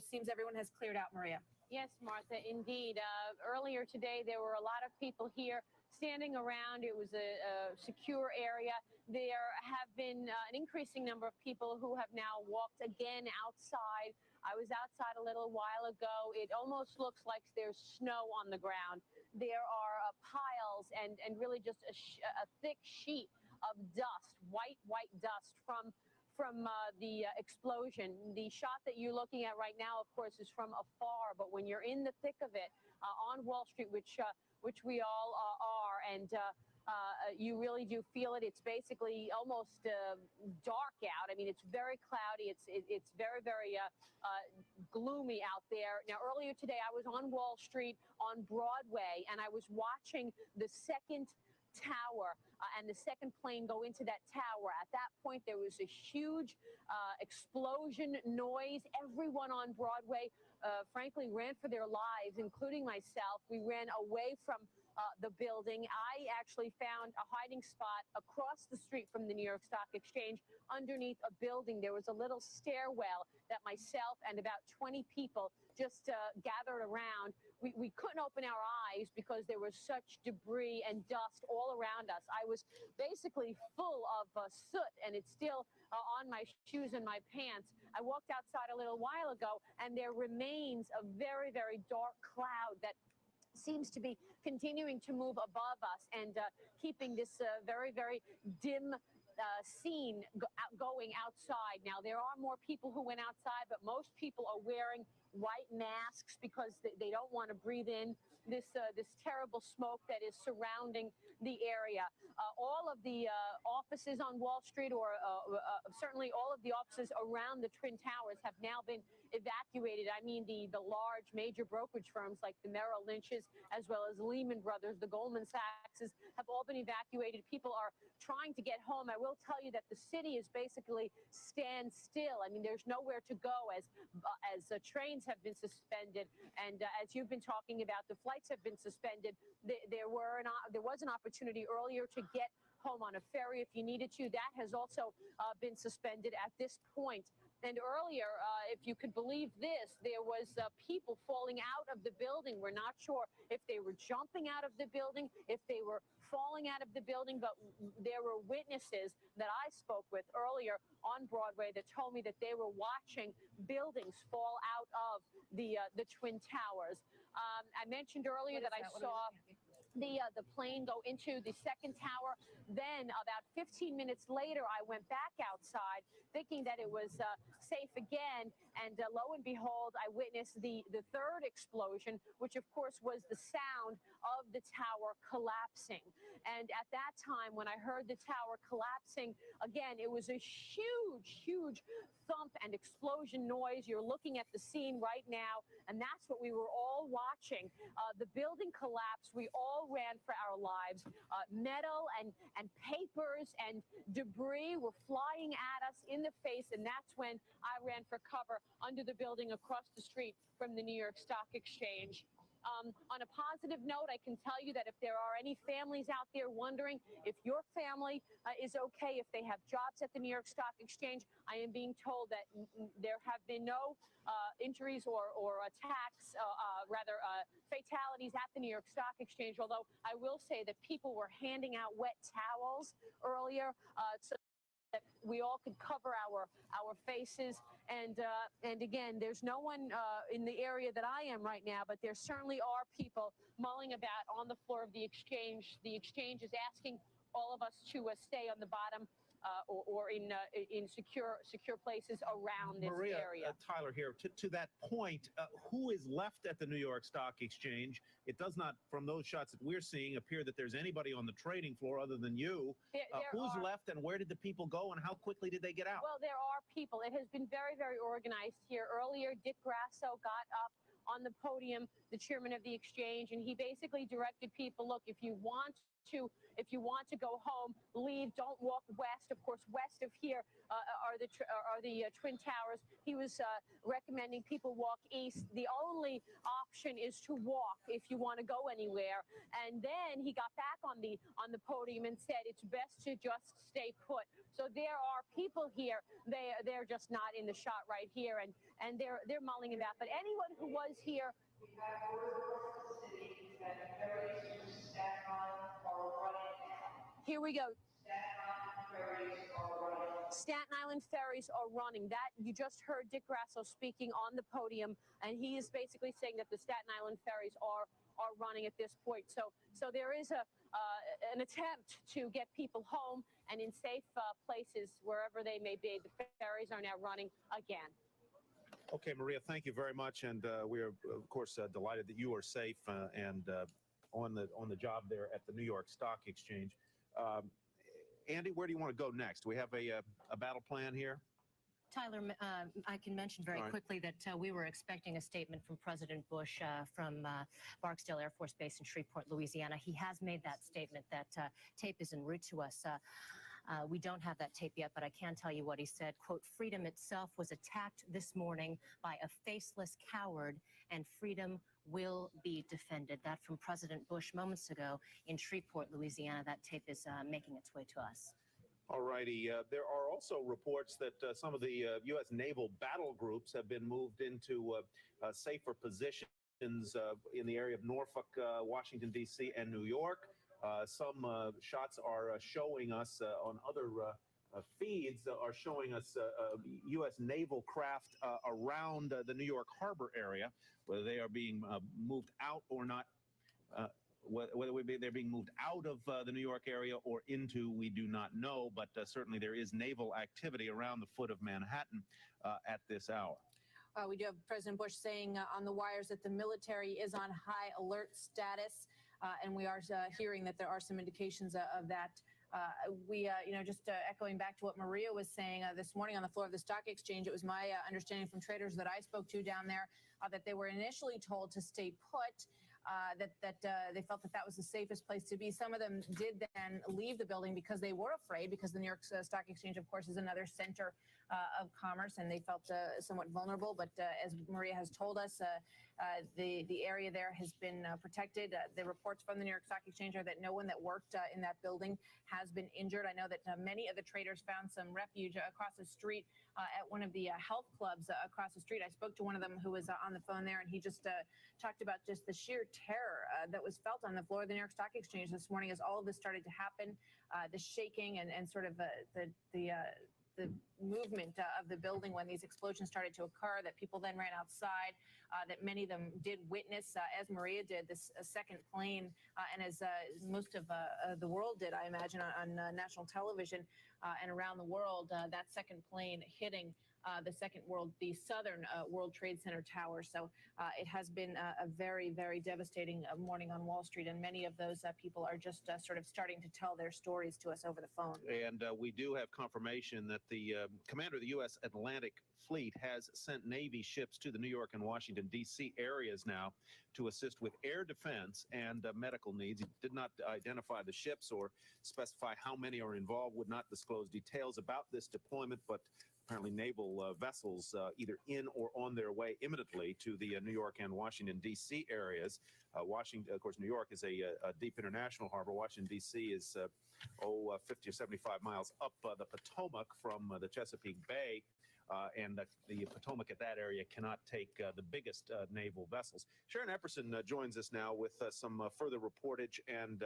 seems everyone has cleared out. Maria. Yes, Martha, indeed. Earlier today, there were a lot of people here standing around. It was a secure area. There have been an increasing number of people who have now walked again outside. I was outside a little while ago. It almost looks like there's snow on the ground. There are piles and really just a thick sheet of dust, white dust from the explosion. The shot that you're looking at right now, of course, is from afar, but when you're in the thick of it on Wall Street, which we all are, and you really do feel it. It's basically almost dark out. I mean, it's very cloudy. It's very, very gloomy out there. Now, earlier today, I was on Wall Street on Broadway, and I was watching the second tower and the second plane go into that tower. At that point, there was a huge explosion noise. Everyone on Broadway, frankly, ran for their lives, including myself. We ran away from the building. I actually found a hiding spot across the street from the New York Stock Exchange underneath a building. There was a little stairwell that myself and about 20 people just gathered around. We couldn't open our eyes because there was such debris and dust all around us. I was basically full of soot, and it's still on my shoes and my pants. I walked outside a little while ago, and there remains a very, very dark cloud that seems to be continuing to move above us and keeping this very, very dim scene going outside. Now, there are more people who went outside, but most people are wearing white masks because they don't want to breathe in this terrible smoke that is surrounding the area. All of the offices on Wall Street, or certainly all of the offices around the Twin Towers, have now been evacuated. I mean, the large major brokerage firms like the Merrill Lynch's, as well as Lehman Brothers, the Goldman Sachs's, have all been evacuated. People are trying to get home. I will tell you that the city is basically standstill. I mean, there's nowhere to go as trains have been suspended, and as you've been talking about, the flights have been suspended. There was an opportunity earlier to get home on a ferry if you needed to. That has also been suspended at this point. And earlier, if you could believe this, there was people falling out of the building. We're not sure if they were jumping out of the building, if they were falling out of the building, but there were witnesses that I spoke with earlier on Broadway that told me that they were watching buildings fall out of the Twin Towers. I mentioned earlier that I saw the plane go into the second tower. Then about 15 minutes later, I went back outside thinking that it was safe again. And lo and behold, I witnessed the third explosion, which of course was the sound of the tower collapsing. And at that time, when I heard the tower collapsing, again, it was a huge, huge thump and explosion noise. You're looking at the scene right now, and that's what we were all watching. The building collapsed. We all ran for our lives. Metal and papers and debris were flying at us in the face, and that's when I ran for cover under the building across the street from the New York Stock Exchange. On a positive note, I can tell you that if there are any families out there wondering if your family is okay, if they have jobs at the New York Stock Exchange, I am being told that there have been no injuries or attacks, fatalities at the New York Stock Exchange, although I will say that people were handing out wet towels earlier so that we all could cover our faces. And again, there's no one in the area that I am right now, but there certainly are people mulling about on the floor of the exchange. The exchange is asking all of us to stay on the bottom or in secure places around this Maria, area. Tyler here. To that point, who is left at the New York Stock Exchange? It does not, from those shots that we're seeing, appear that there's anybody on the trading floor other than you. Who's left, and where did the people go, and how quickly did they get out? Well, there are people. It has been very, very organized here. Earlier, Dick Grasso got up on the podium, the chairman of the exchange, and he basically directed people, look, if you want to go home, leave. Don't walk west. Of course, west of here are the Twin Towers. He was recommending people walk east. The only option is to walk if you want to go anywhere. And then he got back on the podium and said it's best to just stay put. So there are people here. They're just not in the shot right here, and they're mulling about. But anyone who was here. Here we go. Staten Island ferries are running. That you just heard Dick Grasso speaking on the podium, and he is basically saying that the Staten Island ferries are running at this point. So there is an attempt to get people home and in safe places wherever they may be. The ferries are now running again. Okay, Maria, thank you very much, and we are, of course, delighted that you are safe and on the job there at the New York Stock Exchange. Andy, where do you want to go next? We have a battle plan here. Tyler, I can mention very quickly that we were expecting a statement from President Bush from Barksdale Air Force Base in Shreveport, Louisiana. He has made that statement. That tape is en route to us. We don't have that tape yet, but I can tell you what he said. Quote, freedom itself was attacked this morning by a faceless coward, and freedom will be defended. That from President Bush moments ago in Shreveport, Louisiana. That tape is making its way to us. All righty. There are also reports that some of the U.S. naval battle groups have been moved into safer positions in the area of Norfolk, Washington, D.C., and New York. Some shots are showing us on other feeds are showing us U.S. naval craft around the New York Harbor area, whether they are being moved out or not. Whether they're being moved out of the New York area or into, we do not know, but certainly there is naval activity around the foot of Manhattan at this hour. We do have President Bush saying on the wires that the military is on high alert status, and we are hearing that there are some indications of that. Just echoing back to what Maria was saying this morning on the floor of the stock exchange, it was my understanding from traders that I spoke to down there that they were initially told to stay put. That they felt that was the safest place to be. Some of them did then leave the building because they were afraid, because the New York Stock Exchange, of course, is another center of commerce, and they felt somewhat vulnerable. But as Maria has told us, the area there has been protected. The reports from the New York Stock Exchange are that no one that worked in that building has been injured. I know that many of the traders found some refuge across the street at one of the health clubs across the street. I spoke to one of them who was on the phone there, and he just talked about just the sheer terror that was felt on the floor of the New York Stock Exchange this morning as all of this started to happen, the shaking and sort of the movement of the building when these explosions started to occur, that people then ran outside, that many of them did witness, as Maria did, this second plane, and as most of the world did, I imagine, on national television and around the world, that second plane hitting the Southern World Trade Center tower. So it has been a very, very devastating morning on Wall Street, and many of those people are just sort of starting to tell their stories to us over the phone. And we do have confirmation that the commander of the U.S. Atlantic Fleet has sent Navy ships to the New York and Washington, D.C. areas now to assist with air defense and medical needs. He did not identify the ships or specify how many are involved, would not disclose details about this deployment, but apparently naval vessels either in or on their way imminently to the New York and Washington, D.C. areas. Washington, of course, New York is a deep international harbor. Washington, D.C. is 50 or 75 miles up the Potomac from the Chesapeake Bay. And the Potomac at that area cannot take the biggest naval vessels. Sharon Epperson joins us now with some further reportage and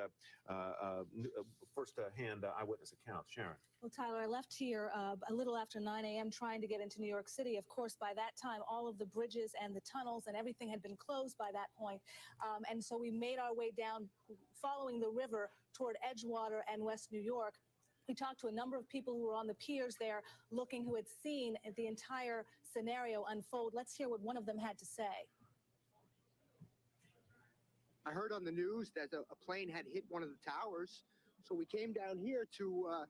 first-hand eyewitness accounts. Sharon. Well, Tyler, I left here a little after 9 a.m. trying to get into New York City. Of course, by that time, all of the bridges and the tunnels and everything had been closed by that point. And so we made our way down, following the river toward Edgewater and West New York. We talked to a number of people who were on the piers there looking, who had seen the entire scenario unfold. Let's hear what one of them had to say. I heard on the news that a plane had hit one of the towers. So we came down here to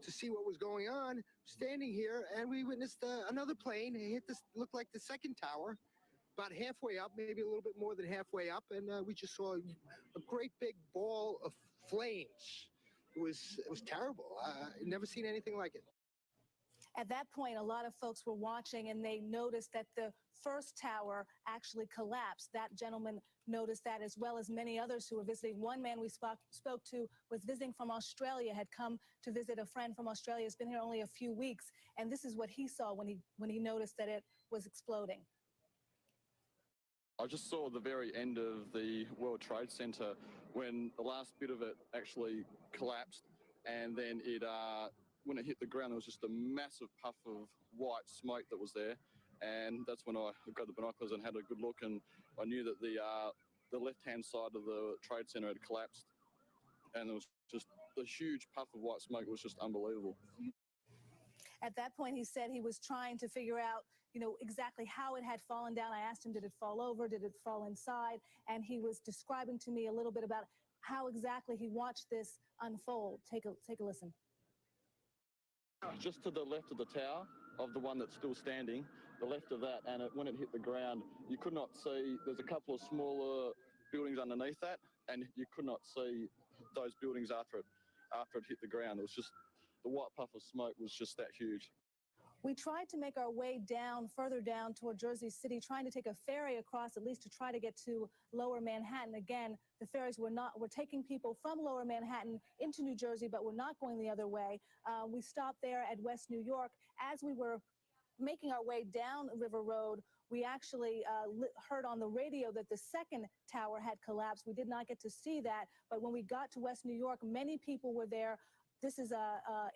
see what was going on, standing here, and we witnessed another plane hit this, looked like the second tower, about halfway up, maybe a little bit more than halfway up, and we just saw a great big ball of flames. It was terrible. Never seen anything like it. At that point, a lot of folks were watching, and they noticed that the first tower actually collapsed. That gentleman noticed that, as well as many others who were visiting. One man we spoke to was visiting from Australia, had come to visit a friend from Australia, has been here only a few weeks, and this is what he saw when he noticed that it was exploding. I just saw the very end of the World Trade Center when the last bit of it actually collapsed, and then when it hit the ground, there was just a massive puff of white smoke that was there, and that's when I got the binoculars and had a good look, and I knew that the left-hand side of the Trade Center had collapsed, and it was just the huge puff of white smoke was just unbelievable. At that point, he said he was trying to figure out, exactly how it had fallen down. I asked him, did it fall over? Did it fall inside? And he was describing to me a little bit about how exactly he watched this unfold. Take a listen. Just to the left of the tower, of the one that's still standing, the left of that, and when it hit the ground, you could not see, there's a couple of smaller buildings underneath that, and you could not see those buildings after it hit the ground. It was just, the white puff of smoke was just that huge. We tried to make our way down, further down toward Jersey City, trying to take a ferry across, at least to try to get to Lower Manhattan. Again, the ferries were taking people from Lower Manhattan into New Jersey, but were not going the other way. We stopped there at West New York. As we were making our way down River Road, we actually heard on the radio that the second tower had collapsed. We did not get to see that, but when we got to West New York, many people were there. This is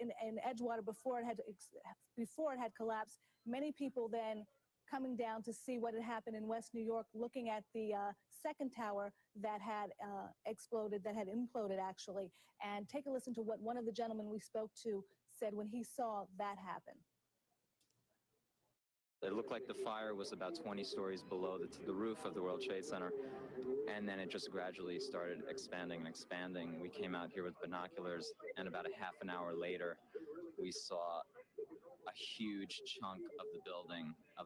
in Edgewater before it had collapsed. Many people then coming down to see what had happened in West New York, looking at the second tower that had exploded, that had imploded actually. And take a listen to what one of the gentlemen we spoke to said when he saw that happen. It looked like the fire was about 20 stories below the roof of the World Trade Center, and then it just gradually started expanding and expanding. We came out here with binoculars, and about a half an hour later, we saw a huge chunk of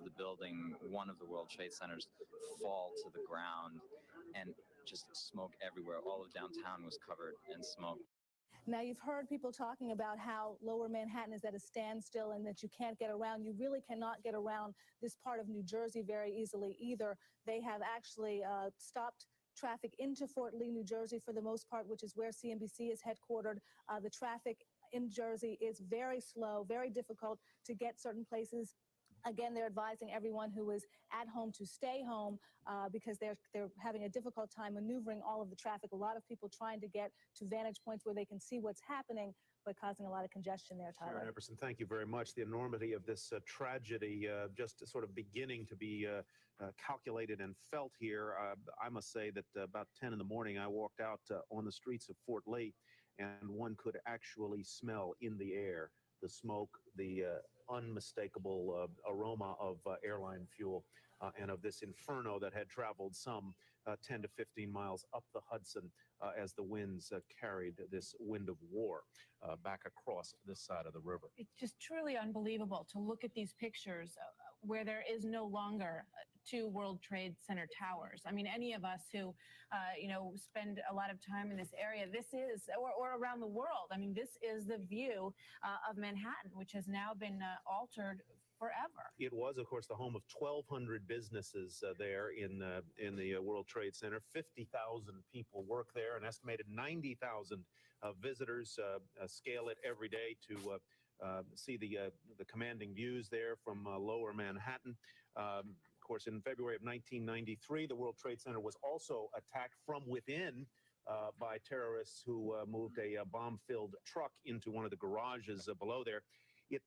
the building, one of the World Trade Centers, fall to the ground, and just smoke everywhere. All of downtown was covered in smoke. Now, you've heard people talking about how Lower Manhattan is at a standstill and that you can't get around. You really cannot get around this part of New Jersey very easily either. They have actually stopped traffic into Fort Lee, New Jersey for the most part, which is where CNBC is headquartered. The traffic in Jersey is very slow, very difficult to get certain places. Again, they're advising everyone who is at home to stay home because they're having a difficult time maneuvering all of the traffic. A lot of people trying to get to vantage points where they can see what's happening, but causing a lot of congestion there, Tyler. Sharon Epperson, thank you very much. The enormity of this tragedy just sort of beginning to be calculated and felt here. I must say that about 10 in the morning, I walked out on the streets of Fort Lee, and one could actually smell in the air the smoke, the unmistakable aroma of airline fuel and of this inferno that had traveled some 10 to 15 miles up the Hudson as the winds carried this wind of war back across this side of the river. It's just truly unbelievable to look at these pictures where there is no longer two World Trade Center towers. I mean, any of us who, spend a lot of time in this area, this is, or around the world, I mean, this is the view of Manhattan, which has now been altered forever. It was, of course, the home of 1,200 businesses there in the World Trade Center. 50,000 people work there. An estimated 90,000 visitors scale it every day to see the commanding views there from Lower Manhattan. Of course, in February of 1993, the World Trade Center was also attacked from within by terrorists who moved a bomb-filled truck into one of the garages below there. It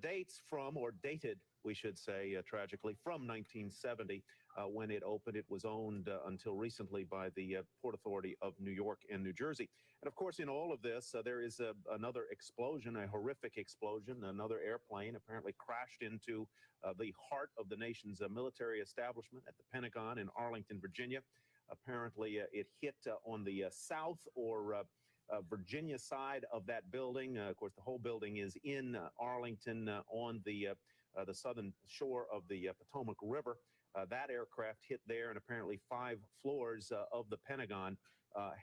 dates from, or dated, we should say, tragically, from 1970 when it opened. It was owned until recently by the Port Authority of New York and New Jersey. And of course, in all of this, there is another explosion, a horrific explosion. Another airplane apparently crashed into the heart of the nation's military establishment at the Pentagon in Arlington, Virginia. Apparently, it hit on the south or Virginia side of that building. Of course, the whole building is in Arlington on the southern shore of the Potomac River. That aircraft hit there, and apparently 5 floors of the Pentagon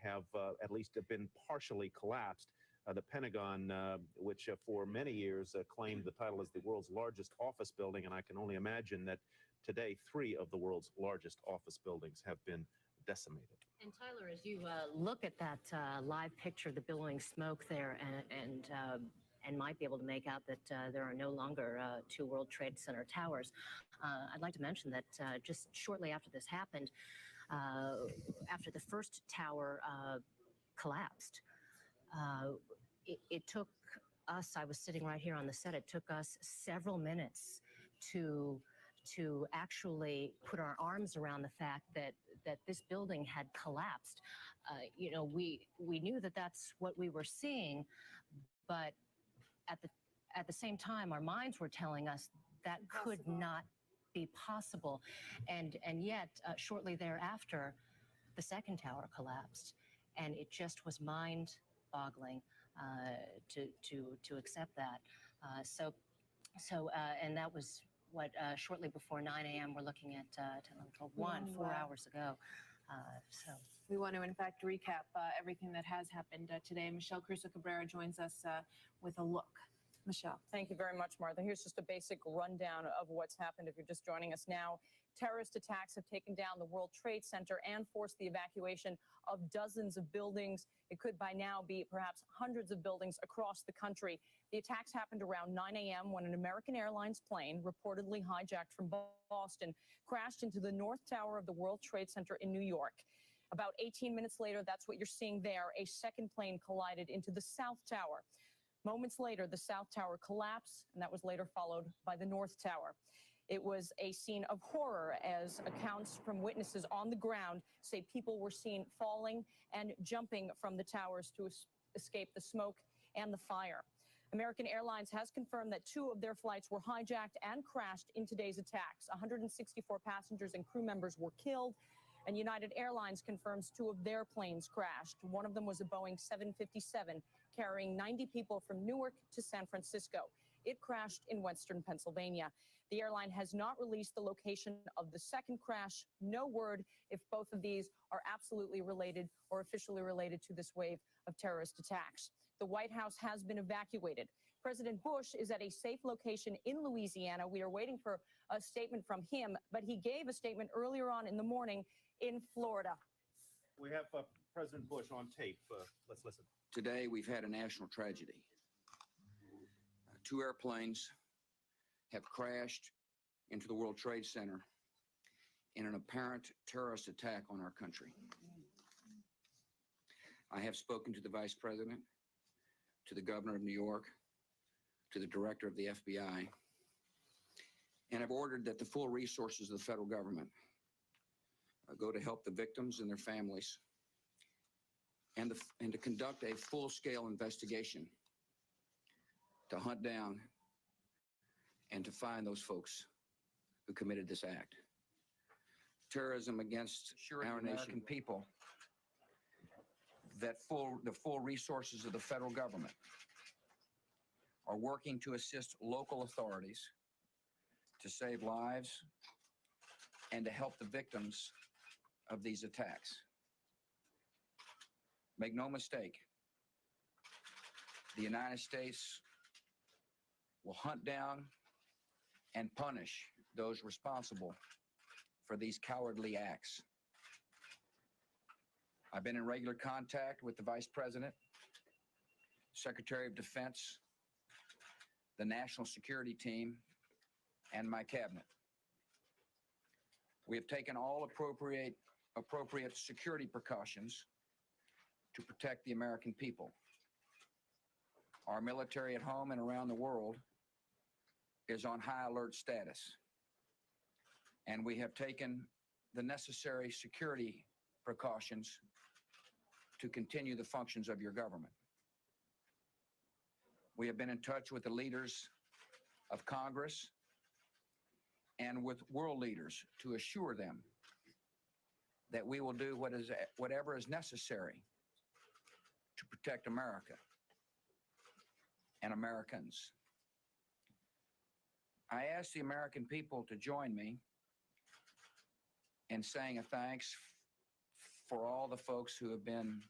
have at least been partially collapsed. The Pentagon, which for many years claimed the title as the world's largest office building, and I can only imagine that today 3 of the world's largest office buildings have been decimated. And Tyler, as you look at that live picture of the billowing smoke there and might be able to make out that there are no longer 2 World Trade Center towers, I'd like to mention that just shortly after this happened, after the first tower collapsed, it took us, I was sitting right here on the set, it took us several minutes to actually put our arms around the fact that this building had collapsed. We knew that that's what we were seeing, but at the same time, our minds were telling us that could not be possible. And yet, shortly thereafter, the second tower collapsed, and it just was mind-boggling to accept that. And that was what shortly before 9 a.m. We're looking at 10, 11, 12, 1, 4 hours ago. So we want to, in fact, recap everything that has happened today. Michelle Crusoe Cabrera joins us with a look. Michelle. Thank you very much, Martha. Here's just a basic rundown of what's happened if you're just joining us now. Terrorist attacks have taken down the World Trade Center and forced the evacuation of dozens of buildings. It could by now be perhaps hundreds of buildings across the country. The attacks happened around 9 a.m. when an American Airlines plane, reportedly hijacked from Boston, crashed into the North Tower of the World Trade Center in New York. About 18 minutes later, that's what you're seeing there, a second plane collided into the South Tower. Moments later, the South Tower collapsed, and that was later followed by the North Tower. It was a scene of horror as accounts from witnesses on the ground say people were seen falling and jumping from the towers to escape the smoke and the fire. American Airlines has confirmed that 2 of their flights were hijacked and crashed in today's attacks. 164 passengers and crew members were killed, and United Airlines confirms 2 of their planes crashed. One of them was a Boeing 757 carrying 90 people from Newark to San Francisco. It crashed in western Pennsylvania. The airline has not released the location of the second crash. No word if both of these are absolutely related or officially related to this wave of terrorist attacks. The White House has been evacuated. President Bush is at a safe location in Louisiana. We are waiting for a statement from him, but he gave a statement earlier on in the morning in Florida. We have President Bush on tape. Let's listen. Today, we've had a national tragedy. 2 airplanes have crashed into the World Trade Center in an apparent terrorist attack on our country. I have spoken to the Vice President, to the Governor of New York, to the Director of the FBI, and have ordered that the full resources of the federal government go to help the victims and their families, and to conduct a full-scale investigation to hunt down and to find those folks who committed this act. Terrorism against our American people, that the full resources of the federal government are working to assist local authorities to save lives and to help the victims of these attacks. Make no mistake, the United States will hunt down and punish those responsible for these cowardly acts. I've been in regular contact with the Vice President, Secretary of Defense, the National Security Team, and my cabinet. We have taken all appropriate security precautions to protect the American people. Our military at home and around the world is on high alert status, and we have taken the necessary security precautions to continue the functions of your government. We have been in touch with the leaders of Congress and with world leaders to assure them that we will do whatever is necessary to protect America and Americans. I ask the American people to join me in saying a thanks for all the folks who have been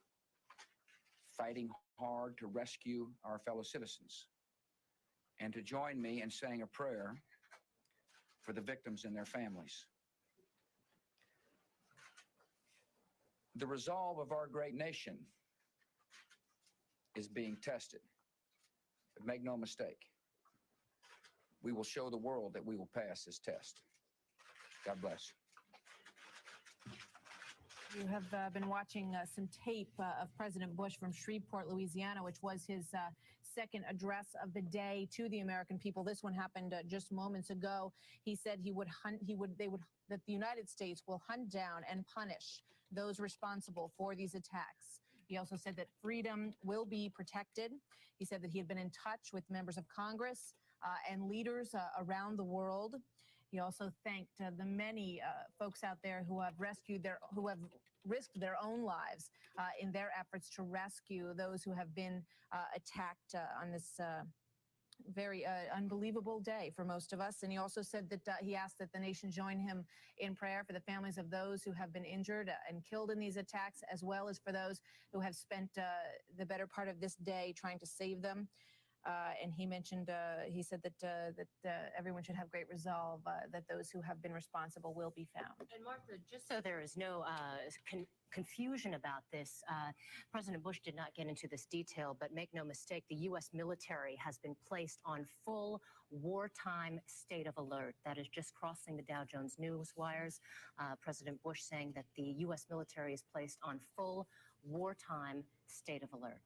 fighting hard to rescue our fellow citizens, and to join me in saying a prayer for the victims and their families. The resolve of our great nation is being tested, but make no mistake, we will show the world that we will pass this test. God bless. You have been watching some tape of President Bush from Shreveport, Louisiana, which was his second address of the day to the American people. This one happened just moments ago. He said that the United States will hunt down and punish those responsible for these attacks. He also said that freedom will be protected. He said that he had been in touch with members of Congress and leaders around the world. He also thanked the many folks out there who have risked their own lives in their efforts to rescue those who have been attacked on this very unbelievable day for most of us. And he also said that he asked that the nation join him in prayer for the families of those who have been injured and killed in these attacks, as well as for those who have spent the better part of this day trying to save them. And he mentioned, he said that everyone should have great resolve, that those who have been responsible will be found. And Martha, just so there is no confusion about this, President Bush did not get into this detail, but make no mistake, the U.S. military has been placed on full wartime state of alert. That is just crossing the Dow Jones news wires. President Bush saying that the U.S. military is placed on full wartime state of alert.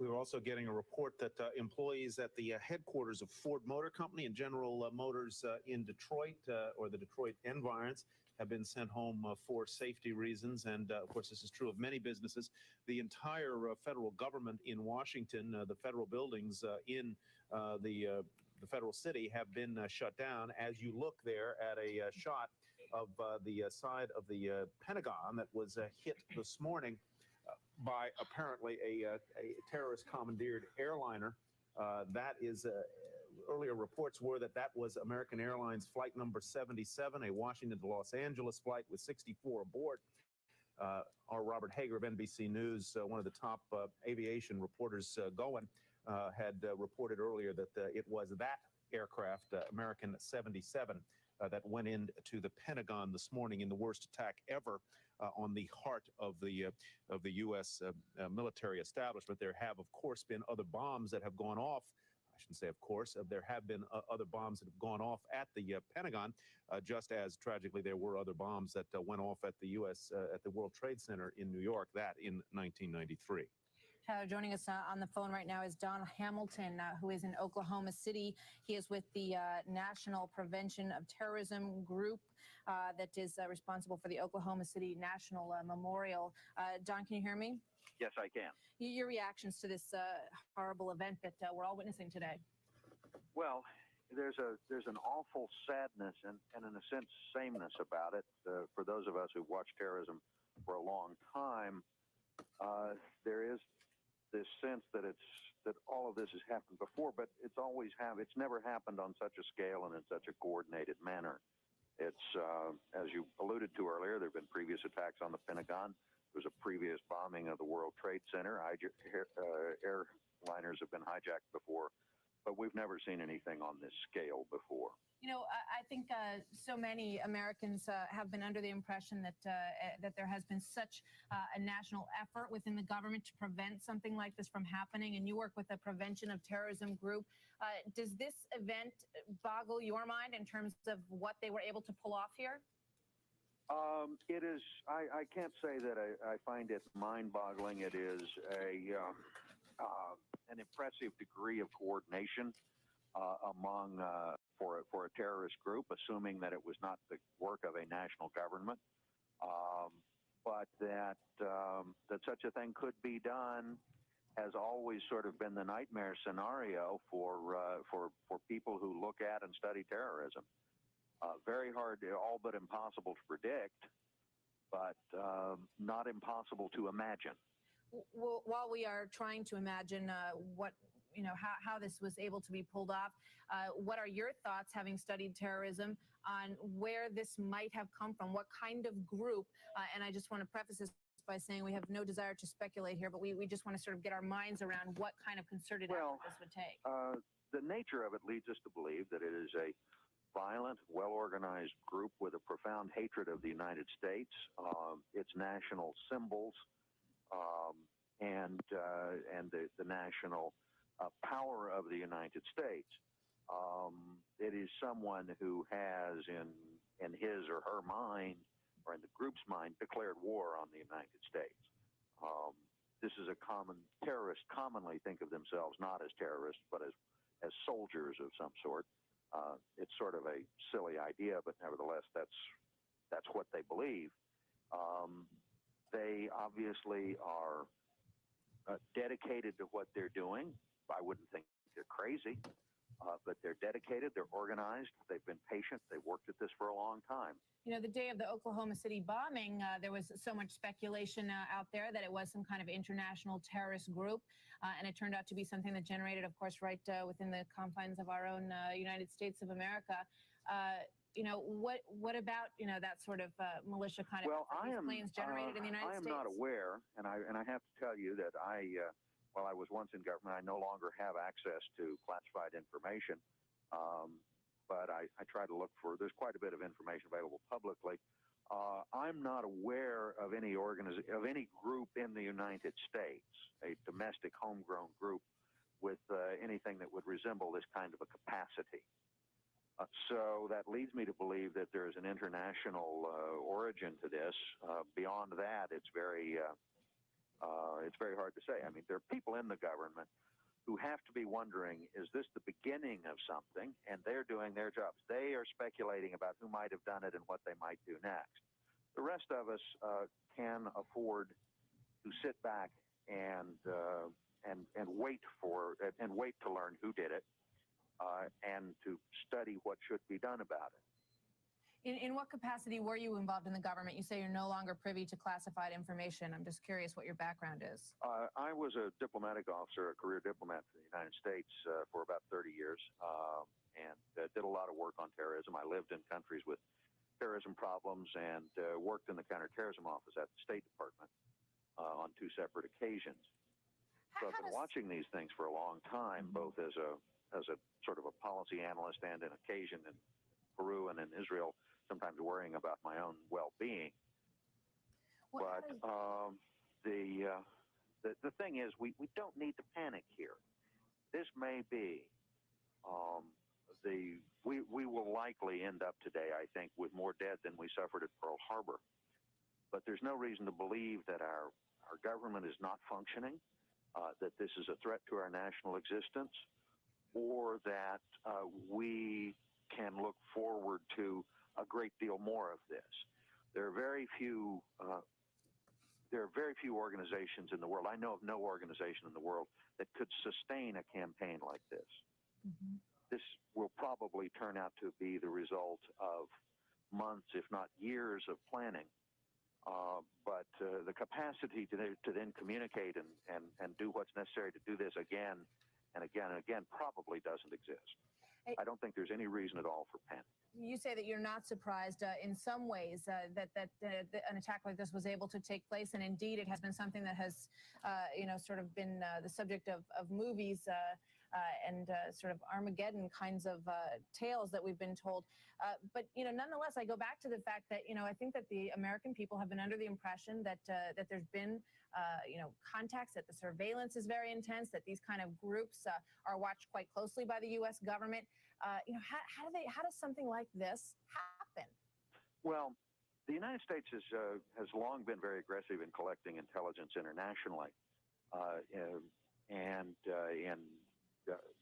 We were also getting a report that employees at the headquarters of Ford Motor Company and General Motors in Detroit, or the Detroit environs, have been sent home for safety reasons. And of course, this is true of many businesses. The entire federal government in Washington, the federal buildings in the federal city have been shut down. As you look there at a shot of the side of the Pentagon that was hit this morning by apparently a terrorist commandeered airliner. That is, earlier reports were that was American Airlines flight number 77, a Washington to Los Angeles flight with 64 aboard. Our Robert Hager of NBC News, one of the top aviation reporters going, had reported earlier that it was that aircraft, American 77, that went into the Pentagon this morning in the worst attack ever on the heart of the U.S. Military establishment. There have, of course, been other bombs that have gone off. I shouldn't say, of course. There have been other bombs that have gone off at the Pentagon, just as tragically there were other bombs that went off at the U.S. At the World Trade Center in New York. That in 1993. Joining us on the phone right now is Don Hamilton, who is in Oklahoma City. He is with the National Prevention of Terrorism Group that is responsible for the Oklahoma City National Memorial. Don, can you hear me? Yes, I can. Your reactions to this horrible event that we're all witnessing today? Well, there's an awful sadness and in a sense, sameness about it. For those of us who've watched terrorism for a long time, there is this sense that all of this has happened before, but it's never happened on such a scale and in such a coordinated manner. It's, as you alluded to earlier, there have been previous attacks on the Pentagon. There was a previous bombing of the World Trade Center. Airliners have been hijacked before, but we've never seen anything on this scale before. You know, I think so many Americans have been under the impression that there has been such a national effort within the government to prevent something like this from happening, and you work with the Prevention of Terrorism Group. Does this event boggle your mind in terms of what they were able to pull off here? It is. I can't say that I find it mind-boggling. It is an impressive degree of coordination among for a terrorist group, assuming that it was not the work of a national government, but that such a thing could be done has always sort of been the nightmare scenario for people who look at and study terrorism. Very hard, all but impossible to predict, but not impossible to imagine. Well, while we are trying to imagine how this was able to be pulled off, what are your thoughts, having studied terrorism, on where this might have come from? What kind of group? And I just want to preface this by saying we have no desire to speculate here, but we just want to sort of get our minds around what kind of concerted effort this would take. The nature of it leads us to believe that it is a violent, well-organized group with a profound hatred of the United States, its national symbols, and the national power of the United States. It is someone who has, in his or her mind, or in the group's mind, declared war on the United States. This is terrorists commonly think of themselves not as terrorists, but as soldiers of some sort. It's sort of a silly idea, but nevertheless, that's what they believe. They obviously are dedicated to what they're doing. I wouldn't think they're crazy, but they're dedicated, they're organized, they've been patient, they've worked at this for a long time. You know, the day of the Oklahoma City bombing, there was so much speculation out there that it was some kind of international terrorist group, and it turned out to be something that generated, of course, right within the confines of our own United States of America. What about, that sort of militia kind of planes generated in the United States? I am not aware, and I have to tell you that while I was once in government, I no longer have access to classified information. But I try to look for, there's quite a bit of information available publicly. I'm not aware of any group in the United States, a domestic homegrown group with anything that would resemble this kind of a capacity. So that leads me to believe that there's an international origin to this. Beyond that, it's very It's very hard to say. I mean, there are people in the government who have to be wondering, is this the beginning of something? And they're doing their jobs. They are speculating about who might have done it and what they might do next. The rest of us can afford to sit back and wait to learn who did it, and to study what should be done about it. In what capacity were you involved in the government? You say you're no longer privy to classified information. I'm just curious what your background is. I was a diplomatic officer, a career diplomat for the United States for about 30 years, and did a lot of work on terrorism. I lived in countries with terrorism problems and worked in the counterterrorism office at the State Department on 2 separate occasions. So I've been watching these things for a long time, both as a sort of a policy analyst and an occasion in Peru and in Israel, sometimes worrying about my own well-being. But the thing is, we don't need to panic here. This may be we will likely end up today, I think, with more dead than we suffered at Pearl Harbor. But there's no reason to believe that our government is not functioning, that this is a threat to our national existence, or that we can look forward to a great deal more of this. There are very few organizations in the world. I know of no organization in the world that could sustain a campaign like this. Mm-hmm. This will probably turn out to be the result of months, if not years, of planning. But the capacity to then communicate and do what's necessary to do this again and again and again probably doesn't exist. I don't think there's any reason at all for panic. You say that you're not surprised in some ways that an attack like this was able to take place, and indeed it has been something that has, sort of been the subject of movies and sort of Armageddon kinds of tales that we've been told. But nonetheless, I go back to the fact that I think that the American people have been under the impression that there's been contacts, that the surveillance is very intense, that these kind of groups are watched quite closely by the U.S. government. How does something like this happen? Well, the United States has long been very aggressive in collecting intelligence internationally, and in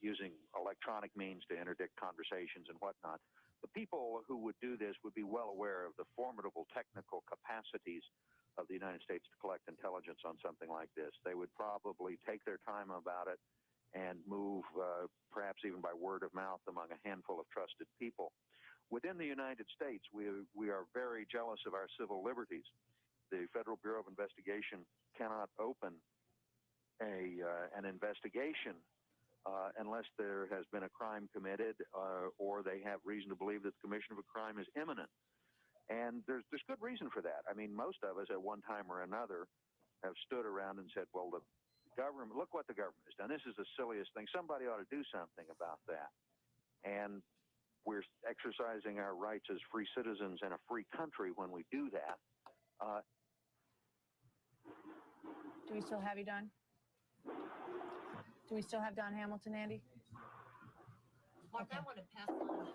using electronic means to interdict conversations and whatnot. The people who would do this would be well aware of the formidable technical capacities of the United States to collect intelligence on something like this. They would probably take their time about it and move, perhaps even by word of mouth, among a handful of trusted people. Within the United States, we are very jealous of our civil liberties. The Federal Bureau of Investigation cannot open an investigation unless there has been a crime committed or they have reason to believe that the commission of a crime is imminent. And there's good reason for that. I mean, most of us at one time or another have stood around and said, well, the government, look what the government has done. This is the silliest thing. Somebody ought to do something about that. And we're exercising our rights as free citizens in a free country when we do that. Do we still have you, Don? Do we still have Don Hamilton, Andy? Mark, I want to pass on.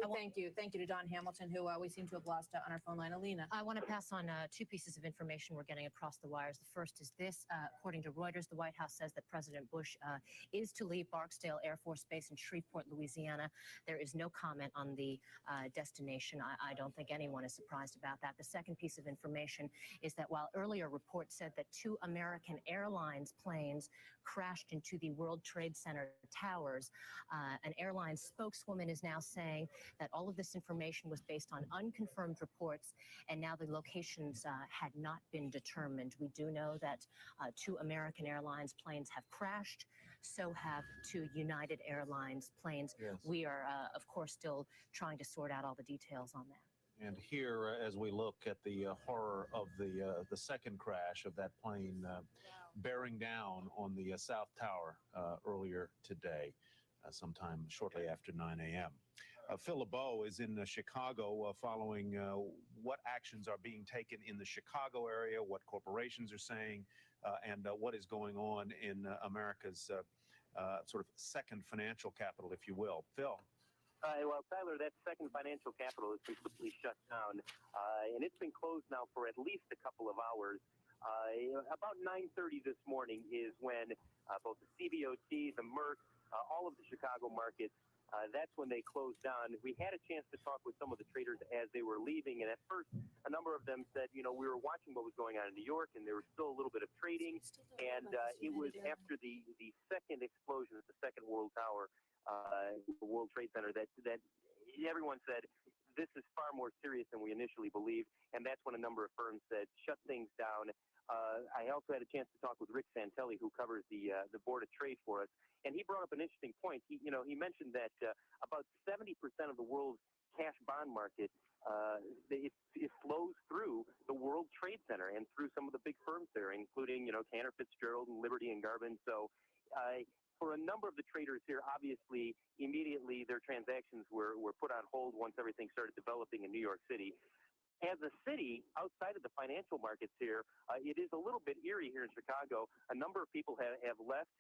Well, thank you to Don Hamilton, who we seem to have lost on our phone line. Alina. I want to pass on 2 pieces of information we're getting across the wires. The first is this. According to Reuters, the White House says that President Bush is to leave Barksdale Air Force Base in Shreveport, Louisiana. There is no comment on the destination. I don't think anyone is surprised about that. The second piece of information is that while earlier reports said that 2 American Airlines planes crashed into the World Trade Center towers, an airline spokeswoman is now saying that all of this information was based on unconfirmed reports, and now the locations had not been determined. We do know that 2 American Airlines planes have crashed. So have 2 United Airlines planes. Yes. We are, of course, still trying to sort out all the details on that. And here, as we look at the horror of the second crash of that plane bearing down on the South Tower earlier today, sometime shortly after 9 a.m. Phil LeBeau is in Chicago following what actions are being taken in the Chicago area, what corporations are saying, and what is going on in America's sort of second financial capital, if you will. Phil. Well, Tyler, that second financial capital is completely shut down, and it's been closed now for at least a couple of hours. About 9:30 this morning is when both the CBOT, the Merck, all of the Chicago markets, that's when they closed down. We had a chance to talk with some of the traders as they were leaving, and at first, a number of them said, we were watching what was going on in New York, and there was still a little bit of trading, and it was after the second explosion at the second World Tower, the World Trade Center, that everyone said, this is far more serious than we initially believed, and that's when a number of firms said, shut things down. I also had a chance to talk with Rick Santelli, who covers the Board of Trade for us, and he brought up an interesting point. He mentioned that about 70% of the world's cash bond market, it flows through the World Trade Center and through some of the big firms there, including, Cantor Fitzgerald and Liberty and Garvin. So for a number of the traders here, obviously, immediately their transactions were put on hold once everything started developing in New York City. As a city, outside of the financial markets here, it is a little bit eerie here in Chicago. A number of people have left.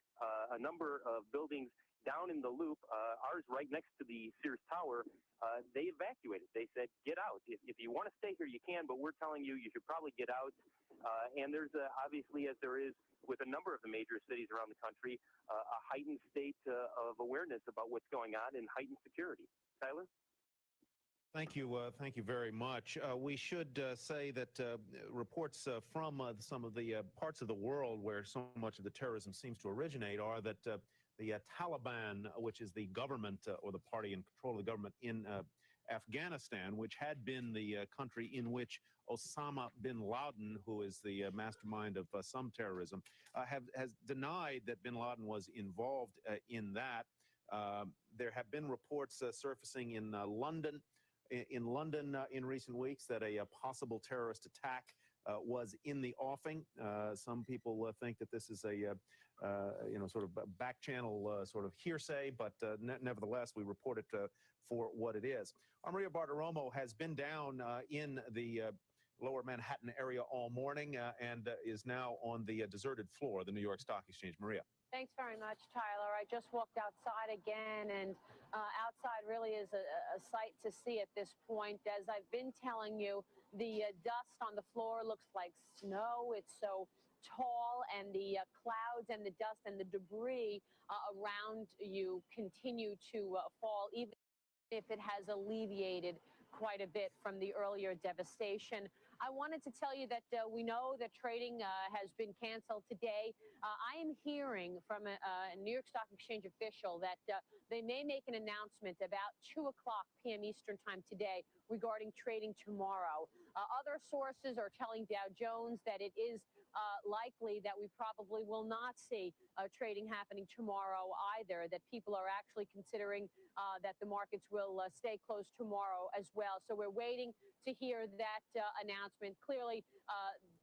A number of buildings down in the Loop, ours right next to the Sears Tower, they evacuated. They said, get out. If you want to stay here, you can, but we're telling you, you should probably get out. And there's obviously, as there is with a number of the major cities around the country, a heightened state of awareness about what's going on and heightened security. Tyler? Thank you very much. We should say that reports from some of the parts of the world where so much of the terrorism seems to originate are that the Taliban, which is the government or the party in control of the government in Afghanistan, which had been the country in which Osama bin Laden, who is the mastermind of some terrorism, has denied that bin Laden was involved in that. There have been reports surfacing in London in recent weeks that a possible terrorist attack was in the offing. Some people think that this is a sort of back channel sort of hearsay, but nevertheless we report it for what it is. Maria Bartiromo has been down in the Lower Manhattan area all morning and is now on the deserted floor of the New York Stock Exchange. Maria. Thanks very much, Tyler. I just walked outside again, and outside really is a sight to see at this point. As I've been telling you, the dust on the floor looks like snow. It's so tall, and the clouds and the dust and the debris around you continue to fall, even if it has alleviated quite a bit from the earlier devastation. I wanted to tell you that we know that trading has been canceled today. I am hearing from a New York Stock Exchange official that they may make an announcement about 2 o'clock p.m. Eastern time today regarding trading tomorrow. Other sources are telling Dow Jones that it is likely that we probably will not see trading happening tomorrow either, that people are actually considering that the markets will stay closed tomorrow as well. So we're waiting to hear that announcement. Clearly,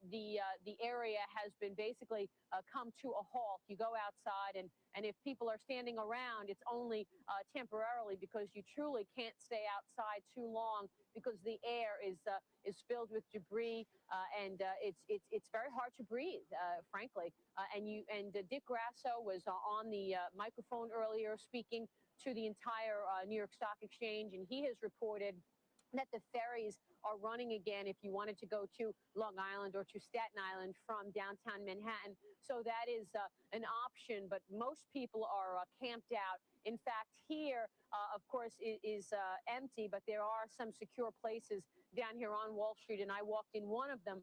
the area has been basically come to a halt. You go outside, and if people are standing around, it's only temporarily, because you truly can't stay outside too long because the air is filled with debris, and it's very hard to breathe, frankly. And Dick Grasso was on the microphone earlier speaking to the entire New York Stock Exchange, and he has reported that the ferries are running again if you wanted to go to Long Island or to Staten Island from downtown Manhattan. So that is an option, but most people are camped out. In fact, here, of course, is empty, but there are some secure places down here on Wall Street, and I walked in one of them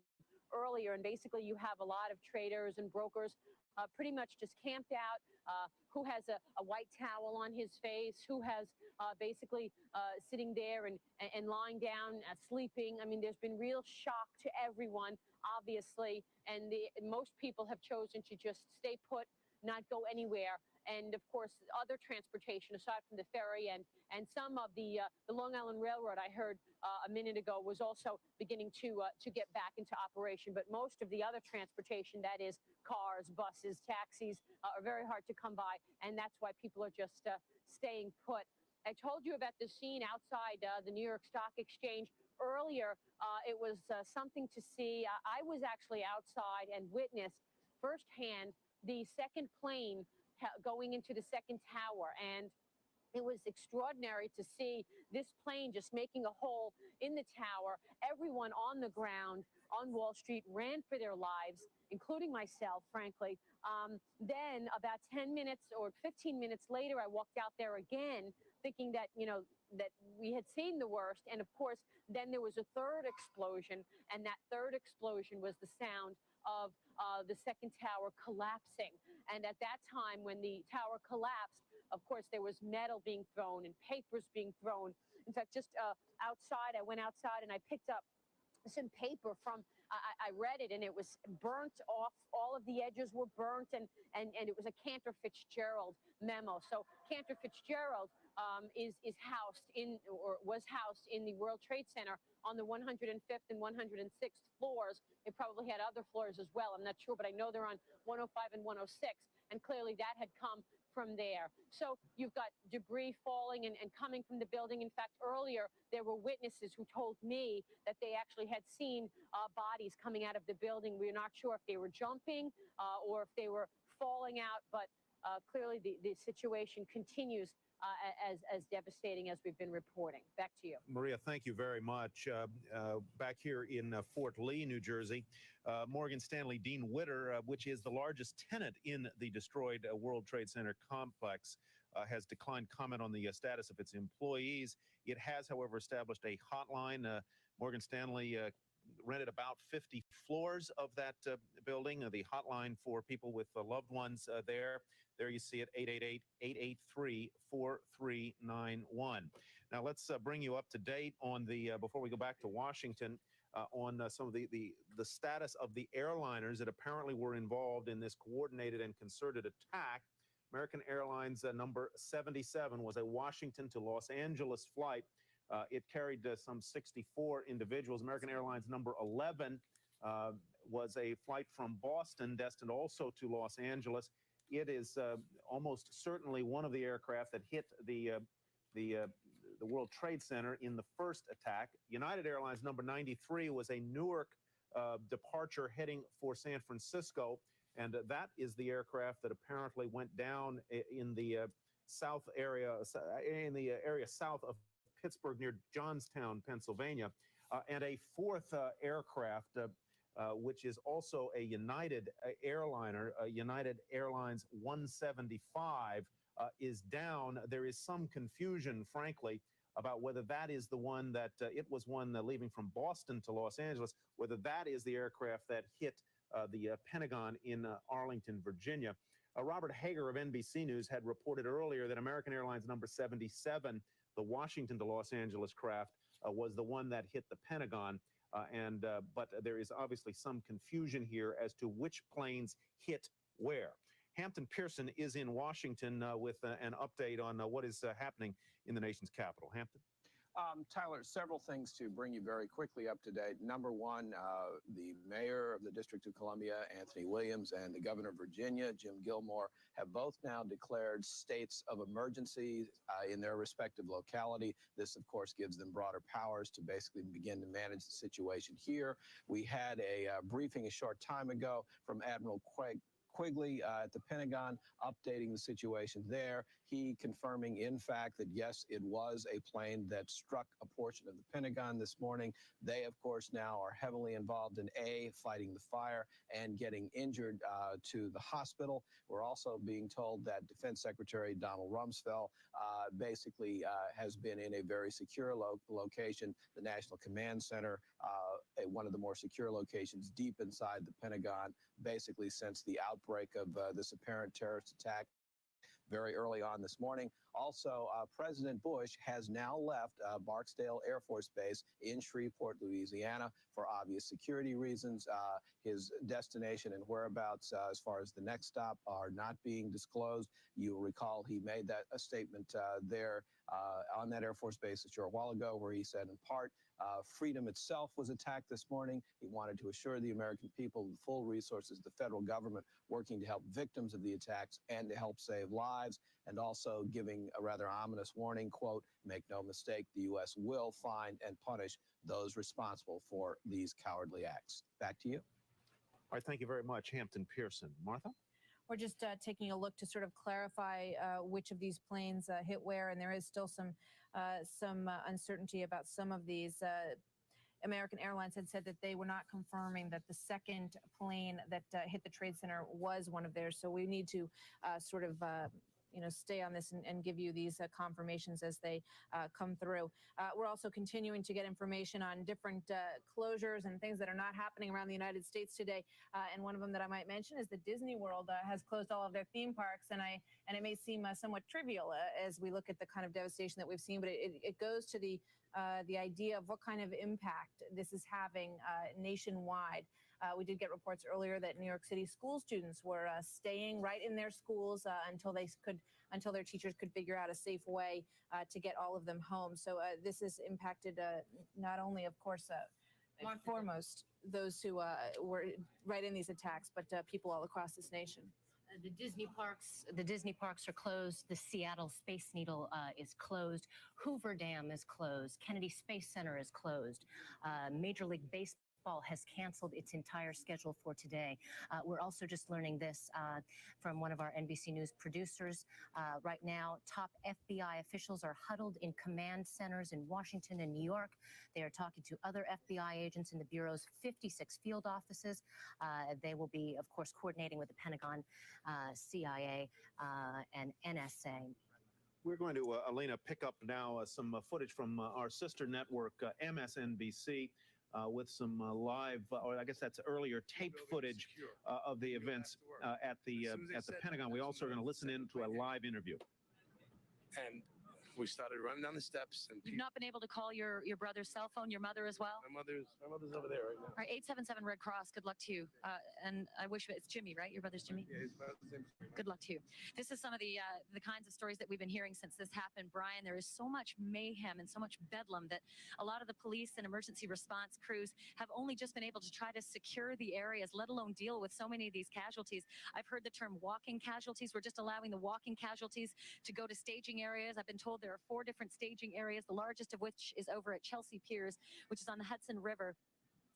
earlier, and basically you have a lot of traders and brokers pretty much just camped out, who has a white towel on his face, who has basically sitting there and lying down, sleeping. I mean, there's been real shock to everyone, obviously, and most people have chosen to just stay put, not go anywhere. And of course, other transportation aside from the ferry and some of the Long Island Railroad, I heard a minute ago, was also beginning to get back into operation. But most of the other transportation, that is cars, buses, taxis, are very hard to come by, and that's why people are just staying put. I told you about the scene outside the New York Stock Exchange earlier. It was something to see. I was actually outside and witnessed firsthand the second plane going into the second tower, and It was extraordinary to see this plane just making a hole in the tower. Everyone on the ground on Wall Street ran for their lives, including myself, frankly. Then about 10 minutes or 15 minutes later, I walked out there again thinking that, that we had seen the worst. And of course, then there was a third explosion. And that third explosion was the sound of the second tower collapsing. And at that time, when the tower collapsed, of course, there was metal being thrown and papers being thrown. In fact, just outside, I went outside and I picked up some paper from, I read it, and it was burnt off. All of the edges were burnt, and it was a Cantor Fitzgerald memo. So Cantor Fitzgerald is housed in, or was housed in, the World Trade Center on the 105th and 106th floors. It probably had other floors as well. I'm not sure, but I know they're on 105 and 106, and clearly that had come from there. So you've got debris falling and coming from the building. In fact, earlier, there were witnesses who told me that they actually had seen bodies coming out of the building. We're not sure if they were jumping or if they were falling out, but clearly the situation continues as devastating as we've been reporting. Back to you. Maria, thank you very much. Back here in Fort Lee, New Jersey, Morgan Stanley Dean Witter, which is the largest tenant in the destroyed World Trade Center complex, has declined comment on the status of its employees. It has, however, established a hotline. Morgan Stanley rented about 50 floors of that building. The hotline for people with loved ones there. There you see it, 888-883-4391. Now let's bring you up to date on the, before we go back to Washington, on some of the status of the airliners that apparently were involved in this coordinated and concerted attack. American Airlines number 77 was a Washington to Los Angeles flight. It carried some 64 individuals. American Airlines number 11 was a flight from Boston destined also to Los Angeles. It is almost certainly one of the aircraft that hit the World Trade Center in the first attack. United Airlines number 93 was a Newark departure heading for San Francisco, and that is the aircraft that apparently went down in the south area, south of Pittsburgh near Johnstown, Pennsylvania, and a fourth aircraft, which is also a United airliner, United Airlines 175, is down. There is some confusion, frankly, about whether that is the one that, it was one leaving from Boston to Los Angeles, whether that is the aircraft that hit the Pentagon in Arlington, Virginia. Robert Hager of NBC News had reported earlier that American Airlines number 77, the Washington to Los Angeles craft, was the one that hit the Pentagon. But there is obviously some confusion here as to which planes hit where. Hampton Pearson is in Washington with an update on what is happening in the nation's capital. Hampton? Tyler, several things to bring you very quickly up to date. Number one, the mayor of the District of Columbia, Anthony Williams, and the governor of Virginia, Jim Gilmore, have both now declared states of emergency in their respective locality. This, of course, gives them broader powers to basically begin to manage the situation here. We had a briefing a short time ago from Admiral Quigley at the Pentagon, updating the situation there. He confirming, in fact, that yes, it was a plane that struck a portion of the Pentagon this morning. They, of course, now are heavily involved in fighting the fire and getting injured to the hospital. We're also being told that Defense Secretary Donald Rumsfeld basically has been in a very secure location, the National Command Center, one of the more secure locations deep inside the Pentagon, basically since the outbreak of this apparent terrorist attack very early on this morning. Also, President Bush has now left Barksdale Air Force Base in Shreveport, Louisiana, for obvious security reasons. His destination and whereabouts as far as the next stop are not being disclosed. You'll recall he made that a statement there on that Air Force Base a short while ago, where he said, in part, freedom itself was attacked this morning. He wanted to assure the American people the full resources of the federal government working to help victims of the attacks and to help save lives, and also giving a rather ominous warning, quote, make no mistake, the U.S. will find and punish those responsible for these cowardly acts. Back to you. All right, thank you very much, Hampton Pearson. Martha? We're just taking a look to sort of clarify which of these planes hit where, and there is still some uncertainty about some of these. American Airlines had said that they were not confirming that the second plane that hit the Trade Center was one of theirs. So we need to sort of stay on this and give you these confirmations as they come through. We're also continuing to get information on different closures and things that are not happening around the United States today. And one of them that I might mention is that Disney World has closed all of their theme parks, and it may seem somewhat trivial as we look at the kind of devastation that we've seen, but it goes to the idea of what kind of impact this is having nationwide. We did get reports earlier that New York City school students were staying right in their schools until their teachers could figure out a safe way to get all of them home. So this has impacted not only, of course, foremost those who were right in these attacks, but people all across this nation. The Disney parks are closed. The Seattle Space Needle is closed. Hoover Dam is closed. Kennedy Space Center is closed. Major League Baseball has canceled its entire schedule for today. We're also just learning this from one of our NBC News producers. Right now, top FBI officials are huddled in command centers in Washington and New York. They are talking to other FBI agents in the Bureau's 56 field offices. They will be, of course, coordinating with the Pentagon, CIA, and NSA. We're going to, Elena, pick up now some footage from our sister network, MSNBC. With some live, or I guess that's earlier taped footage of the events at the Pentagon. We also are going to listen in to a live interview. And we started running down the steps. And you've not been able to call your brother's cell phone, your mother as well? My mother's over there right now. All right, 877 Red Cross, good luck to you. And I wish it's Jimmy, right? Your brother's Jimmy? Yeah, his brother's name. Good luck to you. This is some of the kinds of stories that we've been hearing since this happened. Brian, there is so much mayhem and so much bedlam that a lot of the police and emergency response crews have only just been able to try to secure the areas, let alone deal with so many of these casualties. I've heard the term walking casualties. We're just allowing the walking casualties to go to staging areas. I've been told there are 4 different staging areas, the largest of which is over at Chelsea Piers, which is on the Hudson River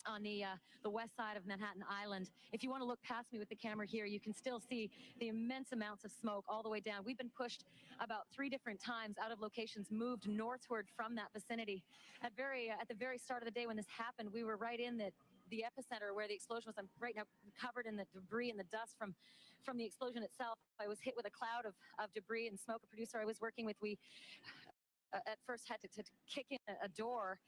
on the west side of Manhattan Island. If you want to look past me with the camera here, you can still see the immense amounts of smoke all the way down. We've been pushed about 3 different times out of locations, moved northward from that vicinity. At the very start of the day when this happened, we were right in the epicenter where the explosion was. I'm right now covered in the debris and the dust from the explosion itself. I was hit with a cloud of debris and smoke. A producer I was working with, we at first had to kick in a door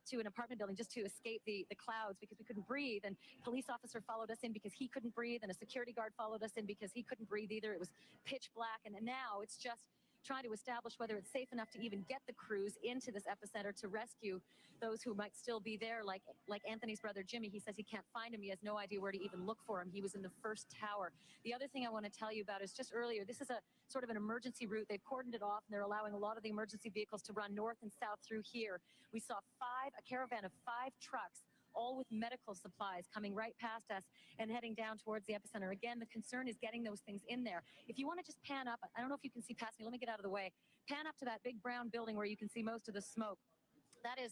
to an apartment building just to escape the clouds because we couldn't breathe. And a police officer followed us in because he couldn't breathe, and a security guard followed us in because he couldn't breathe either. It was pitch black, and now it's just trying to establish whether it's safe enough to even get the crews into this epicenter to rescue those who might still be there, like Anthony's brother Jimmy. He says he can't find him. He has no idea where to even look for him. He was in the first tower. The other thing I want to tell you about is just earlier, this is a sort of an emergency route. They've cordoned it off, and they're allowing a lot of the emergency vehicles to run north and south through here. We saw a caravan of 5 trucks, all with medical supplies, coming right past us and heading down towards the epicenter. Again, the concern is getting those things in there. If you want to just pan up, I don't know if you can see past me, let me get out of the way. Pan up to that big brown building where you can see most of the smoke. That is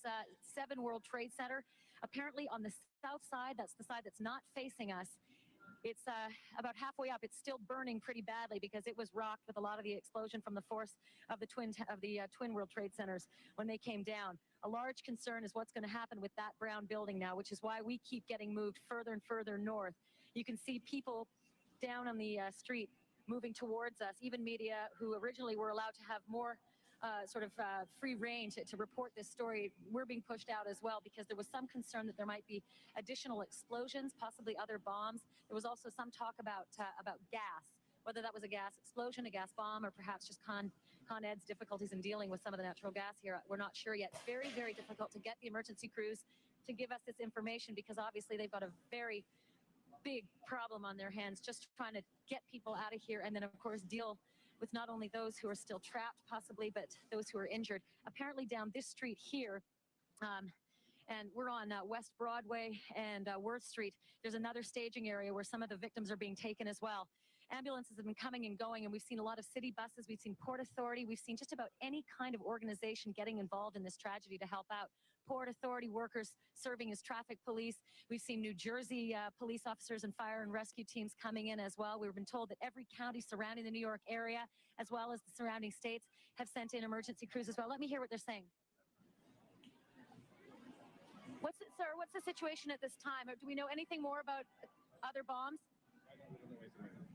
7 World Trade Center. Apparently on the south side, that's the side that's not facing us, it's about halfway up. It's still burning pretty badly because it was rocked with a lot of the explosion from the force of the twin World Trade Centers when they came down. A large concern is what's going to happen with that brown building now, which is why we keep getting moved further and further north. You can see people down on the street moving towards us, even media who originally were allowed to have more free reign to report this story. We're being pushed out as well because there was some concern that there might be additional explosions, possibly other bombs. There was also some talk about gas, whether that was a gas explosion, a gas bomb, or perhaps just Con Ed's difficulties in dealing with some of the natural gas here. We're not sure yet. It's very, very difficult to get the emergency crews to give us this information because obviously they've got a very big problem on their hands just trying to get people out of here and then, of course, deal with not only those who are still trapped, possibly, but those who are injured. Apparently down this street here, and we're on West Broadway and Worth Street, there's another staging area where some of the victims are being taken as well. ambulances have been coming and going, and we've seen a lot of city buses, we've seen Port Authority, we've seen just about any kind of organization getting involved in this tragedy to help out. Port Authority workers serving as traffic police. We've seen New Jersey police officers and fire and rescue teams coming in as well. We've been told that every county surrounding the New York area, as well as the surrounding states, have sent in emergency crews as well. Let me hear what they're saying. Sir, what's the situation at this time? Do we know anything more about other bombs?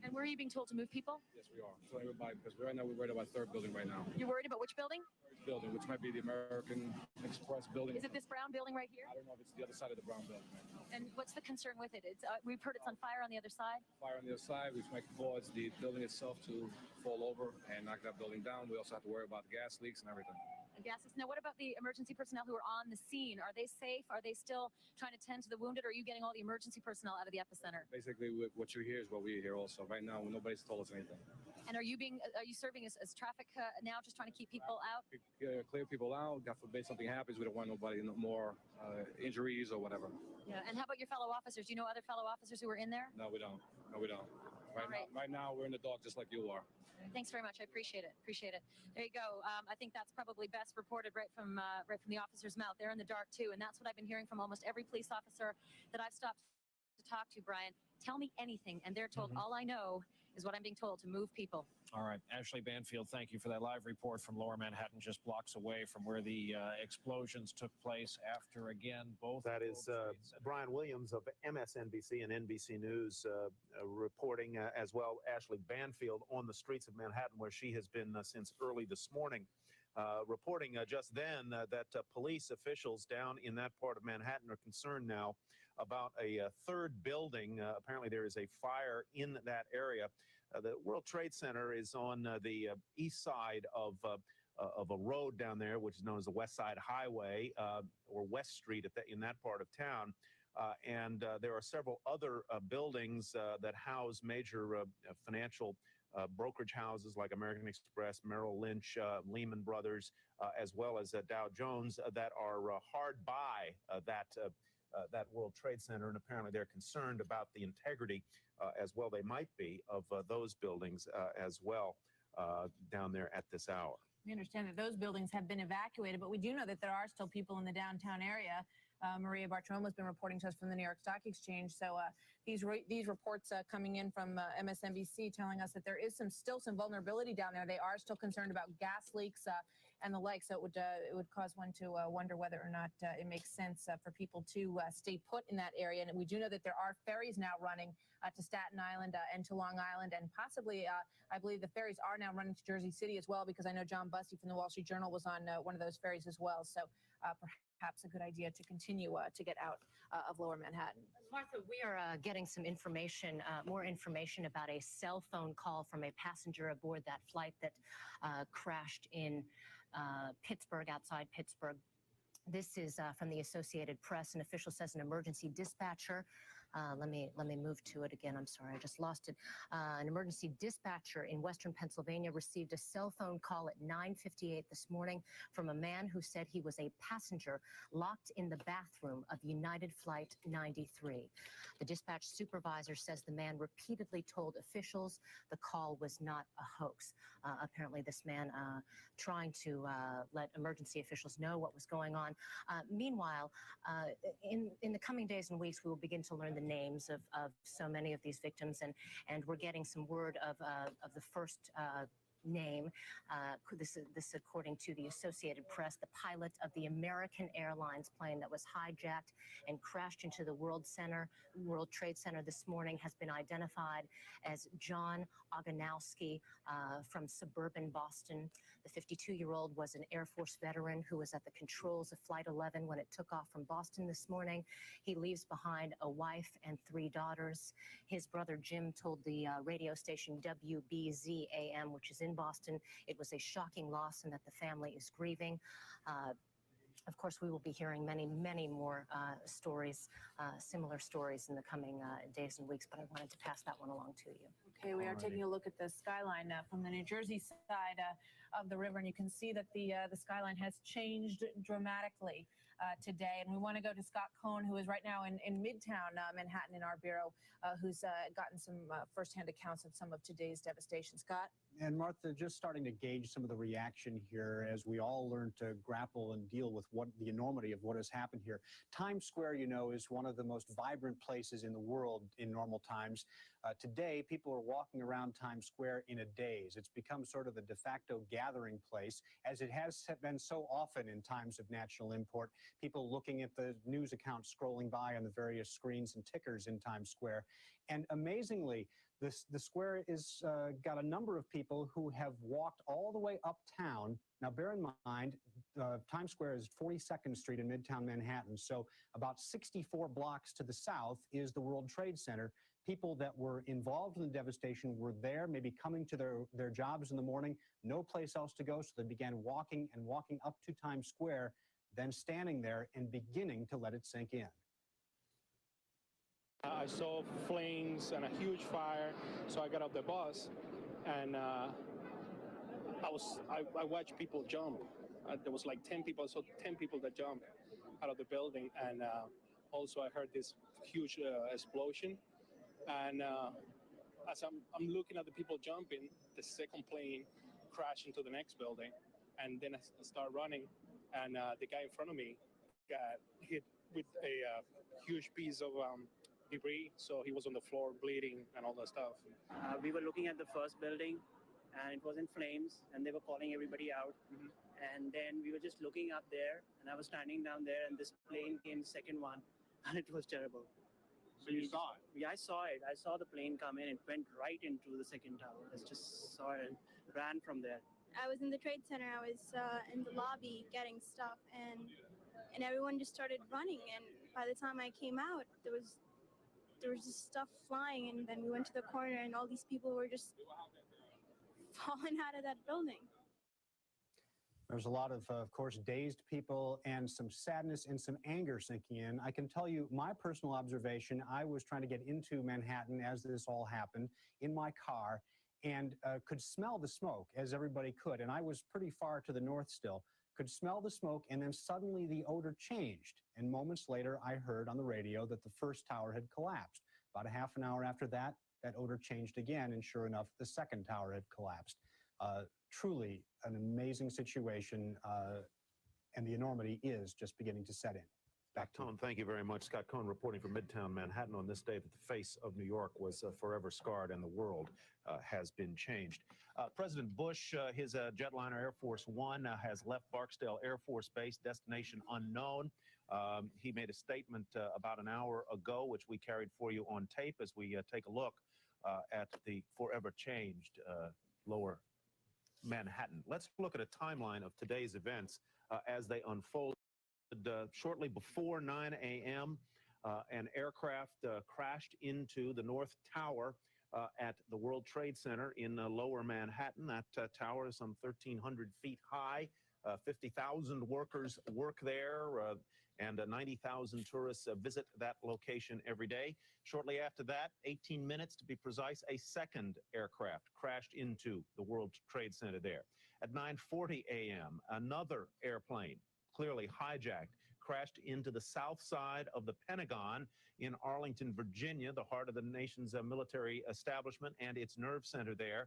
And where are you being told to move people? Yes, we are. So everybody, because right now we're worried about third building right now. You're worried about which building? Third building, which might be the American Express building. Is it this brown building right here? I don't know if it's the other side of the brown building. And what's the concern with it? It's we've heard it's on fire on the other side. Fire on the other side, which might cause the building itself to fall over and knock that building down. We also have to worry about the gas leaks and everything. Gases. Now, what about the emergency personnel who are on the scene? Are they safe? Are they still trying to tend to the wounded? Or are you getting all the emergency personnel out of the epicenter? Basically, what you hear is what we hear also. Right now, nobody's told us anything. And are you serving as traffic now, just trying to keep people out? Clear people out. God forbid something happens. We don't want nobody more injuries or whatever. Yeah. And how about your fellow officers? Do you know other fellow officers who were in there? No, we don't. No, we don't. Right now, we're in the dark just like you are. Thanks very much. I appreciate it. Appreciate it. There you go. I think that's probably best reported right from the officer's mouth. They're in the dark too, and that's what I've been hearing from almost every police officer that I've stopped to talk to. Brian, tell me anything, and they're told all I know is what I'm being told, to move people. All right. Ashley Banfield, thank you for that live report from Lower Manhattan, just blocks away from where the explosions took place after, again, both. That is Brian Williams of MSNBC and NBC News reporting as well. Ashley Banfield on the streets of Manhattan, where she has been since early this morning. Reporting just then that police officials down in that part of Manhattan are concerned now about a third building. Apparently there is a fire in that area. The World Trade Center is on the east side of a road down there, which is known as the West Side Highway or West Street in that part of town. And there are several other buildings that house major financial brokerage houses like American Express, Merrill Lynch, Lehman Brothers, as well as Dow Jones that are hard by that World Trade Center. And apparently they're concerned about the integrity, as well they might be, of those buildings as well down there at this hour. We understand that those buildings have been evacuated, but we do know that there are still people in the downtown area. Maria Bartiromo has been reporting to us from the New York Stock Exchange. So these reports coming in from MSNBC telling us that there is still some vulnerability down there. They are still concerned about gas leaks and the like. So it would cause one to wonder whether or not it makes sense for people to stay put in that area. And we do know that there are ferries now running to Staten Island and to Long Island, and possibly I believe the ferries are now running to Jersey City as well, because I know John Bussey from the Wall Street Journal was on one of those ferries as well. So perhaps a good idea to continue to get out of Lower Manhattan. Martha, we are getting some information, more information about a cell phone call from a passenger aboard that flight that crashed in Pittsburgh, outside Pittsburgh. This is from the Associated Press. An official says an emergency dispatcher. Let me move to it again. I'm sorry, I just lost it. An emergency dispatcher in Western Pennsylvania received a cell phone call at 9:58 this morning from a man who said he was a passenger locked in the bathroom of United Flight 93. The dispatch supervisor says the man repeatedly told officials the call was not a hoax. Apparently, this man trying to let emergency officials know what was going on. Meanwhile, in the coming days and weeks, we will begin to learn the names of so many of these victims, and we're getting some word of the first name. This according to the Associated Press. The pilot of the American Airlines plane that was hijacked and crashed into the World Trade Center this morning has been identified as John Ogonowski from suburban Boston. The 52-year-old was an Air Force veteran who was at the controls of Flight 11 when it took off from Boston this morning. He leaves behind a wife and 3 daughters. His brother Jim told the radio station WBZ-AM, which is in Boston, it was a shocking loss and that the family is grieving. Of course, we will be hearing many, many more stories, similar stories in the coming days and weeks, but I wanted to pass that one along to you. Okay, we are taking a look at the skyline from the New Jersey side. of the river, and you can see that the skyline has changed dramatically today. And we want to go to Scott Cohn, who is right now in Midtown Manhattan in our bureau, who's gotten some firsthand accounts of some of today's devastation. Scott? And Martha, just starting to gauge some of the reaction here as we all learn to grapple and deal with what the enormity of what has happened here. Times Square, you know, is one of the most vibrant places in the world in normal times. Today, people are walking around Times Square in a daze. It's become sort of a de facto gathering place, as it has been so often in times of national import. People looking at the news accounts scrolling by on the various screens and tickers in Times Square. And amazingly, the square is got a number of people who have walked all the way uptown. Now, bear in mind, Times Square is 42nd Street in Midtown Manhattan. So about 64 blocks to the south is the World Trade Center. People that were involved in the devastation were there, maybe coming to their jobs in the morning, no place else to go. So they began walking and walking up to Times Square, then standing there and beginning to let it sink in. I saw flames and a huge fire, so I got off the bus, and I watched people jump. There was like 10 people, so 10 people that jumped out of the building, and also I heard this huge explosion. And as I'm looking at the people jumping, the second plane crashed into the next building, and then I start running, and the guy in front of me got hit with a huge piece of debris, so he was on the floor bleeding and all that stuff. We were looking at the first building, and it was in flames, and they were calling everybody out. And then we were just looking up there, and I was standing down there, and this plane came, second one, and it was terrible. So you saw it? Yeah, I saw it. I saw the plane come in. It went right into the second tower. I just saw it and ran from there. I was in the Trade Center. I was in the lobby getting stuff, and everyone just started running. And by the time I came out, there was just stuff flying, and then we went to the corner, and all these people were just falling out of that building. There's a lot of course, dazed people and some sadness and some anger sinking in. I can tell you my personal observation, I was trying to get into Manhattan as this all happened in my car and could smell the smoke, as everybody could. And I was pretty far to the north still, could smell the smoke, and then suddenly the odor changed. And moments later, I heard on the radio that the first tower had collapsed. About a half an hour after that, that odor changed again, and sure enough, the second tower had collapsed. Truly an amazing situation, and the enormity is just beginning to set in. Back to Tom, thank you very much. Scott Cohn reporting from Midtown Manhattan on this day that the face of New York was forever scarred and the world has been changed. President Bush, his jetliner Air Force One has left Barksdale Air Force Base, destination unknown. He made a statement about an hour ago, which we carried for you on tape as we take a look at the forever changed lower Manhattan. Let's look at a timeline of today's events as they unfold. Shortly before 9 a.m., an aircraft crashed into the North Tower at the World Trade Center in lower Manhattan. That tower is some 1,300 feet high. 50,000 workers work there, and 90,000 tourists visit that location every day. Shortly after that, 18 minutes to be precise, a second aircraft crashed into the World Trade Center there. At 9:40 a.m., another airplane, clearly hijacked, crashed into the south side of the Pentagon in Arlington, Virginia, the heart of the nation's military establishment and its nerve center there.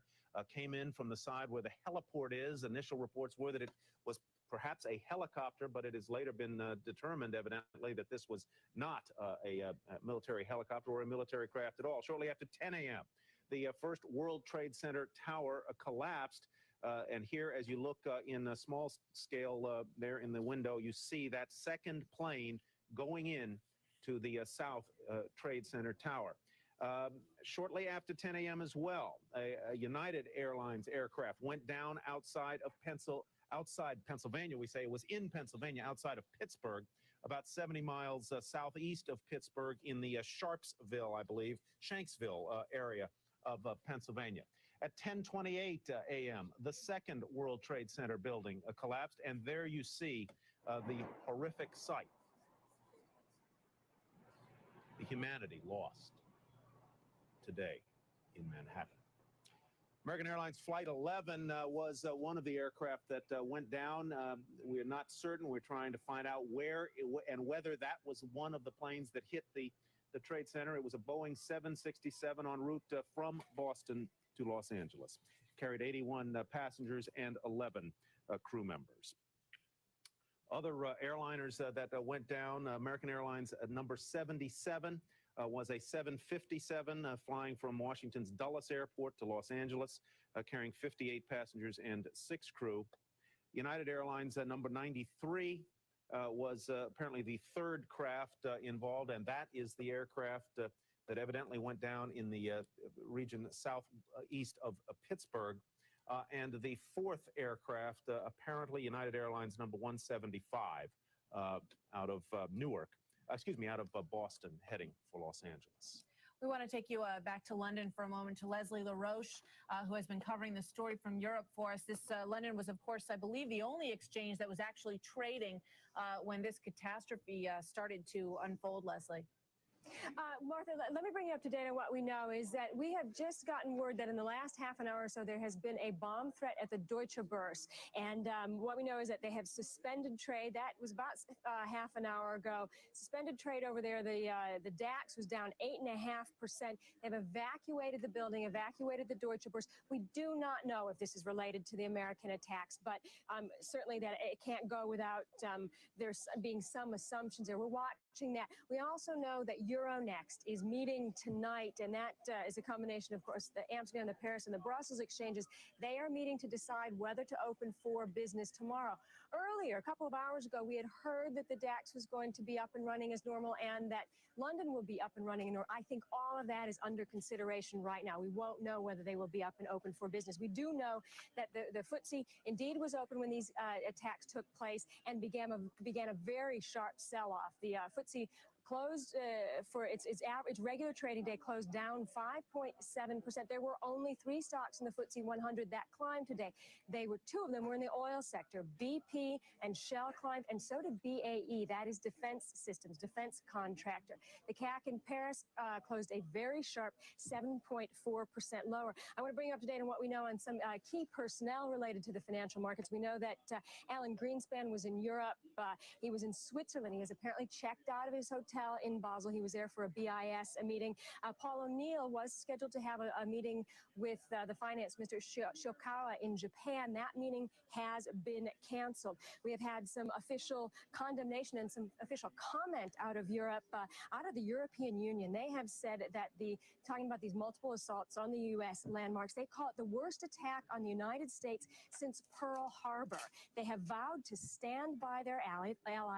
Came in from the side where the heliport is. Initial reports were that it was perhaps a helicopter, but it has later been determined, evidently, that this was not a military helicopter or a military craft at all. Shortly after 10 a.m., the first World Trade Center tower collapsed. And here, as you look in a small scale there in the window, you see that second plane going in to the South Trade Center tower. Shortly after 10 a.m. as well, a United Airlines aircraft went down outside Pennsylvania. We say it was in Pennsylvania, outside of Pittsburgh, about 70 miles southeast of Pittsburgh in the Sharpsville, I believe, Shanksville area of Pennsylvania. At 10:28 a.m., the second World Trade Center building collapsed, and there you see the horrific sight. The humanity lost today in Manhattan. American Airlines Flight 11 was one of the aircraft that went down. We are not certain. We're trying to find out where and whether that was one of the planes that hit the Trade Center. It was a Boeing 767 en route from Boston to Los Angeles. Carried 81 passengers and 11 crew members. Other airliners that went down, American Airlines number 77 was a 757 flying from Washington's Dulles Airport to Los Angeles, carrying 58 passengers and 6 crew. United Airlines number 93 was apparently the third craft involved, and that is the aircraft that evidently went down in the region southeast of Pittsburgh. And the fourth aircraft, apparently United Airlines number 175 out of out of Boston, heading for Los Angeles. We want to take you back to London for a moment to Leslie LaRoche, who has been covering the story from Europe for us. This London was, of course, I believe, the only exchange that was actually trading when this catastrophe started to unfold, Leslie. Martha, let me bring you up to date on what we know is that we have just gotten word that in the last half an hour or so there has been a bomb threat at the Deutsche Börse. And what we know is that they have suspended trade. That was about half an hour ago. Suspended trade over there. The DAX was down 8.5%. They've evacuated the building, evacuated the Deutsche Börse. We do not know if this is related to the American attacks, but certainly that it can't go without there being some assumptions there. We're watching that. We also know that Euronext is meeting tonight, and that is a combination, of course, the Amsterdam, the Paris, and the Brussels exchanges. They are meeting to decide whether to open for business tomorrow. Earlier, a couple of hours ago, we had heard that the DAX was going to be up and running as normal and that London will be up and running. I think all of that is under consideration right now. We won't know whether they will be up and open for business. We do know that the FTSE indeed was open when these attacks took place and began a very sharp sell-off. The FTSE closed for its regular trading day closed down 5.7%. There were only 3 stocks in the FTSE 100 that climbed today. Two of them were in the oil sector. BP and Shell climbed, and so did BAE. That is defense systems, defense contractor. The CAC in Paris closed a very sharp 7.4% lower. I want to bring you up to date on what we know on some key personnel related to the financial markets. We know that Alan Greenspan was in Europe. He was in Switzerland. He has apparently checked out of his hotel in Basel. He was there for a BIS meeting. Paul O'Neill was scheduled to have a meeting with the finance minister Shokawa in Japan. That meeting has been canceled. We have had some official condemnation and some official comment out of Europe, out of the European Union. They have said that talking about these multiple assaults on the U.S. landmarks, they call it the worst attack on the United States since Pearl Harbor. They have vowed to stand by their ally,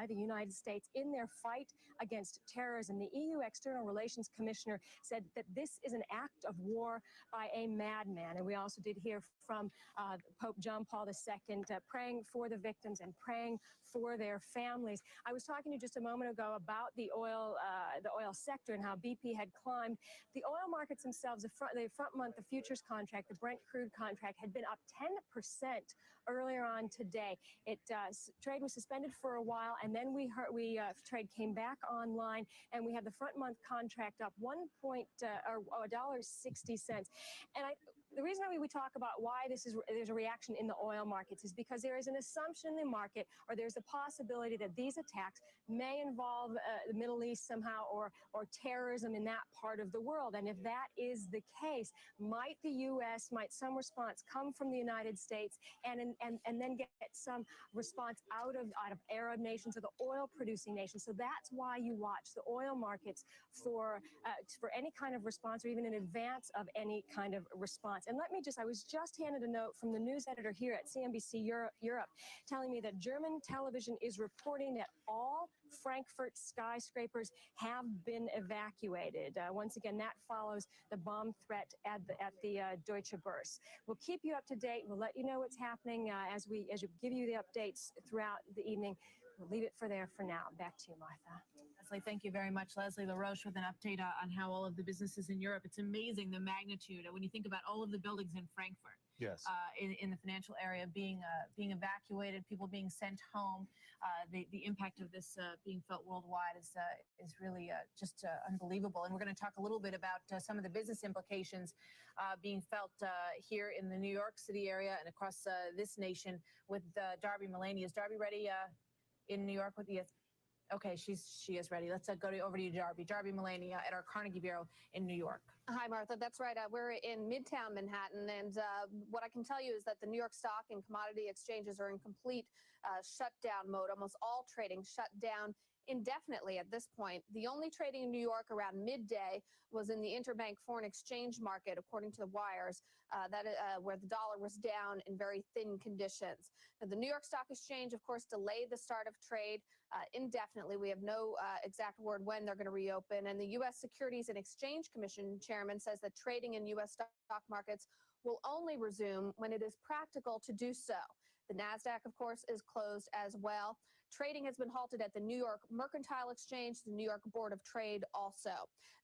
the United States, in their fight against terrorism. The EU External Relations Commissioner said that this is an act of war by a madman. And we also did hear from Pope John Paul II praying for the victims and praying for their families. I was talking to you just a moment ago about the oil sector and how BP had climbed. The oil markets themselves, the front month, the futures contract, the Brent crude contract had been up 10% earlier on today. Trade was suspended for a while, and then trade came back online, and we had the front month contract up $1.60. And the reason we talk about why there's a reaction in the oil markets is because there is an assumption in the market, or there's a possibility that these attacks may involve the Middle East somehow, or terrorism in that part of the world. And if that is the case, might some response come from the United States, and then get some response out of Arab nations or the oil-producing nations. So that's why you watch the oil markets for any kind of response, or even in advance of any kind of response. And I was just handed a note from the news editor here at CNBC Europe telling me that German television is reporting that all Frankfurt skyscrapers have been evacuated. Once again, that follows the bomb threat at the Deutsche Börse. We'll keep you up to date. We'll let you know what's happening as we give you the updates throughout the evening. We'll leave it for there for now. Back to you, Martha. Leslie, thank you very much. Leslie LaRoche with an update on how all of the businesses in Europe, it's amazing the magnitude when you think about all of the buildings in Frankfurt. Yes. In the financial area being evacuated, people being sent home, the impact of this being felt worldwide is really just unbelievable. And we're going to talk a little bit about some of the business implications being felt here in the New York City area and across this nation with Darby Mullaney. Is Darby ready in New York with you? Okay, she is ready. Let's over to you, Darby. Darby Mullaney at our Carnegie Bureau in New York. Hi, Martha. That's right. We're in Midtown Manhattan, and what I can tell you is that the New York Stock and Commodity Exchanges are in complete shutdown mode. Almost all trading shut down indefinitely at this point. The only trading in New York around midday was in the interbank foreign exchange market, according to the wires, where the dollar was down in very thin conditions. Now, the New York Stock Exchange, of course, delayed the start of trade indefinitely. We have no exact word when they're going to reopen. And the U.S. Securities and Exchange Commission chairman says that trading in U.S. stock markets will only resume when it is practical to do so. The NASDAQ, of course, is closed as well. Trading has been halted at the New York Mercantile Exchange, the New York Board of Trade also.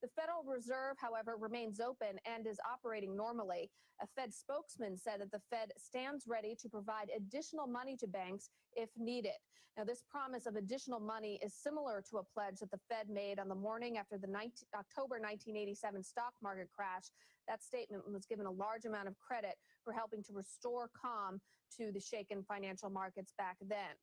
The Federal Reserve, however, remains open and is operating normally. A Fed spokesman said that the Fed stands ready to provide additional money to banks if needed. Now, this promise of additional money is similar to a pledge that the Fed made on the morning after the October 1987 stock market crash. That statement was given a large amount of credit for helping to restore calm to the shaken financial markets back then.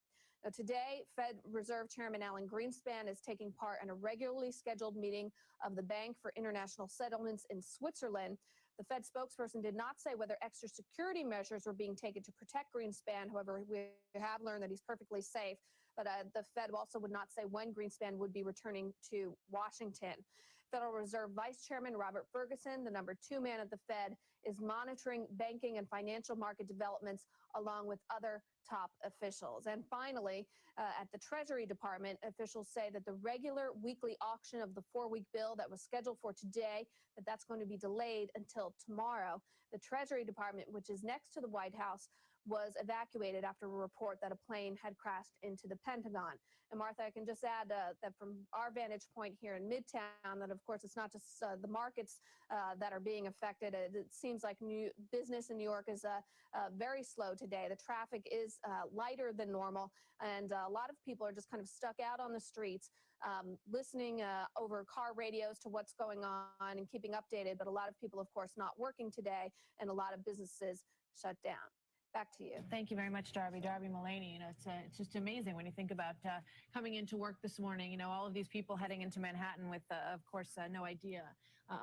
Now, today, Fed Reserve Chairman Alan Greenspan is taking part in a regularly scheduled meeting of the Bank for International Settlements in Switzerland. The Fed spokesperson did not say whether extra security measures were being taken to protect Greenspan. However, we have learned that he's perfectly safe. But the Fed also would not say when Greenspan would be returning to Washington. Federal Reserve Vice Chairman Robert Ferguson, the #2 man at the Fed, is monitoring banking and financial market developments along with other top officials. And finally, at the Treasury Department, officials say that the regular weekly auction of the 4-week bill that was scheduled for today, that's going to be delayed until tomorrow. The Treasury Department, which is next to the White House, was evacuated after a report that a plane had crashed into the Pentagon. And Martha, I can just add that from our vantage point here in Midtown, that of course it's not just the markets that are being affected. It seems like business in New York is very slow today. The traffic is lighter than normal, and a lot of people are just kind of stuck out on the streets, listening over car radios to what's going on and keeping updated. But a lot of people, of course, not working today, and a lot of businesses shut down. Back to you. Thank you very much, Darby. Darby Mullaney. It's just amazing when you think about coming into work this morning. All of these people heading into Manhattan with, of course, no idea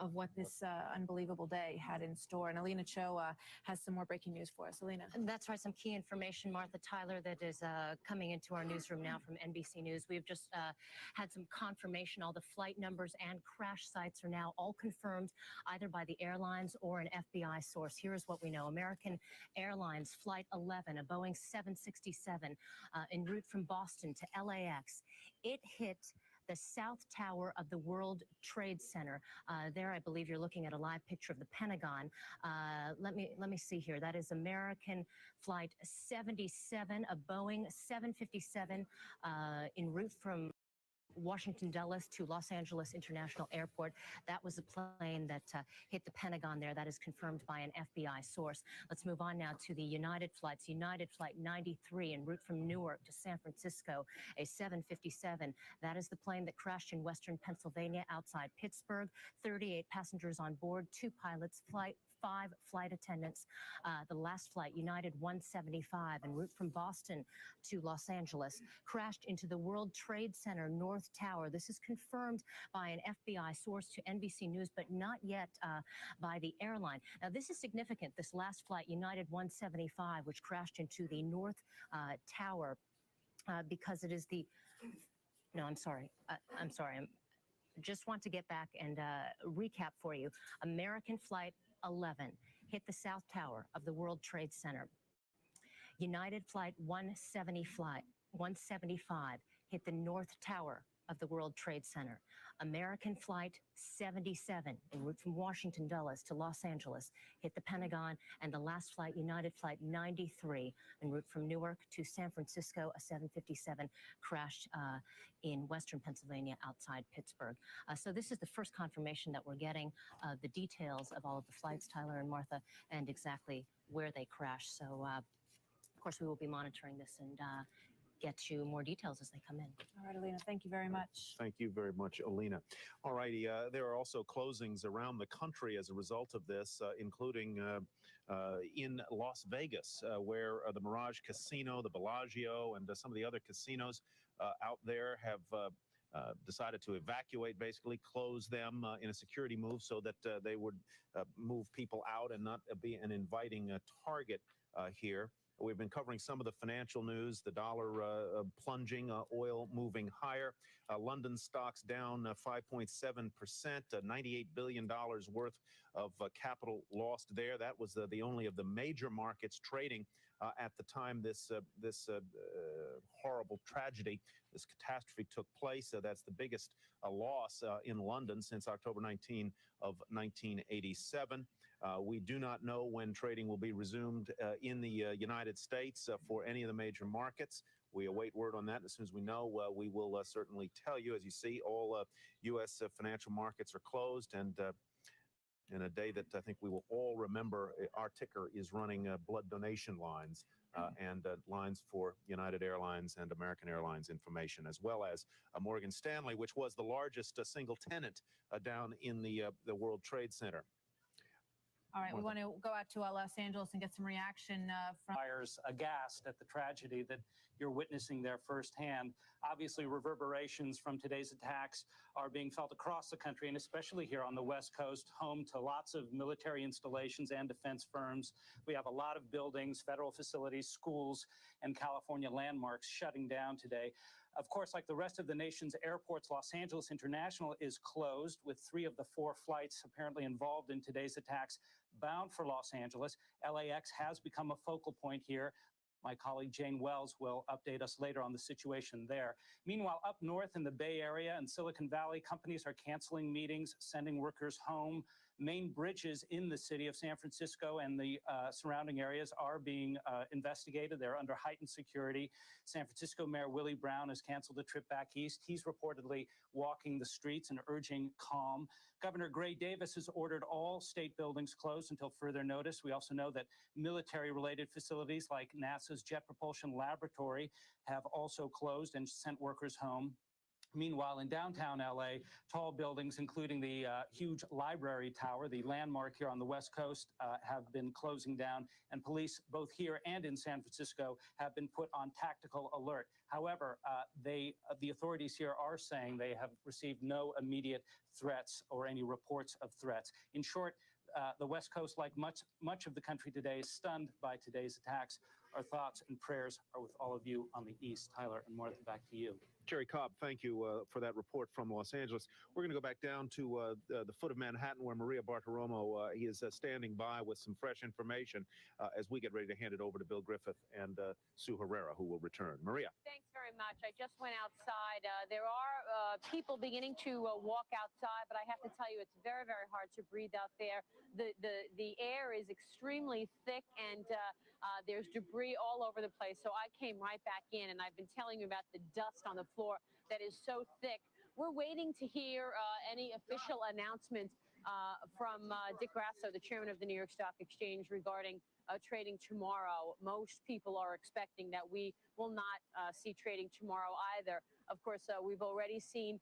of what this unbelievable day had in store. And Alina Cho has some more breaking news for us. Alina. That's right. Some key information, Martha Tyler, that is coming into our newsroom now from NBC News. We've just had some confirmation. All the flight numbers and crash sites are now all confirmed either by the airlines or an FBI source. Here is what we know. American Airlines Flight 11, a Boeing 767 en route from Boston to LAX. It hit the South Tower of the World Trade Center. There, I believe you're looking at a live picture of the Pentagon. Let me see here. That is American Flight 77, a Boeing 757 en route from Washington Dulles to Los Angeles International Airport. That was a plane that hit the Pentagon there. That is confirmed by an FBI source. Let's move on now to the United flights. United Flight 93 en route from Newark to San Francisco, a 757. That is the plane that crashed in western Pennsylvania outside Pittsburgh. 38 passengers on board, 2 pilots, 5 flight attendants. The last flight, United 175, en route from Boston to Los Angeles, crashed into the World Trade Center North Tower. This is confirmed by an FBI source to NBC News, but not yet by the airline. Now, this is significant. This last flight, United 175, which crashed into the North Tower, because it is the... No, I'm sorry. I'm sorry. Just want to get back and recap for you. American Flight 11 hit the South Tower of the World Trade Center. United Flight 175 hit the North Tower of the World Trade Center. American Flight 77, en route from Washington Dulles to Los Angeles, hit the Pentagon, and the last flight, United Flight 93, en route from Newark to San Francisco, a 757, crashed in western Pennsylvania outside Pittsburgh. So this is the first confirmation that we're getting the details of all of the flights, Tyler and Martha, and exactly where they crashed. So, of course, we will be monitoring this and get you more details as they come in. All right, Alina, thank you very much. Thank you very much, Alina. All righty, there are also closings around the country as a result of this, including in Las Vegas, where the Mirage Casino, the Bellagio, and some of the other casinos out there have decided to evacuate, basically close them in a security move so that they would move people out and not be an inviting target here. We've been covering some of the financial news, the dollar plunging, oil moving higher. London stocks down 5.7%, $98 billion worth of capital lost there. That was the only of the major markets trading at the time this horrible tragedy, this catastrophe took place. That's the biggest loss in London since October 19 of 1987. We do not know when trading will be resumed in the United States for any of the major markets. We await word on that. As soon as we know, we will certainly tell you. As you see, all U.S. Financial markets are closed, and in a day that I think we will all remember, our ticker is running blood donation lines and lines for United Airlines and American Airlines information, as well as Morgan Stanley, which was the largest single tenant down in the World Trade Center. All right, we want to go out to Los Angeles and get some reaction from buyers aghast at the tragedy that you're witnessing there firsthand. Obviously, reverberations from today's attacks are being felt across the country, and especially here on the West Coast, home to lots of military installations and defense firms. We have a lot of buildings, federal facilities, schools, and California landmarks shutting down today. Of course, like the rest of the nation's airports, Los Angeles International is closed, with 3 of the 4 flights apparently involved in today's attacks bound for Los Angeles. LAX has become a focal point here. My colleague Jane Wells will update us later on the situation there. Meanwhile, up north in the Bay Area and Silicon Valley, companies are canceling meetings, sending workers home. Main bridges in the city of San Francisco and the surrounding areas are being investigated. They're under heightened security. San Francisco Mayor Willie Brown has canceled a trip back east. He's reportedly walking the streets and urging calm. Governor Gray Davis has ordered all state buildings closed until further notice. We also know that military-related facilities like NASA's Jet Propulsion Laboratory have also closed and sent workers home. Meanwhile, in downtown LA, tall buildings, including the huge library tower, the landmark here on the West Coast, have been closing down, and police both here and in San Francisco have been put on tactical alert. However, the authorities here are saying they have received no immediate threats or any reports of threats. In short, the West Coast, like much of the country today, is stunned by today's attacks. Our thoughts and prayers are with all of you on the East. Tyler and Martha, back to you. Jerry Cobb, thank you for that report from Los Angeles. We're going to go back down to the foot of Manhattan, where Maria Bartiromo is standing by with some fresh information as we get ready to hand it over to Bill Griffith and Sue Herrera, who will return. Maria. Thanks very much. I just went outside. There are people beginning to walk outside, but I have to tell you, it's very, very hard to breathe out there. The air is extremely thick, and there's debris all over the place. So I came right back in, and I've been telling you about the dust on the floor that is so thick. We're waiting to hear any official announcement from Dick Grasso, the chairman of the New York Stock Exchange, regarding trading tomorrow. Most people are expecting that we will not see trading tomorrow either. Of course, we've already seen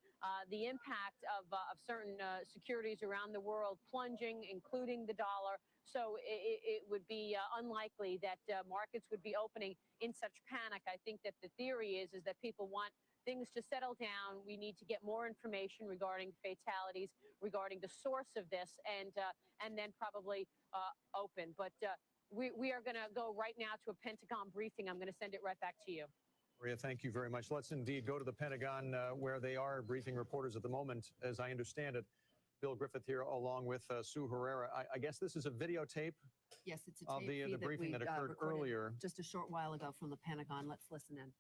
the impact of certain securities around the world plunging, including the dollar. So it would be unlikely that markets would be opening in such panic. I think that the theory is that people want things to settle down. We need to get more information regarding fatalities, regarding the source of this, and then probably open. But we are going to go right now to a Pentagon briefing. I'm going to send it right back to you. Maria, thank you very much. Let's indeed go to the Pentagon, where they are briefing reporters at the moment, as I understand it. Bill Griffith here, along with Sue Herrera. I guess this is a videotape. Yes, it's a of tape the briefing that occurred earlier. just a short while ago from the Pentagon. Let's listen in.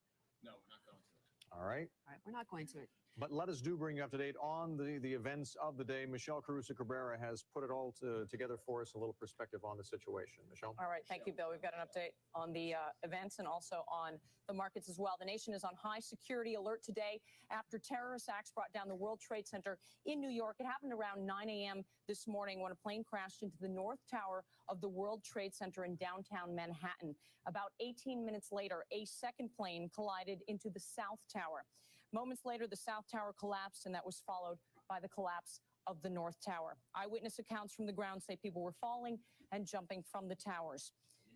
No, we're not going to. All right, we're not going to. But let us do bring you up to date on the events of the day. Michelle Caruso Cabrera has put it all together for us, a little perspective on the situation. Michelle? All right. Thank you, Bill. We've got an update on the events and also on the markets as well. The nation is on high security alert today after terrorist acts brought down the World Trade Center in New York. It happened around 9 a.m. this morning when a plane crashed into the North Tower of the World Trade Center in downtown Manhattan. About 18 minutes later, a second plane collided into the South Tower. Moments later, the South Tower collapsed, and that was followed by the collapse of the North Tower. Eyewitness accounts from the ground say people were falling and jumping from the towers.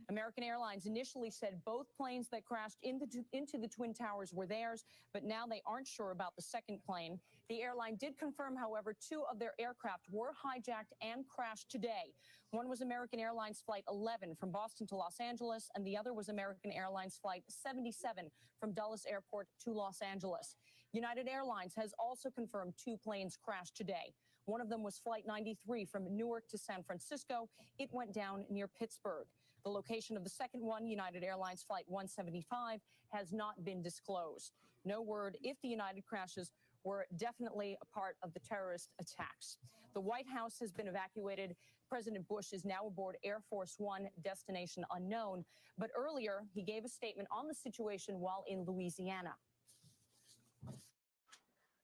American Airlines initially said both planes that crashed into the Twin Towers were theirs, but now they aren't sure about the second plane. The airline did confirm, however, 2 of their aircraft were hijacked and crashed today. One was American Airlines Flight 11 from Boston to Los Angeles, and the other was American Airlines Flight 77 from Dulles Airport to Los Angeles. United Airlines has also confirmed 2 planes crashed today. One of them was Flight 93 from Newark to San Francisco. It went down near Pittsburgh. The location of the second one, United Airlines Flight 175, has not been disclosed. No word if the United crashes were definitely a part of the terrorist attacks. The White House has been evacuated. President Bush is now aboard Air Force One, destination unknown. But earlier, he gave a statement on the situation while in Louisiana.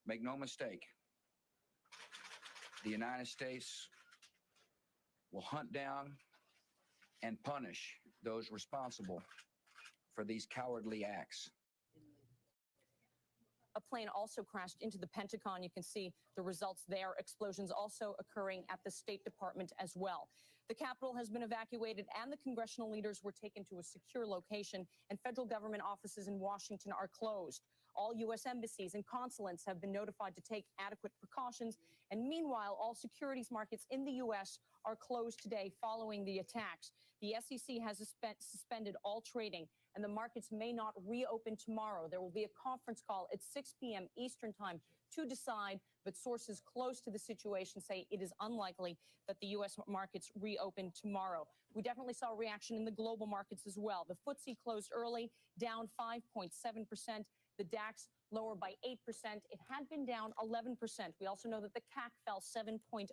Make no mistake, the United States will hunt down and punish those responsible for these cowardly acts. A plane also crashed into the Pentagon. You can see the results there. Explosions also occurring at the State Department as well. The Capitol has been evacuated and the congressional leaders were taken to a secure location, and federal government offices in Washington are closed. All U.S. embassies and consulates have been notified to take adequate precautions. And meanwhile, all securities markets in the U.S. are closed today following the attacks. The SEC has suspended all trading, and the markets may not reopen tomorrow. There will be a conference call at 6 p.m. Eastern time to decide, but sources close to the situation say it is unlikely that the U.S. markets reopen tomorrow. We definitely saw a reaction in the global markets as well. The FTSE closed early, down 5.7%. The DAX lower by 8%. It had been down 11%. We also know that the CAC fell 7.4%.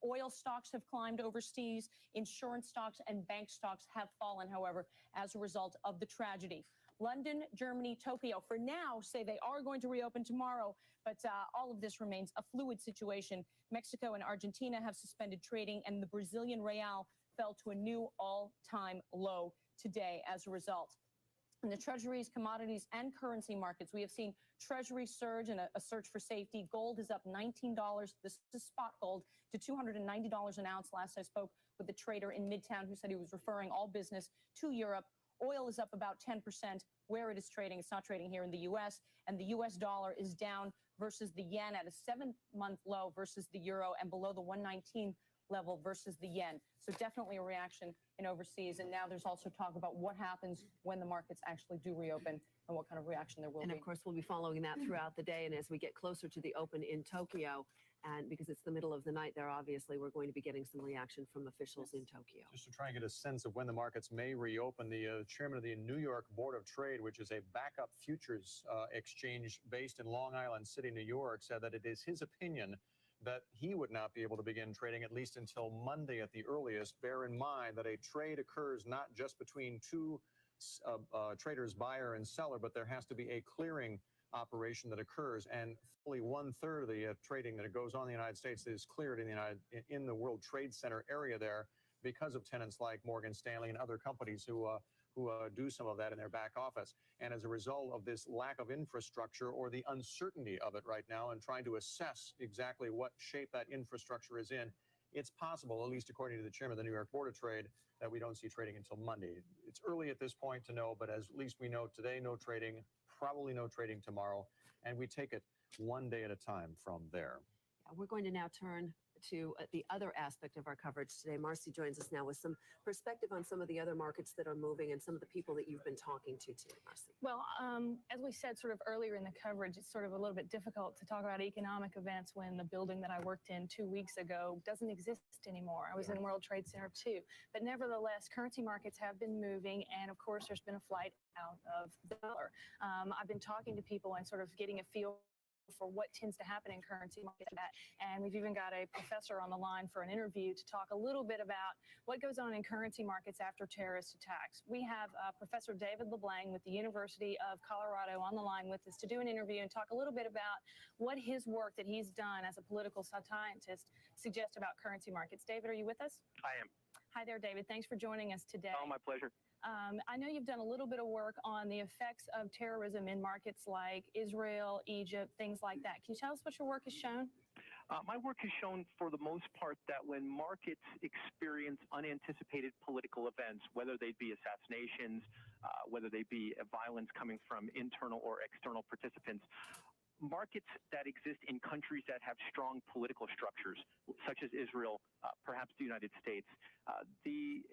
Oil stocks have climbed overseas. Insurance stocks and bank stocks have fallen, however, as a result of the tragedy. London, Germany, Tokyo, for now, say they are going to reopen tomorrow, but all of this remains a fluid situation. Mexico and Argentina have suspended trading, and the Brazilian real fell to a new all-time low today as a result. In the treasuries, commodities, and currency markets, we have seen treasury surge and a search for safety. Gold is up $19. This is spot gold to $290 an ounce. Last I spoke with a trader in Midtown who said he was referring all business to Europe. Oil is up about 10% where it is trading. It's not trading here in the U.S. And the U.S. dollar is down versus the yen at a 7-month low versus the euro and below the 119 level versus the yen. So definitely a reaction in overseas. And now there's also talk about what happens when the markets actually do reopen and what kind of reaction there will be. And of course, we'll be following that throughout the day. And as we get closer to the open in Tokyo, and because it's the middle of the night there, obviously, we're going to be getting some reaction from officials in Tokyo. Just to try and get a sense of when the markets may reopen, the chairman of the New York Board of Trade, which is a backup futures exchange based in Long Island City, New York, said that it is his opinion that he would not be able to begin trading at least until Monday at the earliest. Bear in mind that a trade occurs not just between two traders, buyer and seller, but there has to be a clearing operation that occurs, and fully 1/3 of the trading that goes on in the United States is cleared in the World Trade Center area there because of tenants like Morgan Stanley and other companies who do some of that in their back office. And as a result of this lack of infrastructure or the uncertainty of it right now and trying to assess exactly what shape that infrastructure is in, it's possible, at least according to the chairman of the New York Board of Trade, that we don't see trading until Monday. It's early at this point to know, but at least we know today, no trading, probably no trading tomorrow, and we take it one day at a time from there. We're going to now turn to the other aspect of our coverage today. Marcy joins us now with some perspective on some of the other markets that are moving and some of the people that you've been talking to today, Marcy. Well, as we said sort of earlier in the coverage, it's sort of a little bit difficult to talk about economic events when the building that I worked in 2 weeks ago doesn't exist anymore. I was in World Trade Center too. But nevertheless, currency markets have been moving, and of course, there's been a flight out of the dollar. I've been talking to people and sort of getting a feel for what tends to happen in currency markets. And we've even got a professor on the line for an interview to talk a little bit about what goes on in currency markets after terrorist attacks. We have Professor David LeBlanc with the University of Colorado on the line with us to do an interview and talk a little bit about what his work that he's done as a political scientist suggests about currency markets. David, are you with us? I am. Hi there, David. Thanks for joining us today. Oh, my pleasure. I know you've done a little bit of work on the effects of terrorism in markets like Israel, Egypt, things like that. Can you tell us what your work has shown? My work has shown, for the most part, that when markets experience unanticipated political events, whether they be assassinations, whether they be violence coming from internal or external participants, markets that exist in countries that have strong political structures, such as Israel, perhaps the United States, the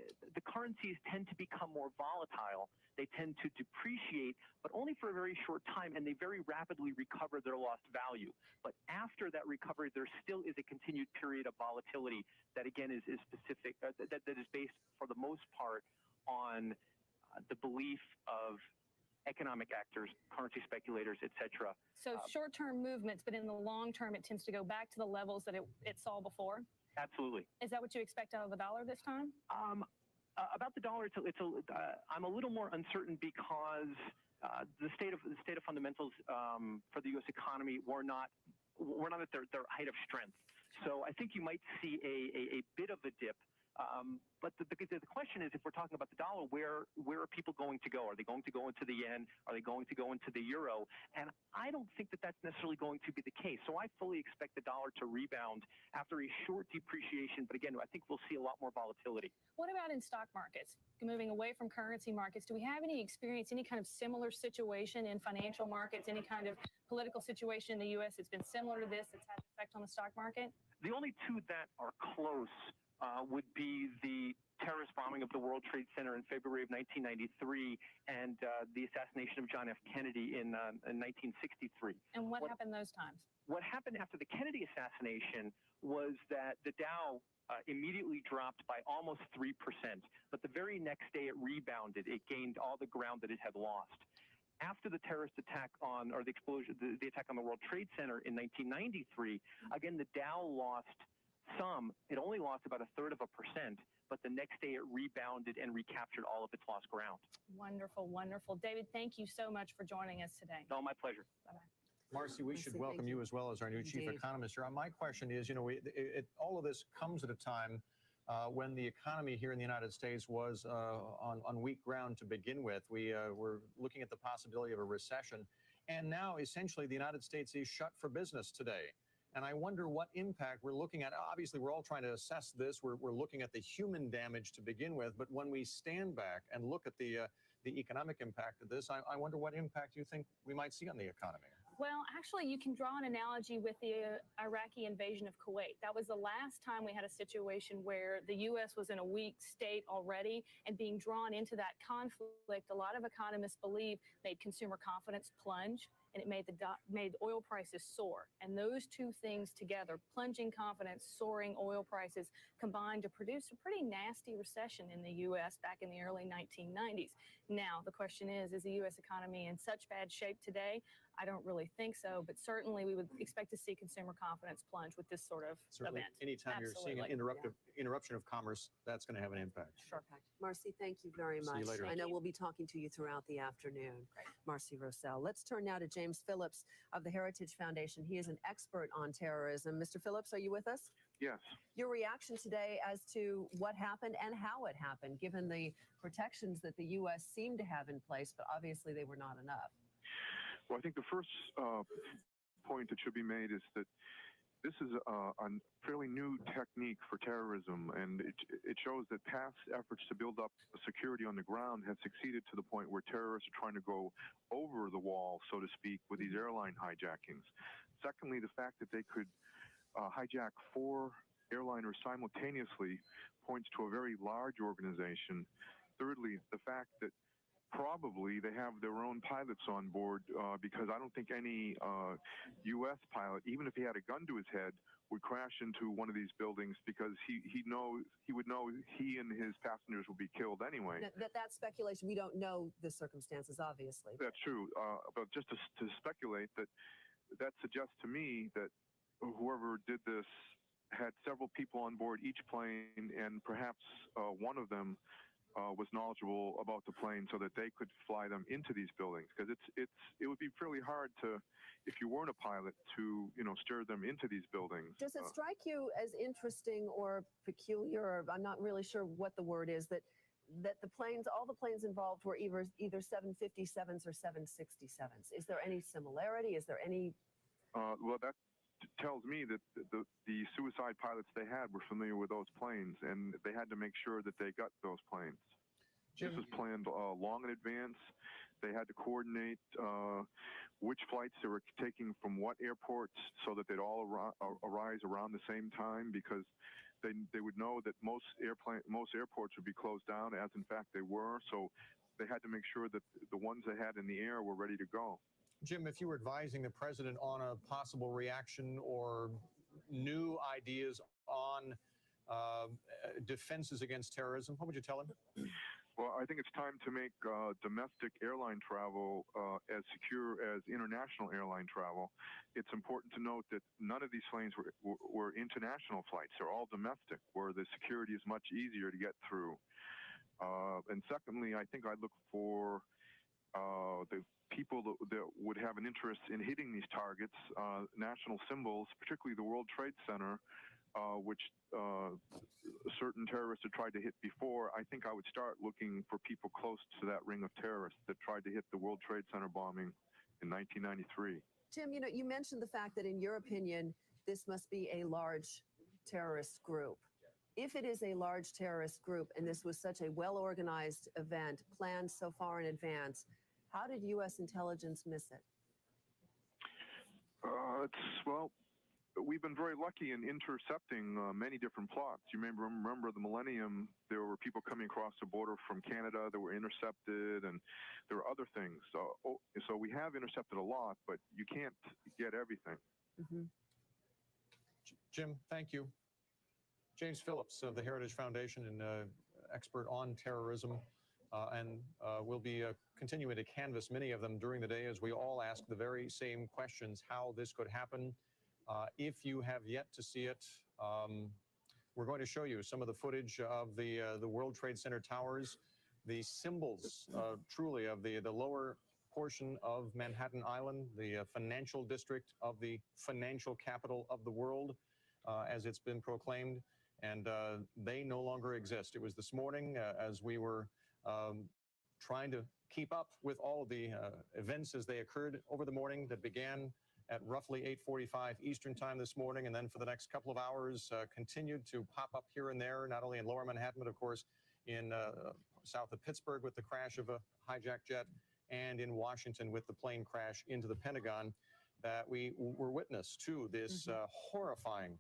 currencies tend to become more volatile. They tend to depreciate, but only for a very short time, and they very rapidly recover their lost value. But after that recovery, there still is a continued period of volatility that, again, is specific, that is based, for the most part, on the belief of economic actors, currency speculators, etc. So short-term movements, but in the long term, it tends to go back to the levels that it saw before? Absolutely. Is that what you expect out of the dollar this time? About the dollar, I'm a little more uncertain because the state of fundamentals for the U.S. economy were not at their height of strength. So I think you might see a bit of a dip. But the question is, if we're talking about the dollar, where are people going to go? Are they going to go into the yen? Are they going to go into the euro? And I don't think that that's necessarily going to be the case. So I fully expect the dollar to rebound after a short depreciation. But again, I think we'll see a lot more volatility. What about in stock markets? Moving away from currency markets, do we have any experience, any kind of similar situation in financial markets, any kind of political situation in the U.S. that's been similar to this, that's had an effect on the stock market? The only two that are close would be the terrorist bombing of the World Trade Center in February of 1993 and the assassination of John F. Kennedy in 1963. And what happened those times? What happened after the Kennedy assassination was that the Dow immediately dropped by almost 3%, but the very next day it rebounded. It gained all the ground that it had lost. After the terrorist attack on, or the explosion, the attack on the World Trade Center in 1993, again, the Dow lost some. It only lost about 1/3%, but the next day it rebounded and recaptured all of its lost ground. Wonderful, wonderful. David, thank you so much for joining us today. No, my pleasure. Bye-bye. Marcy, we should welcome you as well as our new chief economist here. My question is, all of this comes at a time when the economy here in the United States was on weak ground to begin with. We were looking at the possibility of a recession, and now essentially the United States is shut for business today. And I wonder what impact we're looking at. Obviously, we're all trying to assess this. We're looking at the human damage to begin with. But when we stand back and look at the economic impact of this, I wonder what impact you think we might see on the economy. Well, actually, you can draw an analogy with the Iraqi invasion of Kuwait. That was the last time we had a situation where the U.S. was in a weak state already, and being drawn into that conflict, a lot of economists believe made consumer confidence plunge, and it made oil prices soar. And those two things together, plunging confidence, soaring oil prices, combined to produce a pretty nasty recession in the U.S. back in the early 1990s. Now, the question is the U.S. economy in such bad shape today? I don't really think so, but certainly we would expect to see consumer confidence plunge with this sort of Certainly, event. anytime you're seeing an interruption of commerce, that's going to have an impact. Sure. Marcy, thank you very much. See you later. I know we'll be talking to you throughout the afternoon. Great. Marcy Rosell. Let's turn now to James Phillips of the Heritage Foundation. He is an expert on terrorism. Mr. Phillips, are you with us? Yes. Your reaction today as to what happened and how it happened, given the protections that the U.S. seemed to have in place, but obviously they were not enough. Well, I think the first point that should be made is that this is a fairly new technique for terrorism, and it shows that past efforts to build up security on the ground have succeeded to the point where terrorists are trying to go over the wall, so to speak, with these airline hijackings. Secondly, the fact that they could hijack 4 airliners simultaneously points to a very large organization. Thirdly, the fact that probably they have their own pilots on board because I don't think any U.S. pilot, even if he had a gun to his head, would crash into one of these buildings because he would know he and his passengers would be killed anyway. That's speculation. We don't know the circumstances, obviously. That's true. But just to speculate, that suggests to me that whoever did this had several people on board each plane, and perhaps one of them was knowledgeable about the plane so that they could fly them into these buildings, because it would be fairly hard to, if you weren't a pilot, to steer them into these buildings. Does it strike you as interesting or peculiar, or I'm not really sure what the word is, that the planes, all the planes involved were either 757s or 767s? Is there any similarity? Is there any? Well, that tells me that the suicide pilots they had were familiar with those planes, and they had to make sure that they got those planes. This was planned long in advance. They had to coordinate which flights they were taking from what airports so that they'd all arise around the same time, because they would know that most airports would be closed down, as in fact they were. So they had to make sure that the ones they had in the air were ready to go. Jim, if you were advising the president on a possible reaction or new ideas on defenses against terrorism, what would you tell him? Well, I think it's time to make domestic airline travel as secure as international airline travel. It's important to note that none of these planes were international flights. They're all domestic, where the security is much easier to get through. And secondly, I think I'd look for the people that would have an interest in hitting these targets, national symbols, particularly the World Trade Center, which certain terrorists had tried to hit before. I think I would start looking for people close to that ring of terrorists that tried to hit the World Trade Center bombing in 1993. Jim, you mentioned the fact that, in your opinion, this must be a large terrorist group. If it is a large terrorist group and this was such a well-organized event, planned so far in advance, how did U.S. intelligence miss it? Well, we've been very lucky in intercepting many different plots. You may remember the Millennium, there were people coming across the border from Canada that were intercepted, and there were other things. So we have intercepted a lot, but you can't get everything. Mm-hmm. Jim, thank you. James Phillips of the Heritage Foundation, and expert on terrorism, and we'll be continuing to canvass many of them during the day as we all ask the very same questions: how this could happen. If you have yet to see it, we're going to show you some of the footage of the World Trade Center towers, the symbols truly of the lower portion of Manhattan Island, the financial district of the financial capital of the world, as it's been proclaimed. And they no longer exist. It was this morning as we were trying to keep up with all of the events as they occurred over the morning, that began at roughly 8:45 Eastern time this morning, and then for the next couple of hours continued to pop up here and there, not only in lower Manhattan, but of course in south of Pittsburgh with the crash of a hijacked jet, and in Washington with the plane crash into the Pentagon, that we were witness to this horrifying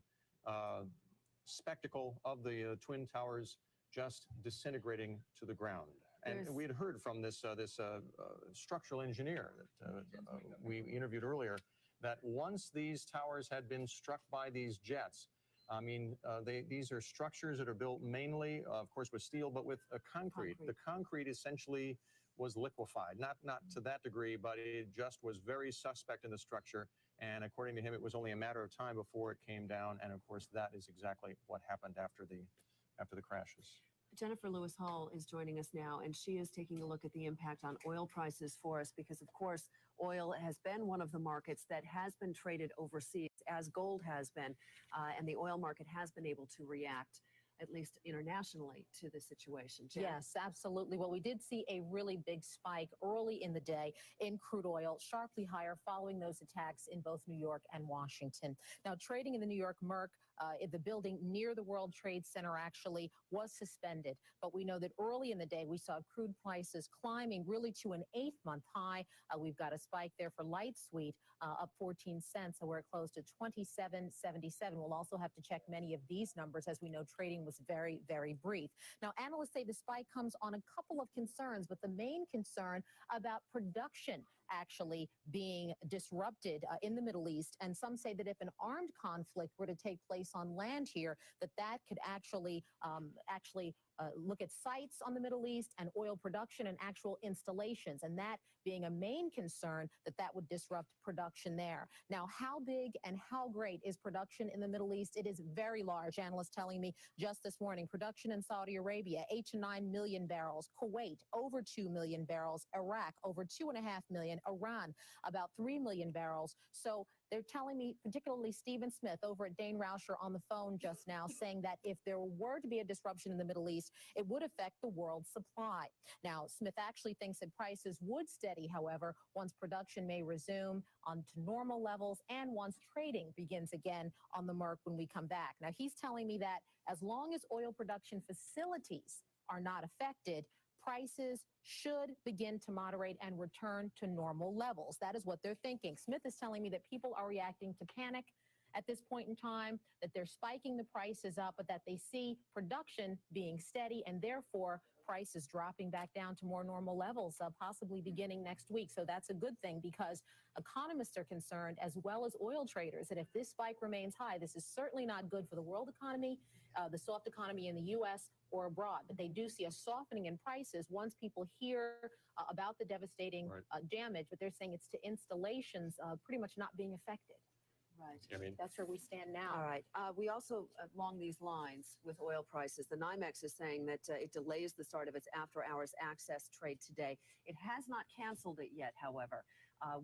spectacle of the Twin Towers just disintegrating to the ground. And we had heard from this structural engineer that we interviewed earlier, that once these towers had been struck by these jets, I mean, these are structures that are built mainly, of course, with steel, but with concrete. The concrete essentially was liquefied, not to that degree, but it just was very suspect in the structure. And according to him, it was only a matter of time before it came down. And of course, that is exactly what happened after the crashes. Jennifer Lewis Hall is joining us now, and she is taking a look at the impact on oil prices for us, because, of course, oil has been one of the markets that has been traded overseas, as gold has been, and the oil market has been able to react. at least internationally, to the situation. Jen? Yes, absolutely. Well, we did see a really big spike early in the day in crude oil, sharply higher following those attacks in both New York and Washington. Now, trading in the New York Merc, in the building near the World Trade Center actually was suspended. But we know that early in the day, we saw crude prices climbing really to an 8-month high. We've got a spike there for light sweet, up 14 cents, so we're closed at 27.77. We'll also have to check many of these numbers. As we know, trading was very, very brief. Now, analysts say the spike comes on a couple of concerns, but the main concern about production actually being disrupted in the Middle East. And some say that if an armed conflict were to take place on land here, that could actually look at sites on the Middle East and oil production and actual installations, and that being a main concern that would disrupt production there. Now, how big and how great is production in the Middle East? It is very large. Analysts telling me just this morning, production in Saudi Arabia, 8 to 9 million barrels. Kuwait, over 2 million barrels. Iraq, over 2.5 million. Iran, about 3 million barrels. So they're telling me, particularly Stephen Smith over at Dane Rauscher on the phone just now, saying that if there were to be a disruption in the Middle East, it would affect the world's supply. Now, Smith actually thinks that prices would steady, however, once production may resume onto normal levels and once trading begins again on the Merc when we come back. Now, he's telling me that as long as oil production facilities are not affected, prices should begin to moderate and return to normal levels. That is what they're thinking. Smith is telling me that people are reacting to panic at this point in time, that they're spiking the prices up, but that they see production being steady and therefore prices dropping back down to more normal levels, possibly beginning next week. So that's a good thing because economists are concerned, as well as oil traders, that if this spike remains high, this is certainly not good for the world economy, the soft economy in the U.S. or abroad. But they do see a softening in prices once people hear about the devastating damage, but they're saying it's to installations pretty much not being affected. Right. I mean, That's where we stand now. All right. We also, along these lines with oil prices, the NYMEX is saying that it delays the start of its after-hours access trade today. It has not canceled it yet, however.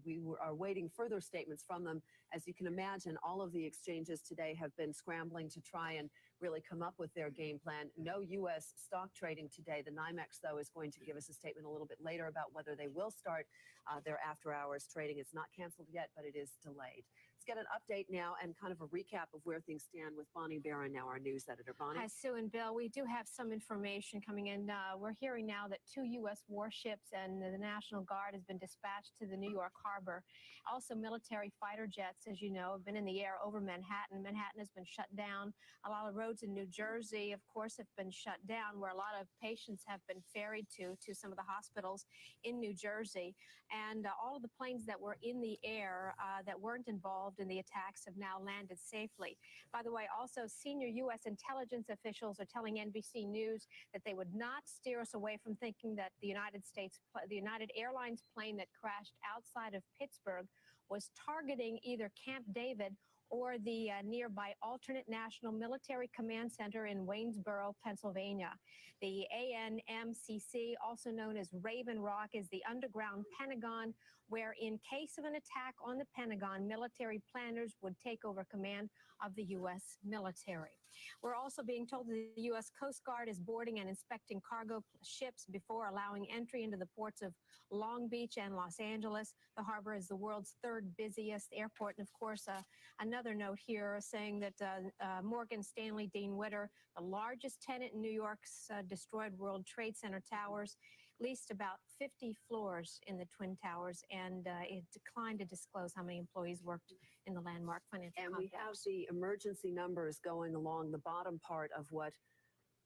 We are waiting further statements from them. As you can imagine, all of the exchanges today have been scrambling to try and really come up with their game plan. No U.S. stock trading today. The NYMEX, though, is going to give us a statement a little bit later about whether they will start their after-hours trading. It's not canceled yet, but it is delayed. Let's get an update now and kind of a recap of where things stand with Bonnie Barron, now our news editor. Bonnie? Hi, Sue and Bill. We do have some information coming in. We're hearing now that 2 U.S. warships and the National Guard has been dispatched to the New York harbor. Also, military fighter jets, as you know, have been in the air over Manhattan. Manhattan has been shut down. A lot of roads in New Jersey, of course, have been shut down, where a lot of patients have been ferried to some of the hospitals in New Jersey. And all of the planes that were in the air that weren't involved in the attacks have now landed safely. By the way, also senior U.S. intelligence officials are telling NBC News that they would not steer us away from thinking that the United Airlines plane that crashed outside of Pittsburgh was targeting either Camp David or the nearby Alternate National Military Command Center in Waynesboro, Pennsylvania. The ANMCC, also known as Raven Rock, is the underground Pentagon, where in case of an attack on the Pentagon, military planners would take over command of the U.S. military. We're also being told that the U.S. Coast Guard is boarding and inspecting cargo ships before allowing entry into the ports of Long Beach and Los Angeles. The harbor is the world's 3rd busiest airport. And of course, another note here saying that Morgan Stanley Dean Witter, the largest tenant in New York's destroyed World Trade Center towers, leased about 50 floors in the Twin Towers, and it declined to disclose how many employees worked in the landmark financial complex. And we have the emergency numbers going along the bottom part of what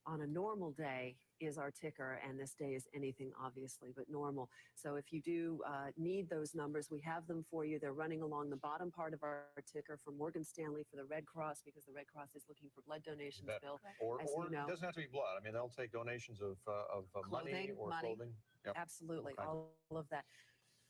on a normal day is our ticker, and this day is anything obviously but normal. So if you do need those numbers, we have them for you. They're running along the bottom part of our ticker for Morgan Stanley, for the Red Cross, because the Red Cross is looking for blood donations, Bill. Or you know. it doesn't have to be blood. I mean, they'll take donations of money or clothing. Yep. Absolutely, all of that.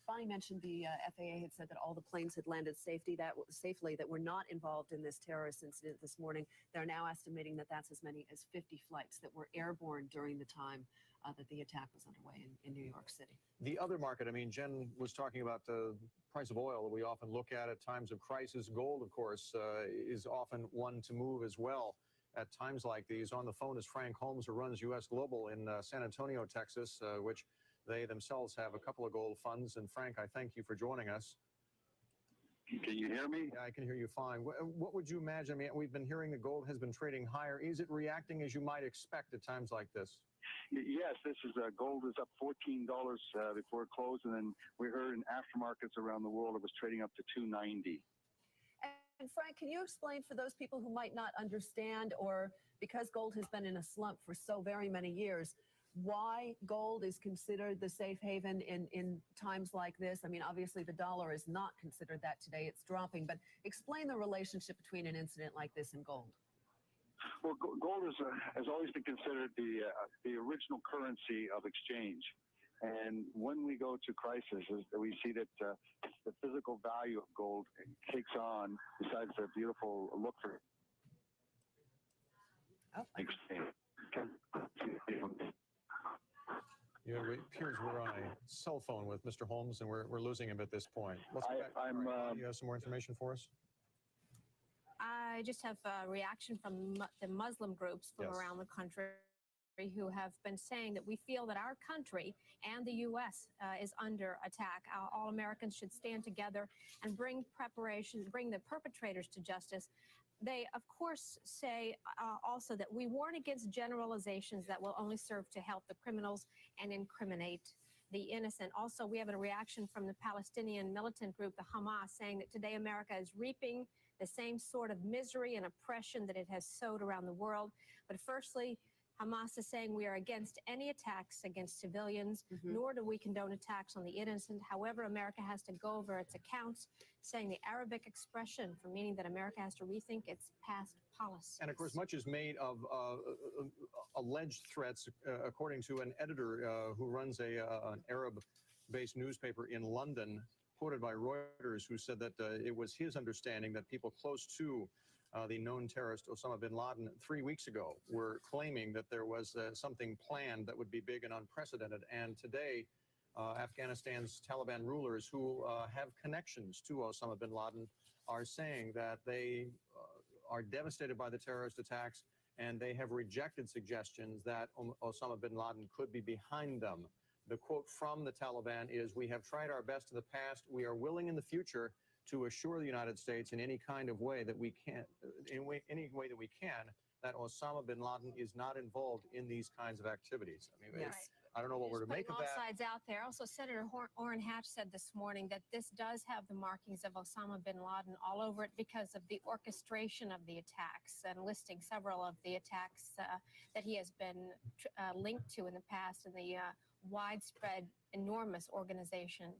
Bonnie mentioned the FAA had said that all the planes had landed safely, that were not involved in this terrorist incident this morning. They're now estimating that that's as many as 50 flights that were airborne during the time that the attack was underway in New York City. The other market, I mean, Jen was talking about the price of oil that we often look at times of crisis. Gold, of course, is often one to move as well. at times like these. On the phone is Frank Holmes, who runs U.S. Global in San Antonio, Texas, which they themselves have a couple of gold funds. And Frank, I thank you for joining us. Can you hear me? Yeah, I can hear you fine. What would you imagine? I mean, we've been hearing that gold has been trading higher. Is it reacting as you might expect at times like this? Yes, this is gold is up $14 before it closed, and then we heard in aftermarkets around the world it was trading up to $290. And Frank, can you explain for those people who might not understand, or because gold has been in a slump for so very many years, why gold is considered the safe haven in times like this? I mean, obviously the dollar is not considered that today. It's dropping. But explain the relationship between an incident like this and gold. Well, gold has always been considered the original currency of exchange. And when we go to crisis, we see that the physical value of gold takes on, besides the beautiful look for exchange. Yeah, it appears we're on a cell phone with Mr. Holmes, and we're losing him at this point. Let's go back. You have some more information for us? I just have a reaction from the Muslim groups from around the country who have been saying that we feel that our country and the U.S. Is under attack. All Americans should stand together and bring the perpetrators to justice. They, of course, say also that we warn against generalizations that will only serve to help the criminals and incriminate the innocent. Also, we have a reaction from the Palestinian militant group, the Hamas, saying that today America is reaping the same sort of misery and oppression that it has sowed around the world. But firstly, Hamas is saying we are against any attacks against civilians, nor do we condone attacks on the innocent. However, America has to go over its accounts, saying the Arabic expression for meaning that America has to rethink its past policies. And of course, much is made of alleged threats, according to an editor who runs an Arab-based newspaper in London, quoted by Reuters, who said that it was his understanding that people close to the known terrorist Osama bin Laden 3 weeks ago were claiming that there was something planned that would be big and unprecedented. And today, Afghanistan's Taliban rulers who have connections to Osama bin Laden are saying that they are devastated by the terrorist attacks, and they have rejected suggestions that Osama bin Laden could be behind them. The quote from the Taliban is, "We have tried our best in the past. We are willing in the future to assure the United States in any kind of way that we can, any way that we can, that Osama bin Laden is not involved in these kinds of activities." I mean, I don't know what we're to make of that. All sides out there. Also, Senator Orrin Hatch said this morning that this does have the markings of Osama bin Laden all over it because of the orchestration of the attacks, and listing several of the attacks that he has been linked to in the past, and the widespread, enormous organization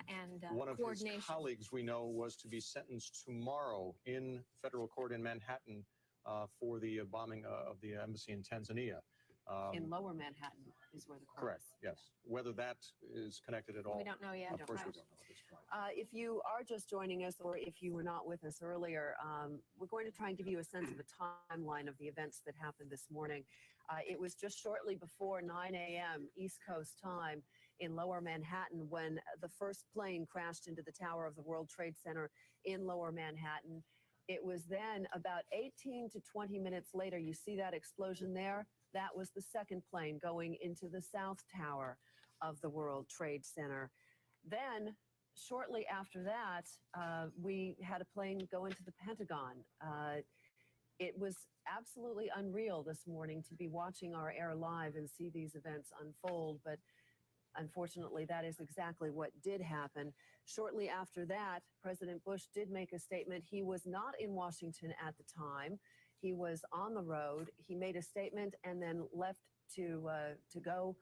and one of his coordination. colleagues, we know, was to be sentenced tomorrow in federal court in Manhattan for the bombing of the embassy in Tanzania. In Lower Manhattan is where the court Correct, yes. Whether that is connected at all. We don't know yet. Of course we don't know at this point. If you are just joining us, or if you were not with us earlier, we're going to try and give you a sense of a timeline of the events that happened this morning. It was just shortly before 9 a.m. East Coast time in Lower Manhattan when the first plane crashed into the tower of the World Trade Center in Lower Manhattan. It was then about 18 to 20 minutes later, you see that explosion there? That was the second plane going into the South Tower of the World Trade Center. Then, shortly after that, we had a plane go into the Pentagon. It was absolutely unreal this morning to be watching our air live and see these events unfold, but unfortunately, that is exactly what did happen. Shortly after that, President Bush did make a statement. He was not in Washington at the time. He was on the road. He made a statement and then left to go,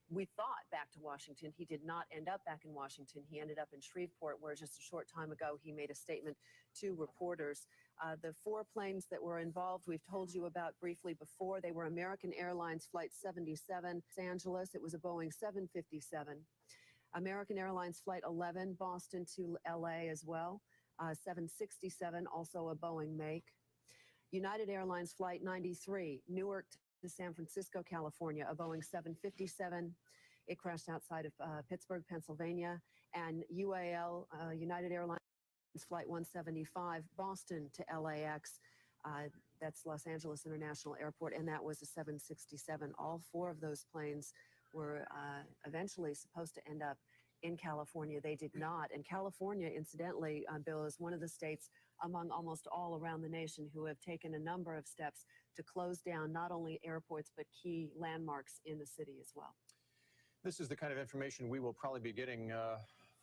we thought, back to Washington. He did not end up back in Washington. He ended up in Shreveport, where just a short time ago he made a statement to reporters. The 4 planes that were involved, we've told you about briefly before. They were American Airlines Flight 77, Los Angeles. It was a Boeing 757. American Airlines Flight 11, Boston to LA as well. 767, also a Boeing make. United Airlines Flight 93, Newark to San Francisco, California, a Boeing 757. It crashed outside of Pittsburgh, Pennsylvania. And UAL, United Airlines Flight 175, Boston to LAX. That's Los Angeles International Airport, and that was a 767. All four of those planes were eventually supposed to end up in California. They did not. And California, incidentally, Bill, is one of the states among almost all around the nation who have taken a number of steps to close down not only airports, but key landmarks in the city as well. This is the kind of information we will probably be getting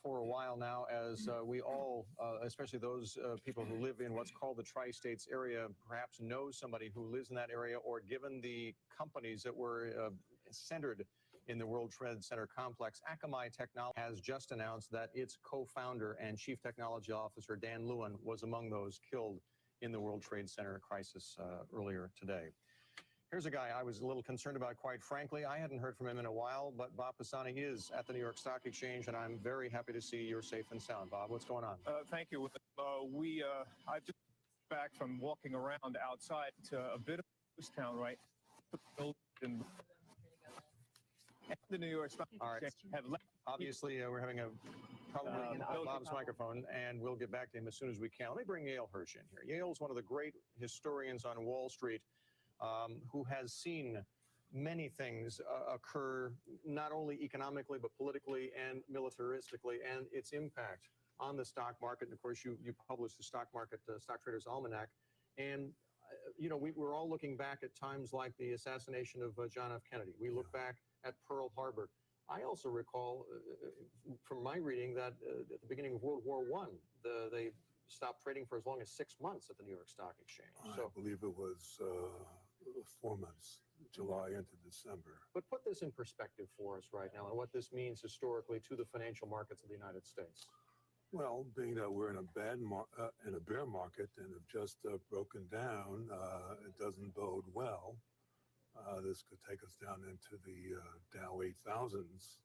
for a while now, as we all, especially those people who live in what's called the Tri-States area, perhaps know somebody who lives in that area, or given the companies that were centered in the World Trade Center complex. Akamai Technology has just announced that its co-founder and chief technology officer, Dan Lewin, was among those killed in the World Trade Center crisis earlier today. Here's a guy I was a little concerned about, quite frankly. I hadn't heard from him in a while, but Bob Pisani is at the New York Stock Exchange, and I'm very happy to see you're safe and sound. Bob, what's going on? Thank you. I just back from walking around outside to a bit of a ghost town, right? And the New York Stock Exchange have left. Obviously, we're having a problem with Bob's microphone, and we'll get back to him as soon as we can. Let me bring Yael Hirsch in here. Yael's one of the great historians on Wall Street, who has seen many things occur, not only economically, but politically and militaristically, and its impact on the stock market. And of course, you published the Stock Traders Almanac. And, you know, we're all looking back at times like the assassination of John F. Kennedy. We look back at Pearl Harbor. I also recall from my reading that at the beginning of World War I, they stopped trading for as long as 6 months at the New York Stock Exchange. I believe it was 4 months, July into December. But put this in perspective for us right now and what this means historically to the financial markets of the United States. Well, being that we're in a bear market and have just broken down, it doesn't bode well. This could take us down into the Dow 8000s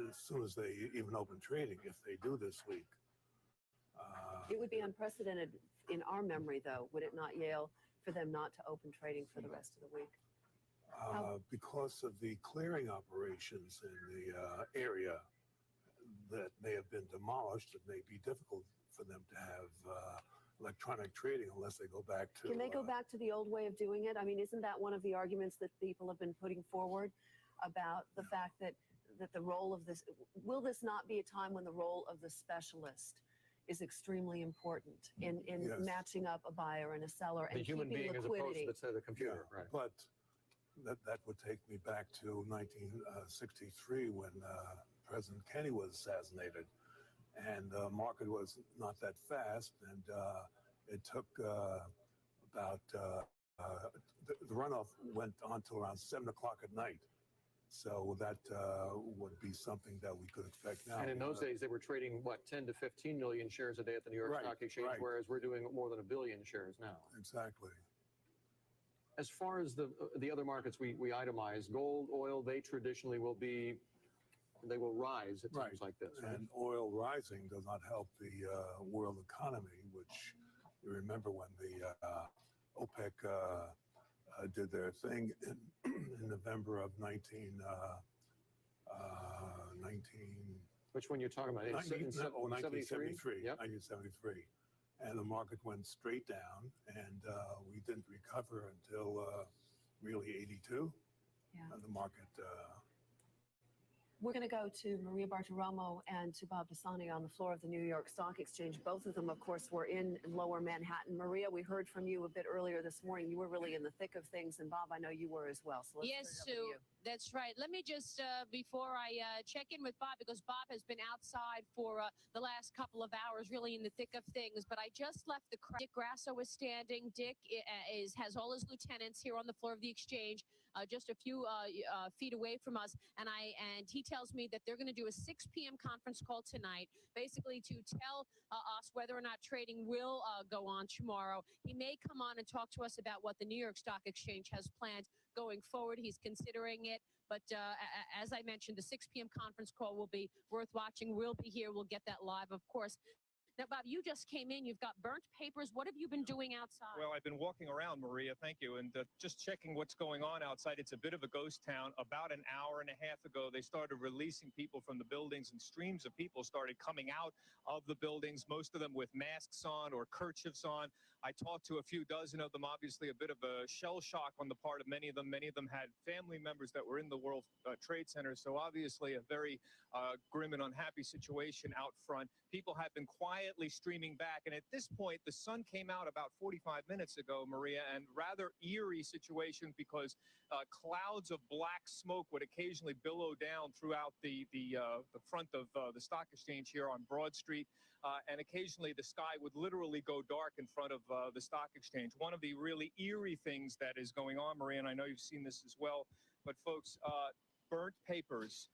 as soon as they even open trading, if they do this week. It would be unprecedented in our memory, though, would it not, Yael, for them not to open trading for the rest of the week? Because of the clearing operations in the area that may have been demolished, it may be difficult for them to have electronic trading unless they go back to... Can they go back to the old way of doing it? I mean, isn't that one of the arguments that people have been putting forward about the fact that the role of this... Will this not be a time when the role of the specialist is extremely important in Yes. matching up a buyer and a seller and The human keeping being liquidity? as opposed to the computer, right. But that would take me back to 1963 when President Kennedy was assassinated. And the market was not that fast, and it took about the runoff went on till around 7 o'clock at night. So that would be something that we could expect now. And in those days, they were trading, what, 10 to 15 million shares a day at the New York Stock Exchange, whereas we're doing more than 1 billion shares now. Exactly. As far as the other markets we itemize, gold, oil, they traditionally will be, they will rise at times like this, right? And oil rising does not help the world economy, which you remember when the OPEC did their thing in November of 19... Which one you're talking about? 1973. Yep. 1973. And the market went straight down, and we didn't recover until really 82. Yeah. And the market... We're going to go to Maria Bartiromo and to Bob Pisani on the floor of the New York Stock Exchange. Both of them, of course, were in Lower Manhattan. Maria, we heard from you a bit earlier this morning. You were really in the thick of things, and Bob, I know you were as well. So let's Yes, turn it over to Sue, you. that's right. Let me just, before I check in with Bob, because Bob has been outside for the last couple of hours, really in the thick of things, but I just left the crowd. Dick Grasso is standing. Dick has all his lieutenants here on the floor of the exchange, just a few feet away from us, and he tells me that they're going to do a 6 p.m. conference call tonight, basically to tell us whether or not trading will go on tomorrow. He may come on and talk to us about what the New York Stock Exchange has planned going forward. He's considering it. But as I mentioned, the 6 p.m. conference call will be worth watching. We'll be here. We'll get that live, of course. Now, Bob, you just came in. You've got burnt papers. What have you been doing outside? Well, I've been walking around, Maria, thank you, and just checking what's going on outside. It's a bit of a ghost town. About an hour and a half ago, they started releasing people from the buildings, and streams of people started coming out of the buildings, most of them with masks on or kerchiefs on. I talked to a few dozen of them, obviously a bit of a shell shock on the part of many of them. Many of them had family members that were in the World Trade Center, so obviously a very grim and unhappy situation out front. People have been quietly streaming back, and at this point, the sun came out about 45 minutes ago, Maria, and rather eerie situation because clouds of black smoke would occasionally billow down throughout the front of the stock exchange here on Broad Street, and occasionally the sky would literally go dark in front of the stock exchange. One of the really eerie things that is going on, Maria, and I know you've seen this as well, but folks, burnt papers.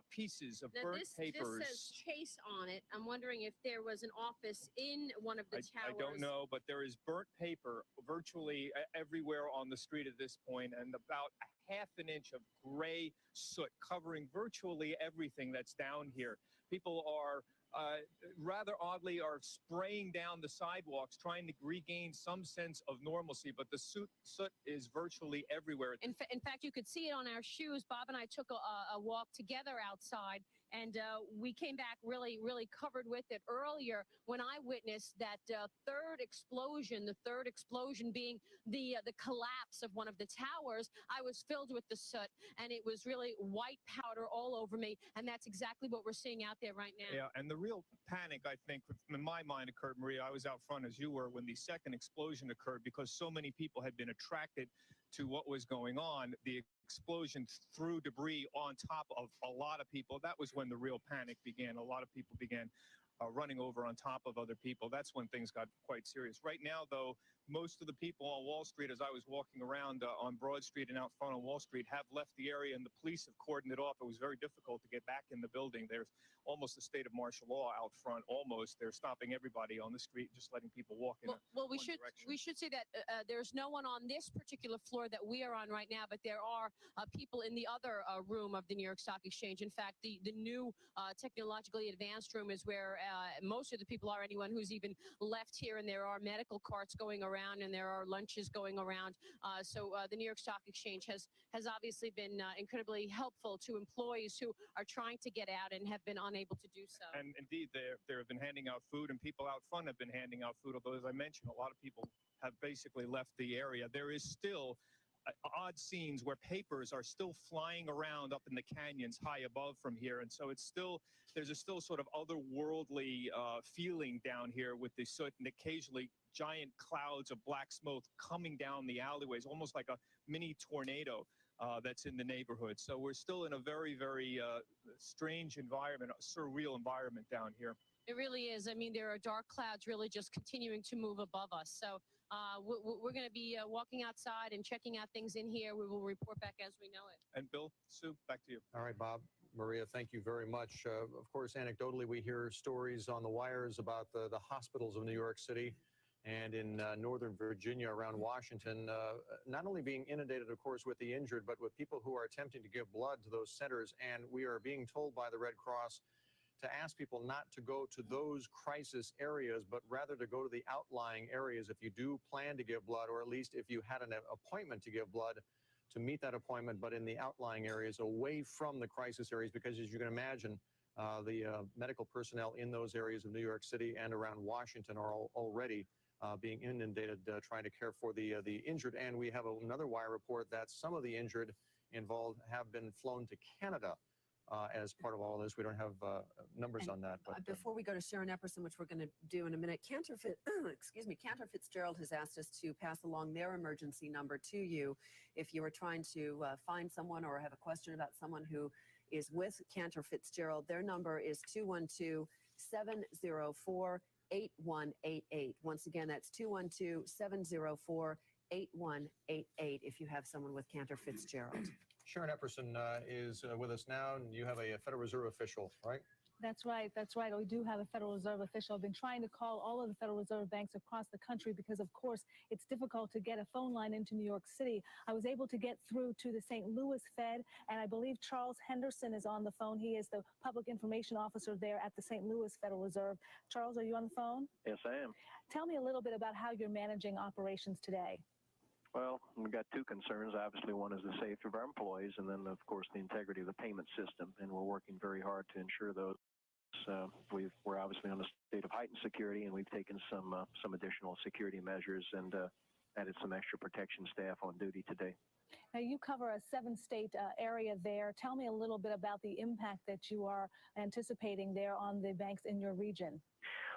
Pieces of burnt papers. This says Chase on it. I'm wondering if there was an office in one of the towers. I don't know, but there is burnt paper virtually everywhere on the street at this point, and about a half an inch of gray soot covering virtually everything that's down here. People are rather oddly are spraying down the sidewalks trying to regain some sense of normalcy, but the soot is virtually everywhere. In fact, you could see it on our shoes. Bob and I took a walk together outside, and we came back really covered with it. Earlier, when I witnessed that third explosion being the collapse of one of the towers, I was filled with the soot, and it was really white powder all over me, and that's exactly what we're seeing out there right now. Yeah, and the real panic, I think, in my mind occurred, Maria, I was out front as you were when the second explosion occurred because so many people had been attracted to what was going on. The explosion threw debris on top of a lot of people. That was when the real panic began. A lot of people began running over on top of other people. That's when things got quite serious. Right now, though, most of the people on Wall Street, as I was walking around on Broad Street and out front on Wall Street, have left the area, and the police have cordoned it off. It was very difficult to get back in the building. There's almost a state of martial law out front. Almost, they're stopping everybody on the street, just letting people walk in. We should say that there's no one on this particular floor that we are on right now, but there are people in the other room of the New York Stock Exchange. In fact, the new technologically advanced room is where most of the people are. Anyone who's even left here, and there are medical carts going around, and there are lunches going around. So the New York Stock Exchange has obviously been incredibly helpful to employees who are trying to get out and have been unable to do so. And indeed, they have been handing out food, and people out front have been handing out food. Although, as I mentioned, a lot of people have basically left the area. There is still odd scenes where papers are still flying around up in the canyons high above from here, and so there's a still sort of otherworldly feeling down here with the soot, and occasionally giant clouds of black smoke coming down the alleyways, almost like a mini tornado that's in the neighborhood. So we're still in a very strange environment, a surreal environment down here. It really is. I mean, there are dark clouds really just continuing to move above us. So we're going to be walking outside and checking out things in here. We will report back as we know it. And Bill, Sue, back to you. All right, Bob, Maria, thank you very much. Of course, anecdotally, we hear stories on the wires about the hospitals of New York City and in Northern Virginia around Washington, not only being inundated, of course, with the injured, but with people who are attempting to give blood to those centers. And we are being told by the Red Cross to ask people not to go to those crisis areas, but rather to go to the outlying areas if you do plan to give blood, or at least if you had an appointment to give blood, to meet that appointment, but in the outlying areas away from the crisis areas, because as you can imagine, the medical personnel in those areas of New York City and around Washington are already being inundated trying to care for the injured. And we have another wire report that some of the injured involved have been flown to Canada as part of all this. We don't have numbers on that. But before we go to Sharon Epperson, which we're going to do in a minute, Cantor Fitzgerald has asked us to pass along their emergency number to you if you are trying to find someone or have a question about someone who is with Cantor Fitzgerald. Their number is 212-704-8188. Once again, that's 212-704-8188 if you have someone with Cantor Fitzgerald. Sharon Epperson is with us now, and you have a Federal Reserve official, right? That's right. That's right. We do have a Federal Reserve official. I've been trying to call all of the Federal Reserve banks across the country because, of course, it's difficult to get a phone line into New York City. I was able to get through to the St. Louis Fed, and I believe Charles Henderson is on the phone. He is the public information officer there at the St. Louis Federal Reserve. Charles, are you on the phone? Yes, I am. Tell me a little bit about how you're managing operations today. Well, we've got two concerns. Obviously, one is the safety of our employees, and then, of course, the integrity of the payment system. And we're working very hard to ensure those. We're obviously on a state of heightened security, and we've taken some additional security measures and added some extra protection staff on duty today. Now, you cover a 7-state area there. Tell me a little bit about the impact that you are anticipating there on the banks in your region.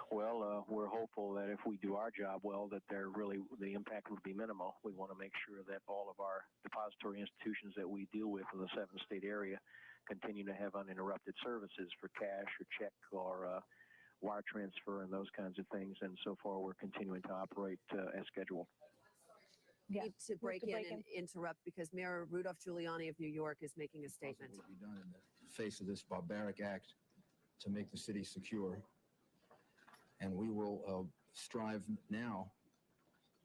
Well, we're hopeful that if we do our job well, that the impact would be minimal. We want to make sure that all of our depository institutions that we deal with in the 7-state area continue to have uninterrupted services for cash or check or wire transfer and those kinds of things. And so far, we're continuing to operate as scheduled. Need to break in and interrupt because Mayor Rudolph Giuliani of New York is making a statement. What will be done in the face of this barbaric act to make the city secure. And we will strive now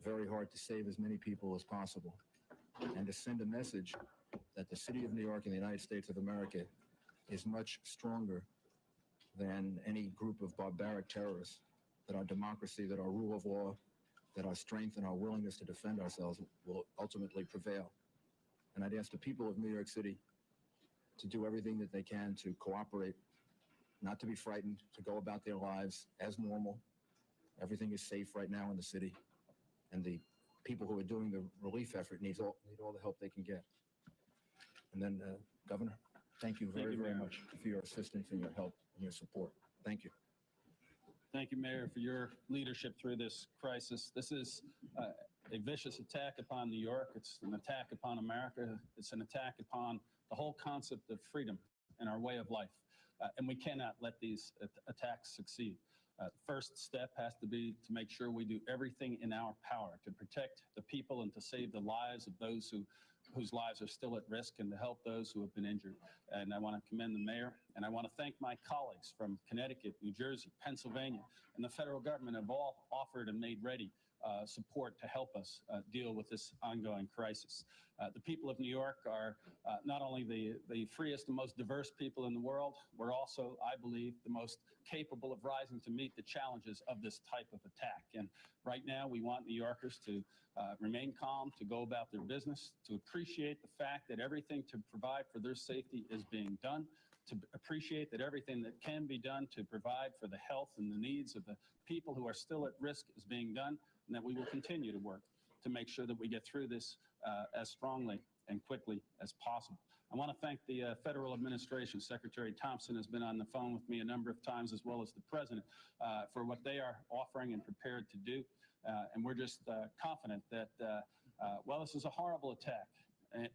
very hard to save as many people as possible and to send a message that the city of New York and the United States of America is much stronger than any group of barbaric terrorists, that our democracy, that our rule of law, that our strength and our willingness to defend ourselves will ultimately prevail. And I'd ask the people of New York City to do everything that they can to cooperate, not to be frightened, to go about their lives as normal. Everything is safe right now in the city, and the people who are doing the relief effort need all the help they can get. And then, Governor, thank you very much for your assistance and your help and your support. Thank you. Thank you, Mayor, for your leadership through this crisis. This is a vicious attack upon New York. It's an attack upon America. It's an attack upon the whole concept of freedom and our way of life. And we cannot let these attacks succeed. First step has to be to make sure we do everything in our power to protect the people and to save the lives of those whose lives are still at risk and to help those who have been injured. And I want to commend the mayor, and I want to thank my colleagues from Connecticut, New Jersey, Pennsylvania, and the federal government have all offered and made ready support to help us deal with this ongoing crisis. The people of New York are not only the freest and most diverse people in the world, we're also, I believe, the most capable of rising to meet the challenges of this type of attack. And right now, we want New Yorkers to remain calm, to go about their business, to appreciate the fact that everything to provide for their safety is being done, to appreciate that everything that can be done to provide for the health and the needs of the people who are still at risk is being done, and that we will continue to work to make sure that we get through this as strongly and quickly as possible. I want to thank the federal administration. Secretary Thompson has been on the phone with me a number of times, as well as the president, for what they are offering and prepared to do. And we're just confident that, well, this is a horrible attack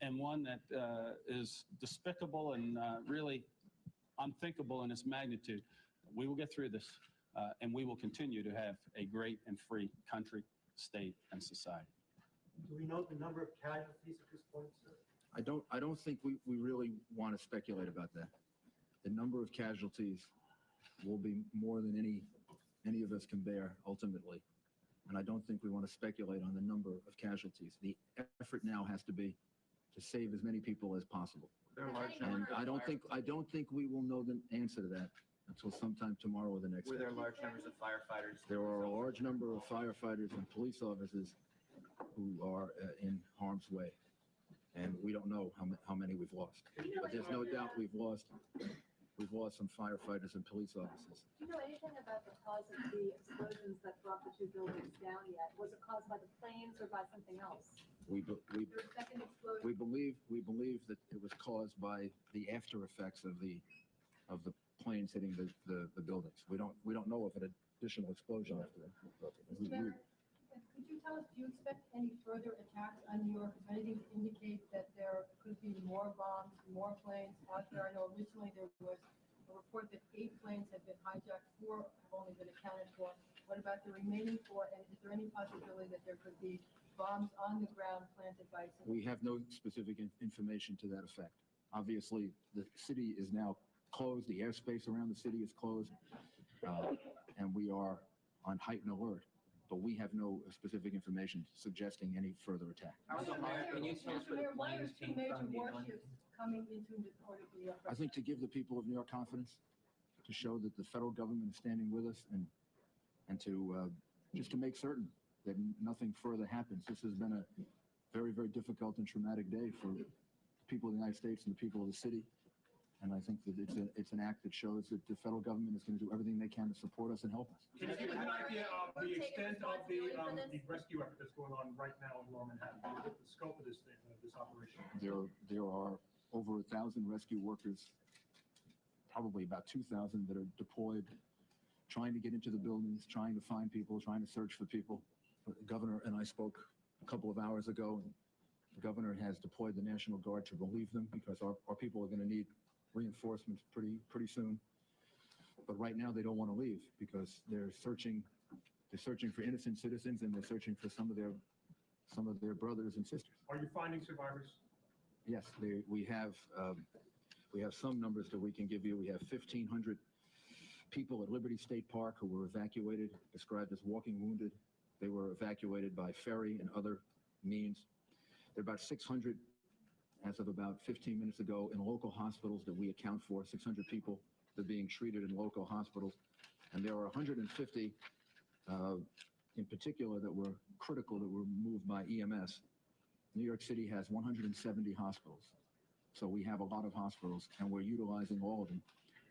and one that is despicable and really unthinkable in its magnitude. We will get through this, and we will continue to have a great and free country, state, and society. Do we know the number of casualties at this point, sir? I don't think we really want to speculate about that. The number of casualties will be more than any of us can bear ultimately. And I don't think we want to speculate on the number of casualties. The effort now has to be to save as many people as possible. And I don't think we will know the answer to that until sometime tomorrow or the next day. Were there large numbers of firefighters? There are a large number of firefighters and police officers who are in harm's way. And we don't know how many we've lost. But there's no doubt we've lost some firefighters and police officers. Do you know anything about the cause of the explosions that brought the 2 buildings down yet? Was it caused by the planes or by something else? We Second explosion? believe that it was caused by the after effects of the planes hitting the buildings. We don't know of an additional explosion after that. Mr. Mayor, could you tell us, do you expect any further attacks on New York? Is there anything to indicate that there could be more bombs, more planes out there? I know originally there was a report that 8 planes had been hijacked, 4 have only been accounted for. What about the remaining 4? And is there any possibility that there could be bombs on the ground planted by some? We have no specific information to that effect. Obviously, the city is now closed. The airspace around the city is closed, and we are on heightened alert. But we have no specific information suggesting any further attack. Mr. Mayor, why are two major warships coming into the port of New York? I think to give the people of New York confidence, to show that the federal government is standing with us, and to just to make certain that nothing further happens. This has been a very, very difficult and traumatic day for the people of the United States and the people of the city. And I think that it's an act that shows that the federal government is going to do everything they can to support us and help us. Can you give us an idea of the extent of the rescue effort that's going on right now in Lower Manhattan? The scope of this thing, this operation? There are over 1,000 rescue workers, probably about 2,000 that are deployed, trying to get into the buildings, trying to find people, trying to search for people. The governor and I spoke a couple of hours ago, and the governor has deployed the National Guard to relieve them because our people are going to need reinforcements pretty soon. But right now they don't want to leave because they're searching for innocent citizens, and they're searching for some of their brothers and sisters. Are you finding survivors? Yes, we have some numbers that we can give you. We have 1,500 people at Liberty State Park who were evacuated, described as walking wounded. They were evacuated by ferry and other means. There are about 600, as of about 15 minutes ago, in local hospitals that we account for. 600 people that are being treated in local hospitals. And there are 150 in particular that were critical, that were moved by EMS. New York City has 170 hospitals. So we have a lot of hospitals, and we're utilizing all of them.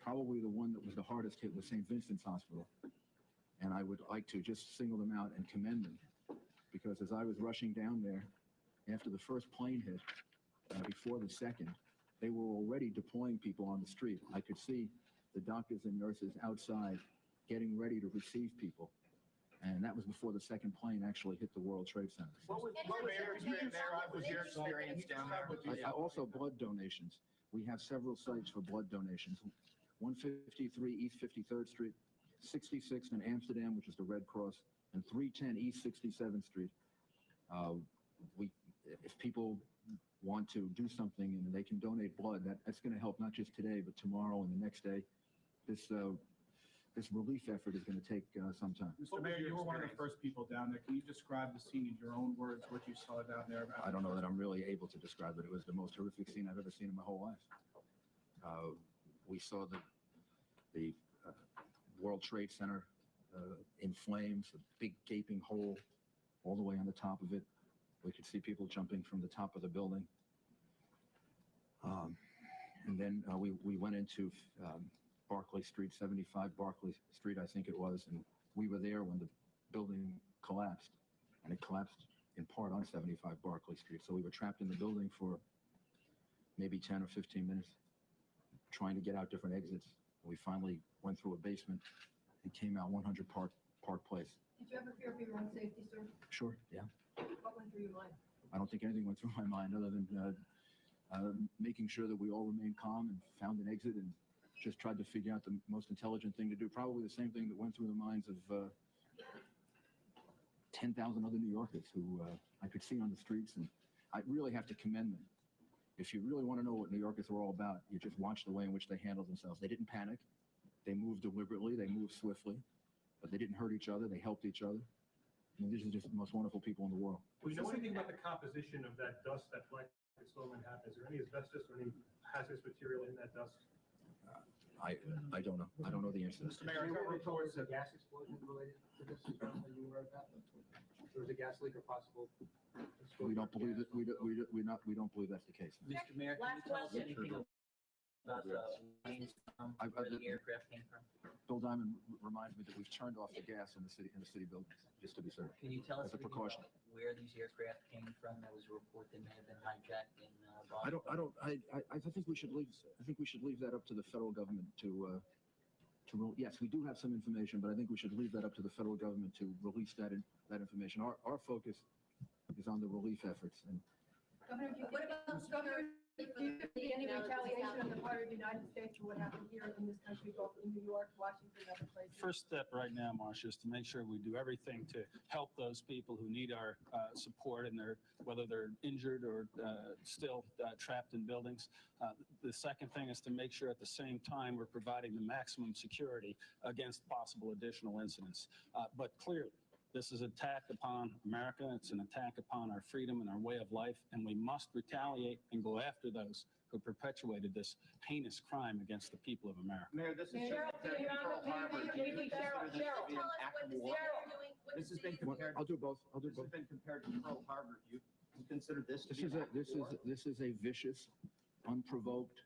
Probably the one that was the hardest hit was St. Vincent's Hospital. And I would like to just single them out and commend them, because as I was rushing down there, after the first plane hit, before the second, they were already deploying people on the street. I could see the doctors and nurses outside getting ready to receive people. And that was before the second plane actually hit the World Trade Center. What was your experience down there? Also blood donations. We have several sites for blood donations. 153 East 53rd Street, 66th in Amsterdam, which is the Red Cross, and 310 East 67th Street. If people want to do something and they can donate blood, that's going to help not just today, but tomorrow and the next day. This relief effort is going to take some time. Mr. Mayor, you were one of the first people down there. Can you describe the scene in your own words, what you saw down there? I don't know that I'm really able to describe it. It was the most horrific scene I've ever seen in my whole life. We saw the World Trade Center in flames, a big gaping hole all the way on the top of it. We could see people jumping from the top of the building. And then we went into Barclay Street, 75 Barclay Street, I think it was, and we were there when the building collapsed, and it collapsed in part on 75 Barclay Street. So we were trapped in the building for maybe 10 or 15 minutes, trying to get out different exits. We finally went through a basement and came out 100 Park Place. Did you ever fear for your own safety, sir? Sure, yeah. What went through your mind? I don't think anything went through my mind other than making sure that we all remained calm and found an exit and just tried to figure out the most intelligent thing to do. Probably the same thing that went through the minds of 10,000 other New Yorkers who I could see on the streets, and I really have to commend them. If you really want to know what New Yorkers are all about, you just watch the way in which they handled themselves. They didn't panic. They moved deliberately. They moved swiftly, but they didn't hurt each other. They helped each other. I mean, these are just the most wonderful people in the world. Do you know anything about the composition of that dust that blankets Lower Manhattan? Is there any asbestos or any hazardous material in that dust? I don't know. I don't know the answer to this. Mr. Mayor, I got reports of gas explosion related to this. Are you aware of that? There was a gas leak or possible. We don't believe that. We don't believe that's the case. Mr. Mayor, can you tell us anything about the planes where the aircraft came from? Bill Diamond reminds me that we've turned off the gas in the city buildings, just to be certain. Can you tell us as a precaution? Where these aircraft came from? There was a report that may have been hijacked in Boston. I think we should leave. I think we should leave that up to the federal government to. Yes, we do have some information, but I think we should leave that up to the federal government to release that information. Our focus is on the relief efforts. And Governor, what about Governor Any retaliation on the part of the United States for what happened here in this country, both in New York, Washington, and other places? First step right now, Marcia, is to make sure we do everything to help those people who need our support, and whether they're injured or still trapped in buildings. The second thing is to make sure at the same time we're providing the maximum security against possible additional incidents. But clearly, this is an attack upon America. It's an attack upon our freedom and our way of life, and we must retaliate and go after those who perpetuated this heinous crime against the people of America. Mayor, this is Cheryl, Pearl Harbor. Do you consider this to be an act of war? This has been compared. I'll do both. I'll do This both. has been compared to Pearl Harbor. Do you consider this to This be is an a act of war? this is a vicious, unprovoked,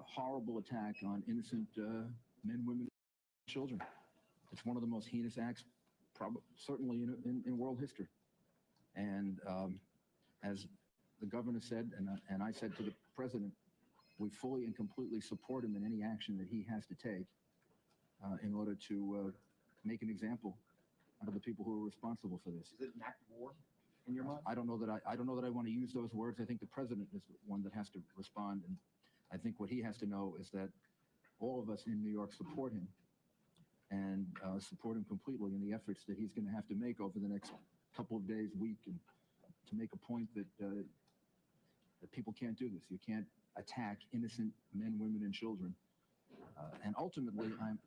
horrible attack on innocent men, women, and children. It's one of the most heinous acts, certainly in world history. And as the governor said, and I said to the president, we fully and completely support him in any action that he has to take in order to make an example out of the people who are responsible for this. Is it an act of war in your mind? I don't know that I want to use those words. I think the president is the one that has to respond, and I think what he has to know is that all of us in New York support him and support him completely in the efforts that he's going to have to make over the next couple of days, week, and to make a point that that people can't do this. You can't attack innocent men, women, and children. And ultimately, I'm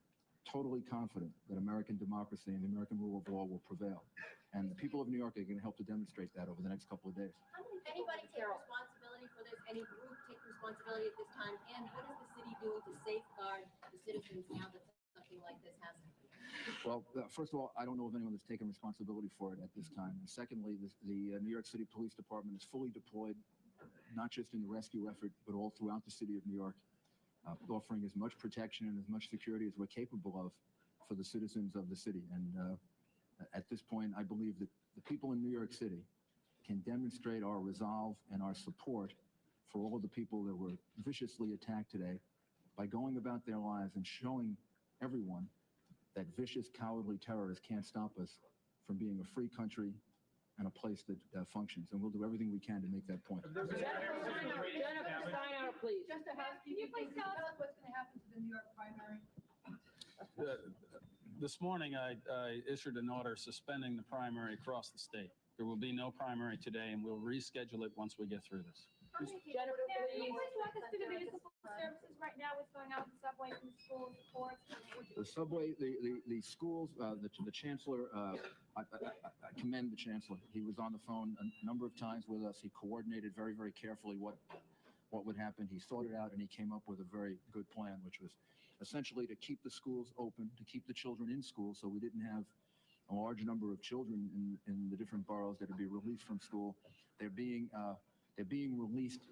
totally confident that American democracy and the American rule of law will prevail. And the people of New York are going to help to demonstrate that over the next couple of days. Anybody take responsibility for this? Any group take responsibility at this time? And what is the city doing to safeguard the citizens now that something like this has happened? Well, first of all, I don't know of anyone that's taken responsibility for it at this time. And secondly, the New York City Police Department is fully deployed, not just in the rescue effort, but all throughout the city of New York, offering as much protection and as much security as we're capable of for the citizens of the city. And at this point, I believe that the people in New York City can demonstrate our resolve and our support for all of the people that were viciously attacked today by going about their lives and showing everyone that vicious, cowardly terrorists can't stop us from being a free country and a place that functions. And we'll do everything we can to make that point. Jennifer Steiner, please. Just a housekeeping. Can you please tell us what's going to happen to the New York primary? This morning, I issued an order suspending the primary across the state. There will be no primary today, and we'll reschedule it once we get through this. Jennifer, Can you please. please walk us through the municipal services right now? What's going on with the subway, from the schools, the courts? The subway, the schools, the chancellor, I commend the chancellor. He was on the phone a number of times with us. He coordinated very, very carefully what would happen. He thought it out, and he came up with a very good plan, which was essentially to keep the schools open, to keep the children in school, so we didn't have a large number of children in the different boroughs that would be released from school. They're being released,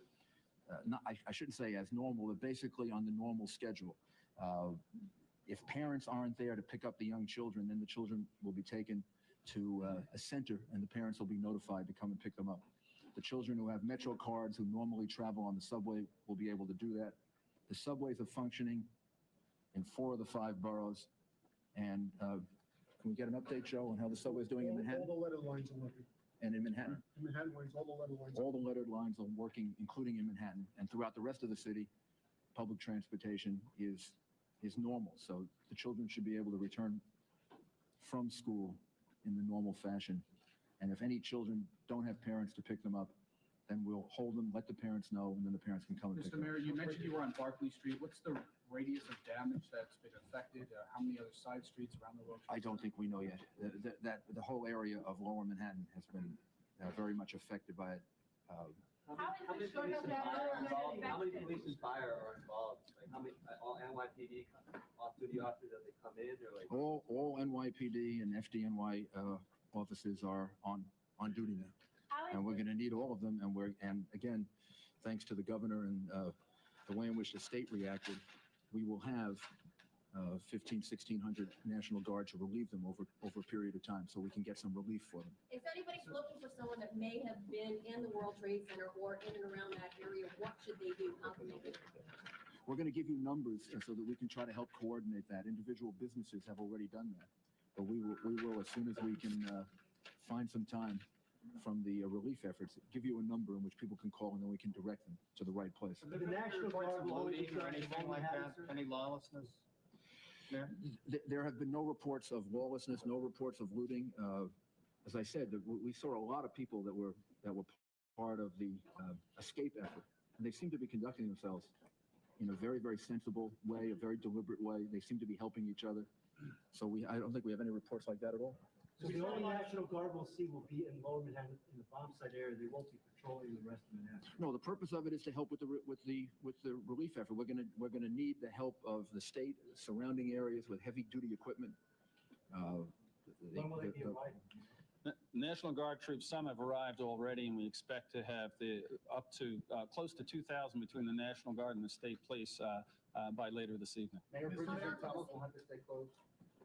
I shouldn't say as normal, but basically on the normal schedule. If parents aren't there to pick up the young children, then the children will be taken to a center, and the parents will be notified to come and pick them up. The children who have Metro cards who normally travel on the subway will be able to do that. The subways are functioning in 4 of the 5 boroughs. And can we get an update, Joe, on how the subway is doing in Manhattan? All the letter lines are working. And in Manhattan? In Manhattan lines, all the letter lines. All the lettered lines are working, including in Manhattan. And throughout the rest of the city, public transportation is normal. So the children should be able to return from school in the normal fashion. And if any children don't have parents to pick them up, then we'll hold them, let the parents know, and then the parents can come and pick Mr. them Mayor, up. you mentioned you were on Barclay Street. What's the radius of damage that's been affected? How many other side streets around the world? I don't think we know yet. The whole area of Lower Manhattan has been very much affected by it. How many police and fire are involved? How many police and fire are involved? Like how many, all NYPD off-duty officers, as they come in, or like? All NYPD and FDNY officers are on duty now. And we're going to need all of them. And again, thanks to the governor and the way in which the state reacted, we will have 1,600 National Guard to relieve them over a period of time, so we can get some relief for them. If anybody's looking for someone that may have been in the World Trade Center or in and around that area, what should they do? How can they do it? We're going to give you numbers so that we can try to help coordinate that. Individual businesses have already done that, but we will as soon as we can find some time from the relief efforts, give you a number in which people can call, and then we can direct them to the right place. The National Guard will always Looting or anything like that, any lawlessness? Yeah. There have been no reports of lawlessness, no reports of looting. As I said, we saw a lot of people that were part of the escape effort, and they seem to be conducting themselves in a very, very sensible way, a very deliberate way. They seem to be helping each other. So I don't think we have any reports like that at all. So the only National Guard we'll see will be in Lower Manhattan in the bomb site area. They won't be patrolling the rest of Manhattan. No, the purpose of it is to help with the relief effort. We're gonna need the help of the state, surrounding areas with heavy duty equipment. When will they be arriving? National Guard troops, some have arrived already, and we expect to have up to close to 2,000 between the National Guard and the state police by later this evening. Mayor Bridges and tunnels will have to stay closed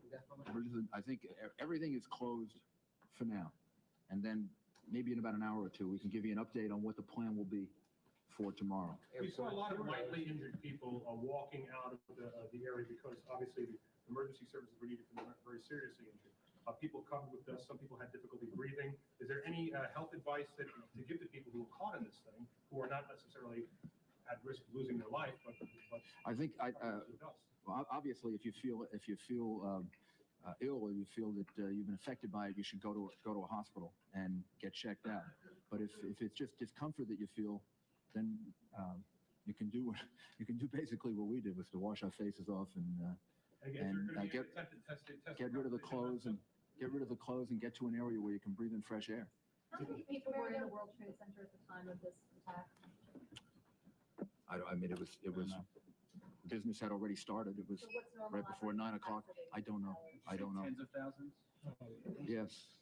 indefinitely? I think everything is closed for now. And then maybe in about an hour or two, we can give you an update on what the plan will be for tomorrow. We saw a lot of lightly injured people walking out of the area because obviously the emergency services were needed for the very seriously injured. People come with us. Some people had difficulty breathing. Is there any health advice to give to people who are caught in this thing, who are not necessarily at risk of losing their life, but I think well, obviously, if you feel ill or you feel that you've been affected by it, you should go to a hospital and get checked out. But if it's just discomfort that you feel, then you can do basically what we did, was to wash our faces off and get rid of the clothes and get to an area where you can breathe in fresh air. How many people were in the World Trade Center at the time of this attack? I mean, it was business had already started. It was right before 9 o'clock. I don't know. Tens of thousands? Yes.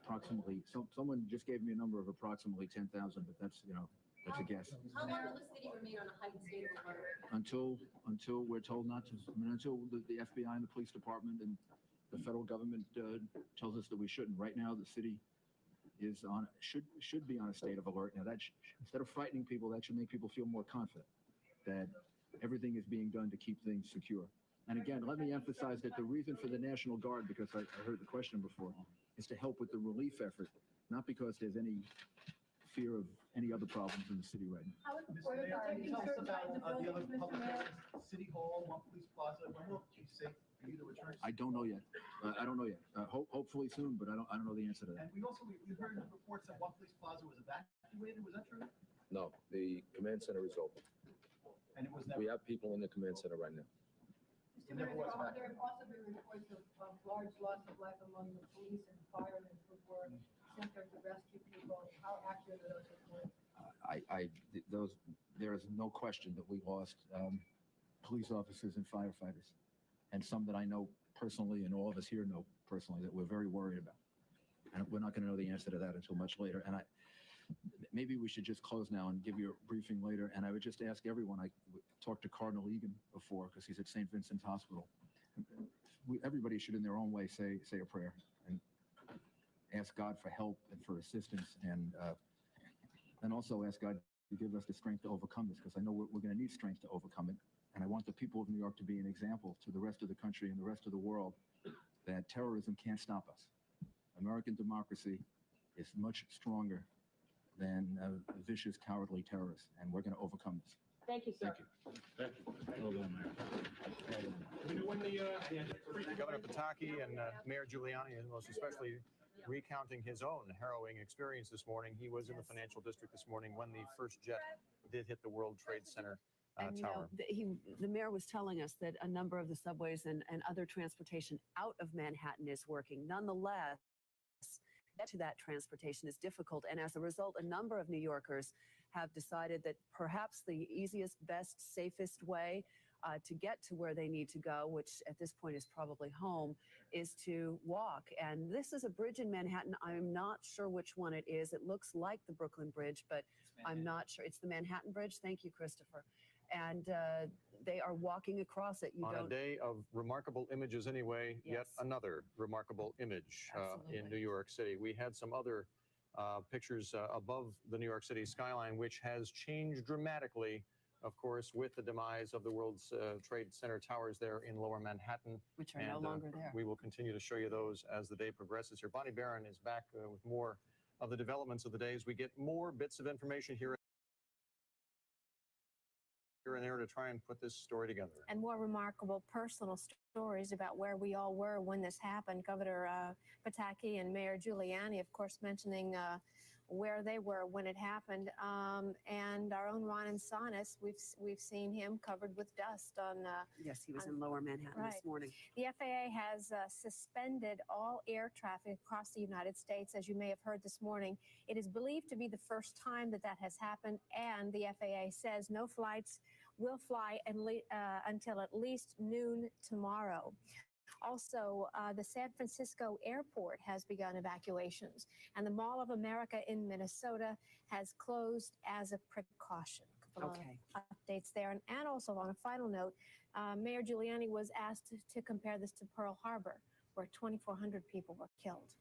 Approximately. Someone just gave me a number of approximately 10,000, but that's a guess. How long will the city remain on a heightened state of alert? Until we're told not to. I mean, until the FBI and the police department and the federal government tells us that we shouldn't. Right now, the city is should be on a state of alert. Now, instead of frightening people, that should make people feel more confident that everything is being done to keep things secure. And again, let me emphasize that the reason for the National Guard, because I heard the question before, is to help with the relief effort, not because there's any fear of any other problems in the city right now. How is the Port Authority Tell us certifying about the the other buildings, Mr. public Mayor? areas, City Hall, One Police Plaza. When will it be safe for you to return? I don't know yet. Hopefully soon, but I don't know the answer to that. And we heard reports that One Police Plaza was evacuated. Was that true? No, the command center is open. And it was never. We have people in the command center right now. It never was There evacuated. have also been reports of large loss of life among the police and firemen who were sent there to rescue people. How accurate are those reports? There is no question that we lost police officers and firefighters, and some that I know personally, and all of us here know personally, that we're very worried about. And we're not going to know the answer to that until much later. And maybe we should just close now and give you a briefing later. And I would just ask everyone, I talked to Cardinal Egan before, because he's at St. Vincent's Hospital. Everybody should, in their own way, say a prayer and ask God for help and for assistance, and also ask God to give us the strength to overcome this, because I know we're going to need strength to overcome it. And I want the people of New York to be an example to the rest of the country and the rest of the world that terrorism can't stop us. American democracy is much stronger than vicious, cowardly terrorists, and we're going to overcome this. Thank you, sir. Thank you. When Governor Pataki and Mayor Giuliani, and most especially recounting his own harrowing experience this morning. He was in the financial district this morning when the first jet did hit the World Trade Center And tower. the mayor was telling us that a number of the subways and other transportation out of Manhattan is working. Nonetheless, get to that transportation is difficult. And as a result, a number of New Yorkers have decided that perhaps the easiest, best, safest way to get to where they need to go, which at this point is probably home, is to walk. And this is a bridge in Manhattan. I'm not sure which one it is. It looks like the Brooklyn Bridge, but I'm not sure. It's the Manhattan Bridge. Thank you, Christopher. And they are walking across it. On a day of remarkable images anyway, yet another remarkable image in New York City. We had some other pictures above the New York City skyline, which has changed dramatically of course, with the demise of the World's Trade Center towers there in Lower Manhattan. Which are no longer there. We will continue to show you those as the day progresses here. Bonnie Barron is back with more of the developments of the day as we get more bits of information here and there to try and put this story together. And more remarkable personal stories about where we all were when this happened. Governor Pataki and Mayor Giuliani, of course, mentioning where they were when it happened. And our own Ron Insanis, we've seen him covered with dust on. Yes, he was in Lower Manhattan this morning. The FAA has suspended all air traffic across the United States, as you may have heard this morning. It is believed to be the first time that has happened, and the FAA says no flights will fly until at least noon tomorrow. Also, the San Francisco airport has begun evacuations, and the Mall of America in Minnesota has closed as a precaution. Okay. Updates there. And also, on a final note, Mayor Giuliani was asked to compare this to Pearl Harbor, where 2,400 people were killed.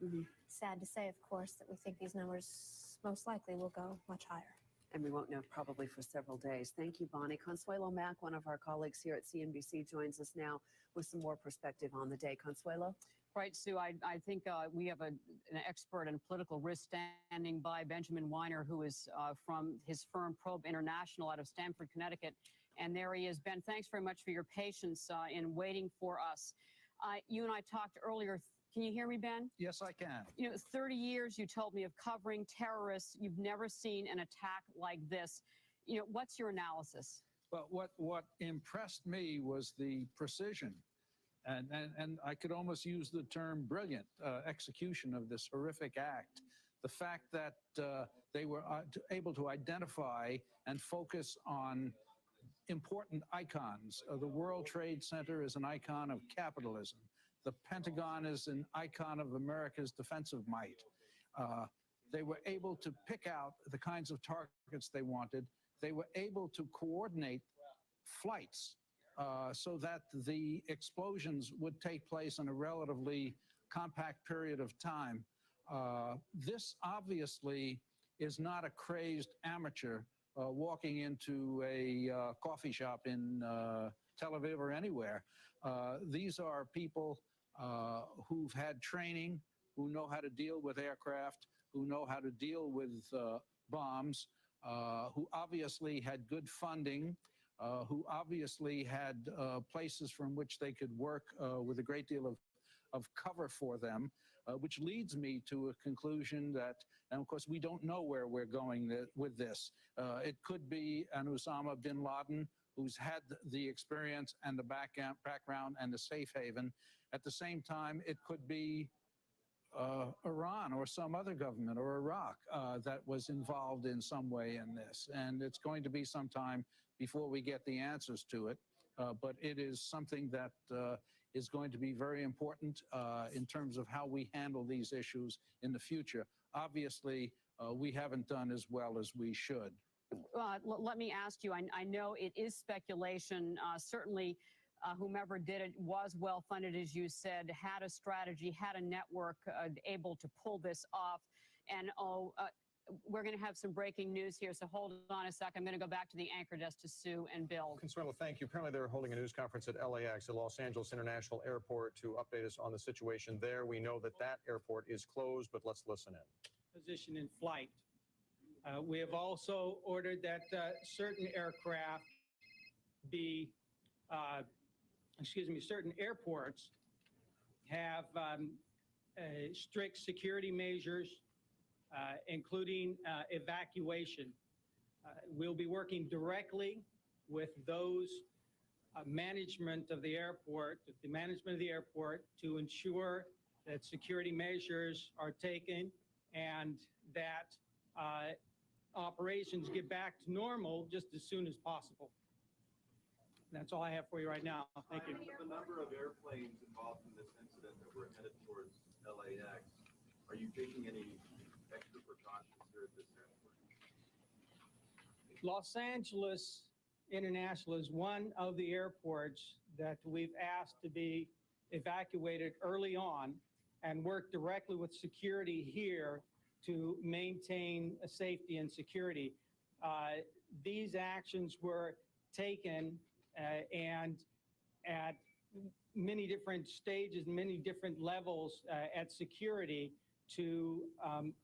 Sad to say, of course, that we think these numbers most likely will go much higher. And we won't know probably for several days. Thank you, Bonnie. Consuelo Mack, one of our colleagues here at CNBC, joins us now with some more perspective on the day. Consuelo? Right, Sue. I think we have an expert in political risk standing by, Benjamin Weiner, who is from his firm Probe International out of Stamford, Connecticut. And there he is. Ben, thanks very much for your patience in waiting for us. You and I talked earlier. Can you hear me, Ben? Yes, I can. 30 years, you told me, of covering terrorists. You've never seen an attack like this. What's your analysis? Well, what impressed me was the precision, and I could almost use the term brilliant execution of this horrific act. The fact that they were able to identify and focus on important icons. The World Trade Center is an icon of capitalism. The Pentagon is an icon of America's defensive might. They were able to pick out the kinds of targets they wanted. They were able to coordinate flights so that the explosions would take place in a relatively compact period of time. This obviously is not a crazed amateur walking into a coffee shop in Tel Aviv or anywhere. These are people who've had training, who know how to deal with aircraft, who know how to deal with bombs, who obviously had good funding, who obviously had places from which they could work with a great deal of cover for them, which leads me to a conclusion that, and of course, we don't know where we're going with this. It could be an Osama bin Laden who's had the experience and the background and the safe haven. At the same time, it could be Iran or some other government or Iraq that was involved in some way in this. And it's going to be some time before we get the answers to it. But it is something that is going to be very important in terms of how we handle these issues in the future. Obviously, we haven't done as well as we should. Let me ask you, I know it is speculation. Certainly, whomever did it was well funded, as you said, had a strategy, had a network able to pull this off. And we're going to have some breaking news here, so hold on a sec. I'm going to go back to the anchor desk to Sue and Bill. Consuelo, thank you. Apparently, they're holding a news conference at LAX, at Los Angeles International Airport, to update us on the situation there. We know that that airport is closed, but let's listen in. Position in flight. We have also ordered that certain aircraft be, certain airports have strict security measures, including evacuation. We'll be working directly with those management of the airport, to ensure that security measures are taken and that operations get back to normal just as soon as possible. That's all I have for you right now. Thank you. With the number of airplanes involved in this incident that were headed towards LAX, are you taking any extra precautions here at this airport? Los Angeles International is one of the airports that we've asked to be evacuated early on and work directly with security here to maintain safety and security. These actions were taken and at many different stages, many different levels at security to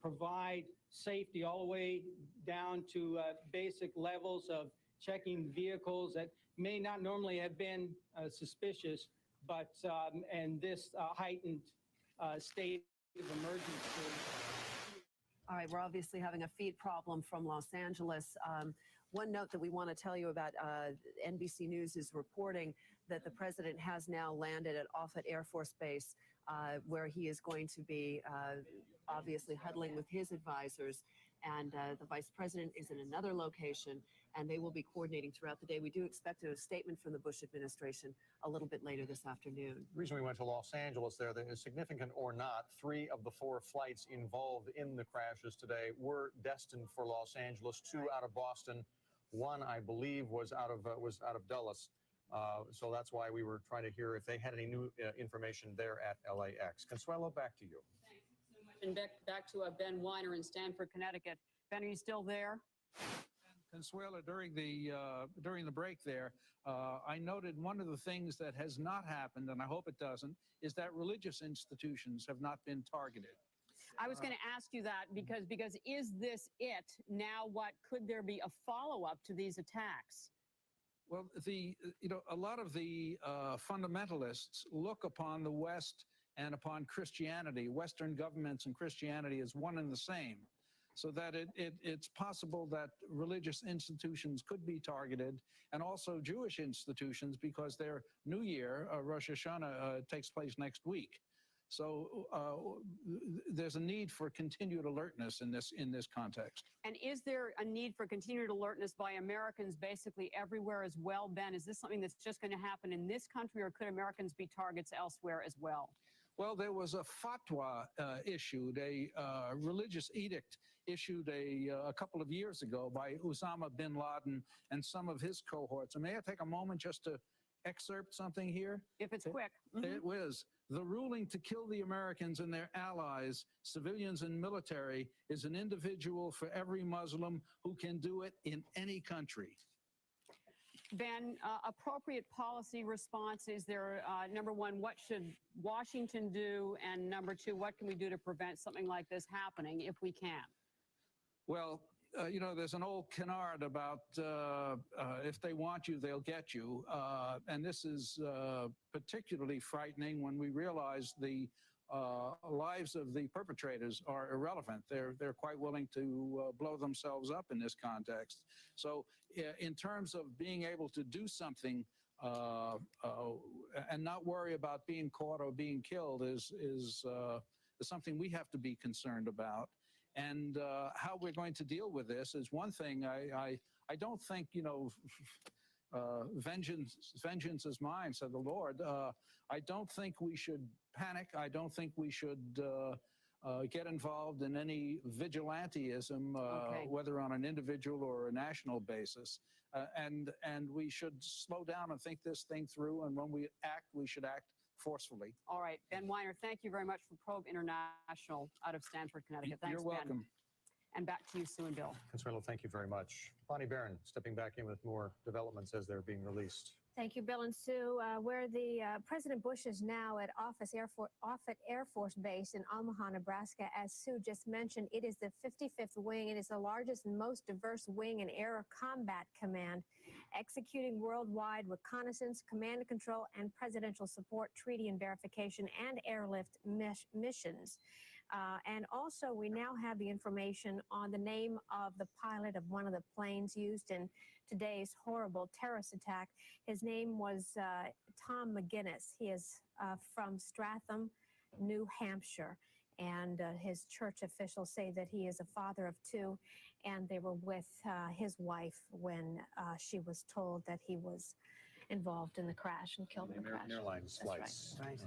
provide safety all the way down to basic levels of checking vehicles that may not normally have been suspicious, but in this heightened state of emergency. All right, we're obviously having a feed problem from Los Angeles. One note that we want to tell you about, NBC News is reporting that the president has now landed at Offutt Air Force Base, where he is going to be obviously huddling with his advisors. And the vice president is in another location, and they will be coordinating throughout the day. We do expect a statement from the Bush administration a little bit later this afternoon. The reason we went to Los Angeles there, that is significant or not, 3 of the 4 flights involved in the crashes today were destined for Los Angeles, 2 out of Boston, 1, I believe, was out of Dulles. So that's why we were trying to hear if they had any new information there at LAX. Consuelo, back to you. And back to Ben Weiner in Stamford, Connecticut. Ben, are you still there? Consuela, during the break there, I noted one of the things that has not happened, and I hope it doesn't, is that religious institutions have not been targeted. I was going to ask you that because is this it? Now what? Could there be a follow-up to these attacks? Well, a lot of the fundamentalists look upon the West and upon Christianity, Western governments and Christianity, as one and the same, so that it's possible that religious institutions could be targeted, and also Jewish institutions, because their New Year, Rosh Hashanah, takes place next week. So there's a need for continued alertness in this context. And is there a need for continued alertness by Americans basically everywhere as well, Ben? Is this something that's just going to happen in this country, or could Americans be targets elsewhere as well? Well, there was a fatwa issued, a religious edict issued a couple of years ago by Osama bin Laden and some of his cohorts. And may I take a moment just to excerpt something here? If it's quick. It was. The ruling to kill the Americans and their allies, civilians and military, is an individual for every Muslim who can do it in any country. Ben, appropriate policy response, is there, number one, what should Washington do? And number two, what can we do to prevent something like this happening if we can? Well, there's an old canard about if they want you, they'll get you. And this is particularly frightening when we realize the lives of the perpetrators are irrelevant. They're quite willing to blow themselves up in this context. So in terms of being able to do something and not worry about being caught or being killed is something we have to be concerned about. And how we're going to deal with this is one thing. I don't think, vengeance is mine, said the Lord. I don't think we should panic. I don't think we should get involved in any vigilantism, whether on an individual or a national basis. And we should slow down and think this thing through. And when we act, we should act forcefully. All right. Ben Weiner, thank you very much for Probe International out of Stamford, Connecticut. Thanks, You're welcome. Ben. And back to you, Sue and Bill. Consuelo, thank you very much. Bonnie Barron stepping back in with more developments as they're being released. Thank you, Bill and Sue. Where the President Bush is now at Offutt Air Force Base in Omaha, Nebraska. As Sue just mentioned, it is the 55th wing. It is the largest and most diverse wing in Air Combat Command, executing worldwide reconnaissance, command and control, and presidential support, treaty and verification, and airlift missions. And also, we now have the information on the name of the pilot of one of the planes used in today's horrible terrorist attack. His name was Tom McGinnis. He is from Stratham, New Hampshire. And his church officials say that he is a father of 2, and they were with his wife when she was told that he was involved in the crash and killed in the crash. Airlines flights. Right.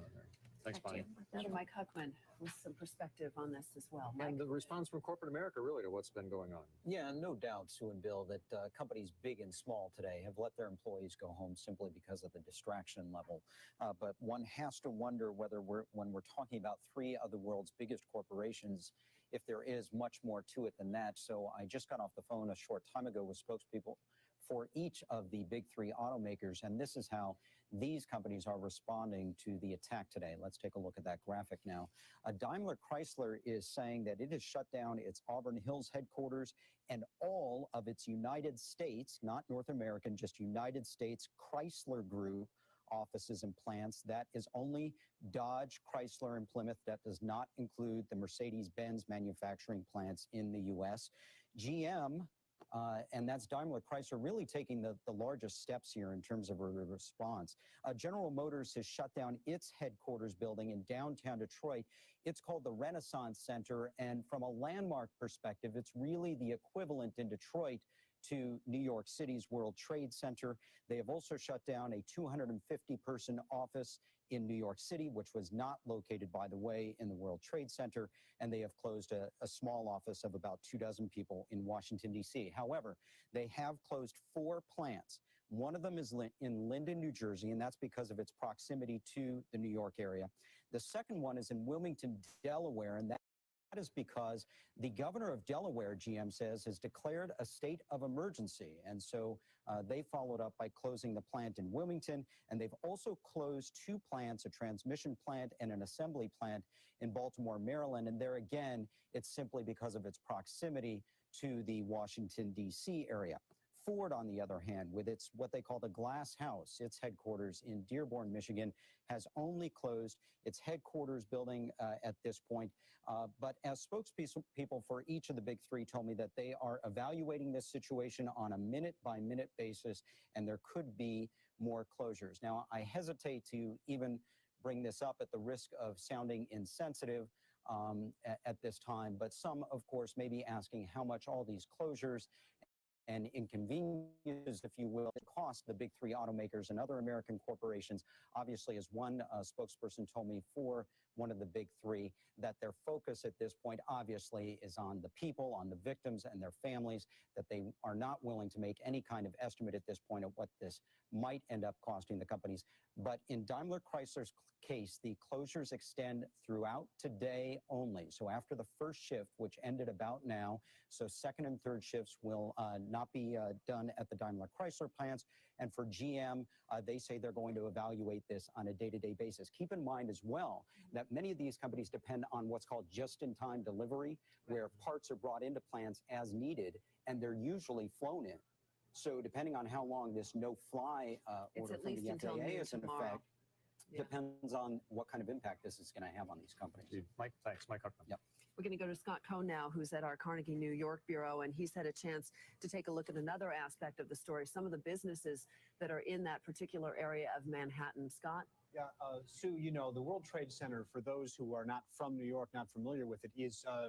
Thanks, Bonnie. Another Mike Huckman with some perspective on this as well. Mike? And the response from corporate America, really, to what's been going on. Yeah, no doubt, Sue and Bill, that companies big and small today have let their employees go home simply because of the distraction level. But one has to wonder whether when we're talking about 3 of the world's biggest corporations, if there is much more to it than that. So I just got off the phone a short time ago with spokespeople for each of the big three automakers. And this is how these companies are responding to the attack today. Let's take a look at that graphic now. Daimler Chrysler is saying that it has shut down its Auburn Hills headquarters and all of its United States, not North American, just United States Chrysler Group offices and plants. That is only Dodge, Chrysler, and Plymouth. That does not include the Mercedes-Benz manufacturing plants in the U.S. GM, and that's Daimler Chrysler, really taking the largest steps here in terms of a response. General Motors has shut down its headquarters building in downtown Detroit. It's called the Renaissance Center, and from a landmark perspective, it's really the equivalent in Detroit to New York City's World Trade Center. They have also shut down a 250-person office in New York City, which was not located, by the way, in the World Trade Center, and they have closed a small office of about 24 people in Washington, D.C. However, they have closed 4 plants. One of them is in Linden, New Jersey, and that's because of its proximity to the New York area. The second one is in Wilmington, Delaware, and that is because the governor of Delaware, GM says, has declared a state of emergency. And so they followed up by closing the plant in Wilmington. And they've also closed 2 plants, a transmission plant and an assembly plant in Baltimore, Maryland. And there again, it's simply because of its proximity to the Washington, D.C. area. Ford, on the other hand, with its what they call the Glass House, its headquarters in Dearborn, Michigan, has only closed its headquarters building at this point. But as spokespeople for each of the big three told me that they are evaluating this situation on a minute-by-minute basis, and there could be more closures. Now, I hesitate to even bring this up at the risk of sounding insensitive at this time, but some, of course, may be asking how much all these closures and inconveniences, if you will, cost the big three automakers and other American corporations. Obviously, as one spokesperson told me for one of the big three, that their focus at this point obviously is on the people, on the victims and their families, that they are not willing to make any kind of estimate at this point of what this might end up costing the companies. But in Daimler Chrysler's case, the closures extend throughout today only. So after the first shift, which ended about now, so second and third shifts will not be done at the Daimler Chrysler plants. And for GM, they say they're going to evaluate this on a day-to-day basis. Keep in mind as well that many of these companies depend on what's called just-in-time delivery, where parts are brought into plants as needed, and they're usually flown in. So depending on how long this no-fly order from the FAA is in effect, depends on what kind of impact this is going to have on these companies. Mike, thanks. Mike Huckman. Yep. We're going to go to Scott Cohn now, who's at our Carnegie New York Bureau, and he's had a chance to take a look at another aspect of the story, some of the businesses that are in that particular area of Manhattan. Scott? Yeah, Sue, you know, the World Trade Center, for those who are not from New York, not familiar with it, is a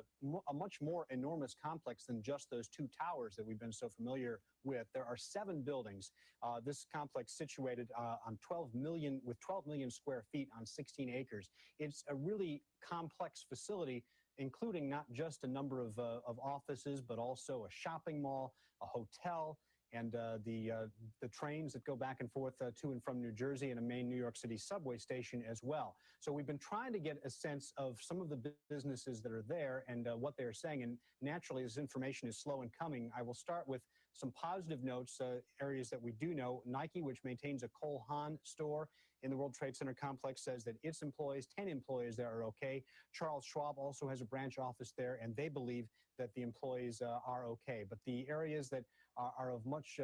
much more enormous complex than just those 2 towers that we've been so familiar with. There are 7 buildings. This complex situated on 12 million square feet on 16 acres. It's a really complex facility, including not just a number of offices, but also a shopping mall, a hotel, and the trains that go back and forth to and from New Jersey, and a main New York City subway station as well. So we've been trying to get a sense of some of the businesses that are there and what they're saying. And naturally, this information is slow in coming. I will start with some positive notes, areas that we do know. Nike, which maintains a Cole Haan store in the World Trade Center complex, says that its employees, 10 employees there, are okay. Charles Schwab also has a branch office there, and they believe that the employees are okay. But the areas that are of much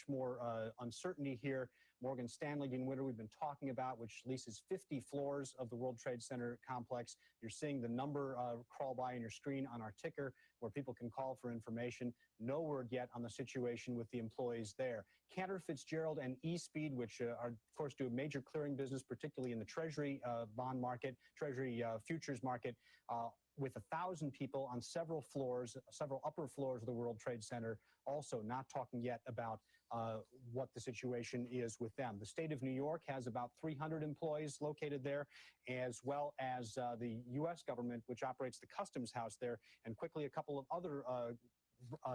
more uncertainty here, Morgan Stanley, Dean Witter, we've been talking about, which leases 50 floors of the World Trade Center complex. You're seeing the number crawl by on your screen on our ticker, where people can call for information. No word yet on the situation with the employees there. Cantor Fitzgerald and eSpeed, which are, of course, do a major clearing business, particularly in the Treasury bond market, Treasury futures market, with 1,000 people on several floors, several upper floors of the World Trade Center, also not talking yet about what the situation is with them. The state of New York has about 300 employees located there, as well as the U.S. government, which operates the Customs House there, and quickly a couple of other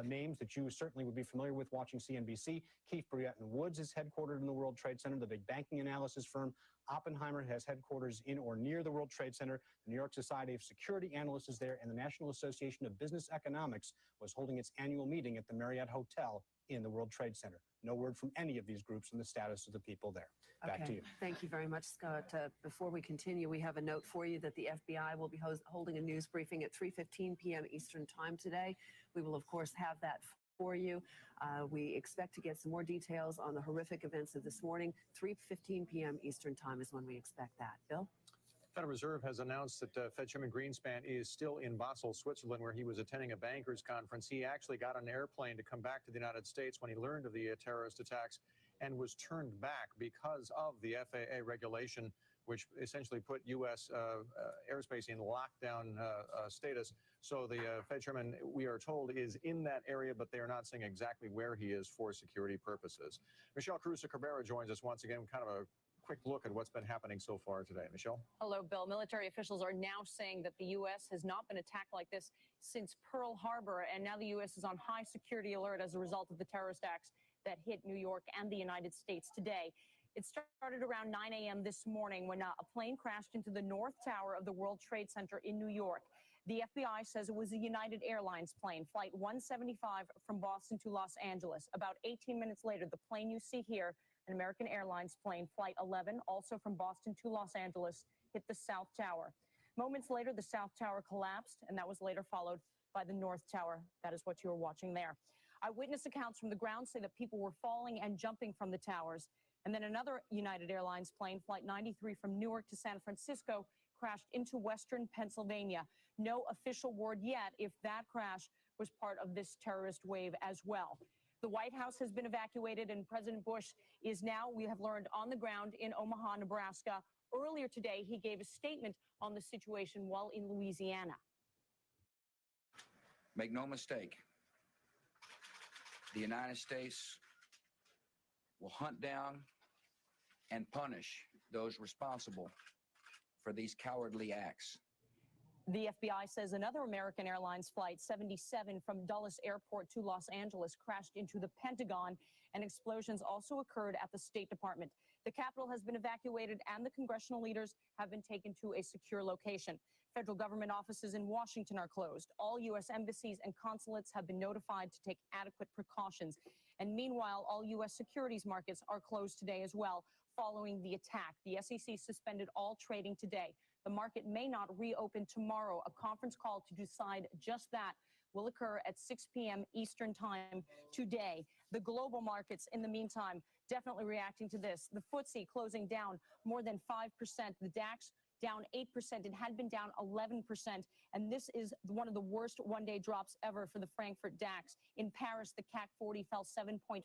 names that you certainly would be familiar with watching CNBC. Keefe, Bruyette & Woods is headquartered in the World Trade Center, the big banking analysis firm. Oppenheimer has headquarters in or near the World Trade Center. The New York Society of Security Analysts is there, and the National Association of Business Economics was holding its annual meeting at the Marriott Hotel in the World Trade Center. No word from any of these groups on the status of the people there. Back to you. Thank you very much, Scott. Before we continue, we have a note for you that the FBI will be holding a news briefing at 3:15 p.m. Eastern Time today. We will, of course, have that for you. We expect to get some more details on the horrific events of this morning. 3:15 p.m. Eastern Time is when we expect that. Bill? Federal Reserve has announced that Fed Chairman Greenspan is still in Basel, Switzerland, where he was attending a bankers conference. He actually got on an airplane to come back to the United States when he learned of the terrorist attacks and was turned back because of the FAA regulation, which essentially put U.S. Airspace in lockdown status. So the Fed Chairman, we are told, is in that area, but they are not saying exactly where he is for security purposes. Michelle Caruso-Cabrera joins us once again, kind of a quick look at what's been happening so far today. Michelle? Hello, Bill. Military officials are now saying that the U.S. has not been attacked like this since Pearl Harbor, and now the U.S. is on high security alert as a result of the terrorist acts that hit New York and the United States today. It started around 9 a.m. this morning when a plane crashed into the North Tower of the World Trade Center in New York. The FBI says it was a United Airlines plane, Flight 175 from Boston to Los Angeles. About 18 minutes later, the plane you see here, an American Airlines plane, Flight 11, also from Boston to Los Angeles, hit the South Tower. Moments later, the South Tower collapsed, and that was later followed by the North Tower. That is what you are watching there. Eyewitness accounts from the ground say that people were falling and jumping from the towers. And then another United Airlines plane, Flight 93 from Newark to San Francisco, crashed into western Pennsylvania. No official word yet if that crash was part of this terrorist wave as well. The White House has been evacuated, and President Bush is now, we have learned, on the ground in Omaha, Nebraska. Earlier today, he gave a statement on the situation while in Louisiana. Make no mistake, the United States will hunt down and punish those responsible for these cowardly acts. The FBI says another American Airlines Flight 77 from Dulles Airport to Los Angeles crashed into the Pentagon, and explosions also occurred at the State Department. The Capitol has been evacuated, and the congressional leaders have been taken to a secure location. Federal government offices in Washington are closed. All U.S. embassies and consulates have been notified to take adequate precautions. And meanwhile, all U.S. securities markets are closed today as well, following the attack. The SEC suspended all trading today. The market may not reopen tomorrow. A conference call to decide just that will occur at 6 p.m. Eastern Time today. The global markets, in the meantime, definitely reacting to this. The FTSE closing down more than 5%. The DAX down 8%. It had been down 11%. And this is one of the worst one-day drops ever for the Frankfurt DAX. In Paris, the CAC 40 fell 7.4%.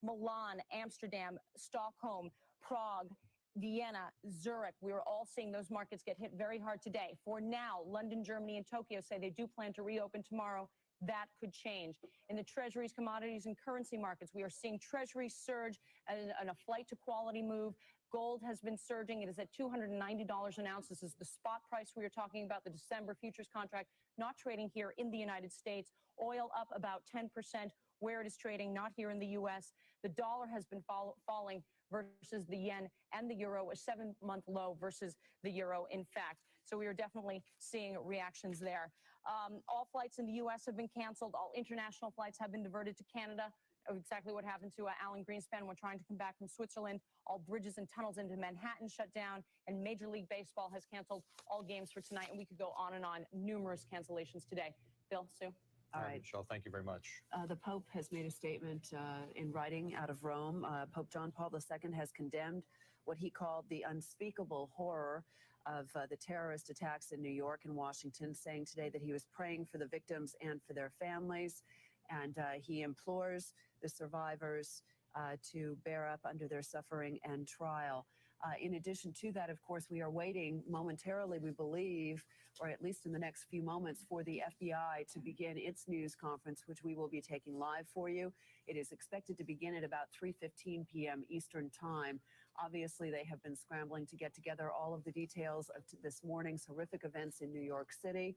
Milan, Amsterdam, Stockholm, Prague, Vienna, Zurich, we are all seeing those markets get hit very hard today. For now, London, Germany, and Tokyo say they do plan to reopen tomorrow. That could change. In the treasuries, commodities, and currency markets, we are seeing treasuries surge and a flight to quality move. Gold has been surging. It is at $290 an ounce. This is the spot price we are talking about, the December futures contract, not trading here in the United States. Oil up about 10%, where it is trading, not here in the U.S. The dollar has been falling versus the yen, and the euro, a 7-month low versus the euro, in fact. So we are definitely seeing reactions there. All flights in the U.S. have been canceled. All international flights have been diverted to Canada. Exactly what happened to Alan Greenspan when trying to come back from Switzerland. All bridges and tunnels into Manhattan shut down, and Major League Baseball has canceled all games for tonight. And we could go on and on. Numerous cancellations today. Bill, Sue? All right. Michelle, thank you very much. The Pope has made a statement in writing out of Rome. Pope John Paul II has condemned what he called the unspeakable horror of the terrorist attacks in New York and Washington, saying today that he was praying for the victims and for their families. And he implores the survivors to bear up under their suffering and trial. In addition to that, of course, we are waiting momentarily, we believe, or at least in the next few moments, for the FBI to begin its news conference, which we will be taking live for you. It is expected to begin at about 3:15 p.m. Eastern Time. Obviously, they have been scrambling to get together all of the details of this morning's horrific events in New York City.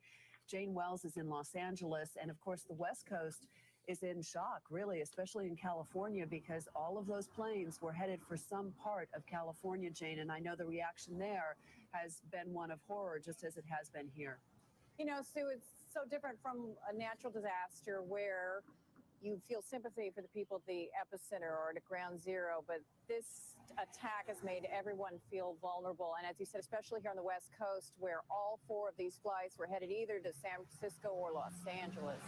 Jane Wells is in Los Angeles, and of course, the West Coast is in shock, really, especially in California, because all of those planes were headed for some part of California, Jane. And I know the reaction there has been one of horror, just as it has been here. You know, Sue, it's so different from a natural disaster where you feel sympathy for the people at the epicenter or at ground zero, but this attack has made everyone feel vulnerable. And as you said, especially here on the West Coast, where all 4 of these flights were headed either to San Francisco or Los Angeles.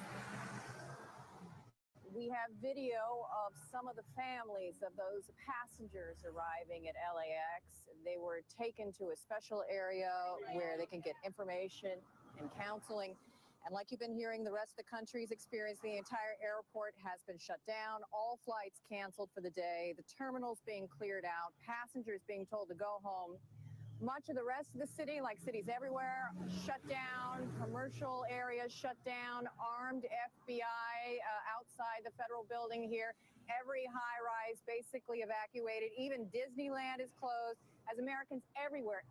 We have video of some of the families of those passengers arriving at LAX. They were taken to a special area where they can get information and counseling. And like you've been hearing, the rest of the country's experience, the entire airport has been shut down, all flights canceled for the day, the terminals being cleared out, passengers being told to go home. Much of the rest of the city, like cities everywhere, shut down, commercial areas shut down, armed FBI outside the federal building here. Every high rise basically evacuated. Even Disneyland is closed, as Americans everywhere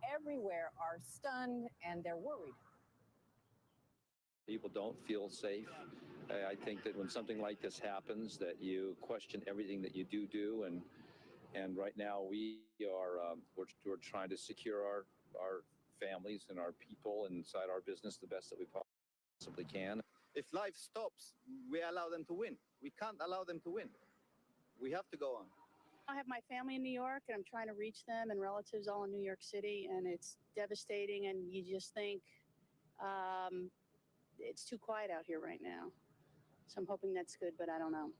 are stunned and they're worried. People don't feel safe. I think that when something like this happens, that you question everything that you do, and right now we are we're trying to secure our families and our people inside our business the best that we possibly can. If life stops, we allow them to win. We can't allow them to win. We have to go on. I have my family in New York, and I'm trying to reach them and relatives all in New York City, and it's devastating, and you just think, it's too quiet out here right now. So I'm hoping that's good, but I don't know.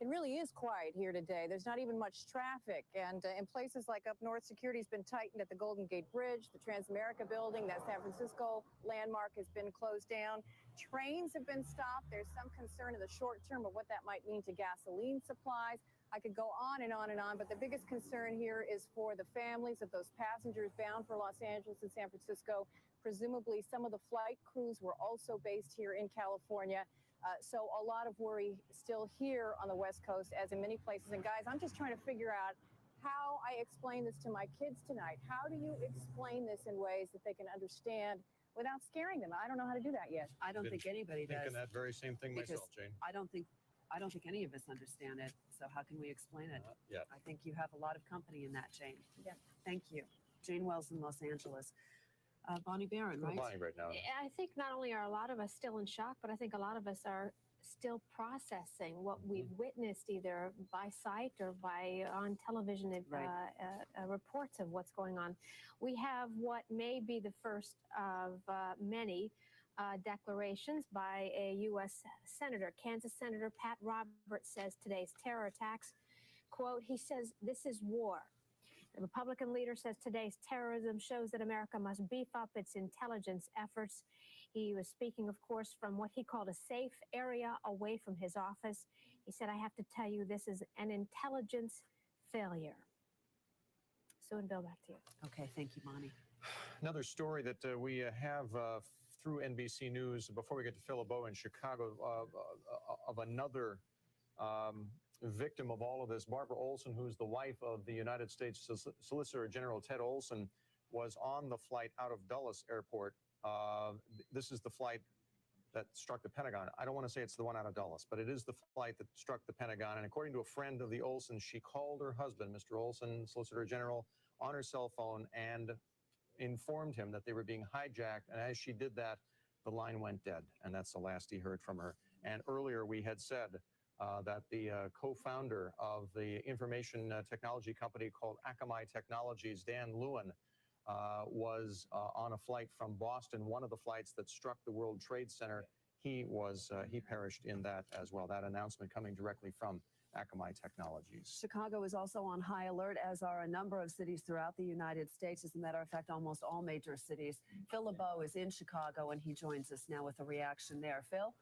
It really is quiet here today. There's not even much traffic. And in places like up north, security's been tightened at the Golden Gate Bridge, the Transamerica building, that San Francisco landmark has been closed down. Trains have been stopped. There's some concern in the short term of what that might mean to gasoline supplies. I could go on and on and on, but the biggest concern here is for the families of those passengers bound for Los Angeles and San Francisco. Presumably, some of the flight crews were also based here in California. So a lot of worry still here on the West Coast, as in many places. And guys, I'm just trying to figure out how I explain this to my kids tonight. How do you explain this in ways that they can understand without scaring them? I don't know how to do that yet. I don't think anybody does. Thinking that very same thing myself, Jane. I don't think any of us understand it. So how can we explain it? Yeah. I think you have a lot of company in that, Jane. Yeah. Thank you. Jane Wells in Los Angeles. Bonnie Barron, right? Bonnie right now. I think not only are a lot of us still in shock, but I think a lot of us are still processing what we've witnessed either by sight or by on television reports of what's going on. We have what may be the first of many declarations by a U.S. Senator. Kansas Senator Pat Roberts says today's terror attacks, quote, he says, this is war. The Republican leader says today's terrorism shows that America must beef up its intelligence efforts. He was speaking, of course, from what he called a safe area away from his office. He said, I have to tell you, this is an intelligence failure. Sue and Bill, back to you. Okay, thank you, Bonnie. Another story that we have through NBC News before we get to Phil LeBeau in Chicago of another victim of all of this. Barbara Olson, who's the wife of the United States Solicitor General Ted Olson, was on the flight out of Dulles Airport. This is the flight that struck the Pentagon. I don't want to say it's the one out of Dulles, but it is the flight that struck the Pentagon. And according to a friend of the Olsons, she called her husband, Mr. Olson, Solicitor General, on her cell phone and informed him that they were being hijacked. And as she did that, the line went dead. And that's the last he heard from her. And earlier we had said that the co-founder of the information technology company called Akamai Technologies, Dan Lewin, was on a flight from Boston, one of the flights that struck the World Trade Center. He perished in that as well. That announcement coming directly from Akamai Technologies. Chicago is also on high alert, as are a number of cities throughout the United States. As a matter of fact, almost all major cities. Phil LeBeau is in Chicago, and he joins us now with a reaction there. Phil?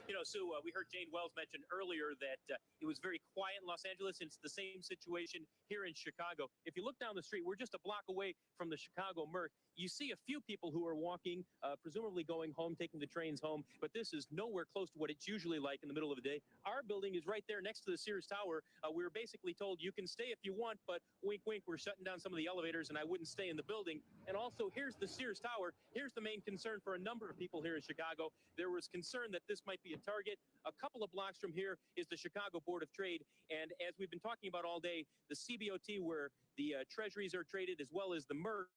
You know, Sue, we heard Jane Wells mention earlier that it was very quiet in Los Angeles. It's the same situation here in Chicago. If you look down the street, we're just a block away from the Chicago Merc. You see a few people who are walking, presumably going home, taking the trains home, but this is nowhere close to what it's usually like in the middle of the day. Our building is right there next to the Sears Tower. We were basically told you can stay if you want, but wink, wink, we're shutting down some of the elevators and I wouldn't stay in the building. And also, here's the Sears Tower. Here's the main concern for a number of people here in Chicago. There was concern that this might be a Market Target. A couple of blocks from here is the Chicago Board of Trade. And as we've been talking about all day, the CBOT, where the treasuries are traded, as well as the Merc,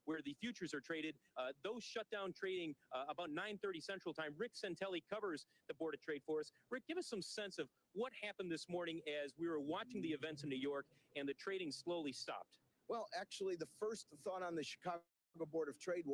where the futures are traded, those shut down trading about 9:30 Central Time. Rick Santelli covers the Board of Trade for us. Rick, give us some sense of what happened this morning as we were watching the events in New York and the trading slowly stopped. Well, actually, the first thought on the Chicago Board of Trade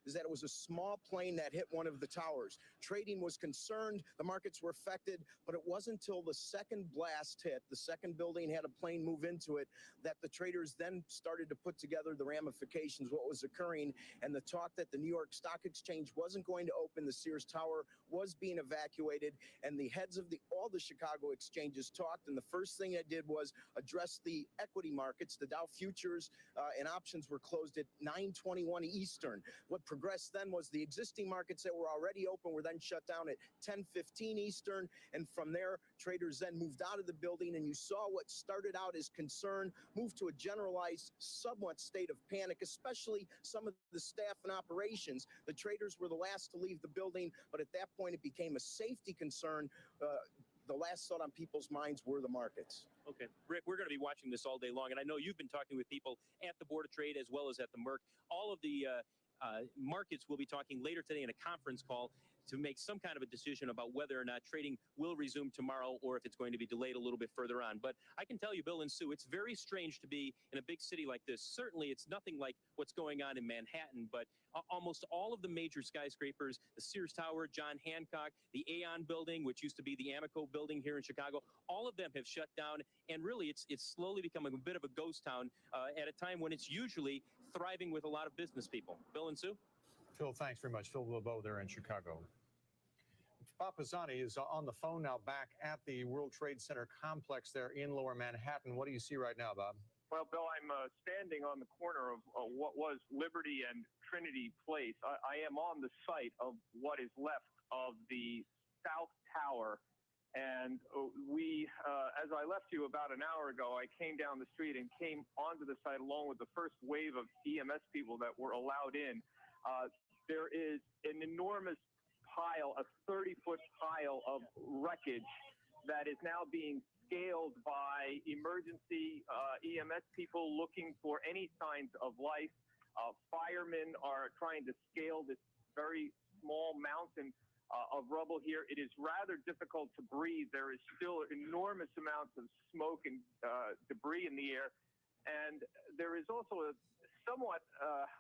is that it was a small plane that hit one of the towers. Trading was concerned, the markets were affected, but it wasn't until the second blast hit, the second building had a plane move into it, that the traders then started to put together the ramifications, what was occurring, and the talk that the New York Stock Exchange wasn't going to open, the Sears Tower was being evacuated, and the heads of all the Chicago exchanges talked, and the first thing I did was address the equity markets. The Dow futures and options were closed at 9:21 Eastern. What progressed then was the existing markets that were already open were then shut down at 10:15 Eastern, and from there, traders then moved out of the building, and you saw what started out as concern moved to a generalized, somewhat state of panic, especially some of the staff and operations. The traders were the last to leave the building, but at that point, it became a safety concern. The last thought on people's minds were the markets. Okay, Rick, we're going to be watching this all day long, and I know you've been talking with people at the Board of Trade as well as at the Merc. All of the markets will be talking later today in a conference call to make some kind of a decision about whether or not trading will resume tomorrow or if it's going to be delayed a little bit further on. But I can tell you, Bill and Sue, it's very strange to be in a big city like this. Certainly, it's nothing like what's going on in Manhattan, but almost all of the major skyscrapers, the Sears Tower, John Hancock, the Aon building, which used to be the Amoco building here in Chicago, all of them have shut down. And really, it's slowly becoming a bit of a ghost town at a time when it's usually thriving with a lot of business people. Bill and Sue? Phil, thanks very much. Phil LeBeau there in Chicago. Bob Pisani is on the phone now back at the World Trade Center complex there in Lower Manhattan. What do you see right now, Bob? Well, Bill, I'm standing on the corner of what was Liberty and Trinity Place. I am on the site of what is left of the South Tower. And as I left you about an hour ago, I came down the street and came onto the site along with the first wave of EMS people that were allowed in. There is an enormous pile, a 30-foot pile of wreckage that is now being scaled by emergency EMS people looking for any signs of life. Firemen are trying to scale this very small mountain of rubble here. It is rather difficult to breathe. There is still enormous amounts of smoke and debris in the air. And there is also a somewhat,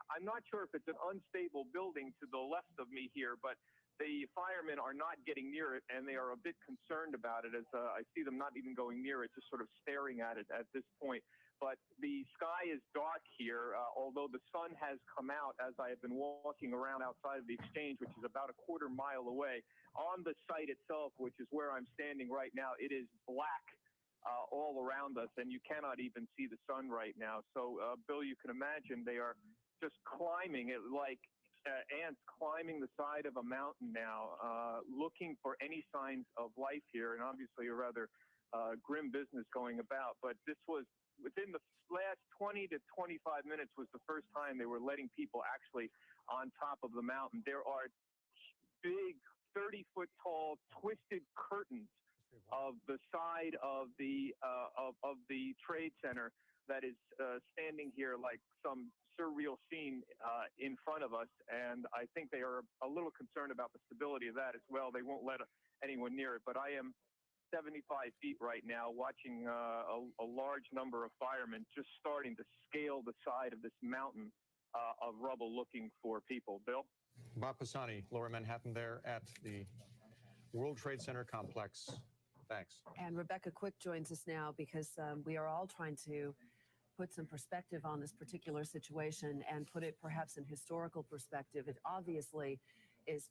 I'm not sure if it's an unstable building to the left of me here, but the firemen are not getting near it, and they are a bit concerned about it as I see them not even going near it, just sort of staring at it at this point. But the sky is dark here, although the sun has come out as I have been walking around outside of the exchange, which is about a quarter mile away. On the site itself, which is where I'm standing right now, it is black all around us, and you cannot even see the sun right now. So, Bill, you can imagine they are just climbing it like ants climbing the side of a mountain now, looking for any signs of life here, and obviously a rather grim business going about. But this was within the last 20 to 25 minutes was the first time they were letting people actually on top of the mountain. There are big 30-foot tall twisted curtains of the side of the trade center that is standing here like some surreal scene in front of us, and I think they are a little concerned about the stability of that as well. They won't let anyone near it, but I am 75 feet right now watching a large number of firemen just starting to scale the side of this mountain of rubble looking for people. Bill? Bob Pisani, Lower Manhattan there at the World Trade Center complex. Thanks. And Rebecca Quick joins us now because we are all trying to put some perspective on this particular situation and put it perhaps in historical perspective. It obviously is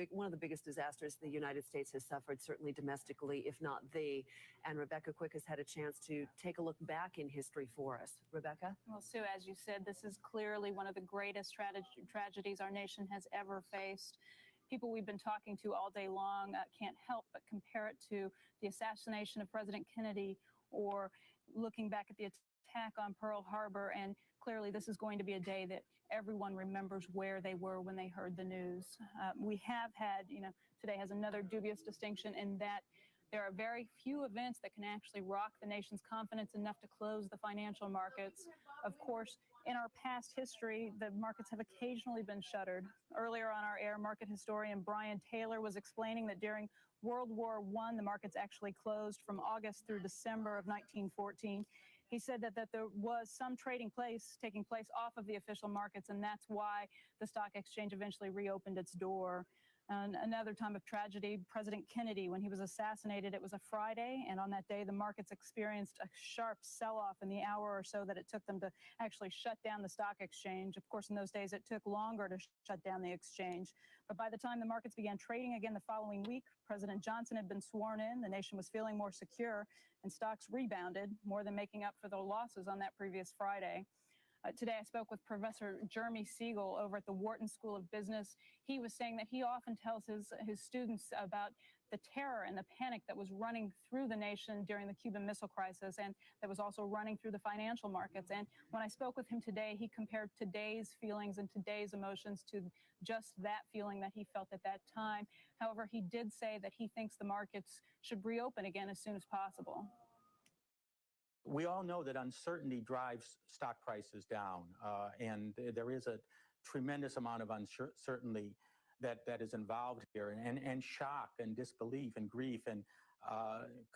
one of the biggest disasters the United States has suffered, certainly domestically, if not the. And Rebecca Quick has had a chance to take a look back in history for us. Rebecca? Well, Sue, as you said, this is clearly one of the greatest tragedies our nation has ever faced. People we've been talking to all day long can't help but compare it to the assassination of President Kennedy or looking back at the attack on Pearl Harbor. And clearly this is going to be a day that everyone remembers where they were when they heard the news. We have had, today has another dubious distinction in that there are very few events that can actually rock the nation's confidence enough to close the financial markets. Of course, in our past history, the markets have occasionally been shuttered. Earlier on our air, market historian Brian Taylor was explaining that during World War I, the markets actually closed from August through December of 1914. He said that there was some taking place off of the official markets, and that's why the stock exchange eventually reopened its door. And another time of tragedy, President Kennedy, when he was assassinated, it was a Friday, and on that day, the markets experienced a sharp sell-off in the hour or so that it took them to actually shut down the stock exchange. Of course, in those days, it took longer to shut down the exchange. But by the time the markets began trading again the following week, President Johnson had been sworn in, the nation was feeling more secure, and stocks rebounded, more than making up for the losses on that previous Friday. Today, I spoke with Professor Jeremy Siegel over at the Wharton School of Business. He was saying that he often tells his students about the terror and the panic that was running through the nation during the Cuban Missile Crisis, and that was also running through the financial markets. And when I spoke with him today, he compared today's feelings and today's emotions to just that feeling that he felt at that time. However, he did say that he thinks the markets should reopen again as soon as possible. We all know that uncertainty drives stock prices down, and there is a tremendous amount of uncertainty that is involved here, and shock and disbelief and grief. And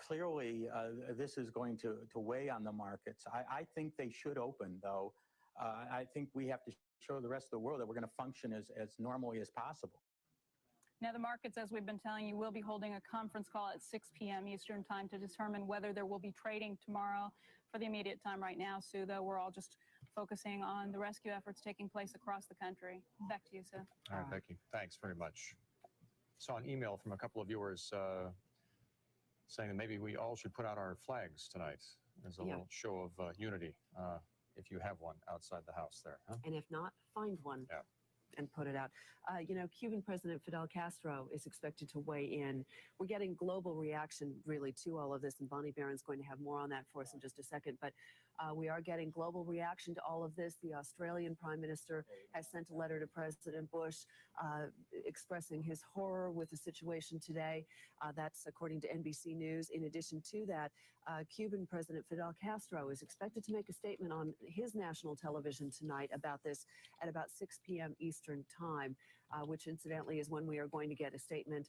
clearly, this is going to weigh on the markets. I think they should open, though. I think we have to show the rest of the world that we're going to function as normally as possible. Now, the markets, as we've been telling you, will be holding a conference call at 6 p.m. Eastern time to determine whether there will be trading tomorrow. For the immediate time right now, Sue, though, we're all just focusing on the rescue efforts taking place across the country. Back to you, Sue. All right, Becky, thanks very much. Saw an email from a couple of viewers saying that maybe we all should put out our flags tonight as a little show of unity, if you have one outside the house there. Huh? And if not, find one. Yeah. And put it out. Cuban President Fidel Castro is expected to weigh in. We're getting global reaction, really, to all of this, and Bonnie Barron's going to have more on that for us in just a second. But we are getting global reaction to all of this. The Australian Prime Minister has sent a letter to President Bush expressing his horror with the situation today. That's according to NBC News. In addition to that, Cuban President Fidel Castro is expected to make a statement on his national television tonight about this at about 6 p.m. Eastern time, which incidentally is when we are going to get a statement,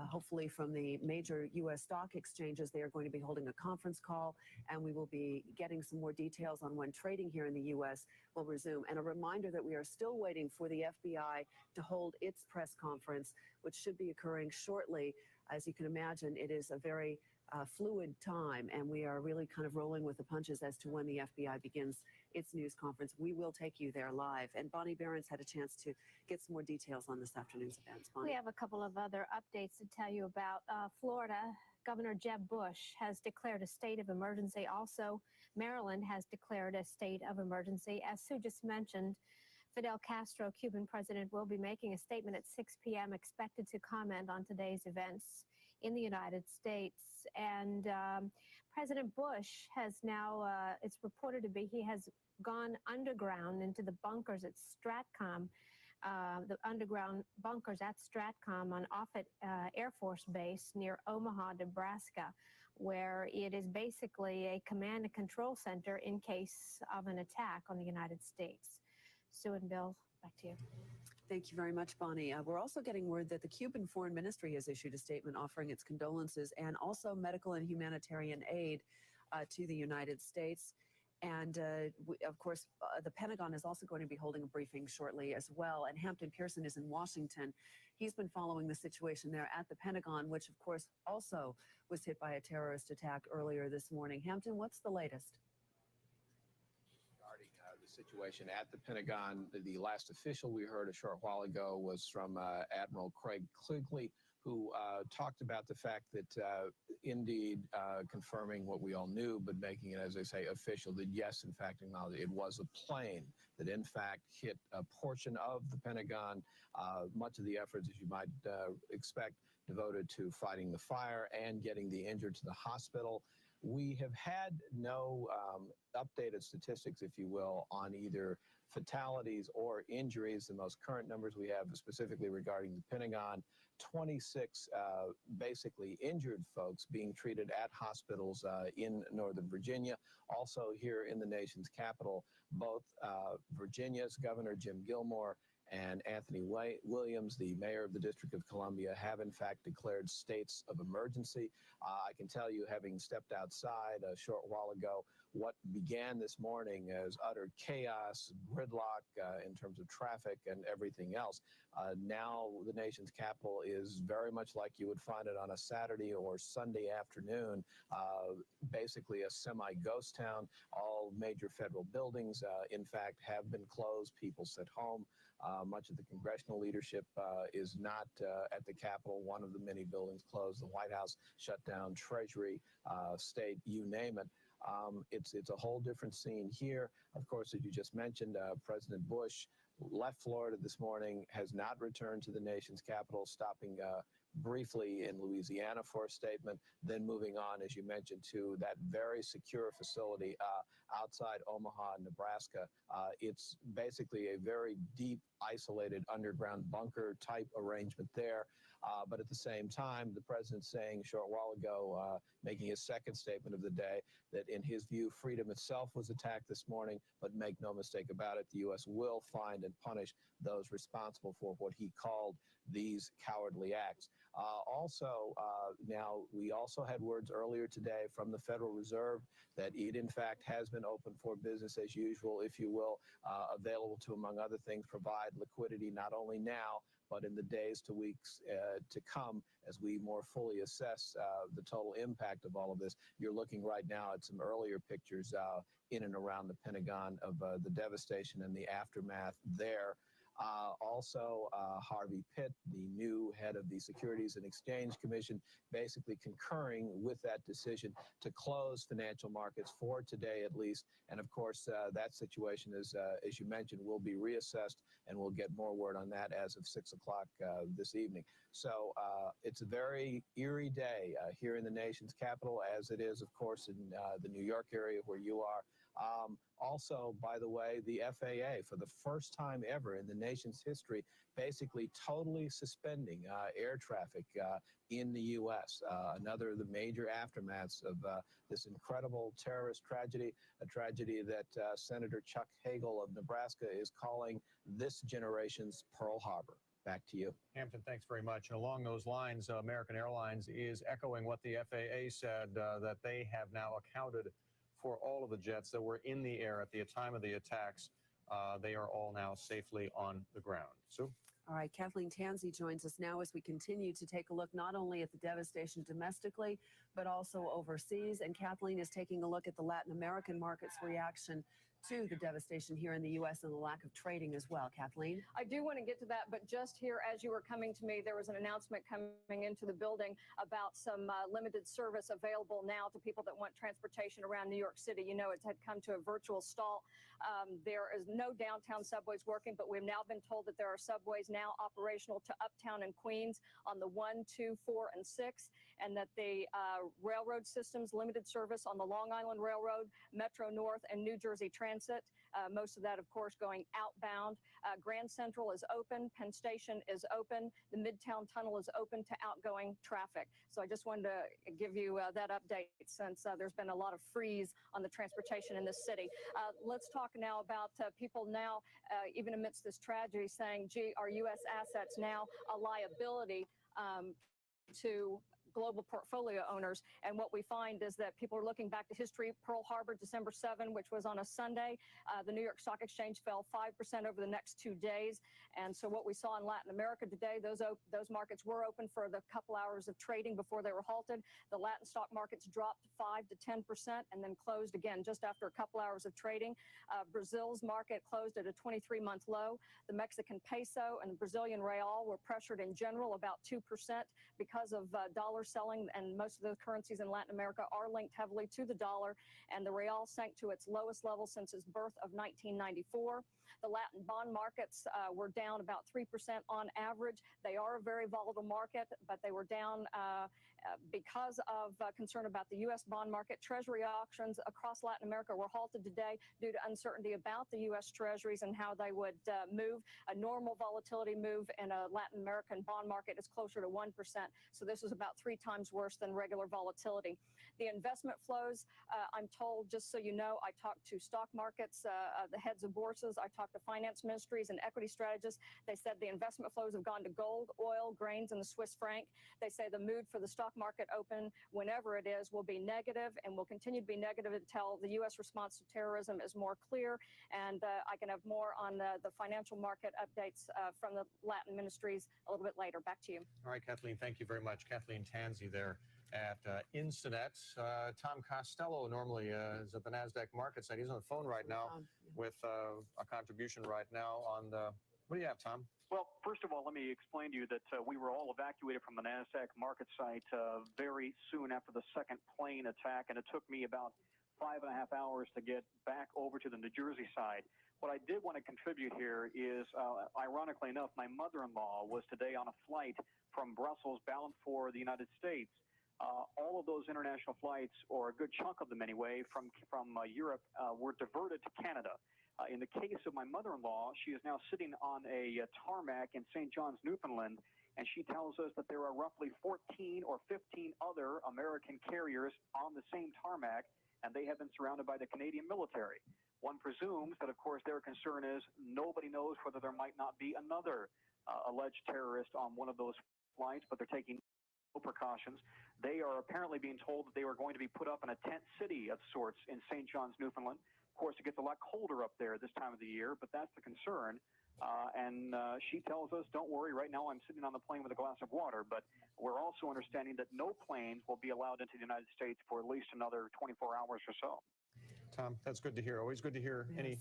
hopefully from the major U.S. stock exchanges. They are going to be holding a conference call, and we will be getting some more details on when trading here in the U.S. will resume. And a reminder that we are still waiting for the FBI to hold its press conference, which should be occurring shortly. As you can imagine, it is a very fluid time, and we are really kind of rolling with the punches as to when the FBI begins its news conference. We will take you there live. And Bonnie Barron's had a chance to get some more details on this afternoon's events. Bonnie? We have a couple of other updates to tell you about. Florida Governor Jeb Bush has declared a state of emergency. Also, Maryland has declared a state of emergency. As Sue just mentioned, Fidel Castro, Cuban president, will be making a statement at 6 p.m. expected to comment on today's events in the United States. And President Bush has now, it's reported to be, he has gone underground into the bunkers at Stratcom, the underground bunkers at Stratcom on Offutt Air Force Base near Omaha, Nebraska, where it is basically a command and control center in case of an attack on the United States. Sue and Bill, back to you. Thank you very much, Bonnie. We're also getting word that the Cuban Foreign Ministry has issued a statement offering its condolences and also medical and humanitarian aid to the United States. And of course, the Pentagon is also going to be holding a briefing shortly as well. And Hampton Pearson is in Washington. He's been following the situation there at the Pentagon, which of course also was hit by a terrorist attack earlier this morning. Hampton, what's the latest? Situation at the Pentagon. The last official we heard a short while ago was from Admiral Craig Quigley, who talked about the fact that indeed confirming what we all knew, but making it, as I say, official, that yes, in fact, acknowledged it was a plane that in fact hit a portion of the Pentagon. Much of the efforts, as you might expect, devoted to fighting the fire and getting the injured to the hospital. We have had no updated statistics, if you will, on either fatalities or injuries. The most current numbers we have specifically regarding the Pentagon, 26 basically injured folks being treated at hospitals in Northern Virginia. Also here in the nation's capital, both Virginia's Governor Jim Gilmore and Anthony Williams, the mayor of the District of Columbia, have in fact declared states of emergency. I can tell you, having stepped outside a short while ago, what began this morning as utter chaos, gridlock in terms of traffic and everything else. Now the nation's capital is very much like you would find it on a Saturday or Sunday afternoon, basically a semi-ghost town. All major federal buildings, in fact, have been closed. People sit home. Much of the congressional leadership is not at the Capitol. One of the many buildings closed. The White House shut down, Treasury, State, you name it. It's a whole different scene here. Of course, as you just mentioned, President Bush left Florida this morning, has not returned to the nation's capital, stopping briefly in Louisiana for a statement, then moving on, as you mentioned, to that very secure facility outside Omaha, Nebraska. It's basically a very deep, isolated underground bunker type arrangement there. But at the same time, the president saying a short while ago, making his second statement of the day, that in his view, freedom itself was attacked this morning, but make no mistake about it, the U.S. will find and punish those responsible for what he called these cowardly acts. Now, we also had words earlier today from the Federal Reserve that it, in fact, has been open for business as usual, if you will, available to, among other things, provide liquidity not only now, but in the days to weeks to come as we more fully assess the total impact of all of this. You're looking right now at some earlier pictures in and around the Pentagon of the devastation and the aftermath there. Harvey Pitt, the new head of the Securities and Exchange Commission, basically concurring with that decision to close financial markets for today at least. And of course, that situation is, as you mentioned, will be reassessed, and we'll get more word on that as of 6 o'clock this evening. So it's a very eerie day here in the nation's capital, as it is, of course, in the New York area where you are. Also, by the way, the FAA, for the first time ever in the nation's history, basically totally suspending air traffic in the U.S. Another of the major aftermaths of this incredible terrorist tragedy, a tragedy that Senator Chuck Hagel of Nebraska is calling this generation's Pearl Harbor. Back to you. Hampton, thanks very much. And along those lines, American Airlines is echoing what the FAA said, that they have now accounted for all of the jets that were in the air at the time of the attacks. They are all now safely on the ground. Sue? All right, Kathleen Tansey joins us now as we continue to take a look not only at the devastation domestically, but also overseas. And Kathleen is taking a look at the Latin American market's reaction to the devastation here in the U.S. and the lack of trading as well. Kathleen? I do want to get to that, but just here as you were coming to me, there was an announcement coming into the building about some limited service available now to people that want transportation around New York City. You know, it had come to a virtual stall. There is no downtown subways working, but we've now been told that there are subways now operational to Uptown and Queens on the 1, 2, 4, and 6, and that the railroad systems limited service on the Long Island Railroad, Metro North, and New Jersey Transit. Most of that, of course, going outbound. Grand Central is open. Penn Station is open. The Midtown Tunnel is open to outgoing traffic. So I just wanted to give you that update since there's been a lot of freeze on the transportation in this city. Let's talk now about people now, even amidst this tragedy, saying, gee, are U.S. assets now a liability to global portfolio owners? And what we find is that people are looking back to history. Pearl Harbor, December 7, which was on a Sunday. The New York Stock Exchange fell 5% over the next 2 days. And so what we saw in Latin America today, those markets were open for the couple hours of trading before they were halted. The Latin stock markets dropped 5 to 10% and then closed again just after a couple hours of trading. Brazil's market closed at a 23-month low. The Mexican peso and the Brazilian real were pressured in general about 2% because of dollar selling, and most of the currencies in Latin America are linked heavily to the dollar, and the real sank to its lowest level since its birth of 1994. The Latin bond markets were down about 3% on average. They are a very volatile market, but they were down because of concern about the U.S. bond market. Treasury auctions across Latin America were halted today due to uncertainty about the U.S. Treasuries and how they would move. A normal volatility move in a Latin American bond market is closer to 1%. So this is about 3 times worse than regular volatility. The investment flows, I'm told, just so you know, I talked to stock markets, the heads of bourses, I talked to finance ministries and equity strategists. They said the investment flows have gone to gold, oil, grains, and the Swiss franc. They say the mood for the stock market open, whenever it is, will be negative and will continue to be negative until the U.S. response to terrorism is more clear. And I can have more on the financial market updates from the Latin ministries a little bit later. Back to you. All right, Kathleen, thank you very much. Kathleen Tansey there at Instinet. Tom Costello normally is at the NASDAQ market site. He's on the phone right now with a contribution right now on the, what do you have, Tom? Well, first of all, let me explain to you that we were all evacuated from the NASDAQ market site very soon after the second plane attack, and it took me about 5.5 hours to get back over to the New Jersey side. What I did want to contribute here is, ironically enough, my mother-in-law was today on a flight from Brussels bound for the United States. All of those international flights, or a good chunk of them anyway, from Europe were diverted to Canada. In the case of my mother-in-law, she is now sitting on a tarmac in St. John's, Newfoundland, and she tells us that there are roughly 14 or 15 other American carriers on the same tarmac, and they have been surrounded by the Canadian military. One presumes that, of course, their concern is nobody knows whether there might not be another alleged terrorist on one of those flights, but they're taking no precautions. They are apparently being told that they were going to be put up in a tent city of sorts in St. John's, Newfoundland. Of course, it gets a lot colder up there this time of the year, but that's the concern. And she tells us, don't worry, right now I'm sitting on the plane with a glass of water, but we're also understanding that no planes will be allowed into the United States for at least another 24 hours or so. Tom, that's good to hear. Always good to hear any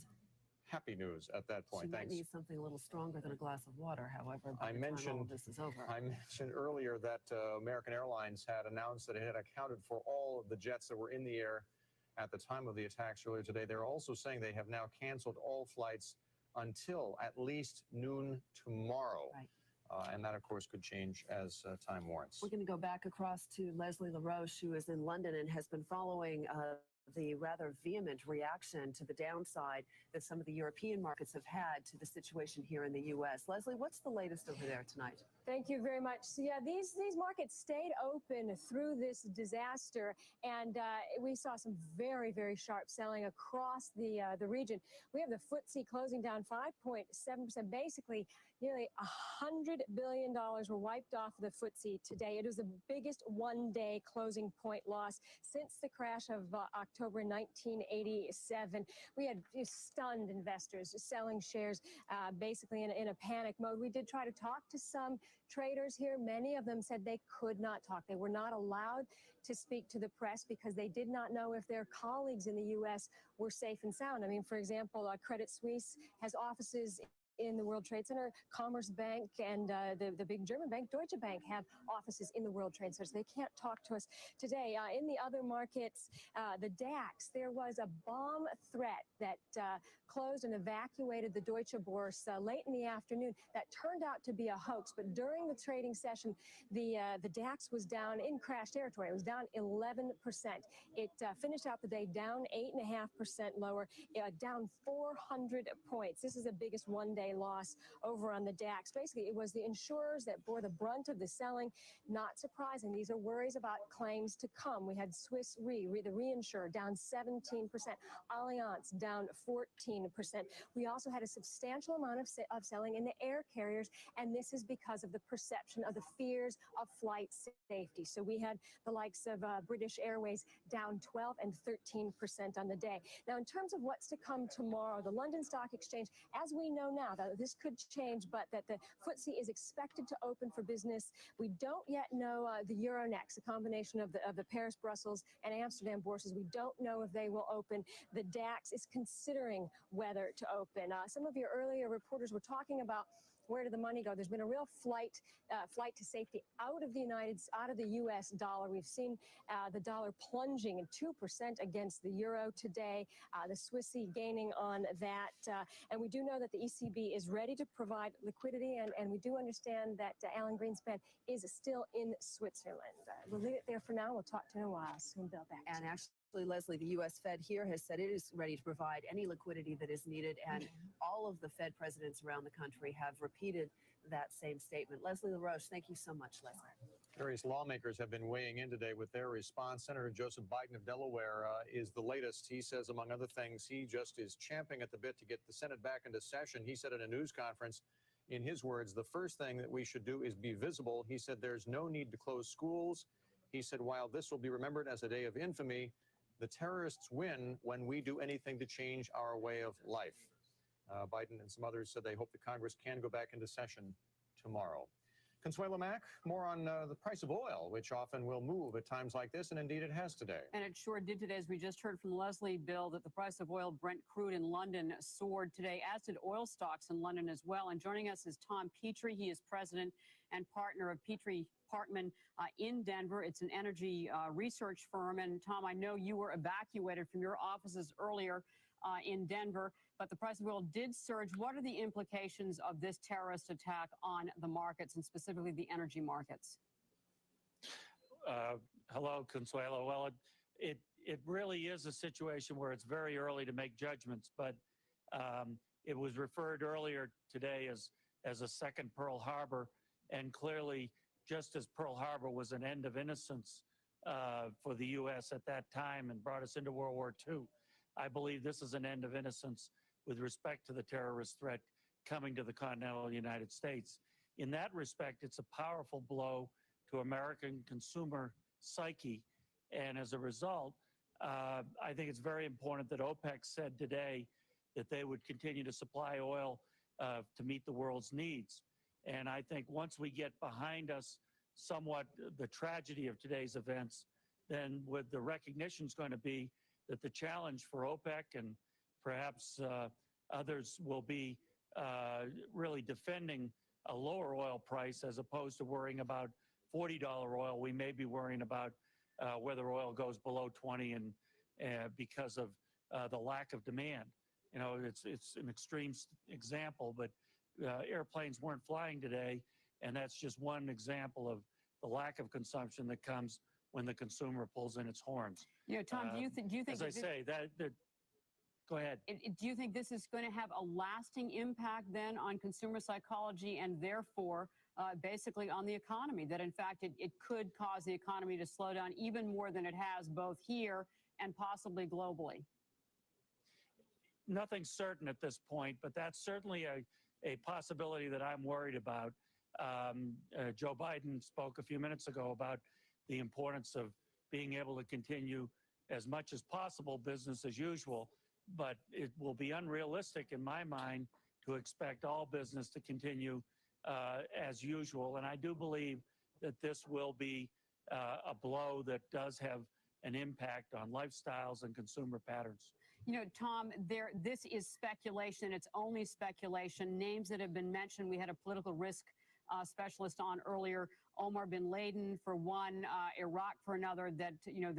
happy news at that point. She might Thanks. need something a little stronger than a glass of water, however, by I the time all mentioned, of this is over. I mentioned earlier that American Airlines had announced that it had accounted for all of the jets that were in the air at the time of the attacks earlier today. They're also saying they have now canceled all flights until at least noon tomorrow. Right. And that, of course, could change as time warrants. We're going to go back across to Leslie LaRoche, who is in London and has been following the rather vehement reaction to the downside that some of the European markets have had to the situation here in the U.S. Leslie, what's the latest over there tonight? Thank you very much. So yeah, these markets stayed open through this disaster, and we saw some very, very sharp selling across the region. We have the FTSE closing down 5.7%. Basically, nearly $100 billion were wiped off the FTSE today. It was the biggest one-day closing point loss since the crash of October 1987. We had stunned investors selling shares basically in a panic mode. We did try to talk to some traders here. Many of them said they could not talk. They were not allowed to speak to the press because they did not know if their colleagues in the U.S. were safe and sound. I mean, for example, Credit Suisse has offices in the World Trade Center. Commerce Bank and the big German bank, Deutsche Bank, have offices in the World Trade Center. So they can't talk to us today. In the other markets, the DAX, there was a bomb threat that closed and evacuated the Deutsche Börse late in the afternoon. That turned out to be a hoax. But during the trading session, the DAX was down in crash territory. It was down 11%. It finished out the day down 8.5% lower, down 400 points. This is the biggest one-day loss over on the DAX. Basically, it was the insurers that bore the brunt of the selling. Not surprising. These are worries about claims to come. We had Swiss Re, the reinsurer, down 17%. Allianz down 14%. We also had a substantial amount of selling in the air carriers, and this is because of the perception of the fears of flight safety. So we had the likes of British Airways down 12 and 13% on the day. Now, in terms of what's to come tomorrow, the London Stock Exchange, as we know now, that this could change, but that the FTSE is expected to open for business. We don't yet know the Euronext, a combination of the Paris, Brussels, and Amsterdam bourses. We don't know if they will open. The DAX is considering whether to open. Some of your earlier reporters were talking about where did the money go? There's been a real flight to safety out of the U.S. dollar. We've seen the dollar plunging 2% against the euro today. The Swissy gaining on that, and we do know that the ECB is ready to provide liquidity, and we do understand that Alan Greenspan is still in Switzerland. We'll leave it there for now. We'll talk to you soon, Bill. Back. And actually, Leslie, the U.S. Fed here has said it is ready to provide any liquidity that is needed, and all of the Fed presidents around the country have repeated that same statement. Leslie LaRoche, thank you so much, Leslie. Various lawmakers have been weighing in today with their response. Senator Joseph Biden of Delaware is the latest. He says, among other things, he just is champing at the bit to get the Senate back into session. He said at a news conference, in his words, the first thing that we should do is be visible. He said there's no need to close schools. He said, while this will be remembered as a day of infamy, the terrorists win when we do anything to change our way of life. Biden and some others said they hope the Congress can go back into session tomorrow. Consuelo Mack, more on the price of oil, which often will move at times like this, and indeed it has today. And it sure did today, as we just heard from Leslie, Bill, that the price of oil, Brent crude in London, soared today, as did oil stocks in London as well. And joining us is Tom Petrie. He is president and partner of Petrie Partman in Denver. It's an energy research firm. And Tom, I know you were evacuated from your offices earlier in Denver, but the price of oil did surge. What are the implications of this terrorist attack on the markets, and specifically the energy markets? Hello, Consuelo. Well, it really is a situation where it's very early to make judgments, but it was referred earlier today as a second Pearl Harbor, and clearly, just as Pearl Harbor was an end of innocence for the U.S. at that time and brought us into World War II, I believe this is an end of innocence with respect to the terrorist threat coming to the continental United States. In that respect, it's a powerful blow to American consumer psyche. And as a result, I think it's very important that OPEC said today that they would continue to supply oil to meet the world's needs. And I think once we get behind us somewhat the tragedy of today's events, then with the recognition is going to be that the challenge for OPEC and perhaps others will be really defending a lower oil price as opposed to worrying about $40 oil. We may be worrying about whether oil goes below 20 and because of the lack of demand. You know, it's an extreme example, but airplanes weren't flying today, and that's just one example of the lack of consumption that comes when the consumer pulls in its horns. You know, Tom, do you think? As I say, go ahead. Do you think this is going to have a lasting impact then on consumer psychology and therefore basically on the economy? That in fact it could cause the economy to slow down even more than it has both here and possibly globally? Nothing's certain at this point, but that's certainly a possibility that I'm worried about. Joe Biden spoke a few minutes ago about the importance of being able to continue as much as possible business as usual, but it will be unrealistic in my mind to expect all business to continue as usual. And I do believe that this will be a blow that does have an impact on lifestyles and consumer patterns. You know, Tom, this is speculation. It's only speculation. Names that have been mentioned, we had a political risk specialist on earlier, Omar bin Laden for one, Iraq for another, that, you know,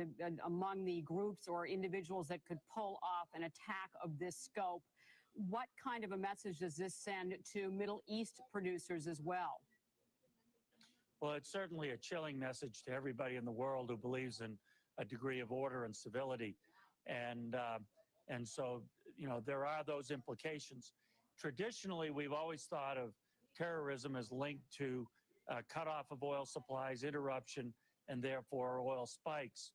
among the groups or individuals that could pull off an attack of this scope. What kind of a message does this send to Middle East producers as well? Well, it's certainly a chilling message to everybody in the world who believes in a degree of order and civility. And so, you know, there are those implications. Traditionally, we've always thought of terrorism as linked to cutoff of oil supplies, interruption, and therefore oil spikes.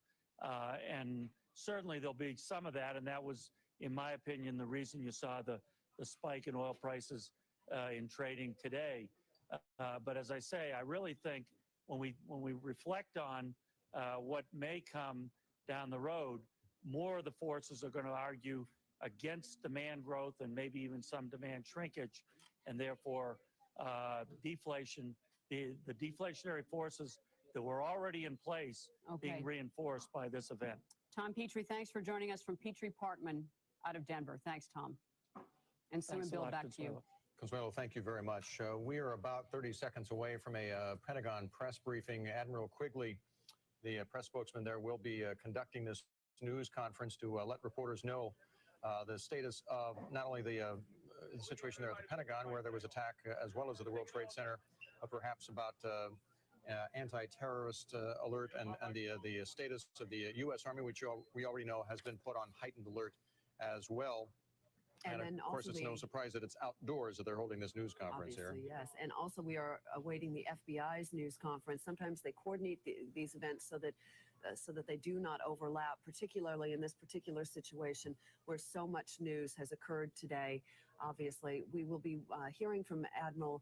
And certainly there'll be some of that, and that was, in my opinion, the reason you saw the spike in oil prices in trading today. But as I say, I really think when we reflect on what may come down the road, more of the forces are going to argue against demand growth and maybe even some demand shrinkage. and therefore deflation, the deflationary forces that were already in place being reinforced by this event. Tom Petrie, thanks for joining us from Petrie Parkman out of Denver. Thanks, Tom. And Sue and Bill, back to you. Consuelo, thank you very much. We are about 30 seconds away from a Pentagon press briefing. Admiral Quigley, the press spokesman there, will be conducting this news conference to let reporters know the status of not only the situation there at the Pentagon, where there was attack, as well as at the World Trade Center, perhaps about anti-terrorist alert and the status of the U.S. Army, which we already know has been put on heightened alert as well. And then of course, also it's no surprise that it's outdoors that they're holding this news conference Obviously, here. yes. And also we are awaiting the FBI's news conference. Sometimes they coordinate these events so that they do not overlap, particularly in this particular situation where so much news has occurred today. Obviously, we will be hearing from Admiral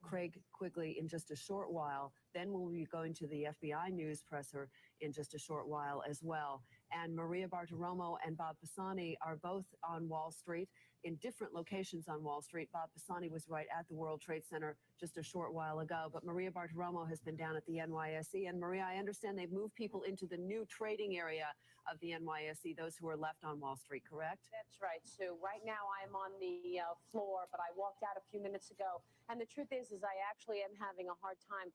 Craig Quigley in just a short while. Then we'll be going to the FBI news presser in just a short while as well. And Maria Bartiromo and Bob Pisani are both on Wall Street in different locations on Wall Street. Bob Pisani was right at the World Trade Center just a short while ago, but Maria Bartiromo has been down at the NYSE. And Maria, I understand they've moved people into the new trading area of the NYSE, those who are left on Wall Street, correct? That's right, Sue. Right now I'm on the floor, but I walked out a few minutes ago. And the truth is I actually am having a hard time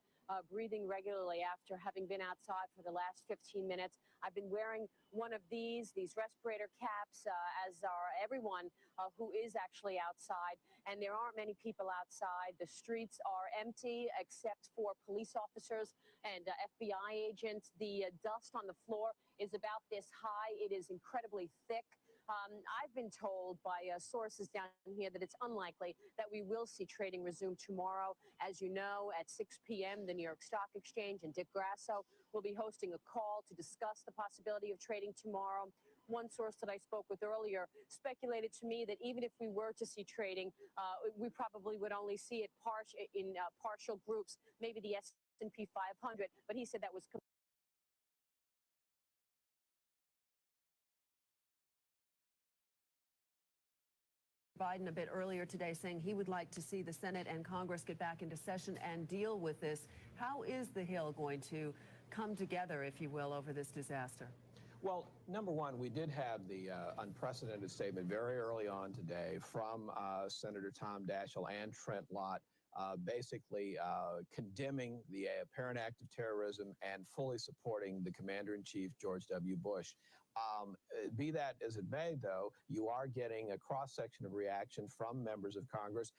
breathing regularly after having been outside for the last 15 minutes. I've been wearing one of these respirator caps, as are everyone who is actually outside. And there aren't many people outside. The streets are empty except for police officers and FBI agents. The dust on the floor is about this high. It is incredibly thick. I've been told by sources down here that it's unlikely that we will see trading resume tomorrow. As you know, at 6 p.m., the New York Stock Exchange and Dick Grasso will be hosting a call to discuss the possibility of trading tomorrow. One source that I spoke with earlier speculated to me that even if we were to see trading, we probably would only see it in partial groups, maybe the S&P 500, but he said that was Biden a bit earlier today saying he would like to see the Senate and Congress get back into session and deal with this. How is the Hill going to come together, if you will, over this disaster? Well, number one, we did have the unprecedented statement very early on today from Senator Tom Daschle and Trent Lott, basically condemning the apparent act of terrorism and fully supporting the Commander-in-Chief, George W. Bush. Be that as it may, though, you are getting a cross-section of reaction from members of Congress,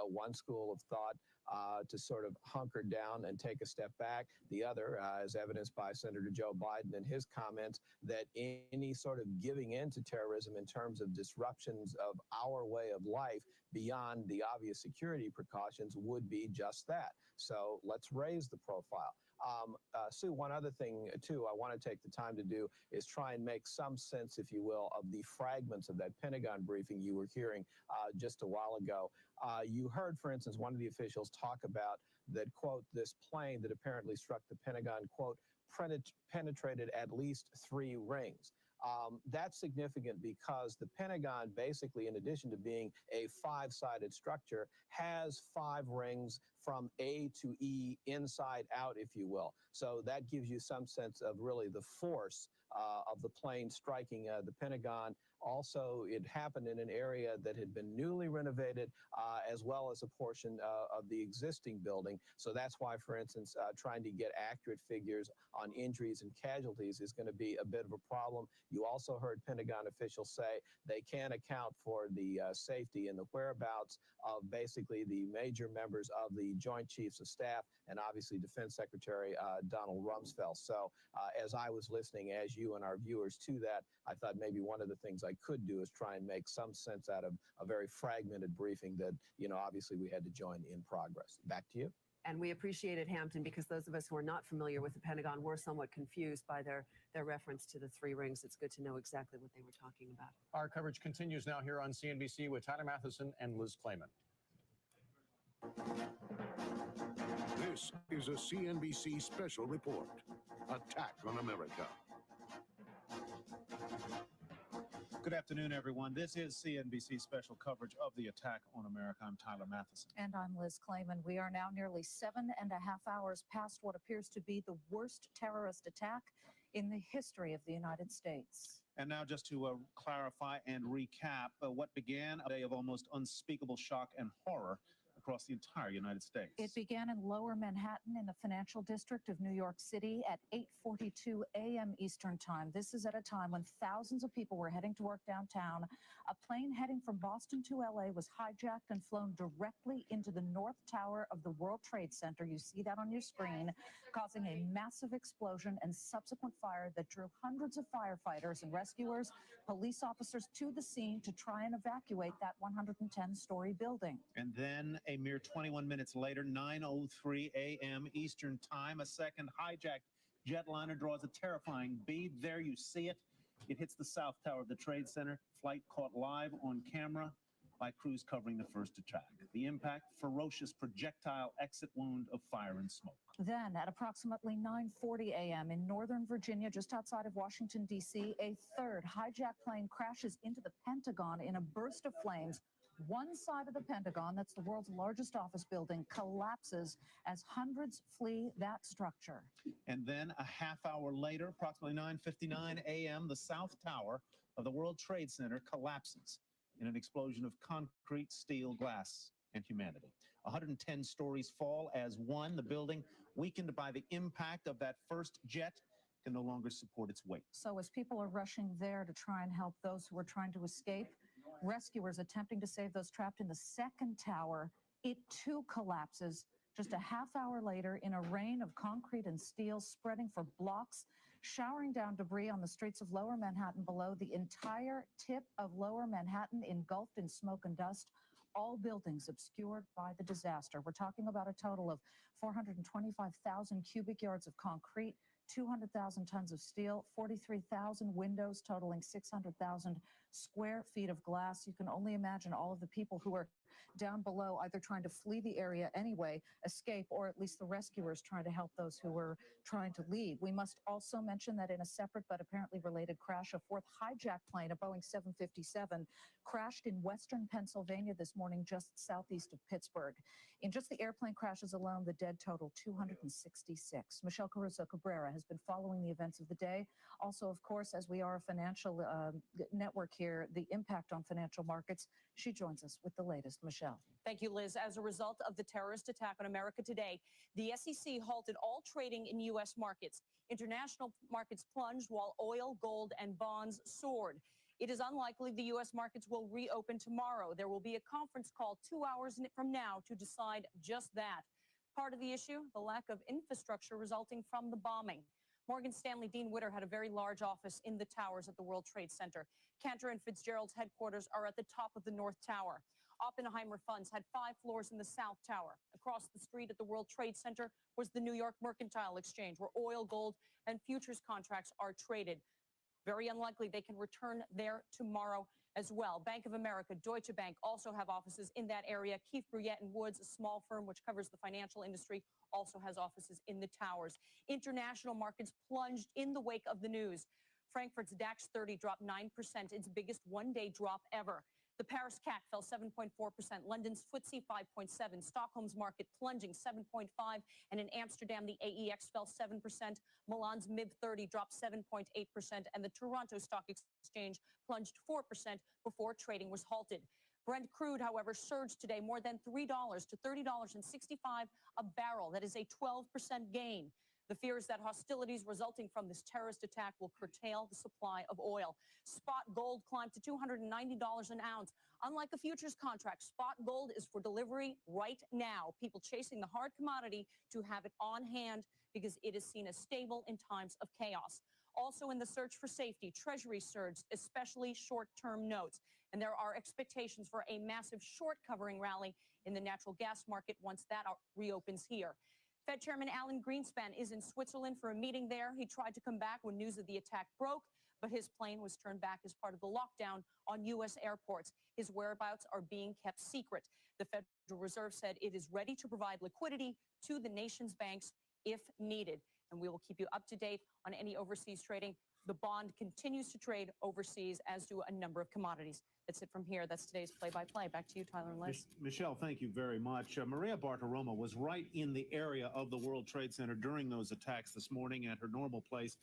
one school of thought to sort of hunker down and take a step back. The other, as evidenced by Senator Joe Biden and his comments, that any sort of giving in to terrorism in terms of disruptions of our way of life beyond the obvious security precautions would be just that. So let's raise the profile. Sue, one other thing, too, I want to take the time to do is try and make some sense, if you will, of the fragments of that Pentagon briefing you were hearing just a while ago. You heard, for instance, one of the officials talk about that, quote, this plane that apparently struck the Pentagon, quote, penetrated at least 3 rings. That's significant because the Pentagon basically, in addition to being a 5-sided structure, has 5 rings from A to E, inside out, if you will. So that gives you some sense of really the force of the plane striking the Pentagon. Also, it happened in an area that had been newly renovated, as well as a portion of the existing building. So that's why, for instance, trying to get accurate figures on injuries and casualties is going to be a bit of a problem. You also heard Pentagon officials say they can't account for the safety and the whereabouts of basically the major members of the Joint Chiefs of Staff and obviously Defense Secretary Donald Rumsfeld. So as I was listening, as you and our viewers, to that, I thought maybe one of the things I could do is try and make some sense out of a very fragmented briefing that, you know, obviously we had to join in progress. Back to you. And we appreciate it, Hampton, because those of us who are not familiar with the Pentagon were somewhat confused by their reference to the 3 rings. It's good to know exactly what they were talking about. Our coverage continues now here on CNBC with Tyler Matheson and Liz Klayman. This is a CNBC special report. Attack on America. Good afternoon, everyone. This is CNBC special coverage of the attack on America. I'm Tyler Matheson. And I'm Liz Clayman. We are now nearly 7.5 hours past what appears to be the worst terrorist attack in the history of the United States. And now just to clarify and recap what began a day of almost unspeakable shock and horror across the entire United States. It began in Lower Manhattan in the financial district of New York City at 8:42 a.m. Eastern Time. This is at a time when thousands of people were heading to work downtown. A plane heading from Boston to LA was hijacked and flown directly into the North Tower of the World Trade Center. You see that on your screen, causing a massive explosion and subsequent fire that drew hundreds of firefighters and rescuers, police officers to the scene to try and evacuate that 110-story building. And then a mere 21 minutes later, 9:03 a.m. Eastern Time, a second hijacked jetliner draws a terrifying bead. There you see it. It hits the South Tower of the Trade Center. Flight caught live on camera by crews covering the first attack. The impact, ferocious projectile exit wound of fire and smoke. Then, at approximately 9:40 a.m. in Northern Virginia, just outside of Washington, D.C., a third hijacked plane crashes into the Pentagon in a burst of flames. One side of the Pentagon, that's the world's largest office building, collapses as hundreds flee that structure. And then a half hour later, approximately 9:59 a.m., the South Tower of the World Trade Center collapses in an explosion of concrete, steel, glass, and humanity. 110 stories fall as one. The building, weakened by the impact of that first jet, can no longer support its weight. So as people are rushing there to try and help those who are trying to escape, rescuers attempting to save those trapped in the second tower, it too collapses just a half hour later in a rain of concrete and steel spreading for blocks, showering down debris on the streets of Lower Manhattan below. The entire tip of Lower Manhattan engulfed in smoke and dust, all buildings obscured by the disaster. We're talking about a total of 425,000 cubic yards of concrete, 200,000 tons of steel, 43,000 windows totaling 600,000 square feet of glass. You can only imagine all of the people who are down below, either trying to flee the area anyway, escape, or at least the rescuers trying to help those who were trying to leave. We must also mention that in a separate but apparently related crash, a fourth hijacked plane, a Boeing 757, crashed in western Pennsylvania this morning, just southeast of Pittsburgh. In just the airplane crashes alone, the dead total 266. Michelle Caruso Cabrera has been following the events of the day. Also, of course, as we are a financial network here, the impact on financial markets. She joins us with the latest. Michelle. Thank you, Liz. As a result of the terrorist attack on America today, the SEC halted all trading in U.S. markets. International markets plunged while oil, gold, and bonds soared. It is unlikely the U.S. markets will reopen tomorrow. There will be a conference call 2 hours from now to decide just that. Part of the issue, the lack of infrastructure resulting from the bombing. Morgan Stanley Dean Witter had a very large office in the towers at the World Trade Center. Cantor and Fitzgerald's headquarters are at the top of the North Tower. Oppenheimer Funds had 5 floors in the South Tower. Across the street at the World Trade Center was the New York Mercantile Exchange, where oil, gold, and futures contracts are traded. Very unlikely they can return there tomorrow as well. Bank of America, Deutsche Bank also have offices in that area. Keefe, Bruyette & Woods, a small firm which covers the financial industry, also has offices in the towers. International markets plunged in the wake of the news. Frankfurt's DAX 30 dropped 9%, its biggest one-day drop ever. The Paris CAC fell 7.4%, London's FTSE 5.7%, Stockholm's market plunging 7.5%, and in Amsterdam, the AEX fell 7%, Milan's MIB 30 dropped 7.8%, and the Toronto Stock Exchange plunged 4% before trading was halted. Brent crude, however, surged today more than $3 to $30.65 a barrel. That is a 12% gain. The fear is that hostilities resulting from this terrorist attack will curtail the supply of oil. Spot gold climbed to $290 an ounce. Unlike a futures contract, spot gold is for delivery right now. People chasing the hard commodity to have it on hand because it is seen as stable in times of chaos. Also in the search for safety, Treasury surged, especially short-term notes. And there are expectations for a massive short covering rally in the natural gas market once that reopens here. Fed Chairman Alan Greenspan is in Switzerland for a meeting there. He tried to come back when news of the attack broke, but his plane was turned back as part of the lockdown on U.S. airports. His whereabouts are being kept secret. The Federal Reserve said it is ready to provide liquidity to the nation's banks if needed. And we will keep you up to date on any overseas trading The bond continues to trade overseas, as do a number of commodities. That's it from here. That's today's play-by-play. Back to you, Tyler and Liz. Michelle, thank you very much. Maria Bartiromo was right in the area of the World Trade Center during those attacks this morning at her normal place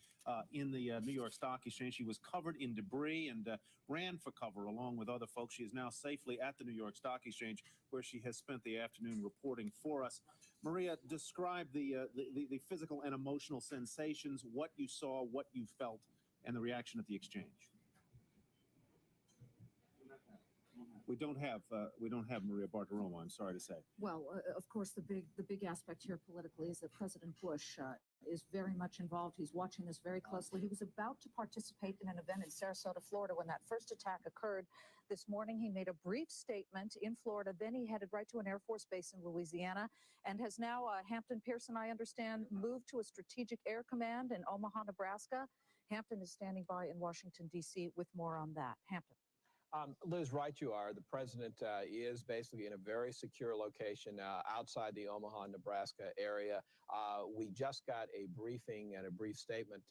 in the New York Stock Exchange. She was covered in debris and ran for cover along with other folks. She is now safely at the New York Stock Exchange, where she has spent the afternoon reporting for us. Maria, describe the physical and emotional sensations, what you saw, what you felt, and the reaction at the exchange. We don't have Maria Bartiromo, I'm sorry to say. Well, of course, the big aspect here politically is that President Bush is very much involved. He's watching this very closely. He was about to participate in an event in Sarasota, Florida, when that first attack occurred. This morning, he made a brief statement in Florida. Then he headed right to an Air Force base in Louisiana and has now, Hampton Pearson, I understand, moved to a Strategic Air Command in Omaha, Nebraska. Hampton is standing by in Washington, D.C. with more on that. Hampton. Liz, right you are. The president is basically in a very secure location outside the Omaha, Nebraska area. We just got a briefing and a brief statement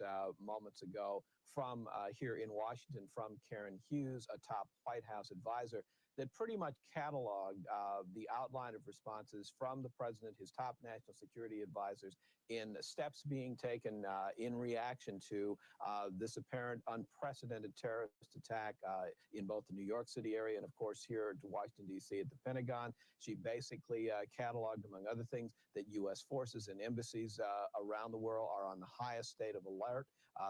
moments ago from here in Washington from Karen Hughes, a top White House advisor, that pretty much cataloged the outline of responses from the president, his top national security advisors, in steps being taken in reaction to this apparent unprecedented terrorist attack in both the New York City area and, of course, here to Washington, D.C. at the Pentagon. She basically cataloged, among other things, that U.S. forces and embassies around the world are on the highest state of alert.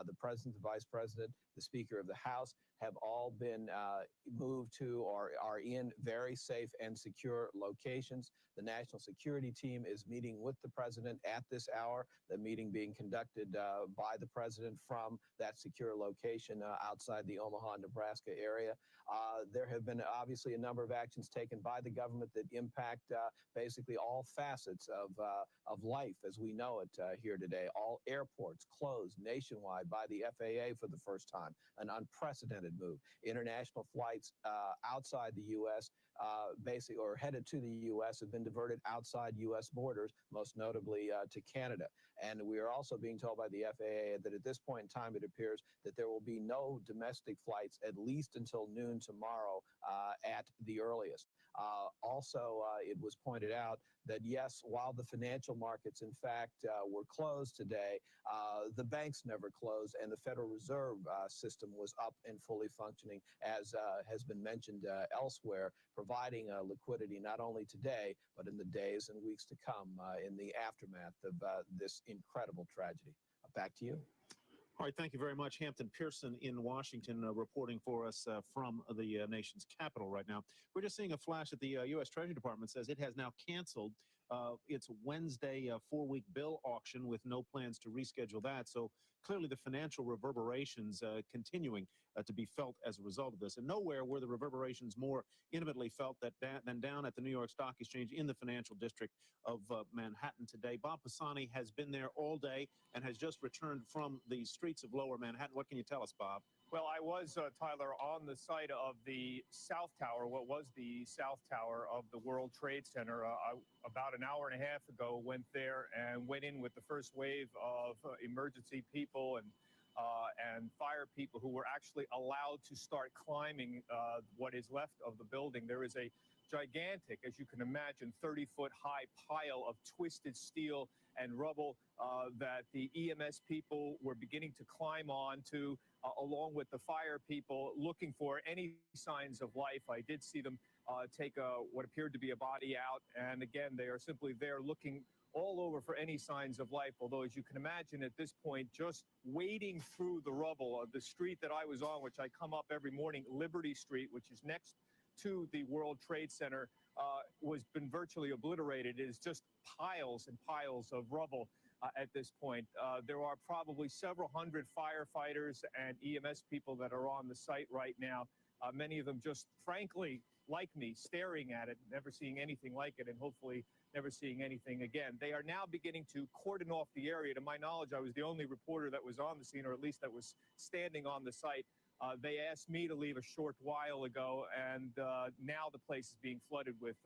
The president, the vice president, the Speaker of the House have all been moved to or are in very safe and secure locations. The national security team is meeting with the president at this hour, the meeting being conducted by the president from that secure location outside the Omaha, Nebraska area. There have been obviously a number of actions taken by the government that impact basically all facets of life as we know it here today. All airports closed nationwide by the FAA for the first time, an unprecedented move. International flights outside the U.S. Basically, or headed to the U.S. have been diverted outside U.S. borders, most notably to Canada. And we are also being told by the FAA that at this point in time, it appears that there will be no domestic flights at least until noon tomorrow at the earliest. Also, it was pointed out that, yes, while the financial markets, in fact, were closed today, the banks never closed, and the Federal Reserve system was up and fully functioning, as has been mentioned elsewhere, providing liquidity not only today, but in the days and weeks to come in the aftermath of this incredible tragedy. Back to you. All right, thank you very much. Hampton Pearson in Washington reporting for us from the nation's capital right now. We're just seeing a flash that the U.S. Treasury Department says it has now canceled its Wednesday 4-week bill auction with no plans to reschedule that. So clearly the financial reverberations continuing to be felt as a result of this. And nowhere were the reverberations more intimately felt than down at the New York Stock Exchange in the financial district of Manhattan today. Bob Pisani has been there all day and has just returned from the streets of Lower Manhattan. What can you tell us, Bob? Well, I was, Tyler, on the site of the South Tower, what was the South Tower of the World Trade Center. About an hour and a half ago, went there and went in with the first wave of emergency people and fire people who were actually allowed to start climbing what is left of the building. There is a gigantic, as you can imagine, 30-foot high pile of twisted steel and rubble that the EMS people were beginning to climb onto, along with the fire people, looking for any signs of life. I did see them take what appeared to be a body out, and again, they are simply there looking all over for any signs of life, although, as you can imagine, at this point, just wading through the rubble of the street that I was on, which I come up every morning, Liberty Street, which is next to the World Trade Center, was been virtually obliterated. It is just piles and piles of rubble at this point. There are probably several hundred firefighters and EMS people that are on the site right now. Many of them just, frankly, like me, staring at it, never seeing anything like it, and hopefully never seeing anything again. They are now beginning to cordon off the area. To my knowledge, I was the only reporter that was on the scene, or at least that was standing on the site. They asked me to leave a short while ago, and now the place is being flooded with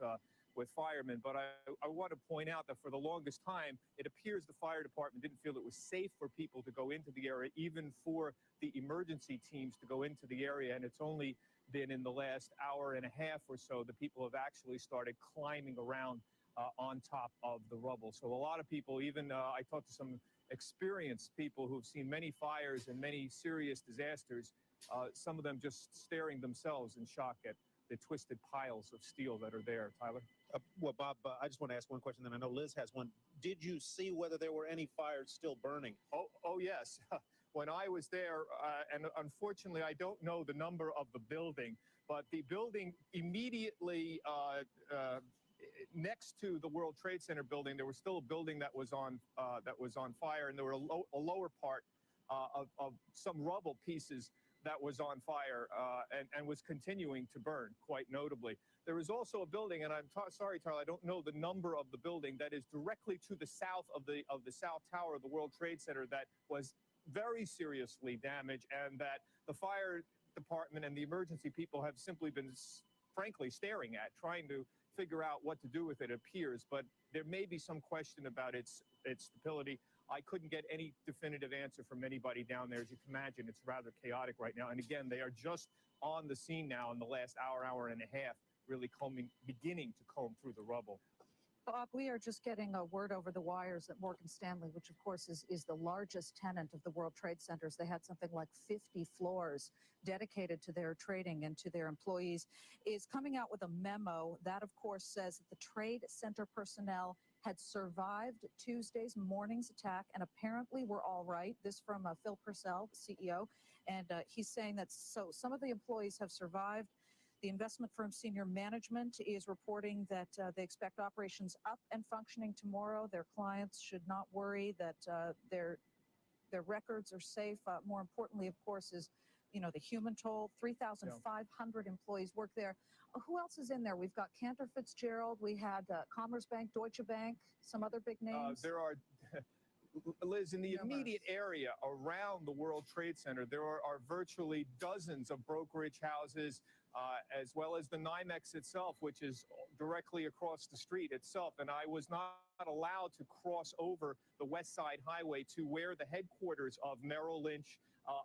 with firemen. But I want to point out that for the longest time, it appears the fire department didn't feel it was safe for people to go into the area, even for the emergency teams to go into the area. And it's only been in the last hour and a half or so that people have actually started climbing around on top of the rubble. So a lot of people, even I talked to some experienced people who've seen many fires and many serious disasters, some of them just staring themselves in shock at the twisted piles of steel that are there. Tyler? Well, Bob, I just want to ask one question, then I know Liz has one. Did you see whether there were any fires still burning? Oh yes. When I was there, and unfortunately I don't know the number of the building, but the building immediately next to the World Trade Center building, there was still a building that was on fire, and there were a lower part of some rubble pieces that was on fire and was continuing to burn quite notably. There was also a building, and I'm sorry, Tyler, I don't know the number of the building, that is directly to the south of the South Tower of the World Trade Center that was very seriously damaged, and that the fire department and the emergency people have simply been, frankly, staring at, trying to figure out what to do with it, appears. But there may be some question about its stability. I couldn't get any definitive answer from anybody down there. As you can imagine, it's rather chaotic right now. And again, they are just on the scene now in the last hour and a half, really beginning to comb through the rubble. Bob, we are just getting a word over the wires that Morgan Stanley, which of course is the largest tenant of the World Trade Centers, they had something like 50 floors dedicated to their trading and to their employees, is coming out with a memo that of course says that the Trade Center personnel had survived Tuesday's morning's attack and apparently were all right. This from Phil Purcell, the CEO, and he's saying that some of the employees have survived. The investment firm's senior management is reporting that they expect operations up and functioning tomorrow. Their clients should not worry that their records are safe. More importantly, of course, is the human toll. 3,500 employees work there. Who else is in there? We've got Cantor Fitzgerald. We had Commerzbank, Deutsche Bank, some other big names. There are. Liz, in the immediate area around the World Trade Center, there are virtually dozens of brokerage houses, as well as the NYMEX itself, which is directly across the street itself. And I was not allowed to cross over the West Side Highway to where the headquarters of Merrill Lynch,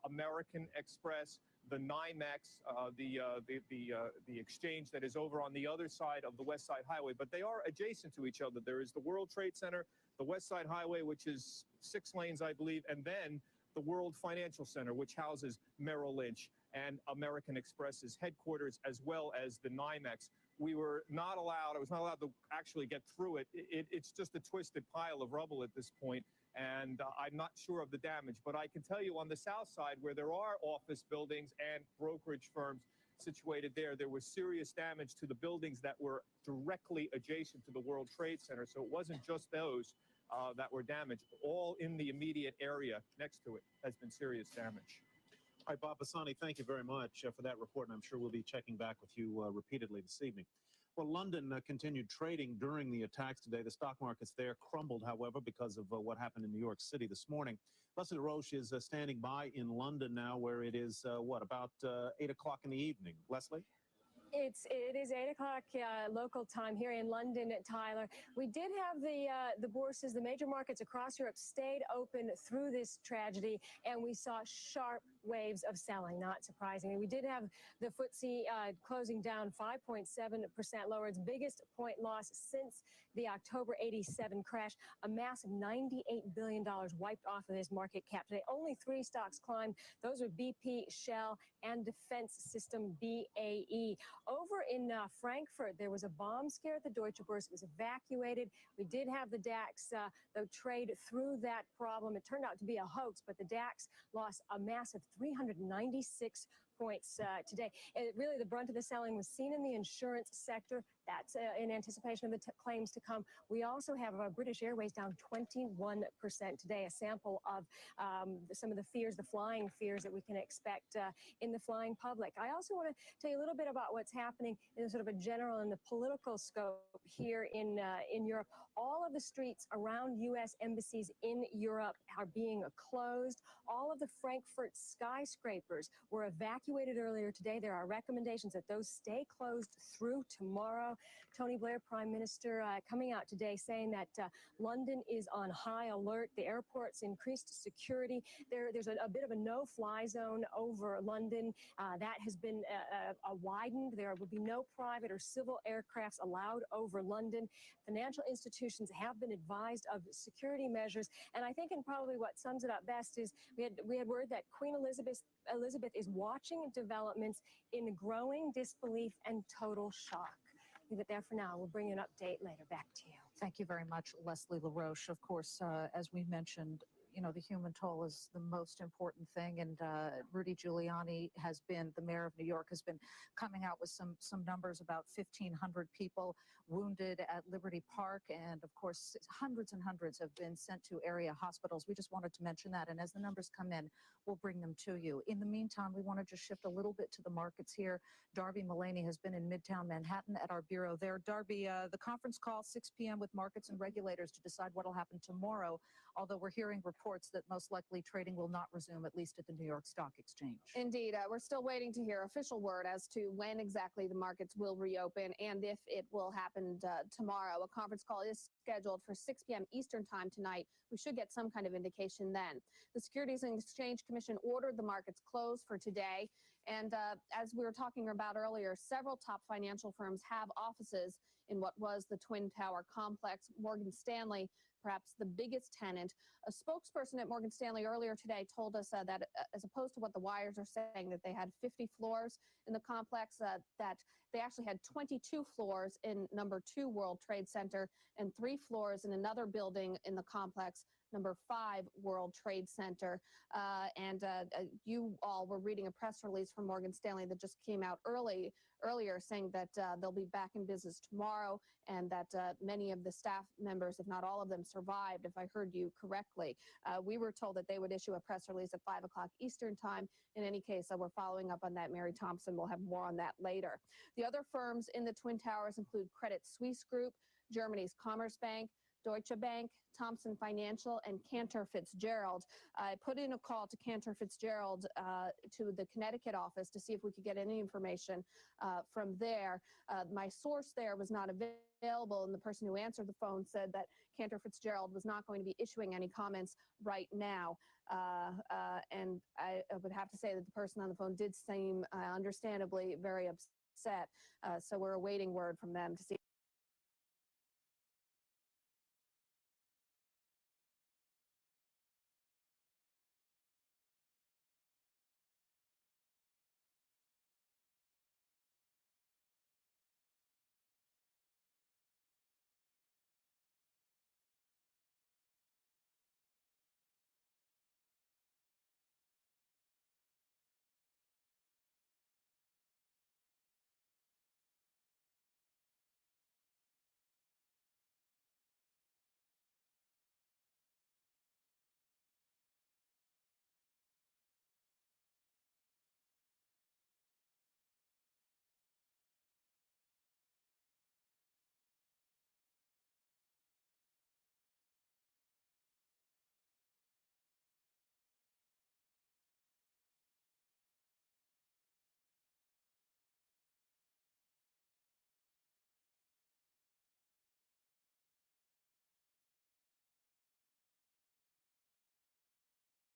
American Express, the NYMEX, the exchange that is over on the other side of the West Side Highway. But they are adjacent to each other. There is the World Trade Center, the West Side Highway, which is 6 lanes, I believe, and then the World Financial Center, which houses Merrill Lynch and American Express's headquarters, as well as the NYMEX. I was not allowed to actually get through it. It's just a twisted pile of rubble at this point, and I'm not sure of the damage. But I can tell you on the south side, where there are office buildings and brokerage firms situated there, there was serious damage to the buildings that were directly adjacent to the World Trade Center. So it wasn't just those that were damaged. All in the immediate area next to it has been serious damage. All right, Bob Bassani, thank you very much for that report, and I'm sure we'll be checking back with you repeatedly this evening. Well, London continued trading during the attacks today. The stock markets there crumbled, however, because of what happened in New York City this morning. Leslie Roche is standing by in London now, where it is, about 8 o'clock in the evening. Leslie? It is 8 o'clock local time here in London, Tyler. We did have the bourses, the major markets across Europe stayed open through this tragedy, and we saw sharp waves of selling, not surprisingly. We did have the FTSE closing down 5.7% lower, its biggest point loss since the October 87 crash. A massive $98 billion wiped off of this market cap today. Only 3 stocks climbed. Those are BP, Shell, and defense system BAE. Over in Frankfurt, there was a bomb scare at the Deutsche Börse. It was evacuated. We did have the DAX trade through that problem. It turned out to be a hoax, but the DAX lost a massive 396 points today. Really, the brunt of the selling was seen in the insurance sector. That's in anticipation of the claims to come. We also have British Airways down 21% today, a sample of some of the fears, the flying fears that we can expect in the flying public. I also want to tell you a little bit about what's happening in sort of a general and the political scope here in Europe. All of the streets around U.S. embassies in Europe are being closed. All of the Frankfurt skyscrapers were evacuated evacuated earlier today. There are recommendations that those stay closed through tomorrow. Tony Blair, Prime Minister, coming out today saying that London is on high alert. The airport's increased security. There's a bit of a no-fly zone over London. That has been widened. There will be no private or civil aircrafts allowed over London. Financial institutions have been advised of security measures. And I think, and probably what sums it up best is we had word that Queen Elizabeth is watching developments in growing disbelief and total shock. Leave it there for now. We'll bring you an update later. Back to you. Thank you very much, Leslie LaRoche. Of course, as we mentioned, you know, the human toll is the most important thing. And Rudy Giuliani has been, the mayor of New York, has been coming out with some numbers about 1,500 people wounded at Liberty Park. And of course, hundreds and hundreds have been sent to area hospitals. We just wanted to mention that. And as the numbers come in, we'll bring them to you. In the meantime, we want to just shift a little bit to the markets here. Darby Mullaney has been in Midtown Manhattan at our bureau there. Darby, the conference call, 6 p.m. with markets and regulators to decide what will happen tomorrow, although we're hearing reports that most likely trading will not resume, at least at the New York Stock Exchange. Indeed. We're still waiting to hear official word as to when exactly the markets will reopen and if it will happen tomorrow. A conference call is scheduled for 6 p.m. Eastern time tonight. We should get some kind of indication then. The Securities and Exchange Commission ordered the markets closed for today. And as we were talking about earlier, several top financial firms have offices in what was the Twin Tower complex. Morgan Stanley, perhaps the biggest tenant. A spokesperson at Morgan Stanley earlier today told us that as opposed to what the wires are saying, that they had 50 floors in the complex, that they actually had 22 floors in number 2 World Trade Center and 3 floors in another building in the complex, number 5 World Trade Center. You all were reading a press release from Morgan Stanley that just came out earlier saying that they'll be back in business tomorrow and that many of the staff members, if not all of them, survived, if I heard you correctly. We were told that they would issue a press release at 5 o'clock Eastern time. In any case, we're following up on that. Mary Thompson will have more on that later. The other firms in the Twin Towers include Credit Suisse Group, Germany's Commerzbank, Deutsche Bank, Thomson Financial, and Cantor Fitzgerald. I put in a call to Cantor Fitzgerald to the Connecticut office to see if we could get any information from there. My source there was not available, and the person who answered the phone said that Cantor Fitzgerald was not going to be issuing any comments right now. And I would have to say that the person on the phone did seem understandably very upset. So we're awaiting word from them to see